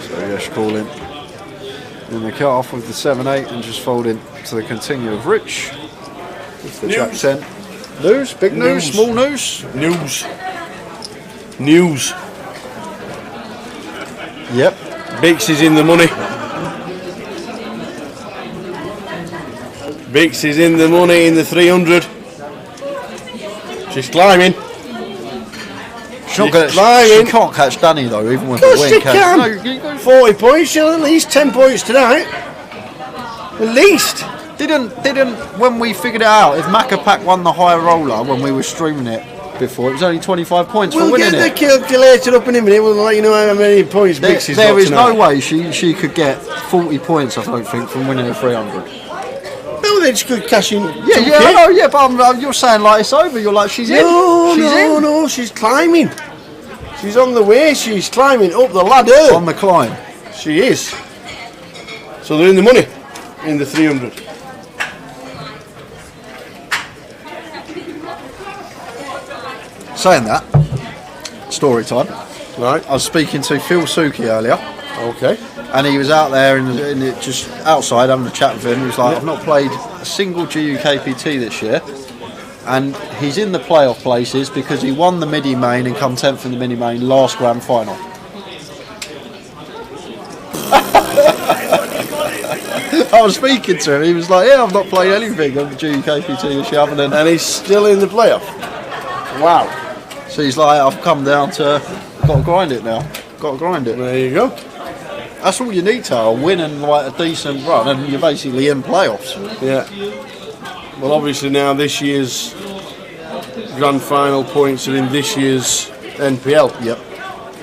Speaker 8: So yes, calling in the cut off with the 7-8 and just folding to the continue of Rich with the Jack 10. News, big news, small news?
Speaker 1: News. News.
Speaker 8: Yep.
Speaker 1: Bix is in the money. Bix is in the money in the 300. She's climbing.
Speaker 8: She can't catch Danny though, even with
Speaker 1: the
Speaker 8: win.
Speaker 1: She can. No, 40 points. She'll at least 10 points tonight. At least.
Speaker 8: Didn't when we figured it out, if Macapac won the high roller when we were streaming it before, it was only 25 points for winning it.
Speaker 1: We'll get the calculator up in a minute. We'll let you know how many points Bix has got
Speaker 8: There is
Speaker 1: tonight.
Speaker 8: no way she could get 40 points, I don't think, from winning a 300.
Speaker 1: No, then she could cash in.
Speaker 8: Yeah, I know, yeah, but you're saying like it's over. You're like she's in.
Speaker 1: No, she's climbing. She's on the way. She's climbing up the ladder.
Speaker 8: On the climb.
Speaker 1: She is. So they're in the money in the 300.
Speaker 8: Saying that, story time.
Speaker 1: Right.
Speaker 8: I was speaking to Phil Suki earlier.
Speaker 1: Okay.
Speaker 8: And he was out there in just outside having a chat with him. He was like, I've not played a single GUKPT this year. And he's in the playoff places because he won the midi main and come 10th in the mini main last grand final. I was speaking to him, he was like, yeah, I've not played anything on the GUKPT this year other than...
Speaker 1: And he's still in the playoff. Wow.
Speaker 8: So he's like, I've come down to, got to grind it now. Got to grind it.
Speaker 1: There you go.
Speaker 8: That's all you need to a win and like a decent run, and you're basically in playoffs.
Speaker 1: Yeah. Well, obviously now this year's grand final points are in this year's NPL.
Speaker 8: Yep.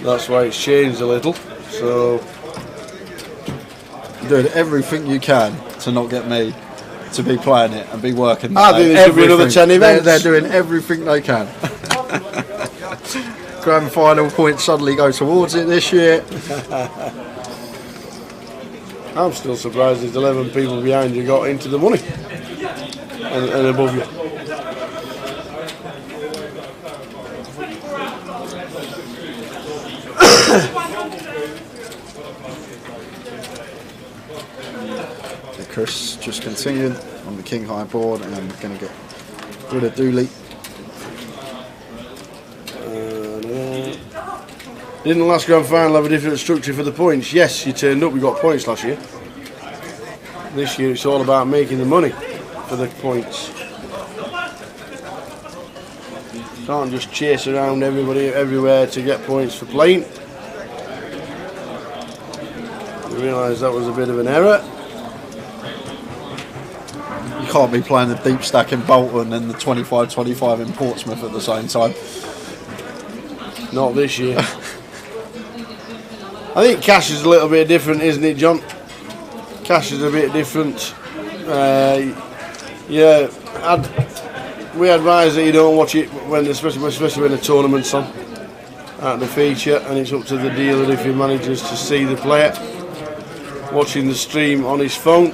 Speaker 1: That's why it's changed a little. So
Speaker 8: doing everything you can to not get me to be playing it and be working.
Speaker 1: I think there should be another 10 events.
Speaker 8: They're doing everything they can. Grand final points suddenly go towards it this year.
Speaker 1: I'm still surprised there's 11 people behind you got into the money and above you.
Speaker 8: Chris just continuing on the king high board, and I'm going to get rid of Dooley.
Speaker 1: Didn't the last grand final have a different structure for the points? Yes, you turned up, we got points last year. This year it's all about making the money for the points. Can't just chase around everybody everywhere to get points for playing. I realised that was a bit of an error.
Speaker 8: You can't be playing the deep stack in Bolton and the 25-25 in Portsmouth at the same time.
Speaker 1: Not this year. I think cash is a little bit different, isn't it, John? Cash is a bit different. Yeah, we advise that you don't watch it when, especially when the tournament's on at the feature, and it's up to the dealer if he manages to see the player watching the stream on his phone.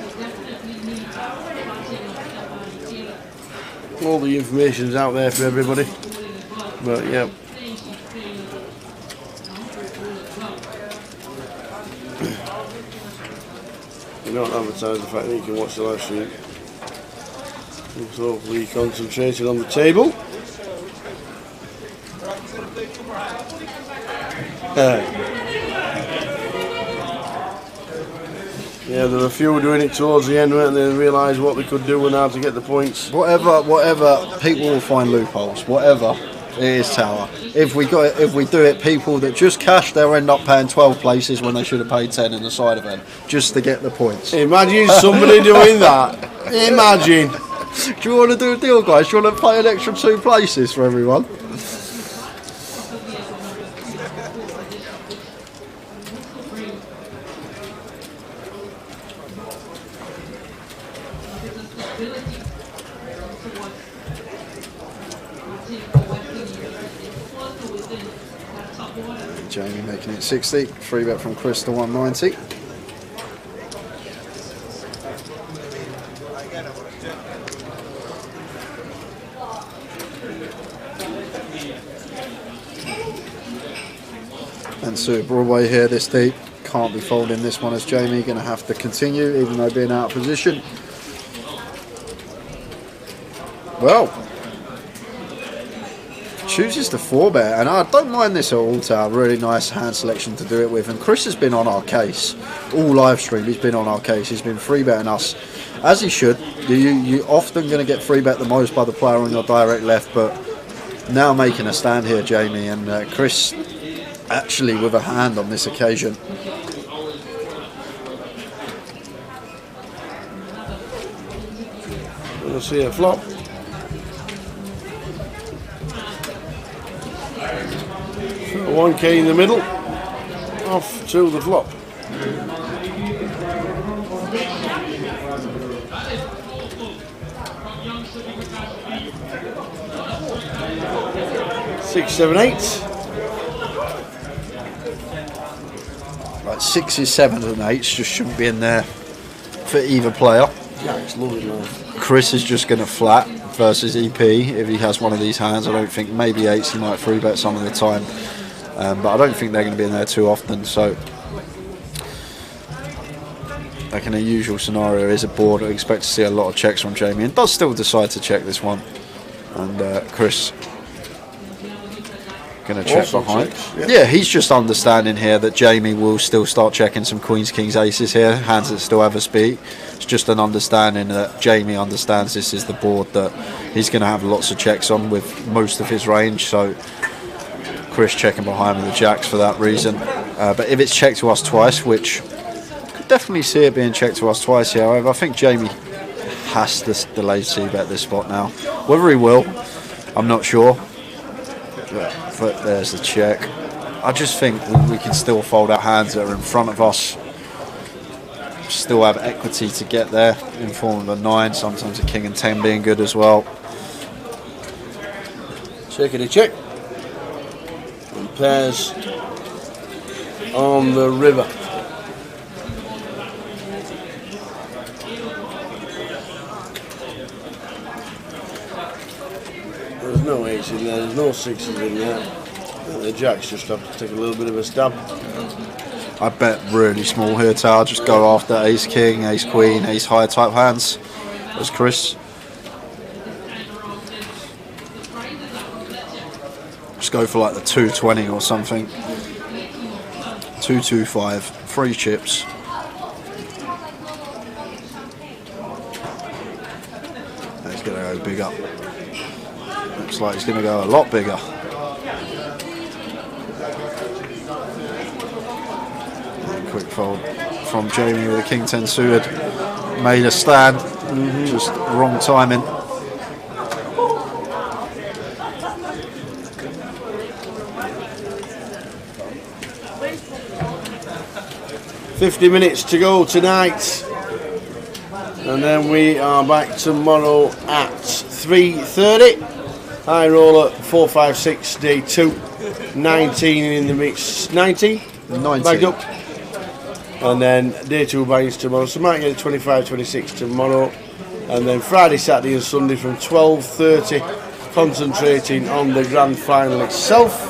Speaker 1: All the information's out there for everybody, but yeah. You don't advertise the fact that you can watch the live stream. So hopefully you're concentrating on the table. Yeah, there were a few doing it towards the end, weren't they? They realised what they could do and how to get the points.
Speaker 8: Whatever, people will find loopholes. Whatever it is, Tower. If we do it, people that just cash, they'll end up paying 12 places when they should have paid 10 in the side event just to get the points.
Speaker 1: Imagine somebody doing that. Imagine.
Speaker 8: Do you want to do a deal, guys? Do you want to pay an extra 2 places for everyone? Jamie making it 60, 3 bet from Chris to 190. And Sue Broadway here this deep, can't be folding this one as Jamie, going to have to continue even though being out of position. Well, chooses the 4-bet, and I don't mind this at all, Tower. Really nice hand selection to do it with, and Chris has been on our case all live stream. He's been on our case. He's been 3-betting us as he should. You often going to get 3-bet the most by the player on your direct left, but now making a stand here, Jamie, and Chris actually with a hand on this occasion.
Speaker 1: We'll see a flop. So 1k in the middle, off to the flop. Six, 7, 8.
Speaker 8: Right, 6s, 7s and 8s just shouldn't be in there for either player.
Speaker 1: Yeah, it's lovely, man.
Speaker 8: Chris is just going to flat versus EP if he has one of these hands. I don't think, maybe 8s he might 3-bet some of the time, but I don't think they're going to be in there too often. So like in a usual scenario is a board, I expect to see a lot of checks from Jamie, and does still decide to check this one. And Chris going to check
Speaker 1: Also
Speaker 8: behind.
Speaker 1: checks,
Speaker 8: Yeah, he's just understanding here that Jamie will still start checking some queens, kings, aces here, hands that still have a speed. It's just an understanding that Jamie understands this is the board that he's going to have lots of checks on with most of his range. So Chris checking behind with the jacks for that reason. But if it's checked to us twice, which definitely see it being checked to us twice here. However, I think Jamie has to delay c-bet this spot now. Whether he will, I'm not sure. But there's the check. I just think we can still fold out hands that are in front of us. Still have equity to get there in form of a 9, sometimes a king and 10 being good as well.
Speaker 1: Checkity check. And pairs on the river. There's no 8s in there, there's no 6s in there. And the jacks just have to take a little bit of a stab.
Speaker 8: I bet really small here, I'll just go after ace king, ace queen, ace high type hands as Chris. Just go for like the 220 or something. 225, 3 chips. He's going to go big up. Looks like he's going to go a lot bigger. Quick fold from Jamie with a king 10 suited. Made a stand, just wrong timing.
Speaker 1: $50 minutes to go tonight, and then we are back tomorrow at 3:30. High roller 4, 5, 6, day 2, 19 in the mix, 19 bagged up, and then day 2 bags tomorrow. So might get 25, 26 tomorrow, and then Friday, Saturday, and Sunday from 12:30, concentrating on the grand final itself.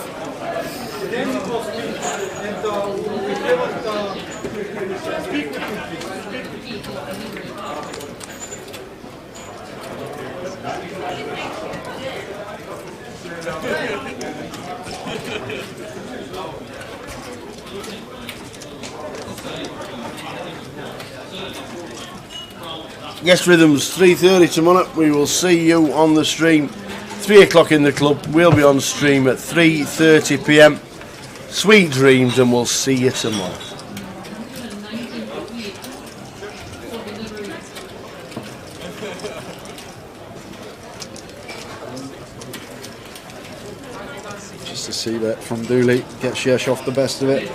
Speaker 1: Guest Rhythms 3:30 tomorrow. We will see you on the stream 3 o'clock in the club. We'll be on stream at 3:30 p.m. Sweet dreams, and we'll see you tomorrow.
Speaker 8: Just a c-bet from Dooley. Gets Shesh off the best of it.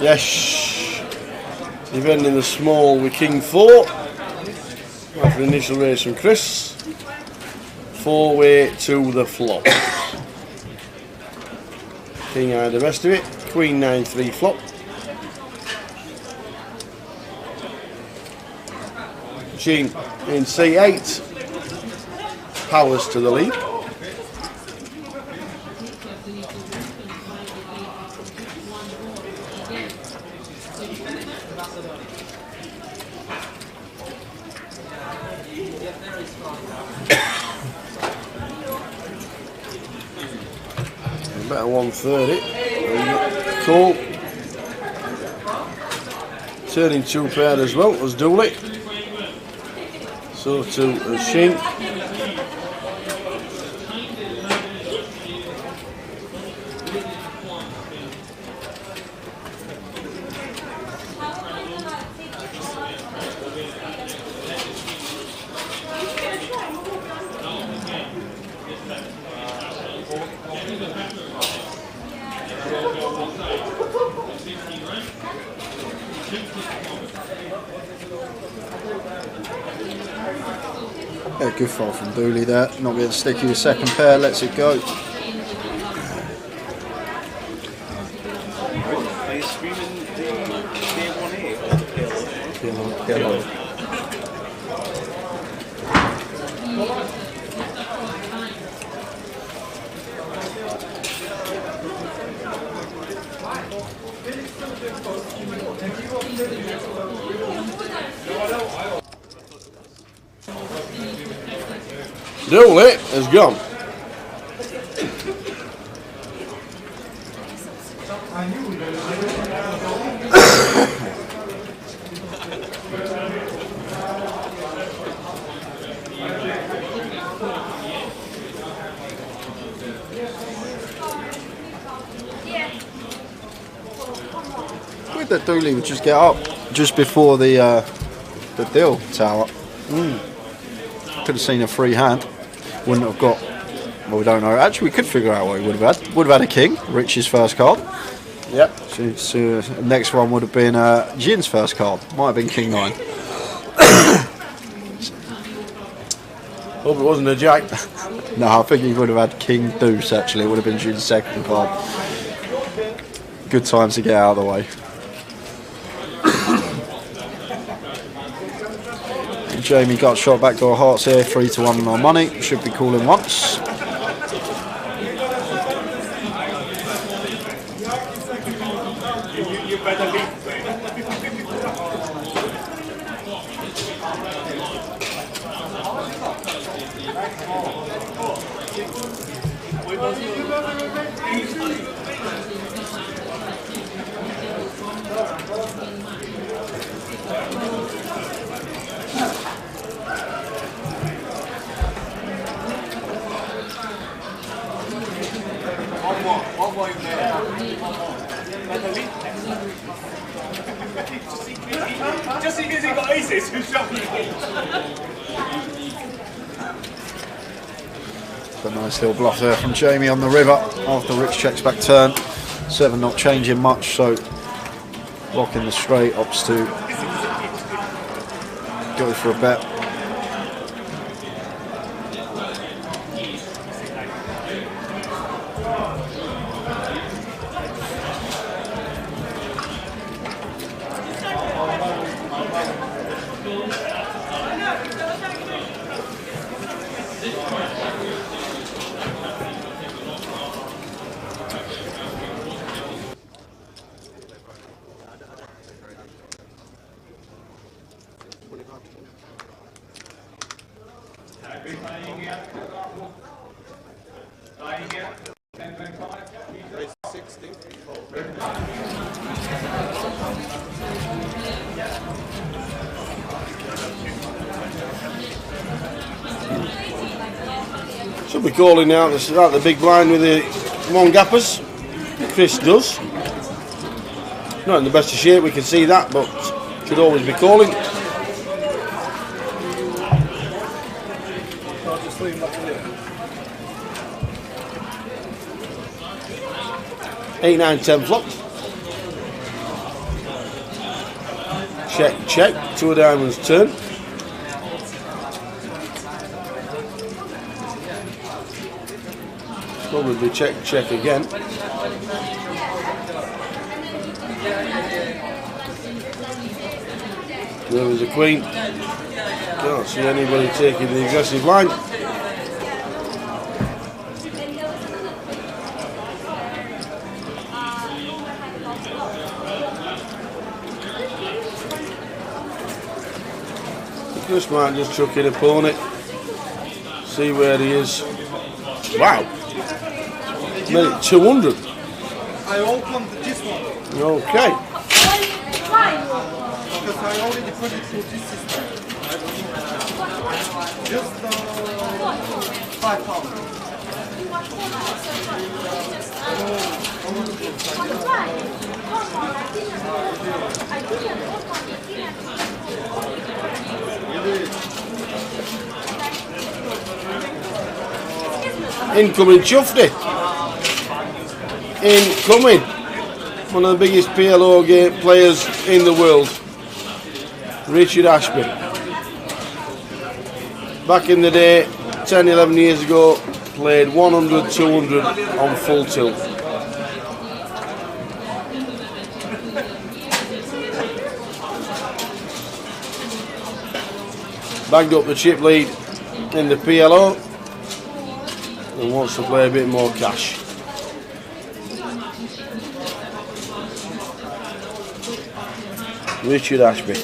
Speaker 1: Yes, defending the small with King 4 after initial raise from Chris. 4-way to the flop. King high the rest of it. Queen 9-3 flop. Machine in C8. Powers to the lead. Better 130. Cool. Turning 2 pair as well as Dooley. So too as Sheen.
Speaker 8: Yeah, good foul from Dooley there. Not getting sticky with second pair, lets it go.
Speaker 7: Are you screaming the K1A or the
Speaker 8: Yellow.
Speaker 1: Dooley is gone.
Speaker 8: Weird that Dooley would just get up just before the deal tower. Could have seen a free hand. Wouldn't have got. Well, we don't know. Actually, we could figure out what he would have had. Would have had a king, Rich's first card.
Speaker 1: Yep.
Speaker 8: So next one would have been Jin's first card. Might have been king 9.
Speaker 1: Hope it wasn't a jack.
Speaker 8: No, I think he would have had king deuce. Actually, it would have been Jin's second card. Good time to get out of the way. Jamie got shot back door hearts here, 3-1 on our money. Should be calling once.
Speaker 7: You better leave. One more in there. Better leave. Just in case he got aces, who's shocking
Speaker 8: A nice little bluff there from Jamie on the river after Rich checks back turn. 7 not changing much, so rocking the straight, opts to go for a bet.
Speaker 1: Should be calling out the big blind with the one gappers. Chris does. Not in the best of shape, we can see that, but should always be calling. Eight, 9, 10 flop. Check, check. 2 of diamonds turn. Probably check, check again. There was a queen. Can't see anybody taking the aggressive line. Just might just chuck in a pony. See where he is. Wow. Made it 200.
Speaker 10: I opened this one.
Speaker 1: Okay.
Speaker 10: Because I already put it through this system. Just £5.
Speaker 1: Incoming Chuffy. Incoming. one of the biggest PLO players in the world, Richard Ashby. Back in the day, 10, 11 years ago, played 100, 200 on full tilt. Bagged up the chip lead in the PLO and wants to play a bit more cash. Richard Ashby.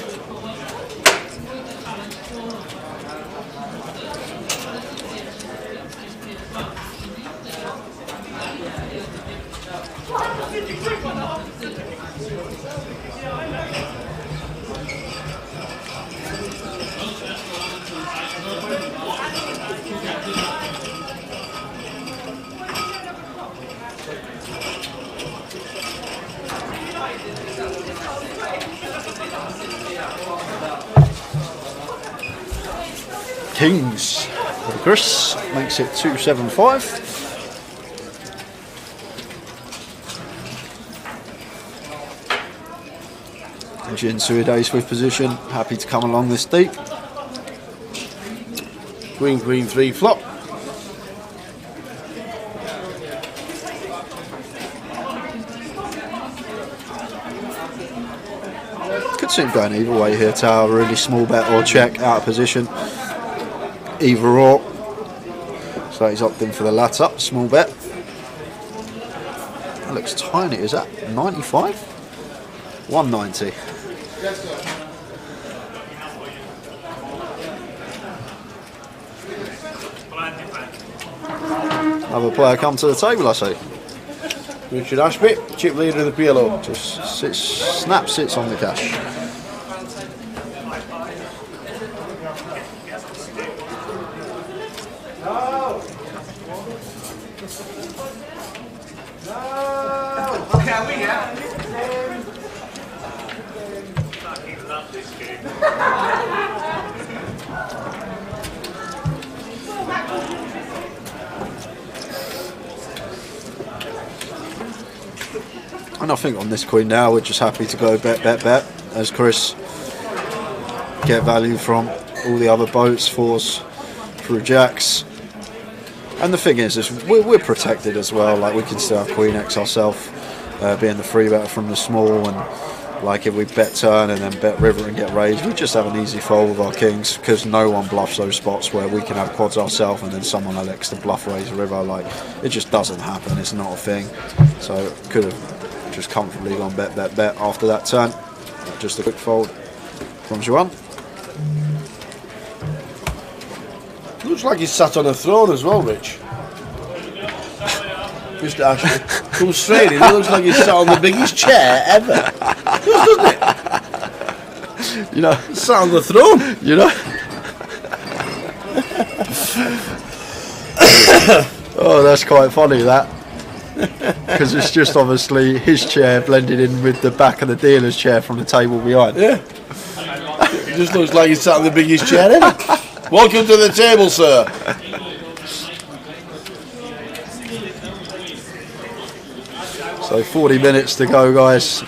Speaker 8: Kings for Chris makes it 275. Jin Suidace with position, happy to come along this deep.
Speaker 1: Queen, queen, 3 flop.
Speaker 8: Could see him going either way here, Tower. Really small bet or check, out of position. Either or. So he's opting for the latter, small bet. That looks tiny, is that 95? 190. Another player come to the table, I say.
Speaker 1: Richard Ashby, chip leader of the PLO.
Speaker 8: Just sits, sits on the cash. And I think on this queen now, we're just happy to go bet, bet, bet, as Chris get value from all the other boats, 4s through jacks. And the thing is we're protected as well. Like, we can still have queen X ourselves, being the free better from the small, and like if we bet turn and then bet river and get raised, we just have an easy fold with our kings, because no one bluffs those spots where we can have quads ourselves and then someone elects to bluff raise a river. Like, it just doesn't happen. It's not a thing. So could have just comfortably gone bet, bet, bet after that turn. Just a quick fold from Juan.
Speaker 1: Looks like he's sat on a throne as well, Rich. Mr. Ashley comes straight in. It looks like he's sat on the biggest chair ever. Doesn't it?
Speaker 8: You know,
Speaker 1: he's sat on the throne.
Speaker 8: You know. Oh, that's quite funny, that. Because it's just obviously his chair blended in with the back of the dealer's chair from the table behind.
Speaker 1: Yeah. It just looks like he's sat on the biggest chair ever. Welcome to the table, sir.
Speaker 8: So 40 minutes to go, guys,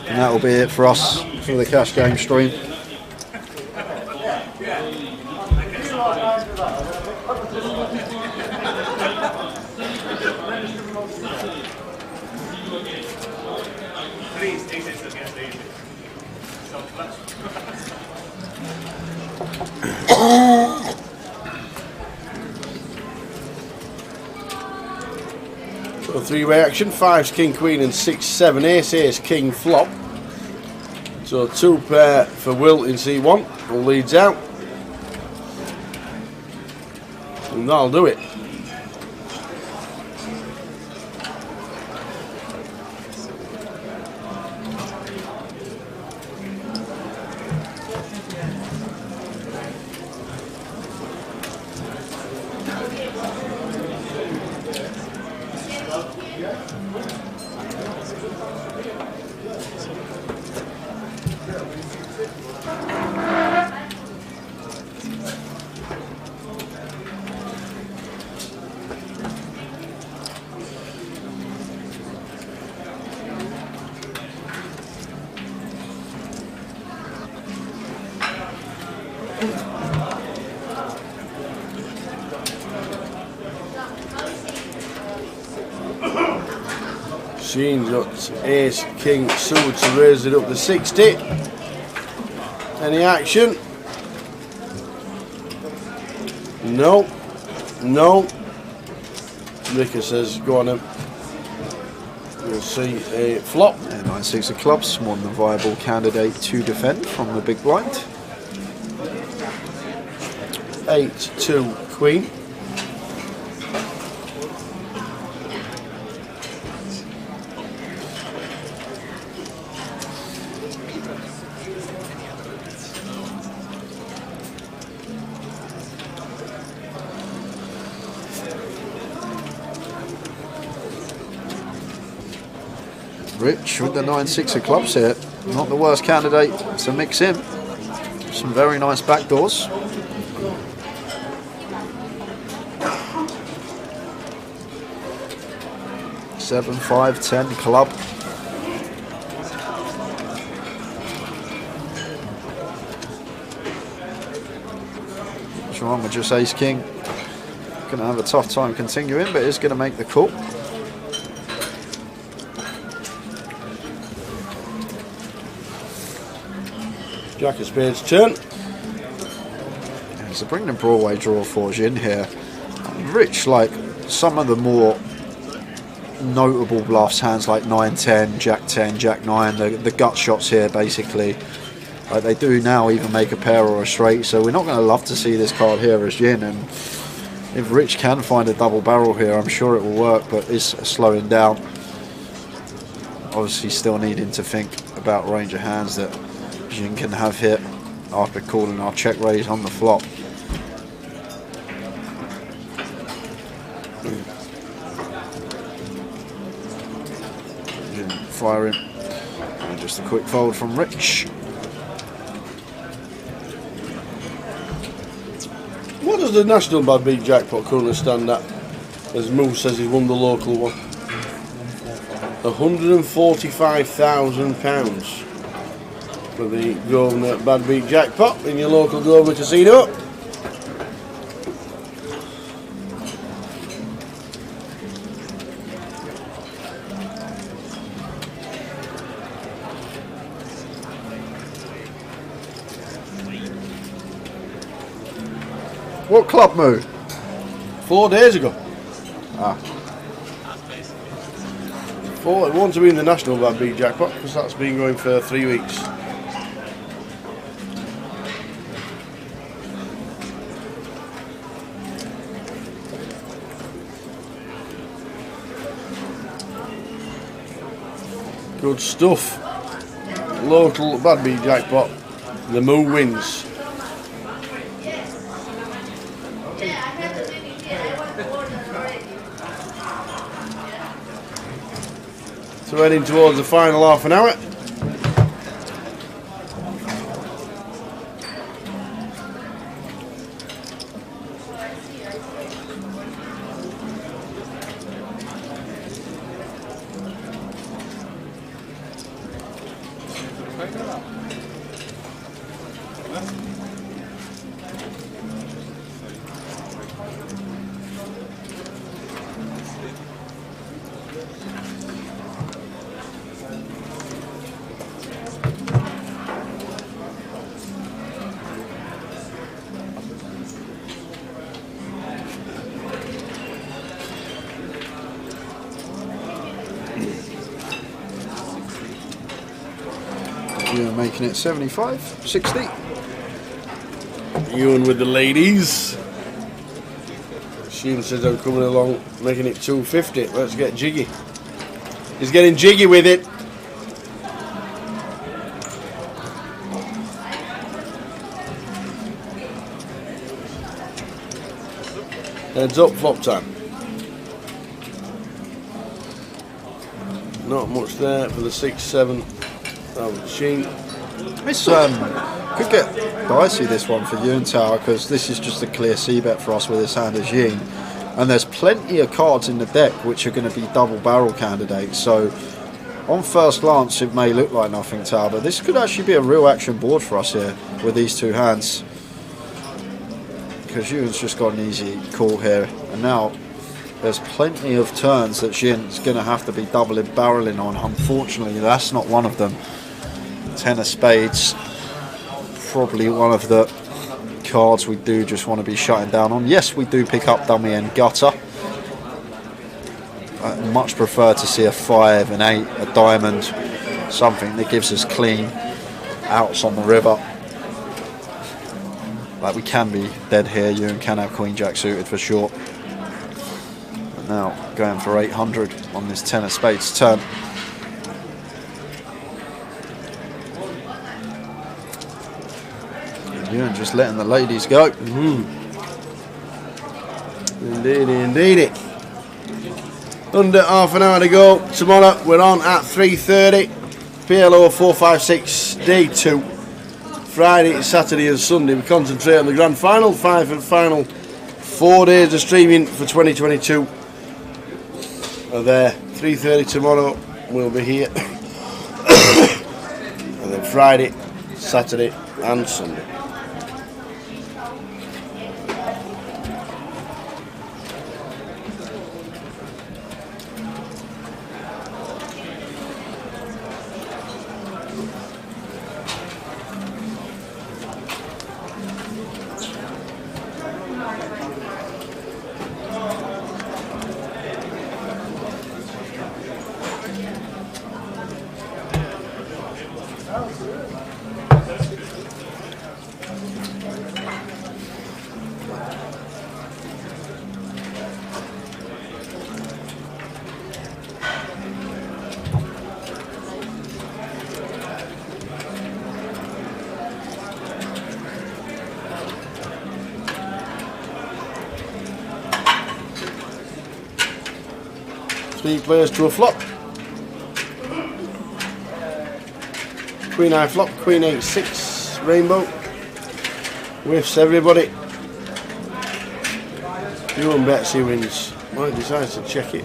Speaker 8: and that will be it for us for the cash game stream.
Speaker 1: So 3-way action, 5's king queen and 6, 7 ace, ace king flop. So 2 pair for Will in C1, who leads out, and that'll do it. Sheen's got ace, king, suit to raise it up to 60. Any action? No. No. Ricker says, go on then. We'll see a flop.
Speaker 8: 9-6 of clubs, more than a viable candidate to defend from the big blind.
Speaker 1: 8-2 queen.
Speaker 8: Rich with the 9-6 of clubs here. Not the worst candidate to mix in. Some very nice backdoors. Seven, 5, 10 club. What's wrong with just ace king? Going to have a tough time continuing, but is going to make the call.
Speaker 1: Jack of spades turn.
Speaker 8: It's a bring the Broadway draw for Jin here. Rich, like some of the more notable bluffs, hands like 9-10, Jack-10, Jack-9, the gut shots here basically. Like they do now even make a pair or a straight, so we're not going to love to see this card here as Jin, and if Rich can find a double barrel here, I'm sure it will work, but is slowing down. Obviously still needing to think about range of hands that Jin can have here after calling our check raise on the flop. Jin firing, and just a quick fold from Rich.
Speaker 1: What does the national bad beat jackpot currently stand at? As Moose says he's won the local one. £145,000 for the Grosvenor bad beat jackpot in your local Grosvenor casino.
Speaker 8: What club move?
Speaker 1: 4 days ago.
Speaker 8: Ah.
Speaker 1: It wants to be in the national bad beat jackpot because that's been going for 3 weeks. Good stuff. Local bad beat jackpot. The Moo wins. So heading towards the final half an hour.
Speaker 8: You're making it 75, 60.
Speaker 1: Ewan with the ladies. Sheen says I'm coming along, making it 250. Let's get jiggy. He's getting jiggy with it. Heads up, flop time. Not much there for the 6-7 of Sheen.
Speaker 8: This could get dicey, this one for Ewan Tower, because this is just a clear C-bet for us with this hand as Jin, and there's plenty of cards in the deck which are going to be double barrel candidates, so on first glance it may look like nothing, Tower, but this could actually be a real action board for us here with these two hands. because Ewan's just got an easy call here, and now there's plenty of turns that Jin's going to have to be doubling barreling on. Unfortunately, that's not one of them. 10 of spades, probably one of the cards we do just want to be shutting down on. Yes, we do pick up dummy and gutter. I'd much prefer to see a 5, an 8, a diamond, something that gives us clean outs on the river. Like, we can be dead here. Ewan can have queen jack suited for sure. But now going for 800 on this 10 of spades turn. Ewan just letting the ladies go.
Speaker 1: Indeed, indeed. Under half an hour to go. Tomorrow we're on at 3:30. PLO 456 day 2. Friday, Saturday and Sunday we concentrate on the grand final. 5 and final 4 days of streaming for 2022 are there. 3:30 tomorrow we'll be here. And then Friday, Saturday and Sunday. Three players to a flop. Queen high flop, queen 8-6, rainbow. Whiffs everybody. Ewan bets, he wins. Well, he decides to check it.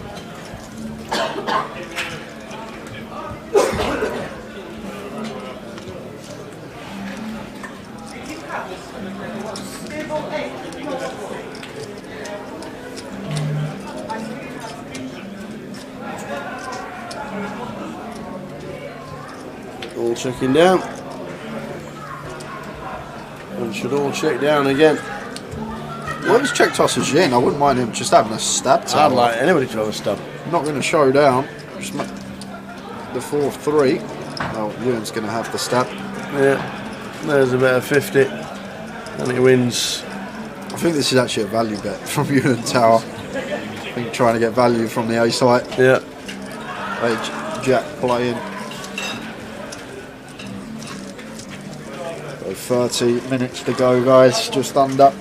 Speaker 1: All checking down. And should all check down again.
Speaker 8: Well, he's checked us as Jin. I wouldn't mind him just having a stab.
Speaker 1: I'd like anybody to have a stab.
Speaker 8: Not going to show down. Just the 4-3. Oh, Ewan's going to have the stab.
Speaker 1: Yeah, there's a bit of 50. And he wins.
Speaker 8: I think this is actually a value bet from Ewan Tower. I think trying to get value from the A side.
Speaker 1: Yeah.
Speaker 8: Jack playing. 30 minutes to go, guys, just under.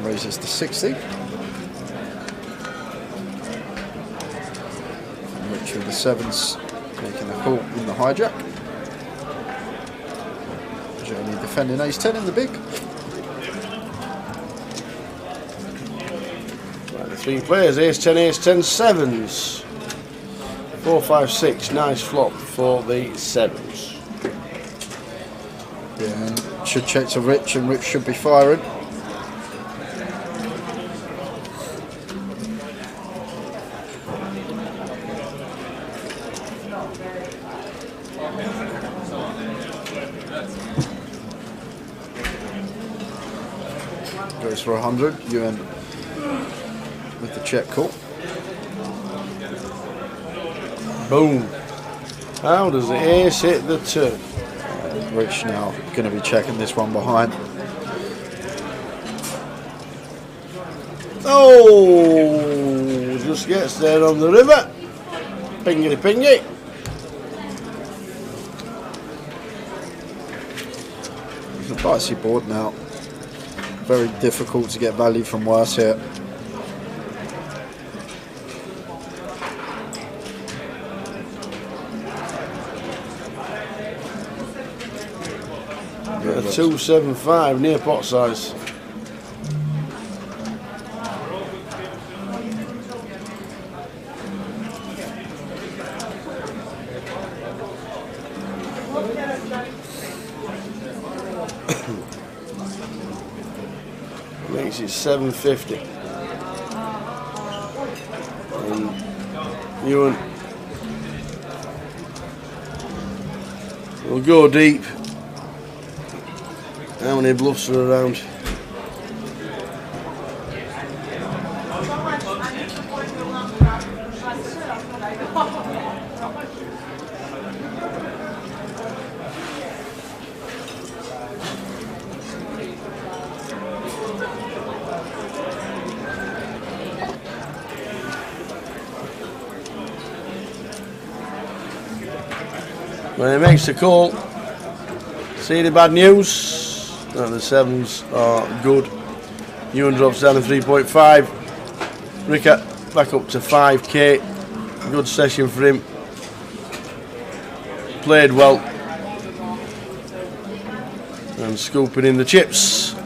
Speaker 8: Raises to 60. And Rich with the 7s making a call in the hijack. Jeremy defending ace-10 in the big.
Speaker 1: Right, the three players, ace-10, ace-10, 7s. 4-5-6, nice flop for the 7s.
Speaker 8: Yeah, and should check to Rich, and Rich should be firing. Goes for 100. Ewan with the check call.
Speaker 1: Boom. How does the ace hit the turn?
Speaker 8: Rich now going to be checking this one behind.
Speaker 1: Oh, just gets there on the river. Pingity pingy.
Speaker 8: It's a dicey board now. Very difficult to get value from worse here.
Speaker 1: Yeah, 275 near pot size. Makes it 750. And Ewan will go deep. How many bluffs are around? When he makes the call, see the bad news? No, the sevens are good. Ewan drops down to 3.5. Rickett back up to 5k. Good session for him. Played well. And scooping in the chips.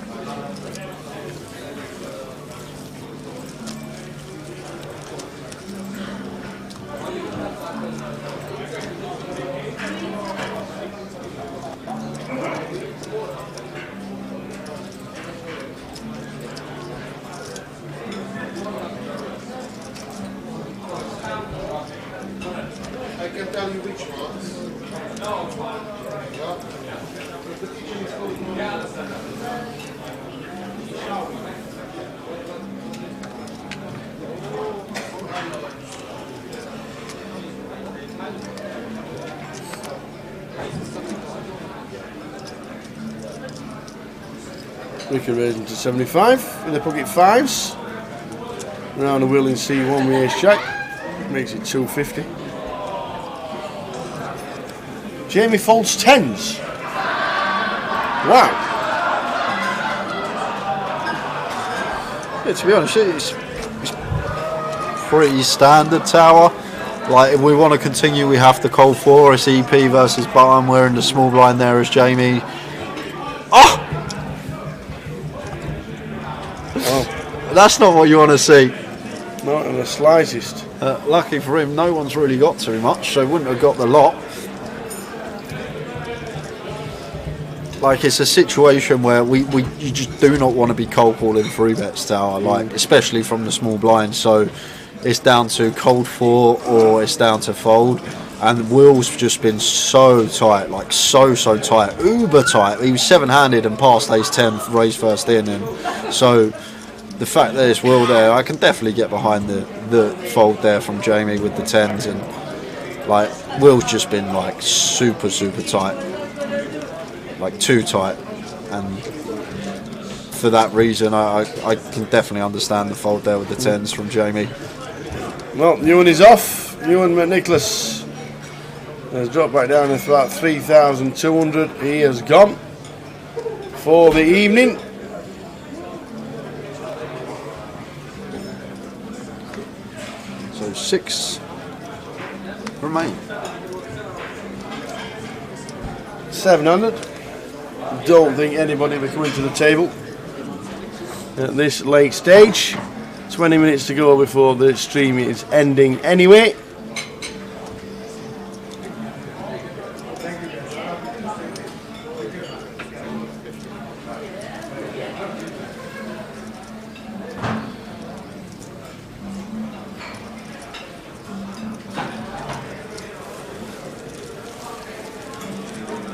Speaker 10: I can tell you which ones.
Speaker 1: We can raise them to 75 in the pocket fives. Round the wheel in C1 with ace jack. Makes it 250. Jamie folds tens. Wow.
Speaker 8: Yeah, to be honest, it's pretty standard tower. Like, if we want to continue, we have to call for it's EP versus button. We're in the small blind there as Jamie. Oh! That's not what you want to see.
Speaker 1: Not in the slightest.
Speaker 8: Lucky for him, no one's really got too much, so wouldn't have got the lot. Like, it's a situation where you just do not want to be cold calling through bets tower, like, especially from the small blind. So it's down to cold four or it's down to fold. And Will's just been so tight, like so tight, uber tight. He was seven-handed and passed ace 10 raised first in, and so the fact that it's Will there, I can definitely get behind the fold there from Jamie with the tens, and like Will's just been like super tight, like too tight, and for that reason I can definitely understand the fold there with the tens from Jamie.
Speaker 1: Well, Ewan is off. Ewan McNicholas has dropped back down to about 3,200. He has gone for the evening.
Speaker 8: So 6 remain.
Speaker 1: 700. Don't think anybody will come into the table at this late stage. 20 minutes to go before the stream is ending anyway.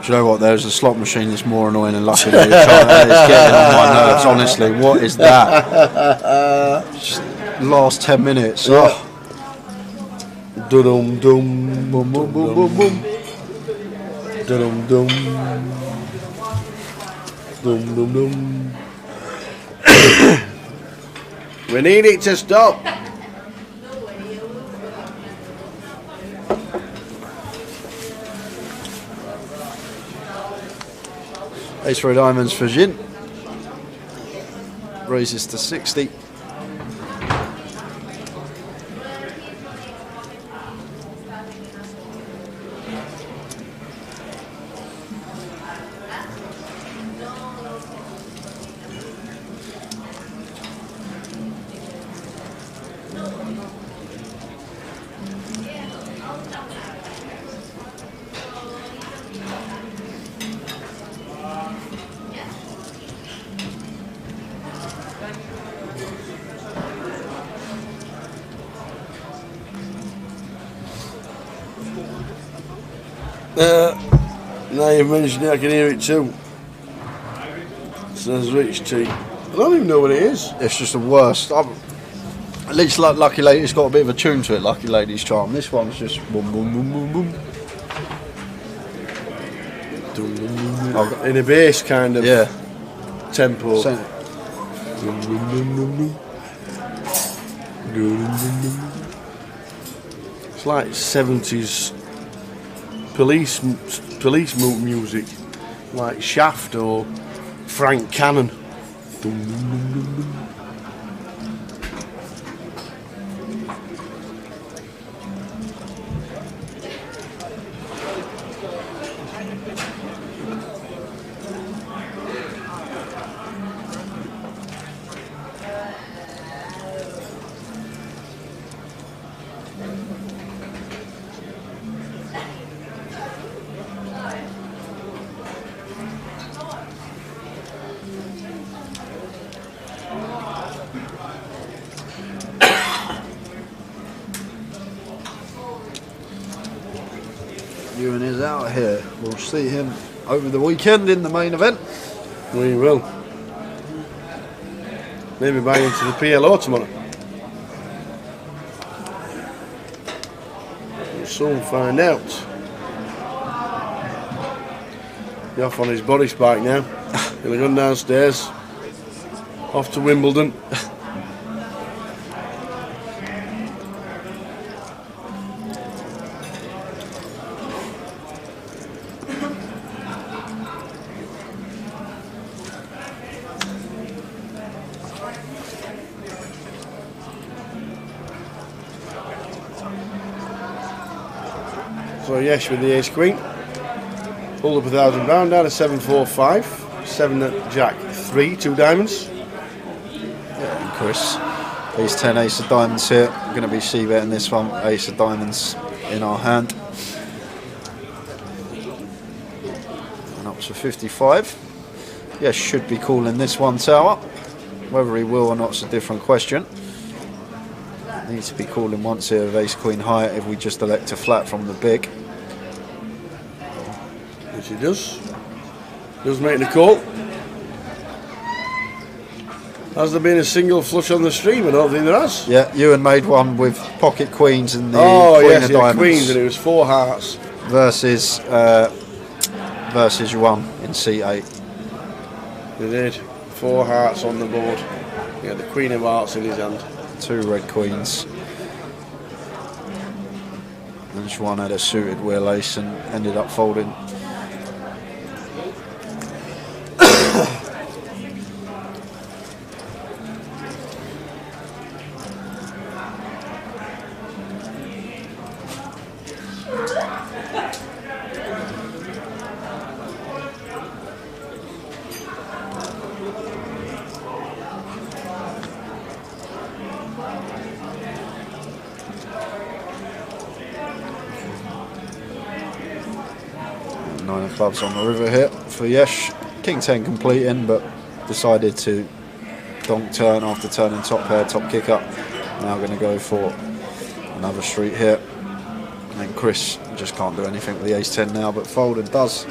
Speaker 8: Do you know what? There's a slot machine that's more annoying than Lucky. It's getting on my nerves, honestly. What is that? Just last 10 minutes.
Speaker 1: Yeah.
Speaker 8: Oh.
Speaker 1: Dum dum boom boom boom boom boom. Dum dum. Dum dum dum. We need it to stop.
Speaker 8: Ace 3 diamonds for Jin. Raises to 60.
Speaker 1: Now you've mentioned it, I can hear it too. Says Rich T. I don't even know what it is.
Speaker 8: It's just the worst. At least like Lucky Lady's got a bit of a tune to it, Lucky Lady's charm. This one's just boom, boom, boom, boom, boom.
Speaker 1: In a bass kind of
Speaker 8: Yeah.
Speaker 1: tempo. It's like 70s police music, like Shaft or Frank Cannon.
Speaker 8: Ewan is out here. We'll see him over the weekend in the main event.
Speaker 1: We will. Maybe buy into the PLO tomorrow. We'll soon find out. He's off on his Boris bike now. He'll go downstairs. Off to Wimbledon. So yes, with the ace queen, pulled up £1,000 down to 745, 7 at Jack 3, 2 diamonds.
Speaker 8: Yeah, and Chris, ace 10, ace of diamonds here. We're going to be c-betting this one, ace of diamonds in our hand. And up to 55. Yes, should be calling this one tower. Whether he will or not is a different question. Needs to be calling once here of ace queen high if we just elect a flat from the big.
Speaker 1: Which he does. Does make the call. Has there been a single flush on the stream? I don't think there has.
Speaker 8: Yeah, Ewan made one with pocket queens and the
Speaker 1: queen
Speaker 8: of diamonds.
Speaker 1: Queens, and it was 4 hearts.
Speaker 8: Versus Yuan in C8.
Speaker 1: He did. 4 hearts on the board. He had the queen of hearts in his hand.
Speaker 8: 2 red queens. And Yuan had a suited wheel ace and ended up folding. Clubs on the river here for Yesh. King 10 completing, but decided to donk turn after turning top pair, top kick up. Now going to go for another street here. And Chris just can't do anything with the ace 10 now, but folded does.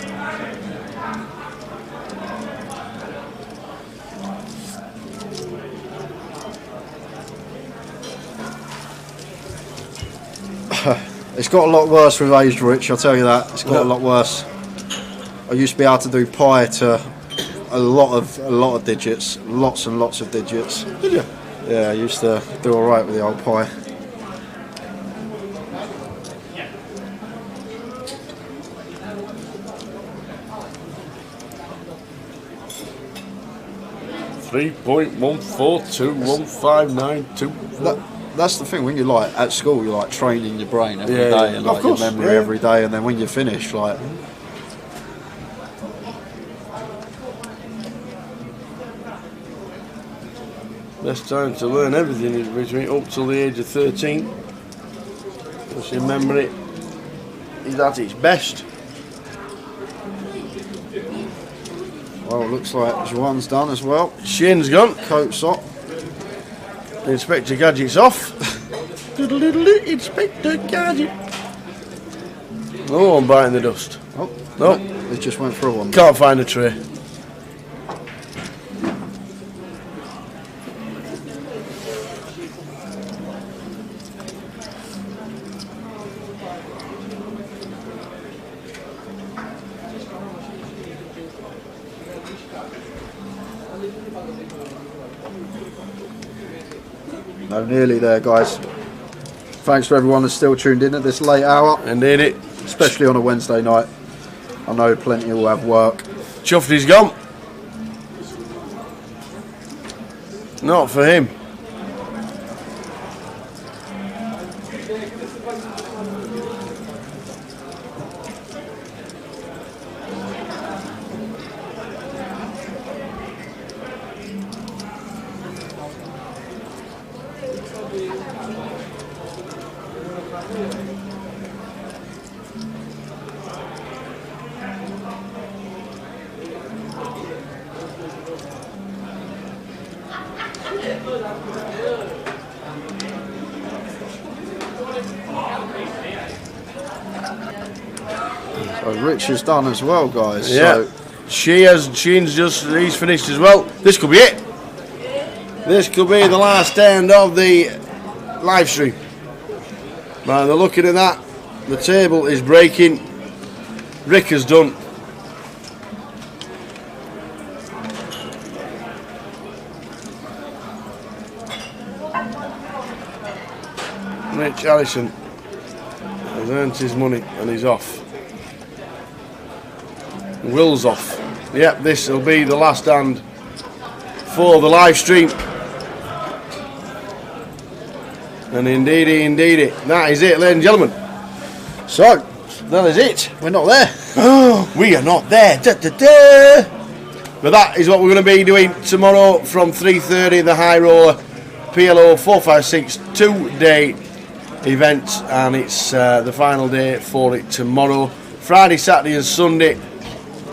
Speaker 8: It's got a lot worse with age, Rich, I'll tell you that. It's got a lot worse. I used to be able to do pi to a lot of digits, lots and lots of digits.
Speaker 1: Did you?
Speaker 8: Yeah, I used to do all right with the old pi.
Speaker 1: 3.14215924.
Speaker 8: That's the thing, when you're like at school, you're like training your brain every day
Speaker 1: Yeah,
Speaker 8: and
Speaker 1: of
Speaker 8: like
Speaker 1: course,
Speaker 8: your memory
Speaker 1: yeah.
Speaker 8: every day, and then when you finish, like
Speaker 1: Best time to learn everything is between up till the age of 13. Just remember it is at its best.
Speaker 8: well, looks like Juan's done as well.
Speaker 1: Shane's gone.
Speaker 8: Coat's up.
Speaker 1: Inspector Gadget's off. Doodle-doodle-doo, Inspector Gadget. Oh, I'm biting the dust.
Speaker 8: Oh,
Speaker 1: No,
Speaker 8: it just went through one.
Speaker 1: can't find a tray.
Speaker 8: No, nearly there, guys. Thanks to everyone that's still tuned in at this late hour,
Speaker 1: Indeed it.
Speaker 8: especially on a Wednesday night. I know plenty will have work.
Speaker 1: Chuffy's gone. Not for him.
Speaker 8: So Rich is done as well, guys.
Speaker 1: Yeah.
Speaker 8: So
Speaker 1: He's finished as well. This could be it. This could be the last end of the live stream. Right, they're looking at that. The table is breaking. Rick has done. Rich Allison has earned his money and he's off. Will's off. Yep, this will be the last hand for the live stream. And indeedy, that is it, ladies and gentlemen. So, that is it.
Speaker 8: we're not there.
Speaker 1: Oh, we are not there. Da, da, da. But that is what we're going to be doing tomorrow from 3:30. The High Roller PLO 456 2-day event, and it's the final day for it tomorrow. Friday, Saturday, and Sunday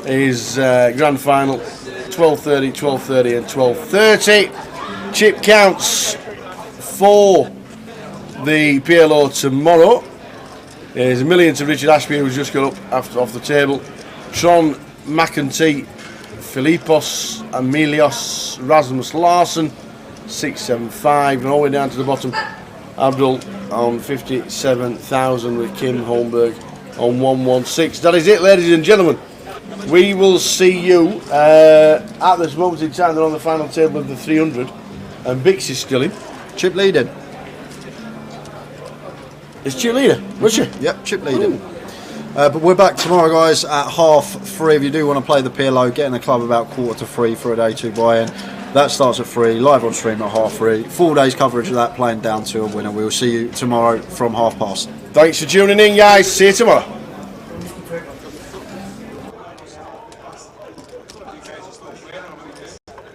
Speaker 1: is grand final 12:30, 12:30, and 12:30. Chip counts for the PLO tomorrow. There's a million to Richard Ashby, who's just got up off the table. Tron McEntee, Philippos Emilios, Rasmus Larsen 675, and all the way down to the bottom, Abdul on 57,000 with Kim Holmberg on 116. That is it, ladies and gentlemen. We will see you at this moment in time. They're on the final table of the 300, and Bix is still in.
Speaker 8: Chip leading.
Speaker 1: Is Chip leader? Was she?
Speaker 8: Yep, Chip leading. But we're back tomorrow, guys, at 3:30. If you do want to play the PLO, get in the club about 2:45 for a day 2 buy-in. That starts at 3, live on stream at 3:30. 4 days coverage of that, playing down to a winner. We'll see you tomorrow from past.
Speaker 1: Thanks for tuning in, guys. See you tomorrow.